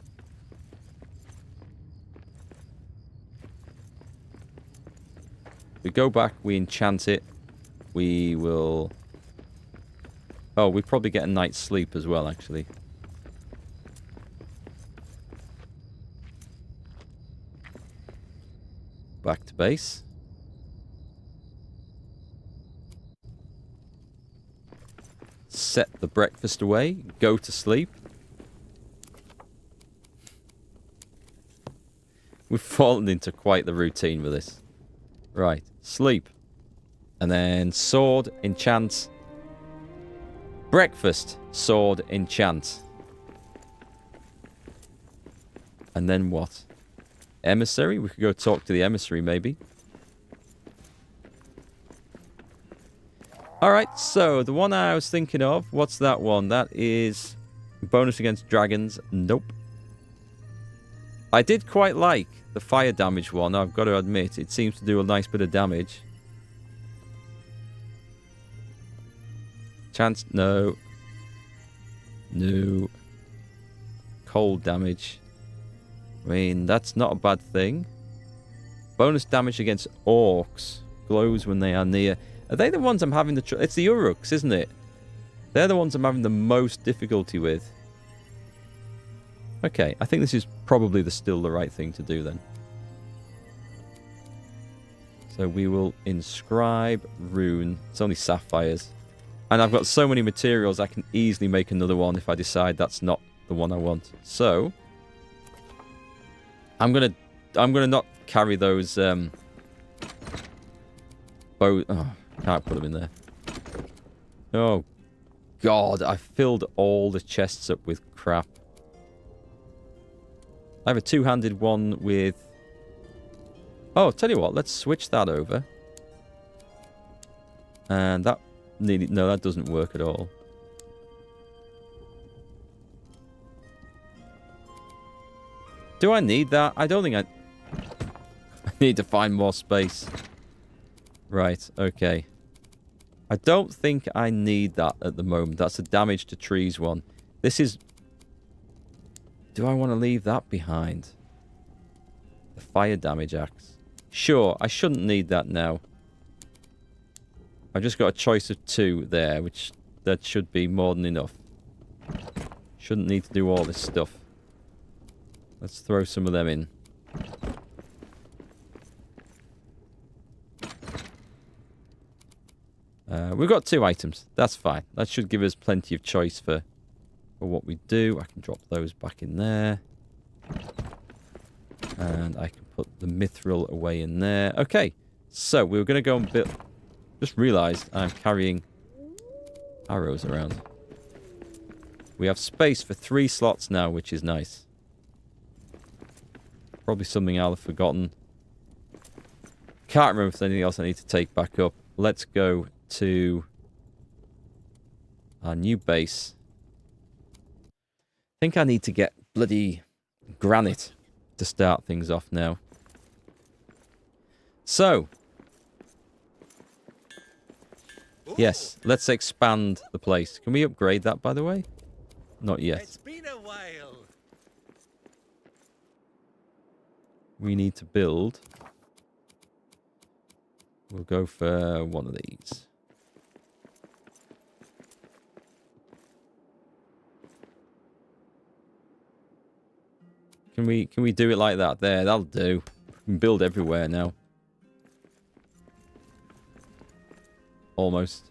We go back, we enchant it. We will... Oh, we probably get a night's sleep as well, actually. Back to base. Set the breakfast away. Go to sleep. We've fallen into quite the routine with this. Right. Sleep. And then sword, enchant. Breakfast, sword, enchant. And then what? Emissary? We could go talk to the emissary, maybe. Alright, so the one I was thinking of, what's that one? That is bonus against dragons. Nope. I did quite like the fire damage one, I've got to admit. It seems to do a nice bit of damage. Chance, no. No. Cold damage. I mean, that's not a bad thing. Bonus damage against orcs. Glows when they are near. Are they the ones I'm having the... It's the Uruks, isn't it? They're the ones I'm having the most difficulty with. Okay, I think this is probably still the right thing to do then. So we will inscribe rune. It's only sapphires. And I've got so many materials I can easily make another one if I decide that's not the one I want. So I'm gonna not carry those bow. Oh, can't put them in there. Oh God, I filled all the chests up with crap. I have a two-handed one with... Oh, tell you what, let's switch that over. And that needed... No, that doesn't work at all. Do I need that? I don't think I need to find more space. Right, okay. I don't think I need that at the moment. That's a damage to trees one. This is... Do I want to leave that behind? The fire damage axe. Sure, I shouldn't need that now. I've just got a choice of 2 there, which that should be more than enough. Shouldn't need to do all this stuff. Let's throw some of them in. We've got 2 items. That's fine. That should give us plenty of choice for what we do. I can drop those back in there. And I can put the mithril away in there. Okay. So, we were going to go and build... Just realised I'm carrying arrows around. We have space for 3 slots now, which is nice. Probably something I'll have forgotten. Can't remember if there's anything else I need to take back up. Let's go to our new base. I think I need to get bloody granite to start things off now. So, yes, let's expand the place. Can we upgrade that, by the way? Not yet. It's been a while. We need to build. We'll go for one of these. Can we do it like that? There, that'll do. We can build everywhere now. Almost.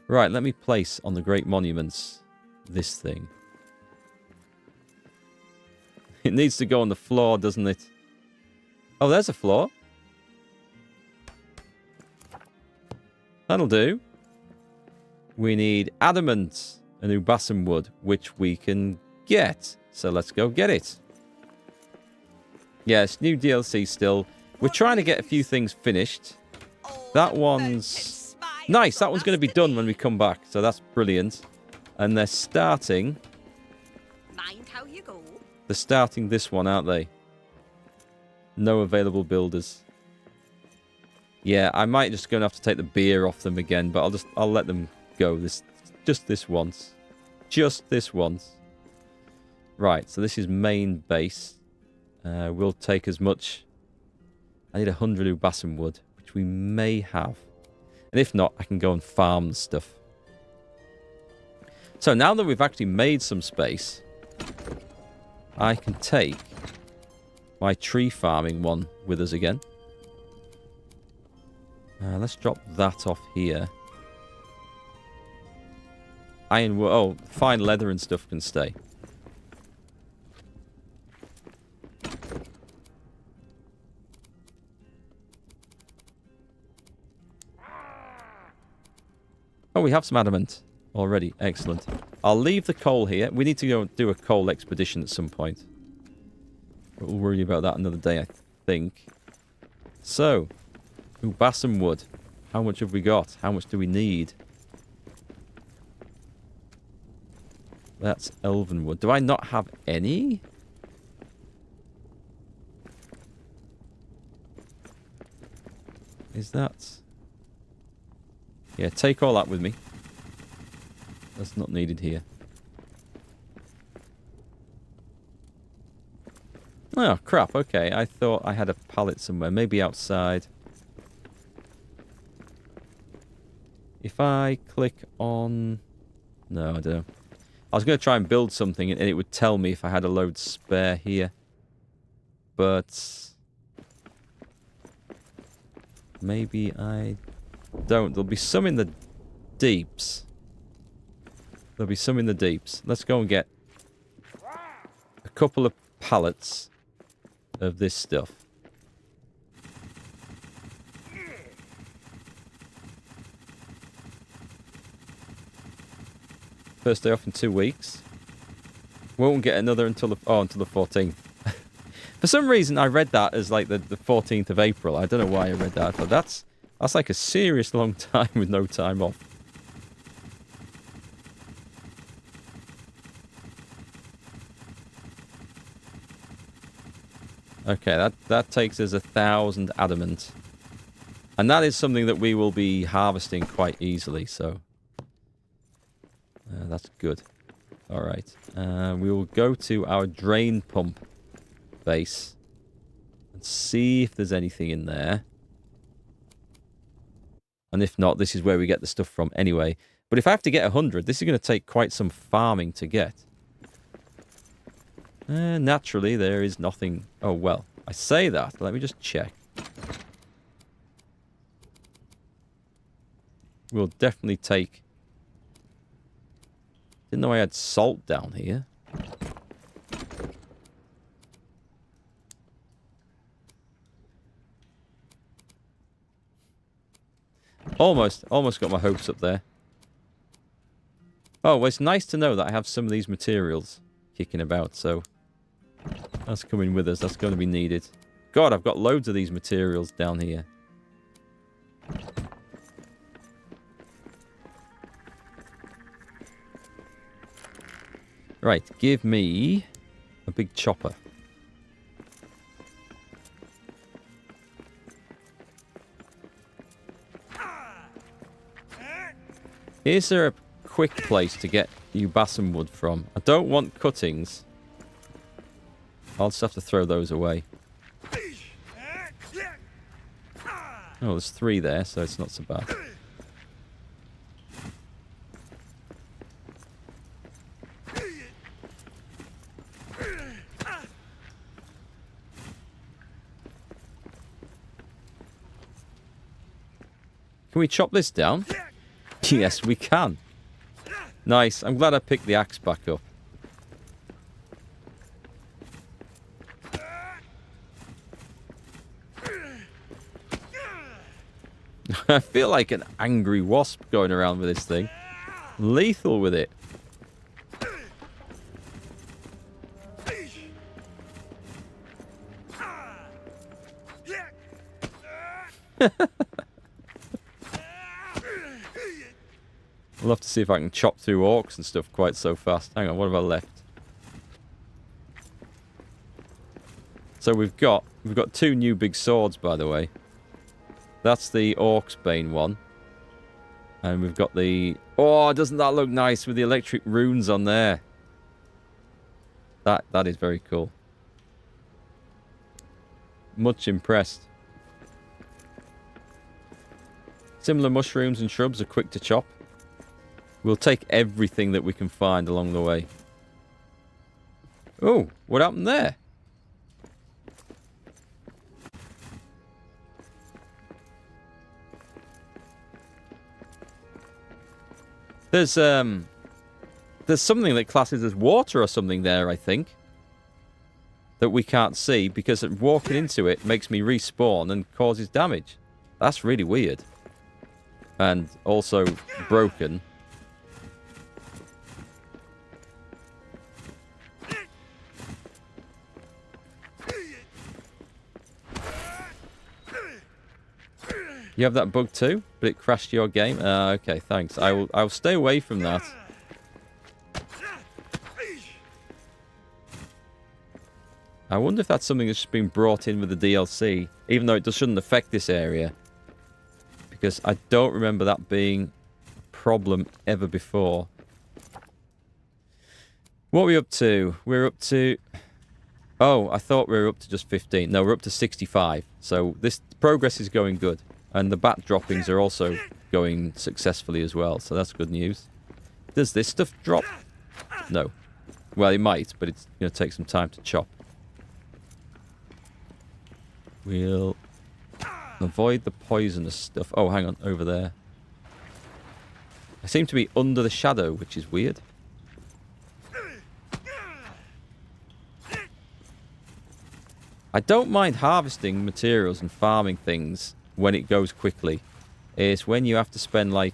Right, let me place on the Great Monuments this thing. It needs to go on the floor, doesn't it? Oh, there's a floor. That'll do. We need adamant and ubasum wood, which we can get. So let's go get it. Yes, new DLC still. We're trying to get a few things finished. That one's... Nice, that one's going to be done when we come back. So that's brilliant. And they're starting... Mind how you go. They're starting this one, aren't they? No available builders. Yeah, I might just gonna have to take the beer off them again, but I'll let them go just this once. Just this once. Right, so this is main base. We'll take as much. I need 100 ubasum wood, which we may have. And if not, I can go and farm the stuff. So now that we've actually made some space, I can take my tree farming one with us again. Let's drop that off here. Ironwood. Oh, fine leather and stuff can stay. Oh, we have some adamant already. Excellent. I'll leave the coal here. We need to go do a coal expedition at some point. But we'll worry about that another day, I think. So, ubasum wood. How much have we got? How much do we need? That's elven wood. Do I not have any? Is that... Yeah, take all that with me. That's not needed here. Oh, crap. Okay, I thought I had a pallet somewhere. Maybe outside. If I click on... No, I don't know. I was going to try and build something and it would tell me if I had a load spare here. But... maybe I don't. There'll be some in the deeps. There'll be some in the deeps. Let's go and get a couple of pallets of this stuff. First day off in 2 weeks. Won't get another until the 14th. For some reason, I read that as like the 14th of April. I don't know why I read that, but that's like a serious long time with no time off. Okay, that takes us 1,000 adamant. And that is something that we will be harvesting quite easily, so... that's good. Alright. We will go to our drain pump base. And see if there's anything in there. And if not, this is where we get the stuff from anyway. But if I have to get 100, this is going to take quite some farming to get. Naturally, there is nothing... Oh, well, I say that. Let me just check. We'll definitely take... Didn't know I had salt down here. Almost got my hopes up there. Oh, well, it's nice to know that I have some of these materials kicking about, so... That's coming with us. That's going to be needed. God, I've got loads of these materials down here. Right, give me a big chopper. Is there a quick place to get you balsam wood from? I don't want cuttings. I'll just have to throw those away. Oh, there's 3 there, so it's not so bad. Can we chop this down? Yes, we can. Nice. I'm glad I picked the axe back up. I feel like an angry wasp going around with this thing. Lethal with it. We'll have to see if I can chop through orcs and stuff quite so fast. Hang on, what have I left? So we've got 2 new big swords, by the way. That's the Orc's Bane one. And we've got the... Oh, doesn't that look nice with the electric runes on there? That is very cool. Much impressed. Similar mushrooms and shrubs are quick to chop. We'll take everything that we can find along the way. Oh, what happened there? There's something that classes as water or something there, I think. That we can't see because walking into it makes me respawn and causes damage. That's really weird. And also broken. You have that bug too, but it crashed your game? Okay, thanks. I'll stay away from that. I wonder if that's something that's just been brought in with the DLC, even though it shouldn't affect this area. Because I don't remember that being a problem ever before. What are we up to? We're up to... Oh, I thought we were up to just 15. No, we're up to 65. So this progress is going good. And the bat droppings are also going successfully as well, so that's good news. Does this stuff drop? No. Well, it might, but it's going to take some time to chop. We'll avoid the poisonous stuff. Oh, hang on, over there. I seem to be under the shadow, which is weird. I don't mind harvesting materials and farming things when it goes quickly. It's when you have to spend like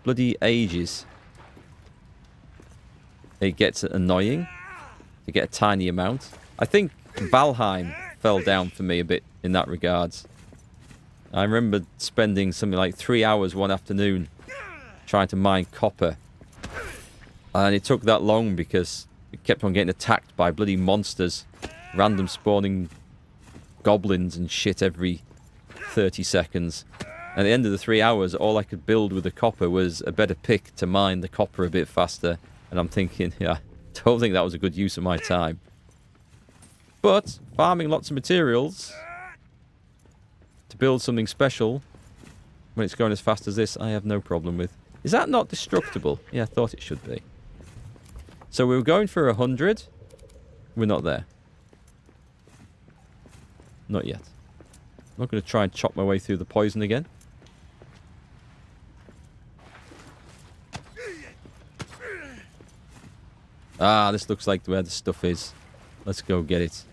bloody ages. It gets annoying. to get a tiny amount. I think Valheim fell down for me a bit in that regards. I remember spending something like 3 hours one afternoon trying to mine copper. And it took that long because it kept on getting attacked by bloody monsters. Random spawning goblins and shit every 30 seconds. And at the end of the 3 hours, all I could build with the copper was a better pick to mine the copper a bit faster. And I'm thinking, yeah, I don't think that was a good use of my time. But farming lots of materials to build something special when it's going as fast as this, I have no problem with. Is that not destructible? Yeah, I thought it should be. So we were going for 100. We're not there. Not yet. I'm not going to try and chop my way through the poison again. Ah, this looks like where the stuff is. Let's go get it.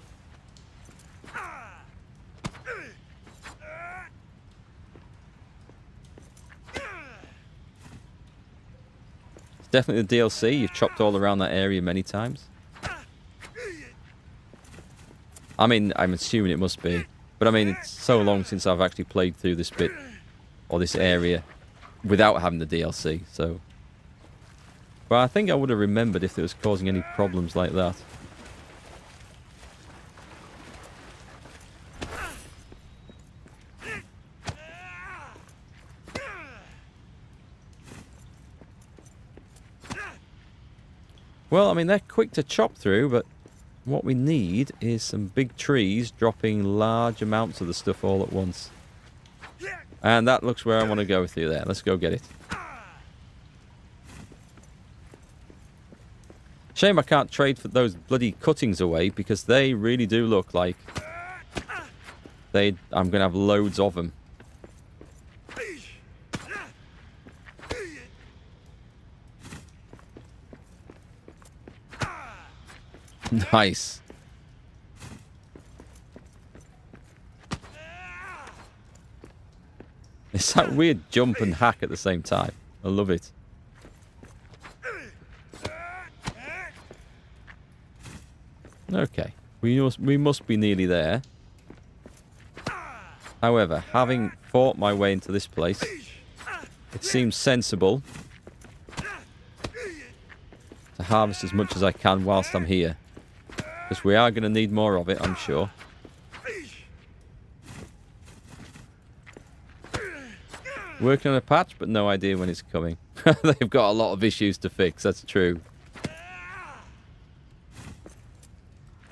It's definitely the DLC. You've chopped all around that area many times. I mean, I'm assuming it must be. But I mean, it's so long since I've actually played through this bit, or this area, without having the DLC, so... But I think I would have remembered if it was causing any problems like that. Well, I mean, they're quick to chop through, but what we need is some big trees dropping large amounts of the stuff all at once. And that looks where I want to go through there. Let's go get it. Shame I can't trade for those bloody cuttings away, because they really do look like I'm going to have loads of them. Nice. It's that weird jump and hack at the same time. I love it. Okay, we must be nearly there. However, having fought my way into this place, it seems sensible to harvest as much as I can whilst I'm here. Because we are going to need more of it, I'm sure. Working on a patch, but no idea when it's coming. They've got a lot of issues to fix, that's true.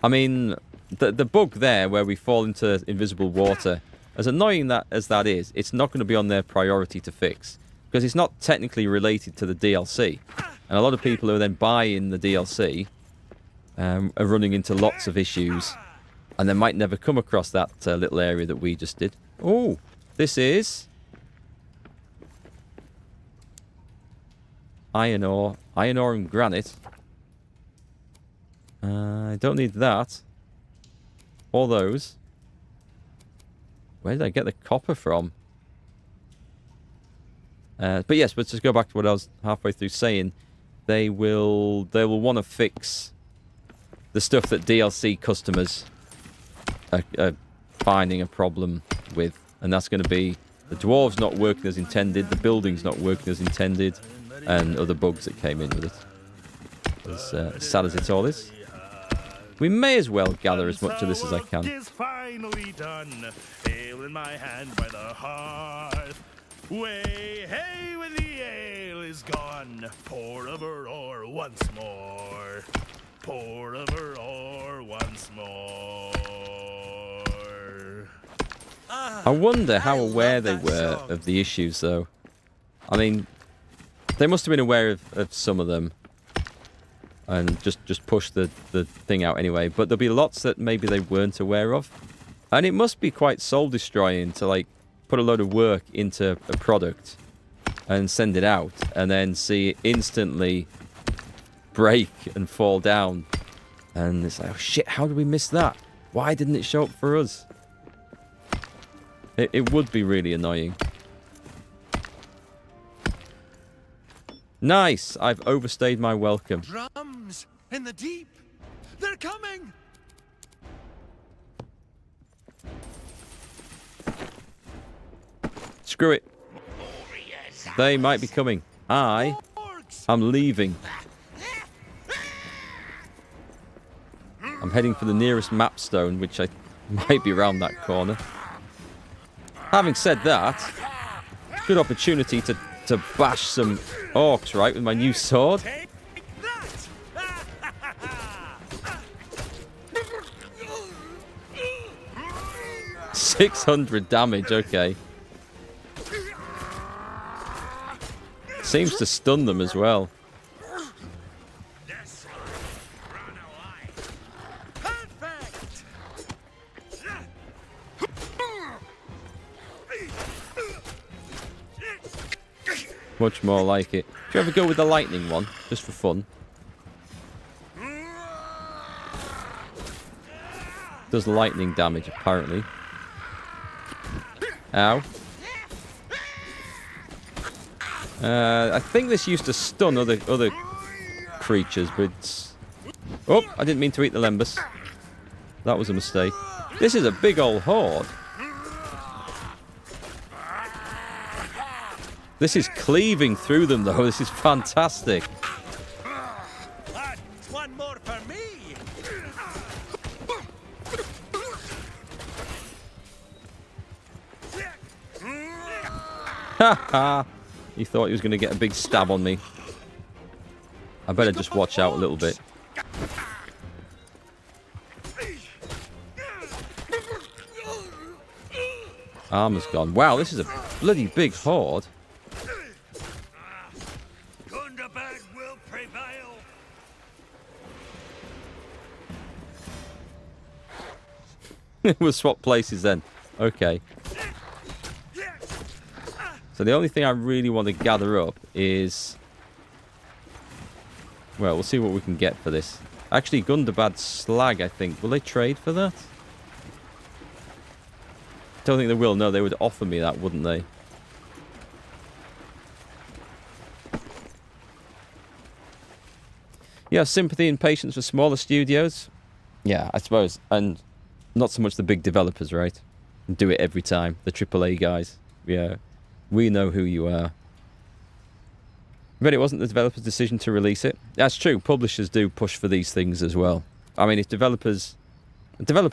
I mean, the bug there where we fall into invisible water, as annoying as that is, it's not going to be on their priority to fix. Because it's not technically related to the DLC. And a lot of people who then buy in the DLC are running into lots of issues. And they might never come across that little area that we just did. Oh, this is... iron ore and granite. I don't need that. Or those. Where did I get the copper from? But yes, let's just go back to what I was halfway through saying. They will want to fix the stuff that DLC customers are finding a problem with. And that's going to be the dwarves not working as intended, the buildings not working as intended, and other bugs that came in with it. As sad as it all is. We may as well gather as much of this as I can. Is finally done. Ale in my hand by the hearth. Way, hey, when the ale is gone. Pour over ore once more. Pour over ore once more. I wonder how aware they were of the issues, though. I mean, they must have been aware of some of them. And just push the thing out anyway. But there'll be lots that maybe they weren't aware of. And it must be quite soul-destroying to, like, put a load of work into a product and send it out. And then see it instantly break and fall down. And it's like, oh shit, how did we miss that? Why didn't it show up for us? It would be really annoying. Nice! I've overstayed my welcome. Drums in the deep. They're coming! Screw it. They might be coming. I'm leaving. I'm heading for the nearest map stone, which I might be around that corner. Having said that, good opportunity to bash some orcs, right, with my new sword. 600 damage, okay. Seems to stun them as well. Much more like it. Do you ever go with the lightning one, just for fun? Does lightning damage, apparently. Ow. I think this used to stun other creatures, but... Oh, I didn't mean to eat the lembas. That was a mistake. This is a big old horde. This is cleaving through them, though. This is fantastic. That's one more for me. Haha! He thought he was going to get a big stab on me. I better just watch out a little bit. Armor's gone. Wow, this is a bloody big horde. Gundabad will prevail. We'll swap places then. Okay. So the only thing I really want to gather up is... Well, we'll see what we can get for this. Actually, Gundabad slag, I think. Will they trade for that? Don't think they will. No, they would offer me that, wouldn't they? Yeah, sympathy and patience for smaller studios. Yeah, I suppose. And not so much the big developers, right? Do it every time. The AAA guys. Yeah. We know who you are. But it wasn't the developer's decision to release it. That's true. Publishers do push for these things as well. I mean, if developers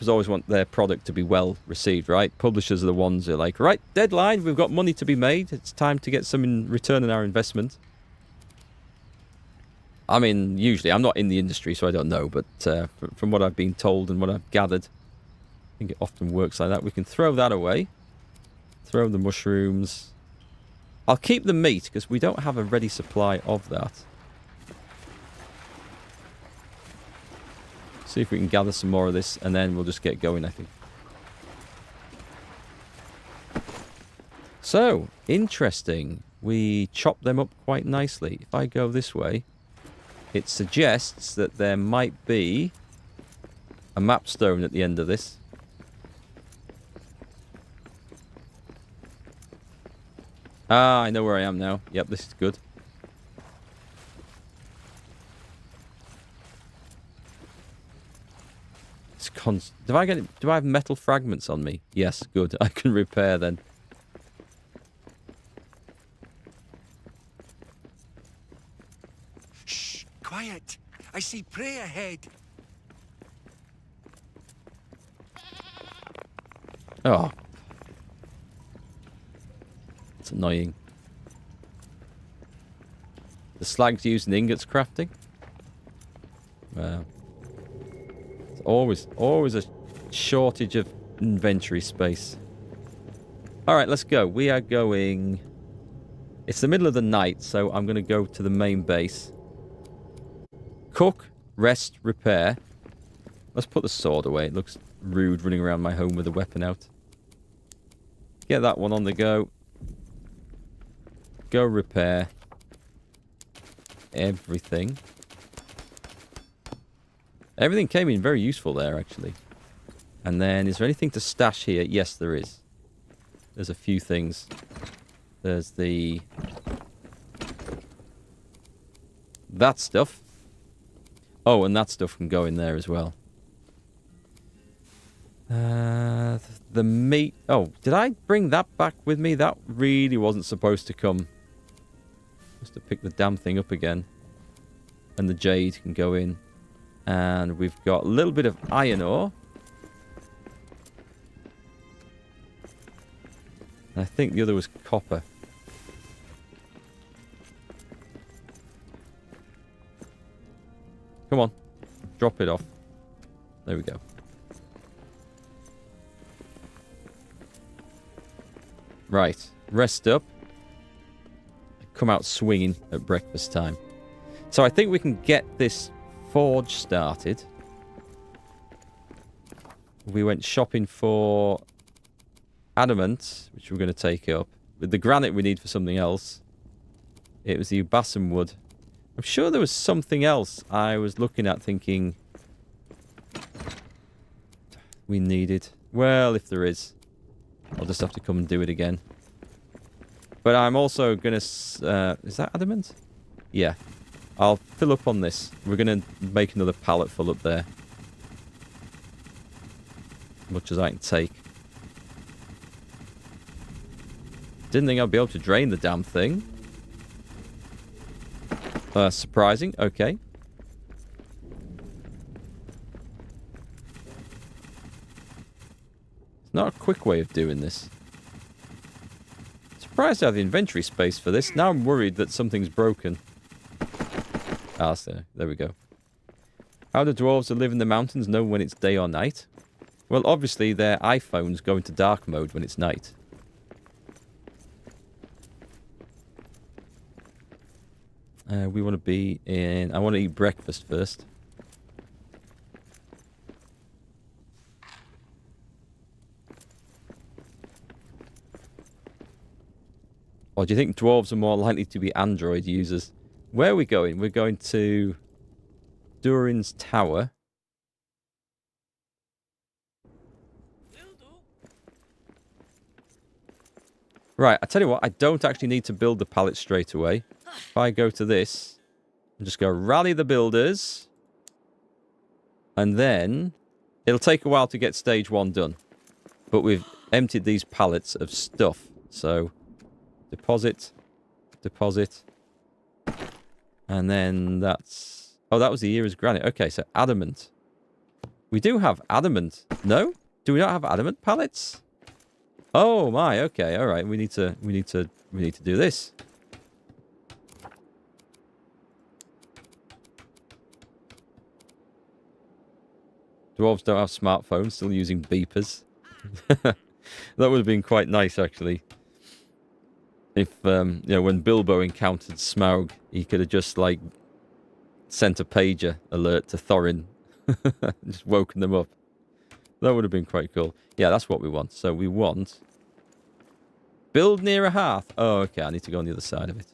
always want their product to be well received, right? Publishers are the ones who are like, right, deadline, we've got money to be made. It's time to get some in return on our investment. I mean, usually, I'm not in the industry, so I don't know. But from what I've been told and what I've gathered, I think it often works like that. We can throw that away. Throw the mushrooms. I'll keep the meat, because we don't have a ready supply of that. See if we can gather some more of this, and then we'll just get going, I think. So, interesting. We chop them up quite nicely. If I go this way, it suggests that there might be a map stone at the end of this. Ah, I know where I am now. Yep, this is good. Do I have metal fragments on me? Yes, good. I can repair then. Shh, quiet. I see prey ahead. Oh. It's annoying. The slag's used in ingots crafting? Wow. It's always a shortage of inventory space. Alright, let's go. We are going... It's the middle of the night, so I'm going to go to the main base. Cook, rest, repair. Let's put the sword away. It looks rude running around my home with a weapon out. Get that one on the go. Go repair. Everything. Everything came in very useful there, actually. And then, is there anything to stash here? Yes, there is. There's a few things. There's the... that stuff. Oh, and that stuff can go in there as well. The meat... Oh, did I bring that back with me? That really wasn't supposed to come. Just to pick the damn thing up again. And the jade can go in. And we've got a little bit of iron ore. And I think the other was copper. Come on. Drop it off. There we go. Right. Rest up. Come out swinging at breakfast time. So I think we can get this forge started. We went shopping for adamant, which we're going to take up. With the granite we need for something else. It was the Ubasam wood. I'm sure there was something else I was looking at thinking we needed. Well, if there is, I'll just have to come and do it again. But I'm also going to... is that adamant? Yeah. I'll fill up on this. We're going to make another pallet full up there. As much as I can take. Didn't think I'd be able to drain the damn thing. Surprising. Okay. It's not a quick way of doing this. Surprised I have the inventory space for this. Now I'm worried that something's broken. Ah, so there we go. How do dwarves who live in the mountains know when it's day or night? Well, obviously their iPhones go into dark mode when it's night. We want to be in... I want to eat breakfast first. Or do you think dwarves are more likely to be Android users? Where are we going? We're going to Durin's Tower. Right, I tell you what, I don't actually need to build the pallet straight away. If I go to this, and just go rally the builders. And then, it'll take a while to get stage 1 done. But we've emptied these pallets of stuff. So, deposit, deposit. And then that's... Oh, that was the year as granite. Okay, so adamant. We do have adamant. No? Do we not have adamant pallets? Oh my, okay, all right. We need to do this. Dwarves don't have smartphones, still using beepers. That would have been quite nice, actually. If, you know, when Bilbo encountered Smaug, he could have just, like, sent a pager alert to Thorin. Just woken them up. That would have been quite cool. Yeah, that's what we want. So we want... Build near a hearth. Oh, okay, I need to go on the other side of it.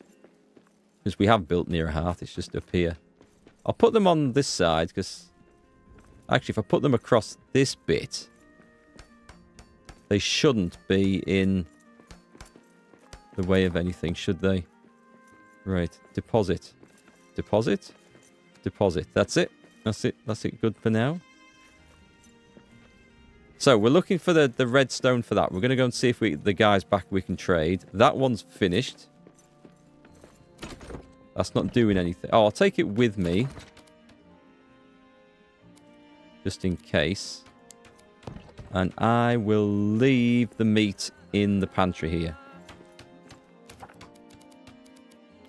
Because we have built near a hearth, it's just up here. I'll put them on this side, because... Actually, if I put them across this bit... They shouldn't be in... the way of anything, should they? Right, deposit. Deposit? Deposit. That's it. That's it. That's it. Good for now. So, we're looking for the redstone for that. We're going to go and see if the guy's back we can trade. That one's finished. That's not doing anything. Oh, I'll take it with me. Just in case. And I will leave the meat in the pantry here.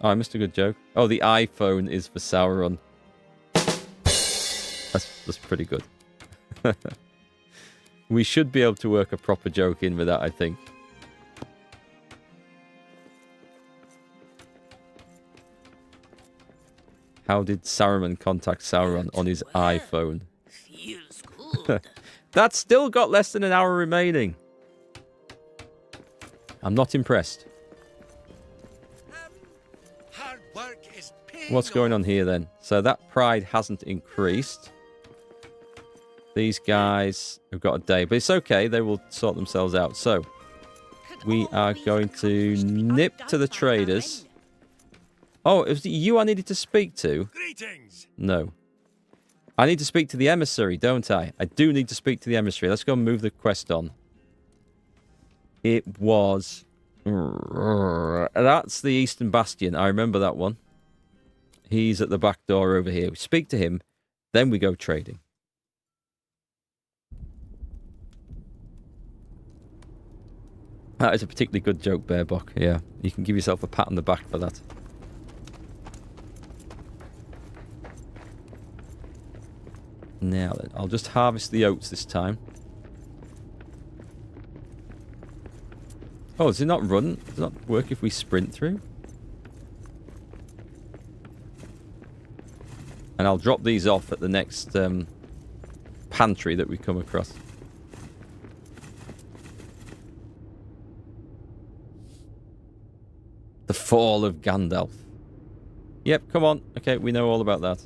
Oh, I missed a good joke. Oh, the iPhone is for Sauron. That's pretty good. We should be able to work a proper joke in with that, I think. How did Saruman contact Sauron on his iPhone? Feels good. That's still got less than an hour remaining. I'm not impressed. Hard work is What's going on here then? So that pride hasn't increased. These guys have got a day, but it's okay. They will sort themselves out. So we are going to nip to the traders. Oh, it was you I needed to speak to? Greetings. No. I need to speak to the emissary, don't I? I do need to speak to the emissary. Let's go and move the quest on. It was... That's the Eastern Bastion. I remember that one. He's at the back door over here. We speak to him, then we go trading. That is a particularly good joke, Bearbock. Yeah, you can give yourself a pat on the back for that. Now then, I'll just harvest the oats this time. Oh, does it not run? Does it not work if we sprint through? And I'll drop these off at the next pantry that we come across. The Fall of Gandalf. Yep, come on. Okay, we know all about that.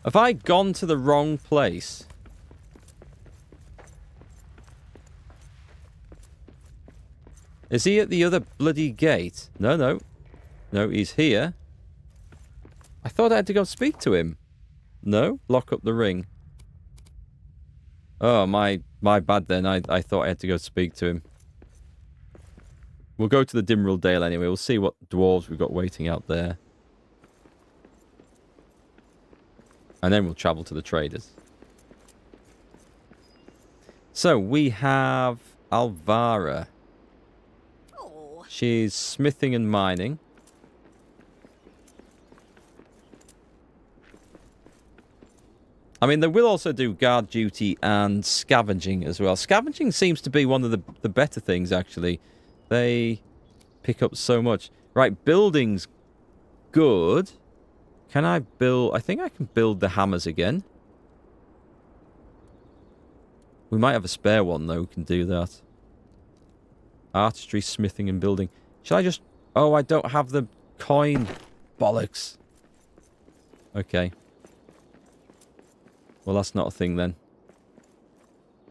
Have I gone to the wrong place? Is he at the other bloody gate? No, no. No, he's here. I thought I had to go speak to him. No? Lock up the ring. Oh, my bad then. I thought I had to go speak to him. We'll go to the Dimrill Dale anyway. We'll see what dwarves we've got waiting out there. And then we'll travel to the traders. So, we have Alvara. Oh, She's smithing and mining. I mean, they will also do guard duty and scavenging as well. Scavenging seems to be one of the better things, actually. They pick up so much. Right, building's good. Can I build... I think I can build the hammers again. We might have a spare one, though. We can do that. Artistry, smithing, and building. Shall I just... Oh, I don't have the coin. Bollocks. Okay. Well, that's not a thing, then.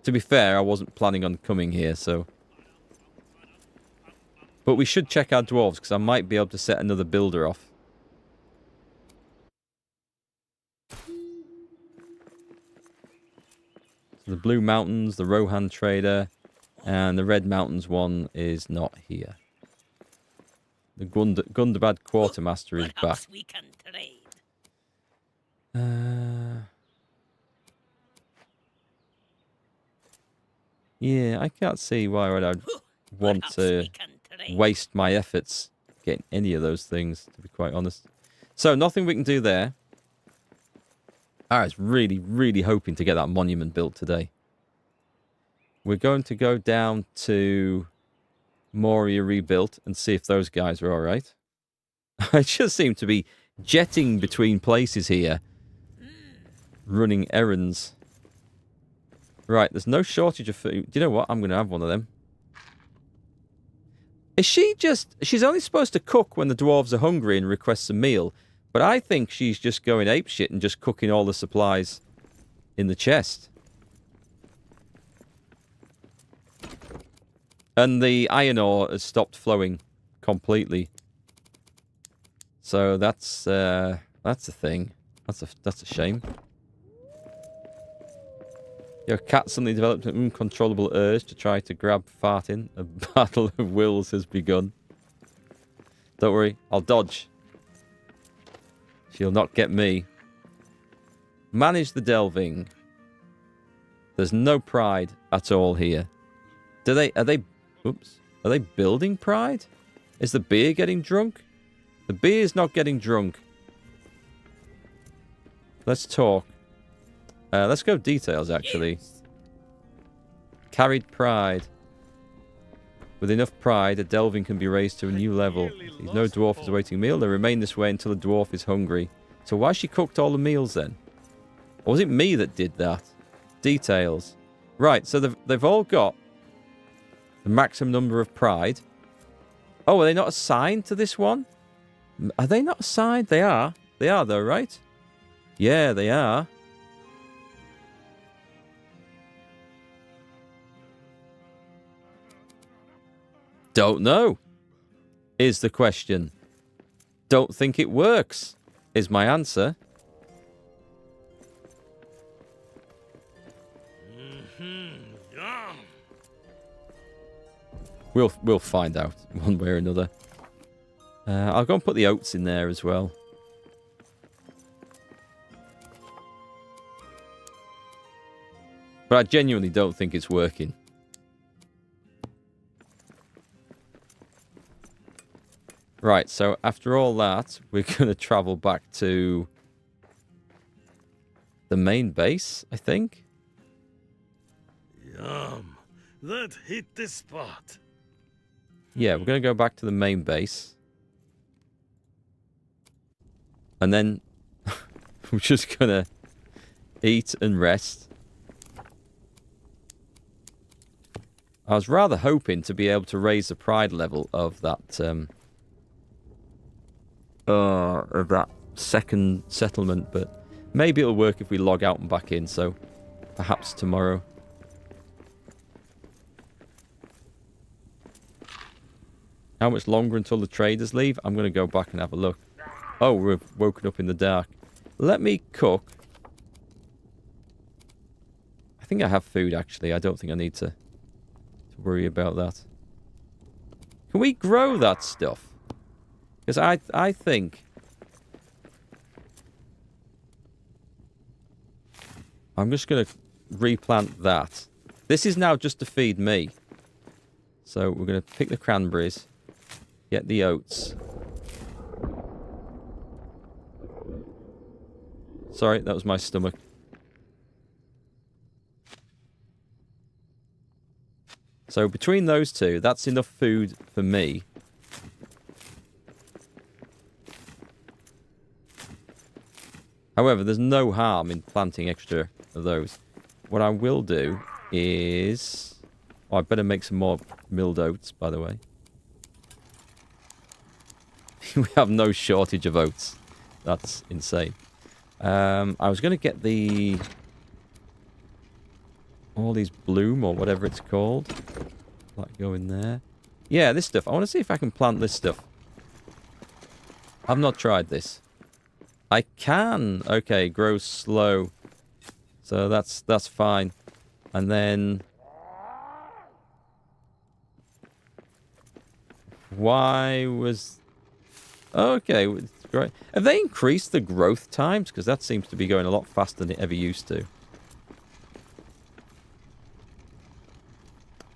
To be fair, I wasn't planning on coming here, so... But we should check our dwarves, because I might be able to set another builder off. The Blue Mountains, the Rohan Trader, and the Red Mountains one is not here. The Gundabad Quartermaster is back. perhaps we can trade. Yeah, I can't see why I'd want Perhaps to we can trade. waste my efforts getting any of those things, to be quite honest. So, nothing we can do there. I was really, really hoping to get that monument built today. We're going to go down to Moria rebuilt and see if those guys are alright. I just seem to be jetting between places here. Running errands. Right, there's no shortage of food. Do you know what? I'm going to have one of them. Is she just... She's only supposed to cook when the dwarves are hungry and requests a meal. But I think she's just going apeshit and just cooking all the supplies in the chest. And the iron ore has stopped flowing completely. So that's a thing. That's a shame. Your cat suddenly developed an uncontrollable urge to try to grab farting. A battle of wills has begun. Don't worry, I'll dodge. She'll not get me. Manage the delving. There's no pride at all here. Are they building pride? Is the beer getting drunk? The beer's not getting drunk. Let's talk. Let's go details, actually. Yes. Carried pride. With enough pride, a delving can be raised to a new level. If no dwarf is awaiting a meal, they remain this way until the dwarf is hungry. So why she cooked all the meals then? Or was it me that did that? Details. Right, so they've all got the maximum number of pride. Oh, are they not assigned to this one? Are they not assigned? They are. They are though, right? Yeah, they are. Don't know, is the question. Don't think it works, is my answer. Yum. We'll find out one way or another. I'll go and put the oats in there as well. But I genuinely don't think it's working. Right, so after all that, we're going to travel back to the main base, I think. Yum. That hit the spot. Yeah, we're going to go back to the main base. And then we're just going to eat and rest. I was rather hoping to be able to raise the pride level of that second settlement, but maybe it'll work if we log out and back in, so perhaps tomorrow. How much longer until the traders leave? I'm going to go back and have a look. Oh, we've woken up in the dark. Let me cook. I think I have food, actually. I don't think I need to worry about that. Can we grow that stuff? Because I think I'm just going to replant that. This is now just to feed me. So we're going to pick the cranberries, get the oats. Sorry, that was my stomach. So between those two, that's enough food for me. However, there's no harm in planting extra of those. What I will do is... Oh, I better make some more milled oats, by the way. We have no shortage of oats. That's insane. I was going to get the... all these bloom, or whatever it's called. Like, go in there. Yeah, this stuff. I want to see if I can plant this stuff. I've not tried this. I can. Okay, grows slow. So that's fine. And then... why was... okay, it's great. Have they increased the growth times? Because that seems to be going a lot faster than it ever used to.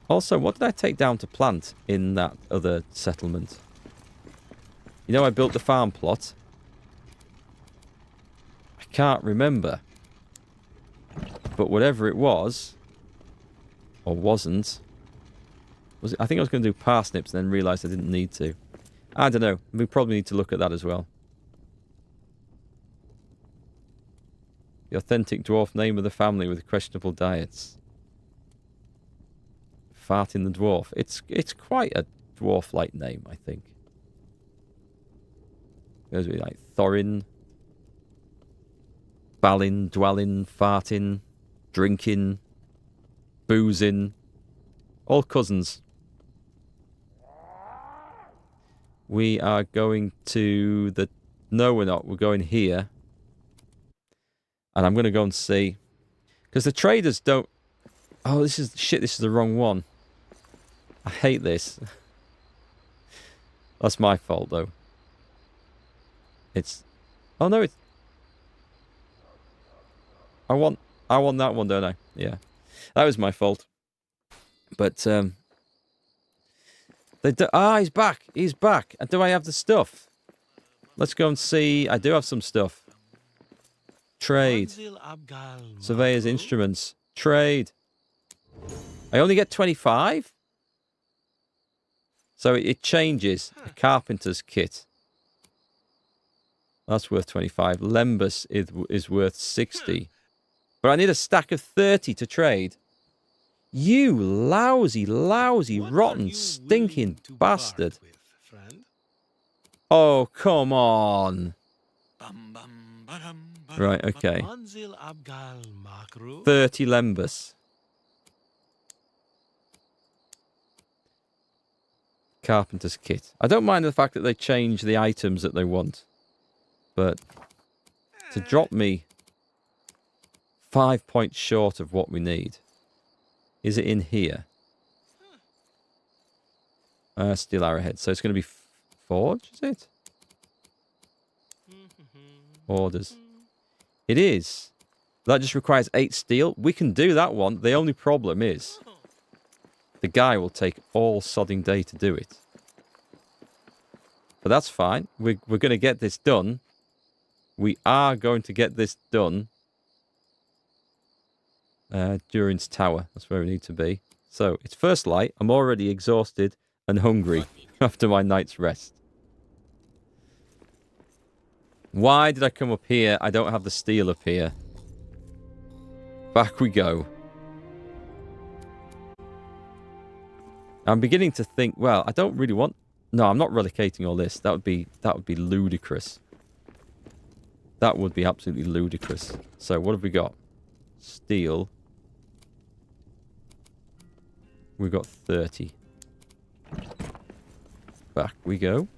Also, what did I take down to plant in that other settlement? You know, I built the farm plot. I can't remember. But whatever it was, or wasn't, was it, I think I was going to do parsnips and then realised I didn't need to. I don't know. We probably need to look at that as well. The authentic dwarf name of the family with questionable diets. Fart in the dwarf. It's quite a dwarf-like name, I think. There's like Thorin, Balin, Dwellin, Fartin, Drinking, Boozing. All cousins. We are going to the... no, we're not. We're going here. And I'm going to go and see. Because the traders don't... oh, this is... shit, this is the wrong one. I hate this. That's my fault, though. It's... oh, no, it's... I want that one, don't I? Yeah. That was my fault. But, they do... ah, he's back. He's back. And do I have the stuff? Let's go and see. I do have some stuff. Trade. Surveyor's instruments. Trade. I only get 25? So it changes. A carpenter's kit. That's worth 25. Lembus is worth 60. But I need a stack of 30 to trade. You lousy, rotten, stinking bastard. Oh, come on. Right, okay. 30 Lembus. Carpenter's kit. I don't mind the fact that they change the items that they want. But to drop me 5 points short of what we need. Is it in here? Steel arrowhead. So it's going to be forge, is it? Orders. It is. That just requires 8 steel. We can do that one. The only problem is the guy will take all sodding day to do it. But that's fine. We're going to get this done. We are going to get this done. Durin's tower. That's where we need to be. So, it's first light. I'm already exhausted and hungry after my night's rest. Why did I come up here? I don't have the steel up here. Back we go. I'm beginning to think, well, I don't really want... No, I'm not relocating all this. That would be ludicrous. That would be absolutely ludicrous. So, what have we got? Steel. We've got 30. Back we go.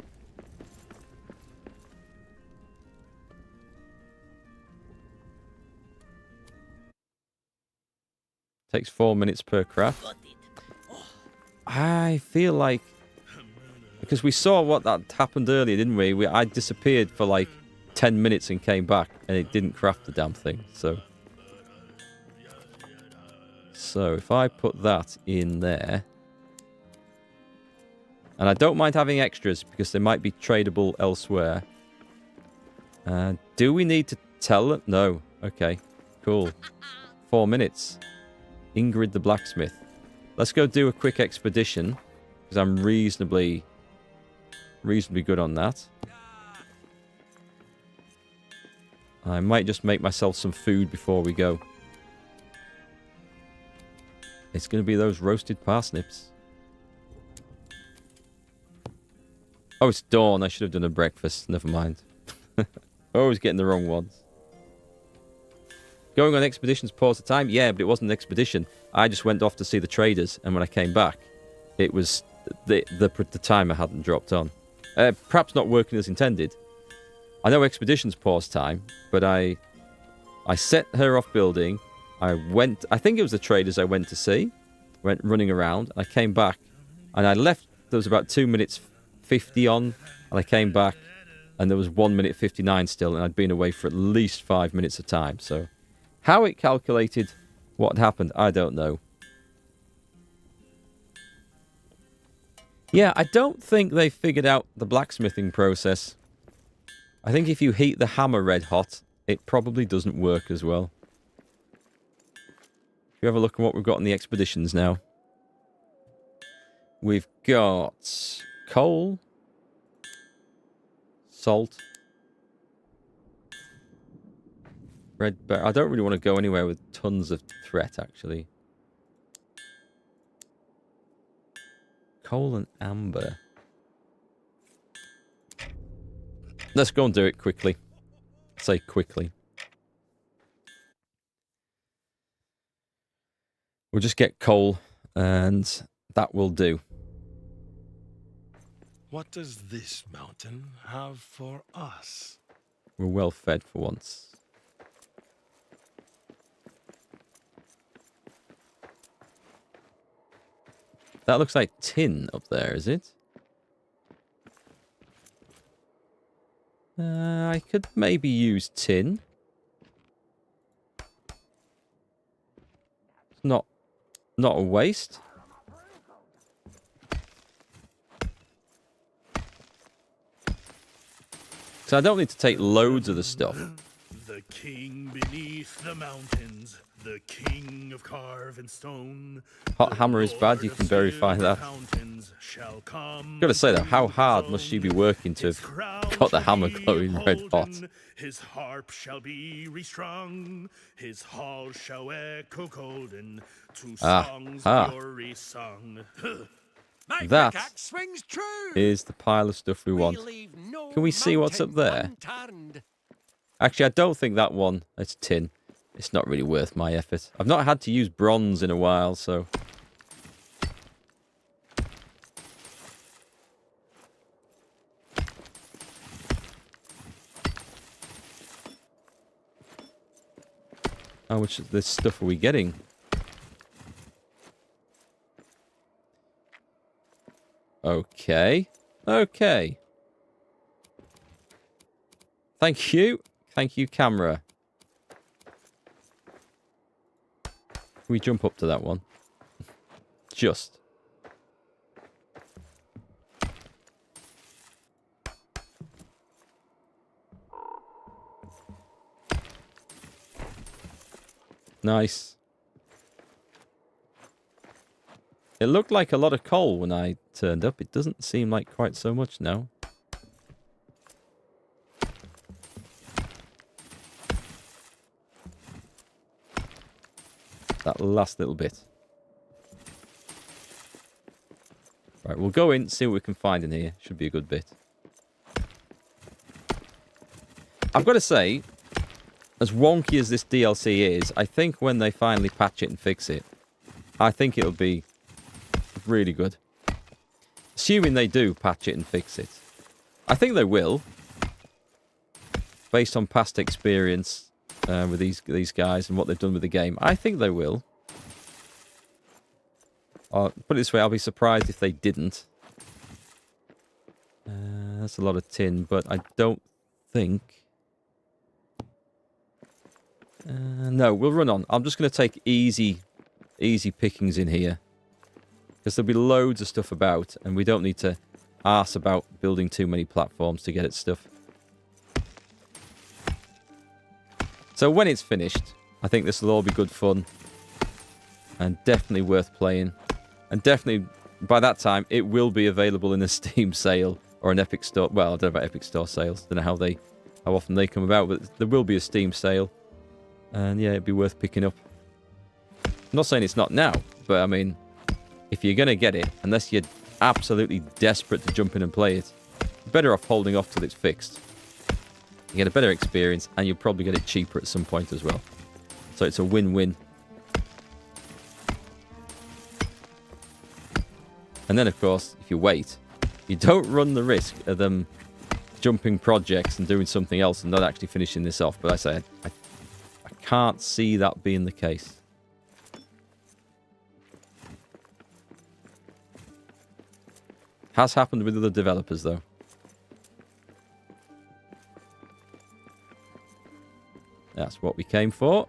Takes 4 minutes per craft. I feel like... Because we saw what that happened earlier, didn't we? I disappeared for like 10 minutes and came back, and it didn't craft the damn thing, so... So, if I put that in there... And I don't mind having extras, because they might be tradable elsewhere. Do we need to tell them? No. Okay. Cool. 4 minutes. Ingrid the blacksmith. Let's go do a quick expedition, because I'm reasonably good on that. I might just make myself some food before we go. It's going to be those roasted parsnips. Oh, it's dawn. I should have done a breakfast. Never mind. Always getting the wrong ones. Going on expeditions paused the time? Yeah, but it wasn't an expedition. I just went off to see the traders, and when I came back, it was the timer hadn't dropped on. Perhaps not working as intended. I know expeditions pause time, but I set her off building. I think it was the traders I went to see. Went running around. I came back, and I left. There was about 2 minutes 50 on, and I came back, and there was 1 minute 59 still, and I'd been away for at least 5 minutes of time. So, how it calculated what happened, I don't know. Yeah, I don't think they figured out the blacksmithing process. I think if you heat the hammer red hot, it probably doesn't work as well. If you have a look at what we've got in the expeditions now. We've got coal, salt, red bear. I don't really want to go anywhere with tons of threat, actually. Coal and amber. Let's go and do it quickly. Say quickly. We'll just get coal, and that will do. What does this mountain have for us? We're well fed for once. That looks like tin up there, is it? I could maybe use tin. It's not a waste. So I don't need to take loads of the stuff. The king beneath the mountains, the king of carven stone. Hot hammer is bad, you can verify that. Gotta say though, how hard must she be working to have got the hammer glowing red hot? His harp shall be restrung, his hall shall echo golden, to songs glory sung. That is the pile of stuff we want. Can we see what's up there? Actually, I don't think that one, it's tin. It's not really worth my effort. I've not had to use bronze in a while, so... How much of this stuff are we getting? Okay. Okay. Thank you. Thank you, camera. Can we jump up to that one? Just. Nice. It looked like a lot of coal when I turned up. It doesn't seem like quite so much now. That last little bit. Right, we'll go in, see what we can find in here. Should be a good bit. I've got to say, as wonky as this DLC is, I think when they finally patch it and fix it, I think it'll be really good. Assuming they do patch it and fix it. I think they will. Based on past experience with these guys and what they've done with the game. I think they will. Put it this way, I'll be surprised if they didn't. That's a lot of tin, but I don't think... no, we'll run on. I'm just going to take easy pickings in here. Because there'll be loads of stuff about, and we don't need to arse about building too many platforms to get at stuff. So when it's finished, I think this will all be good fun. And definitely worth playing. And definitely, by that time, it will be available in a Steam sale or an Epic Store. Well, I don't know about Epic Store sales. Don't know how often they come about, but there will be a Steam sale. And yeah, it'd be worth picking up. I'm not saying it's not now, but I mean, if you're going to get it, unless you're absolutely desperate to jump in and play it, you're better off holding off till it's fixed. You get a better experience, and you'll probably get it cheaper at some point as well. So it's a win-win. And then, of course, if you wait, you don't run the risk of them jumping projects and doing something else and not actually finishing this off. But I say, I can't see that being the case. Has happened with other developers, though. That's what we came for.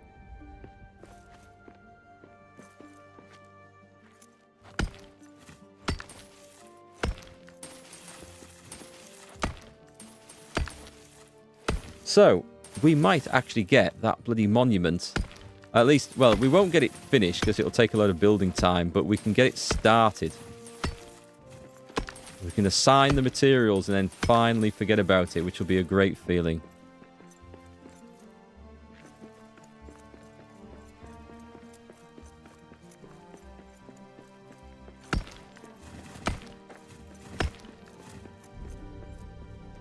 So, we might actually get that bloody monument. At least, well, we won't get it finished because it'll take a lot of building time, but we can get it started. We can assign the materials and then finally forget about it, which will be a great feeling.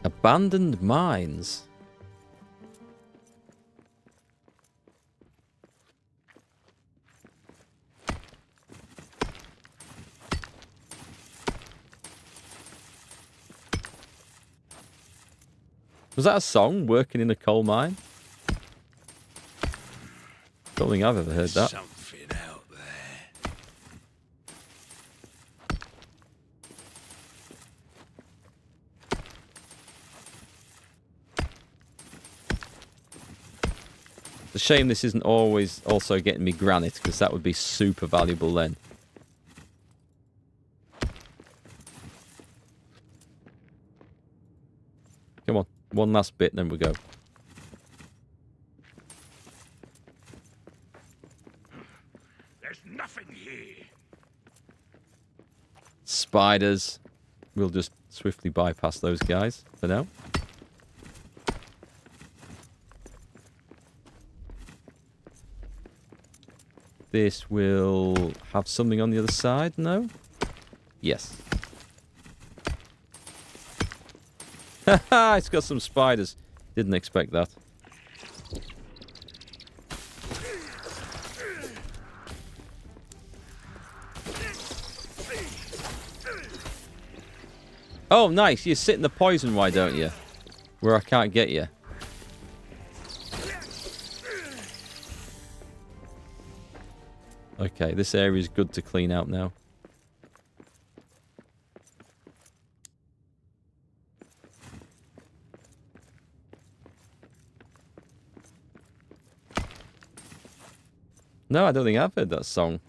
Abandoned mines. Was that a song, Working in a Coal Mine? Don't think I've ever heard that. Something out there. It's a shame this isn't always also getting me granite, because that would be super valuable then. Come on, one last bit, then we go. There's nothing here. Spiders. We'll just swiftly bypass those guys for now. This will have something on the other side, no? Yes. Haha, it's got some spiders. Didn't expect that. Oh, nice. You sit in the poison, why don't you? Where I can't get you. Okay, this area is good to clean out now. No, I don't think I've heard that song.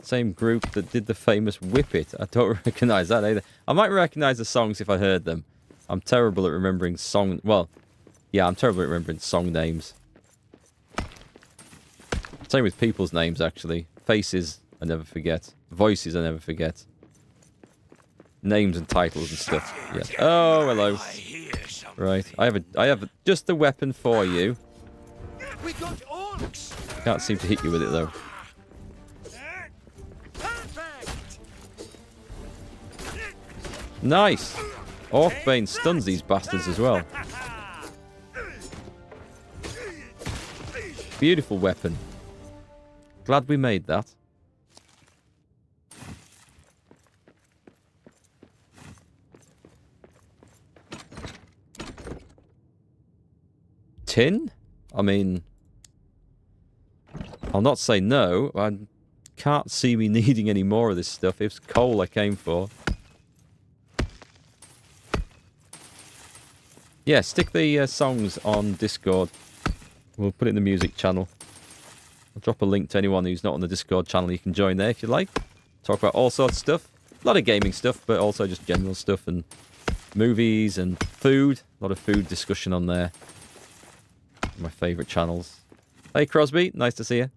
Same group that did the famous Whip It. I don't recognise that either. I might recognise the songs if I heard them. I'm terrible at remembering song... Well, yeah, I'm terrible at remembering song names. Same with people's names, actually. Faces, I never forget. Voices, I never forget. Names and titles and stuff. Yeah. Oh, hello. Right, I have just the weapon for you. We got orcs. Can't seem to hit you with it, though. Perfect. Nice! Orcbane stuns these bastards as well. Beautiful weapon. Glad we made that. Tin? I mean... I'll not say no. I can't see me needing any more of this stuff. It's coal I came for. Yeah, stick the songs on Discord. We'll put it in the music channel. I'll drop a link to anyone who's not on the Discord channel. You can join there if you like. Talk about all sorts of stuff. A lot of gaming stuff, but also just general stuff and movies and food. A lot of food discussion on there. My favourite channels. Hey Crosby, nice to see you.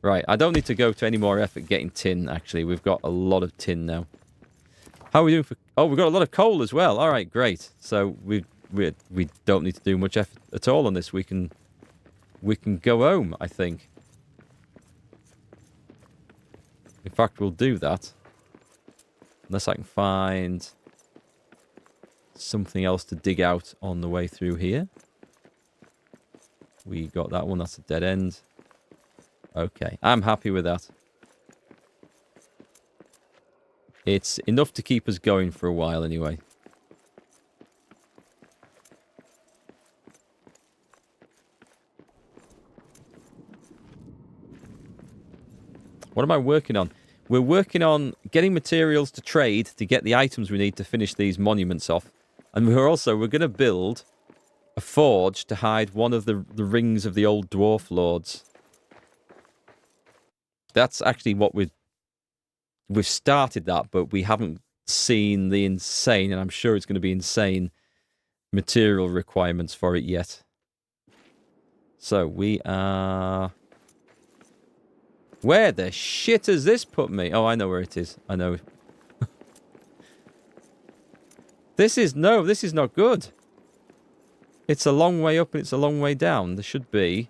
Right, I don't need to go to any more effort getting tin, actually. We've got a lot of tin now. How are we doing for... Oh, we've got a lot of coal as well. All right, great. So we don't need to do much effort at all on this. We can go home, I think. In fact, we'll do that. Unless I can find something else to dig out on the way through here. We got that one. That's a dead end. Okay, I'm happy with that. It's enough to keep us going for a while anyway. What am I working on? We're working on getting materials to trade to get the items we need to finish these monuments off. And we're going to build a forge to hide one of the rings of the old dwarf lords. That's actually what we've started that, but we haven't seen the insane, and I'm sure it's going to be insane, material requirements for it yet. So we are... Where the shit has this put me? Oh, I know where it is. I know. This is not good. It's a long way up and it's a long way down. There should be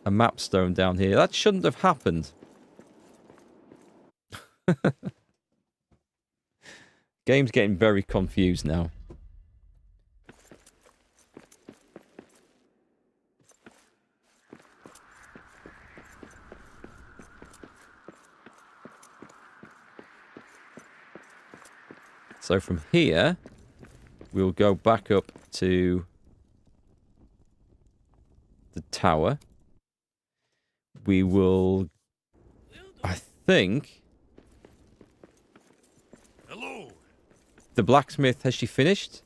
a map stone down here. That shouldn't have happened. Game's getting very confused now. So from here, we'll go back up to the tower. We will, I think... Hello. The blacksmith, has she finished?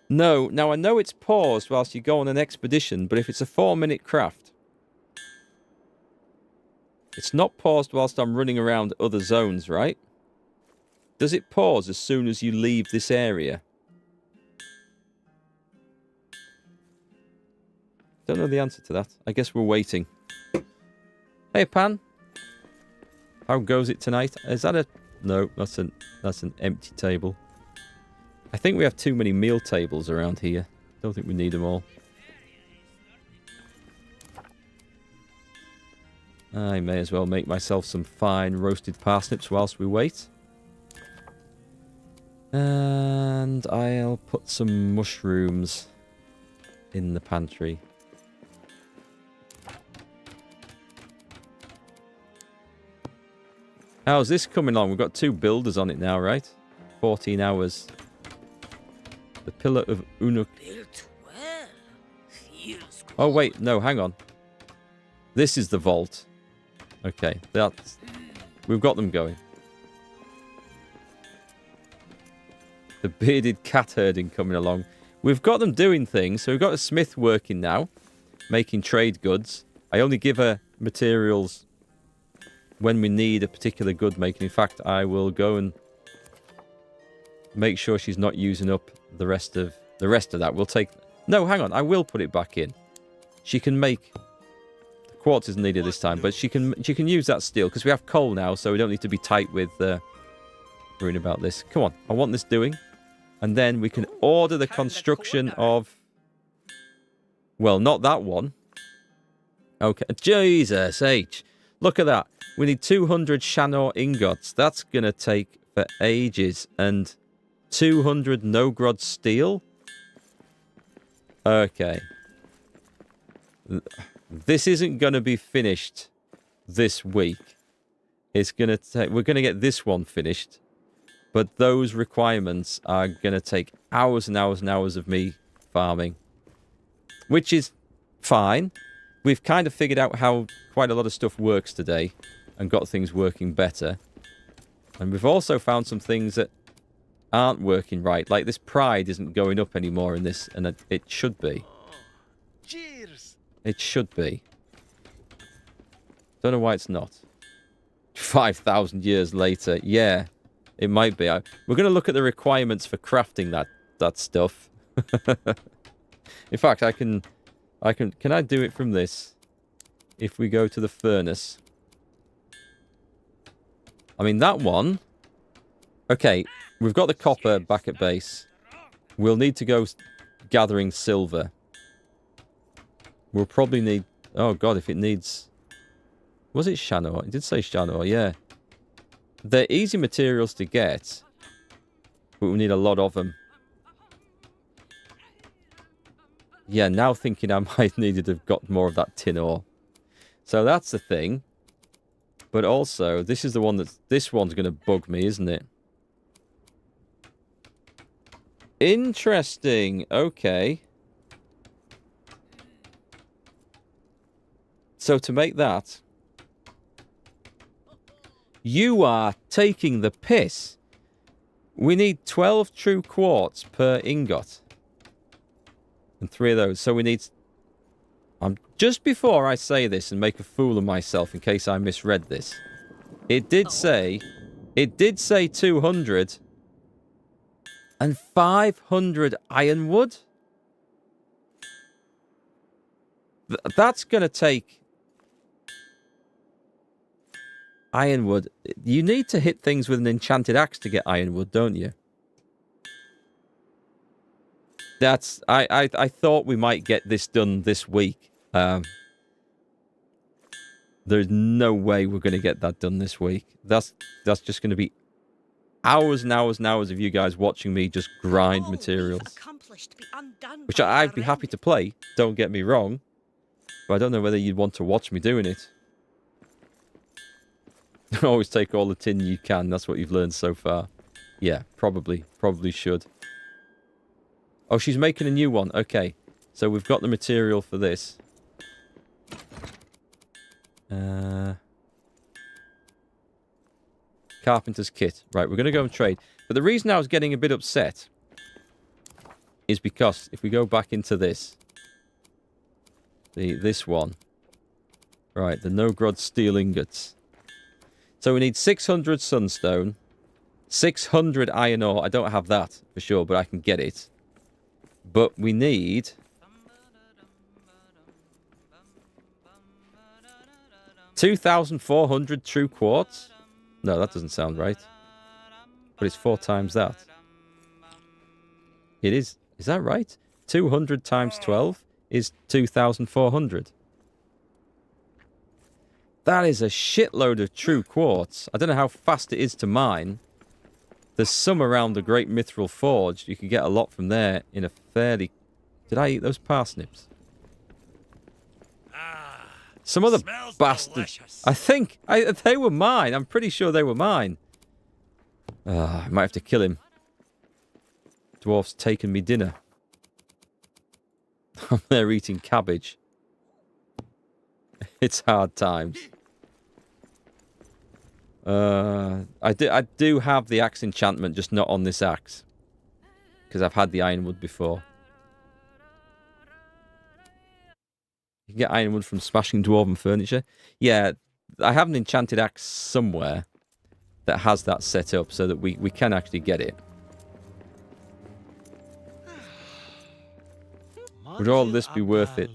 No. Now, I know it's paused whilst you go on an expedition, but if it's a 4-minute craft, it's not paused whilst I'm running around other zones, right? Does it pause as soon as you leave this area? Don't know the answer to that. I guess we're waiting. Hey, Pan. How goes it tonight? Is that a... No, that's an empty table. I think we have too many meal tables around here. Don't think we need them all. I may as well make myself some fine roasted parsnips whilst we wait. And I'll put some mushrooms in the pantry. How's this coming on? We've got 2 builders on it now, right? 14 hours. The Pillar of Unuk. Built well. Oh, wait. No, hang on. This is the vault. Okay, that's... We've got them going. The bearded cat herding coming along. We've got them doing things. So we've got a smith working now, making trade goods. I only give her materials when we need a particular good making. In fact, I will go and make sure she's not using up the rest of that. We'll take... No, hang on. I will put it back in. She can make... The quartz isn't needed this time, but she can use that steel because we have coal now, so we don't need to be tight with worrying about this. Come on. I want this doing. And then we can order the construction of... Well, not that one. Okay. Jesus H. Look at that. We need 200 Shanor ingots. That's going to take for ages. And 200 Nogrod steel. Okay. This isn't going to be finished this week. It's going to take... We're going to get this one finished. But those requirements are going to take hours and hours and hours of me farming. Which is fine. We've kind of figured out how quite a lot of stuff works today. And got things working better. And we've also found some things that aren't working right. Like this pride isn't going up anymore in this. And it should be. Cheers! It should be. Don't know why it's not. 5,000 years later. Yeah. It might be. We're going to look at the requirements for crafting that stuff. In fact, can I do it from this? If we go to the furnace. I mean, that one... Okay, we've got the copper back at base. We'll need to go gathering silver. We'll probably need... Oh, God, if it needs... Was it Shanor? It did say Shanor, yeah. They're easy materials to get, but we need a lot of them. Yeah, now thinking I might need to have got more of that tin ore. So that's the thing. But also, this is the one that's... This one's going to bug me, isn't it? Interesting. Okay. So to make that... You are taking the piss. We need 12 true quartz per ingot. And 3 of those. So we need... Just before I say this and make a fool of myself in case I misread this. It did say 200 and 500 ironwood. That's going to take... Ironwood. You need to hit things with an enchanted axe to get ironwood, don't you? That's... I thought we might get this done this week. There's no way we're going to get that done this week. That's just going to be hours and hours and hours of you guys watching me just grind materials. Which I'd be happy to play, don't get me wrong. But I don't know whether you'd want to watch me doing it. Always take all the tin you can. That's what you've learned so far. Yeah, probably. Probably should. Oh, she's making a new one. Okay. So we've got the material for this. Carpenter's kit. Right, we're going to go and trade. But the reason I was getting a bit upset is because if we go back into this. This one. Right, the Nogrod steel ingots. So we need 600 sunstone, 600 iron ore. I don't have that for sure, but I can get it. But we need... 2,400 true quartz? No, that doesn't sound right. But it's 4 times that. It is. Is that right? 200 times 12 is 2,400. That is a shitload of true quartz. I don't know how fast it is to mine. There's some around the Great Mithril Forge. You can get a lot from there in a fairly... Did I eat those parsnips? Some other bastards. I think they were mine. I'm pretty sure they were mine. I might have to kill him. Dwarf's taken me dinner. I'm there eating cabbage. It's hard times. I do have the axe enchantment, just not on this axe. Because I've had the ironwood before. You can get ironwood from smashing dwarven furniture. Yeah, I have an enchanted axe somewhere that has that set up so that we can actually get it. Would all this be worth it?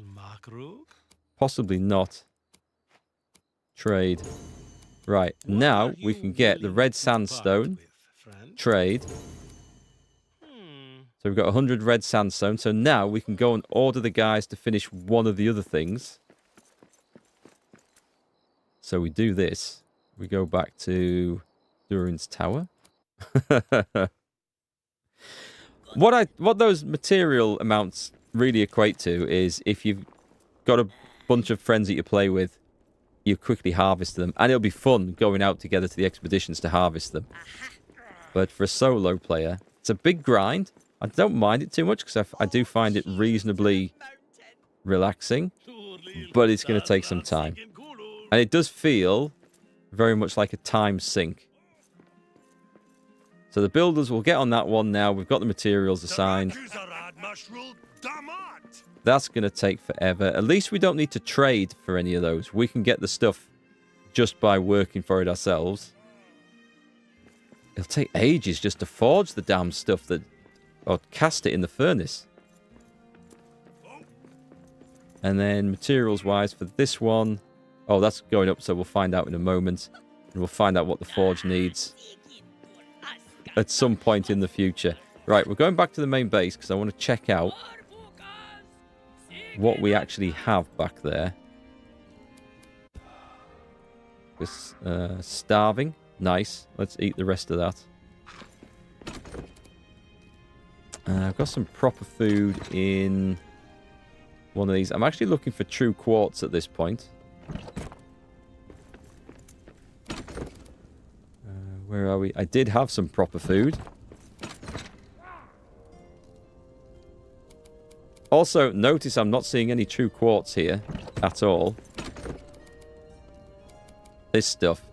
Possibly not. Trade. Right, now we can get the red sandstone. Trade. So we've got 100 red sandstone. So now we can go and order the guys to finish one of the other things. So we do this. We go back to Durin's tower. What those material amounts really equate to is if you've got a bunch of friends that you play with, you quickly harvest them. And it'll be fun going out together to the expeditions to harvest them. But for a solo player, it's a big grind. I don't mind it too much because I do find it reasonably relaxing. But it's going to take some time. And it does feel very much like a time sink. So the builders will get on that one now. We've got the materials assigned. That's going to take forever. At least we don't need to trade for any of those. We can get the stuff just by working for it ourselves. It'll take ages just to forge the damn stuff that... or cast it in the furnace. And then materials-wise for this one... oh, that's going up, so we'll find out in a moment. And we'll find out what the forge needs at some point in the future. Right, we're going back to the main base because I want to check out what we actually have back there. This starving. Nice. Let's eat the rest of that. I've got some proper food in one of these. I'm actually looking for true quartz at this point. Where are we? I did have some proper food. Also, notice I'm not seeing any true quartz here at all. This stuff.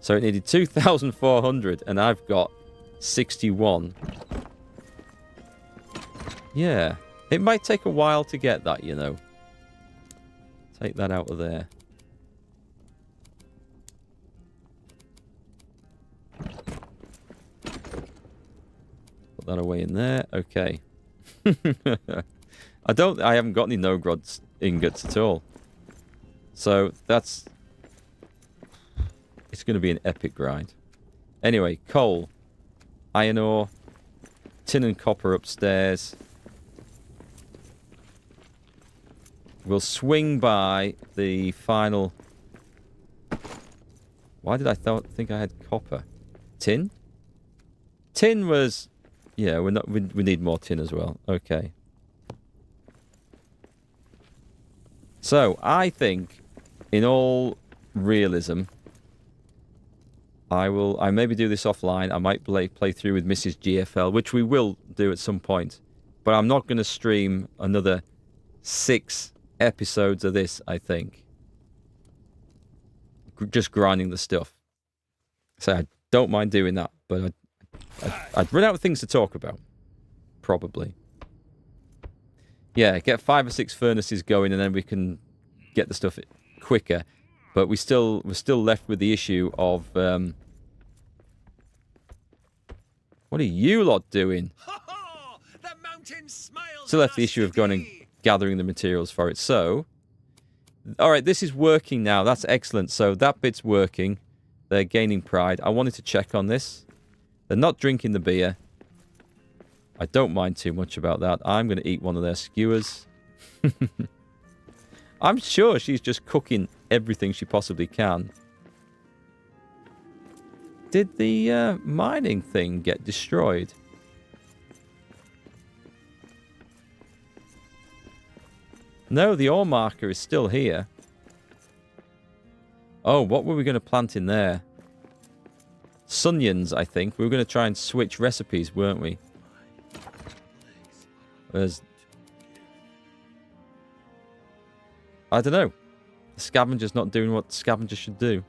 So it needed 2,400 and I've got 61. Yeah. It might take a while to get that, you know. Take that out of there. Put that away in there. Okay. I haven't got any Nogrod ingots at all. So that's... it's going to be an epic grind. Anyway, coal. Iron ore. Tin and copper upstairs. We'll swing by the final... why did I think I had copper? Tin? Tin was... yeah, we need more tin as well. Okay. So, I think, in all realism, I maybe do this offline. I might play through with Mrs. GFL, which we will do at some point. But I'm not going to stream another 6 episodes of this, I think. Just grinding the stuff. So I don't mind doing that, but I'd run out of things to talk about. Probably. Yeah, get 5 or 6 furnaces going and then we can get the stuff quicker. But we're still left with the issue of... what are you lot doing? Still left the issue of going and gathering the materials for it. So, alright, this is working now. That's excellent. So that bit's working. They're gaining pride. I wanted to check on this. They're not drinking the beer. I don't mind too much about that. I'm going to eat one of their skewers. I'm sure she's just cooking everything she possibly can. Did the mining thing get destroyed? No, the ore marker is still here. Oh, what were we going to plant in there? Sunions, I think. We were going to try and switch recipes, weren't we? I don't know. scavenger's not doing what scavenger should do.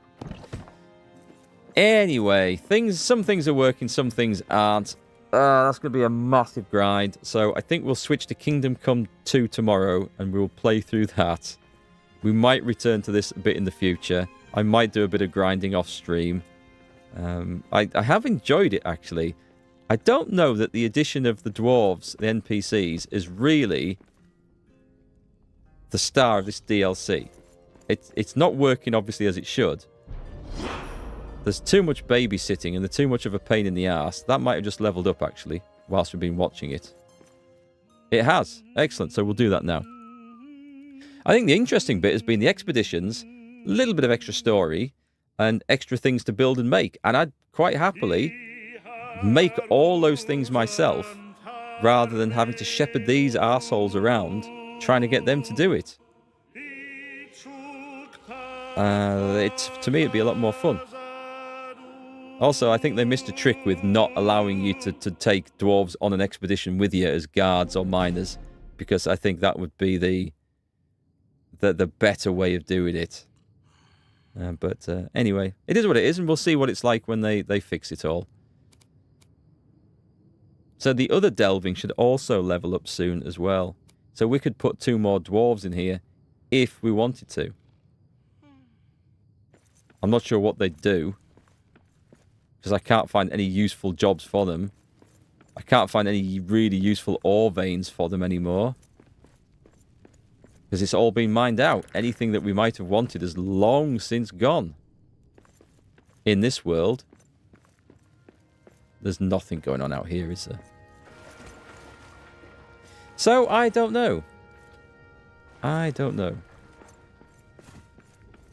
Anyway, some things are working, some things aren't. That's going to be a massive grind. So I think we'll switch to Kingdom Come 2 tomorrow, and we'll play through that. We might return to this a bit in the future. I might do a bit of grinding off stream. I have enjoyed it, actually. I don't know that the addition of the dwarves, the NPCs, is really the star of this DLC. It's not working, obviously, as it should. There's too much babysitting, and they're too much of a pain in the ass. That might have just leveled up, actually, whilst we've been watching it. It has. Excellent. So we'll do that now. I think the interesting bit has been the expeditions, a little bit of extra story, and extra things to build and make. And I'd quite happily make all those things myself, rather than having to shepherd these arseholes around, trying to get them to do it. To me, it'd be a lot more fun. Also, I think they missed a trick with not allowing you to take dwarves on an expedition with you as guards or miners, because I think that would be the better way of doing it. But anyway, it is what it is, and we'll see what it's like when they fix it all. So the other delving should also level up soon as well. So we could put 2 more dwarves in here if we wanted to. I'm not sure what they'd do, because I can't find any useful jobs for them. I can't find any really useful ore veins for them anymore, because it's all been mined out. Anything that we might have wanted is long since gone. In this world, there's nothing going on out here, is there? So, I don't know. I don't know.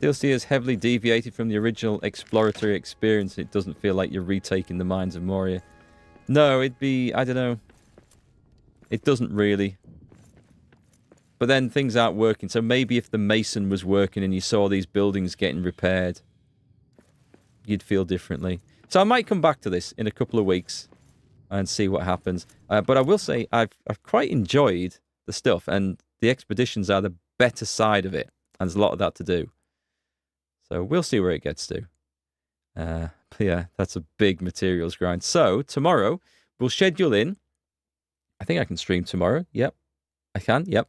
DLC has heavily deviated from the original exploratory experience. It doesn't feel like you're retaking the mines of Moria. No, it'd be... I don't know. It doesn't really. But then things aren't working. So maybe if the mason was working and you saw these buildings getting repaired, you'd feel differently. So I might come back to this in a couple of weeks and see what happens. But I will say I've quite enjoyed the stuff, and the expeditions are the better side of it. And there's a lot of that to do. So we'll see where it gets to. But yeah, that's a big materials grind. So tomorrow we'll schedule in. I think I can stream tomorrow. Yep, I can. Yep.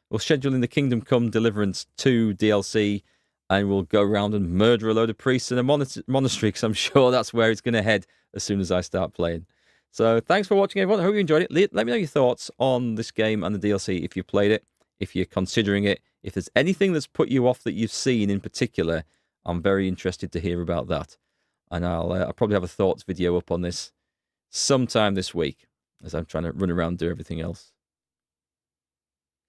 We'll schedule in the Kingdom Come Deliverance 2 DLC, and we'll go around and murder a load of priests in a monastery, because I'm sure that's where it's going to head as soon as I start playing. So thanks for watching, everyone. I hope you enjoyed it. Let me know your thoughts on this game and the DLC, if you played it, if you're considering it. If there's anything that's put you off that you've seen in particular, I'm very interested to hear about that. And I'll probably have a thoughts video up on this sometime this week, as I'm trying to run around and do everything else.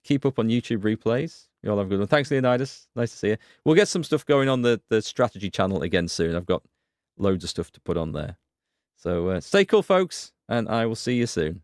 Keep up on YouTube replays. You all have a good one. Thanks, Leonidas. Nice to see you. We'll get some stuff going on the strategy channel again soon. I've got loads of stuff to put on there. So stay cool, folks, and I will see you soon.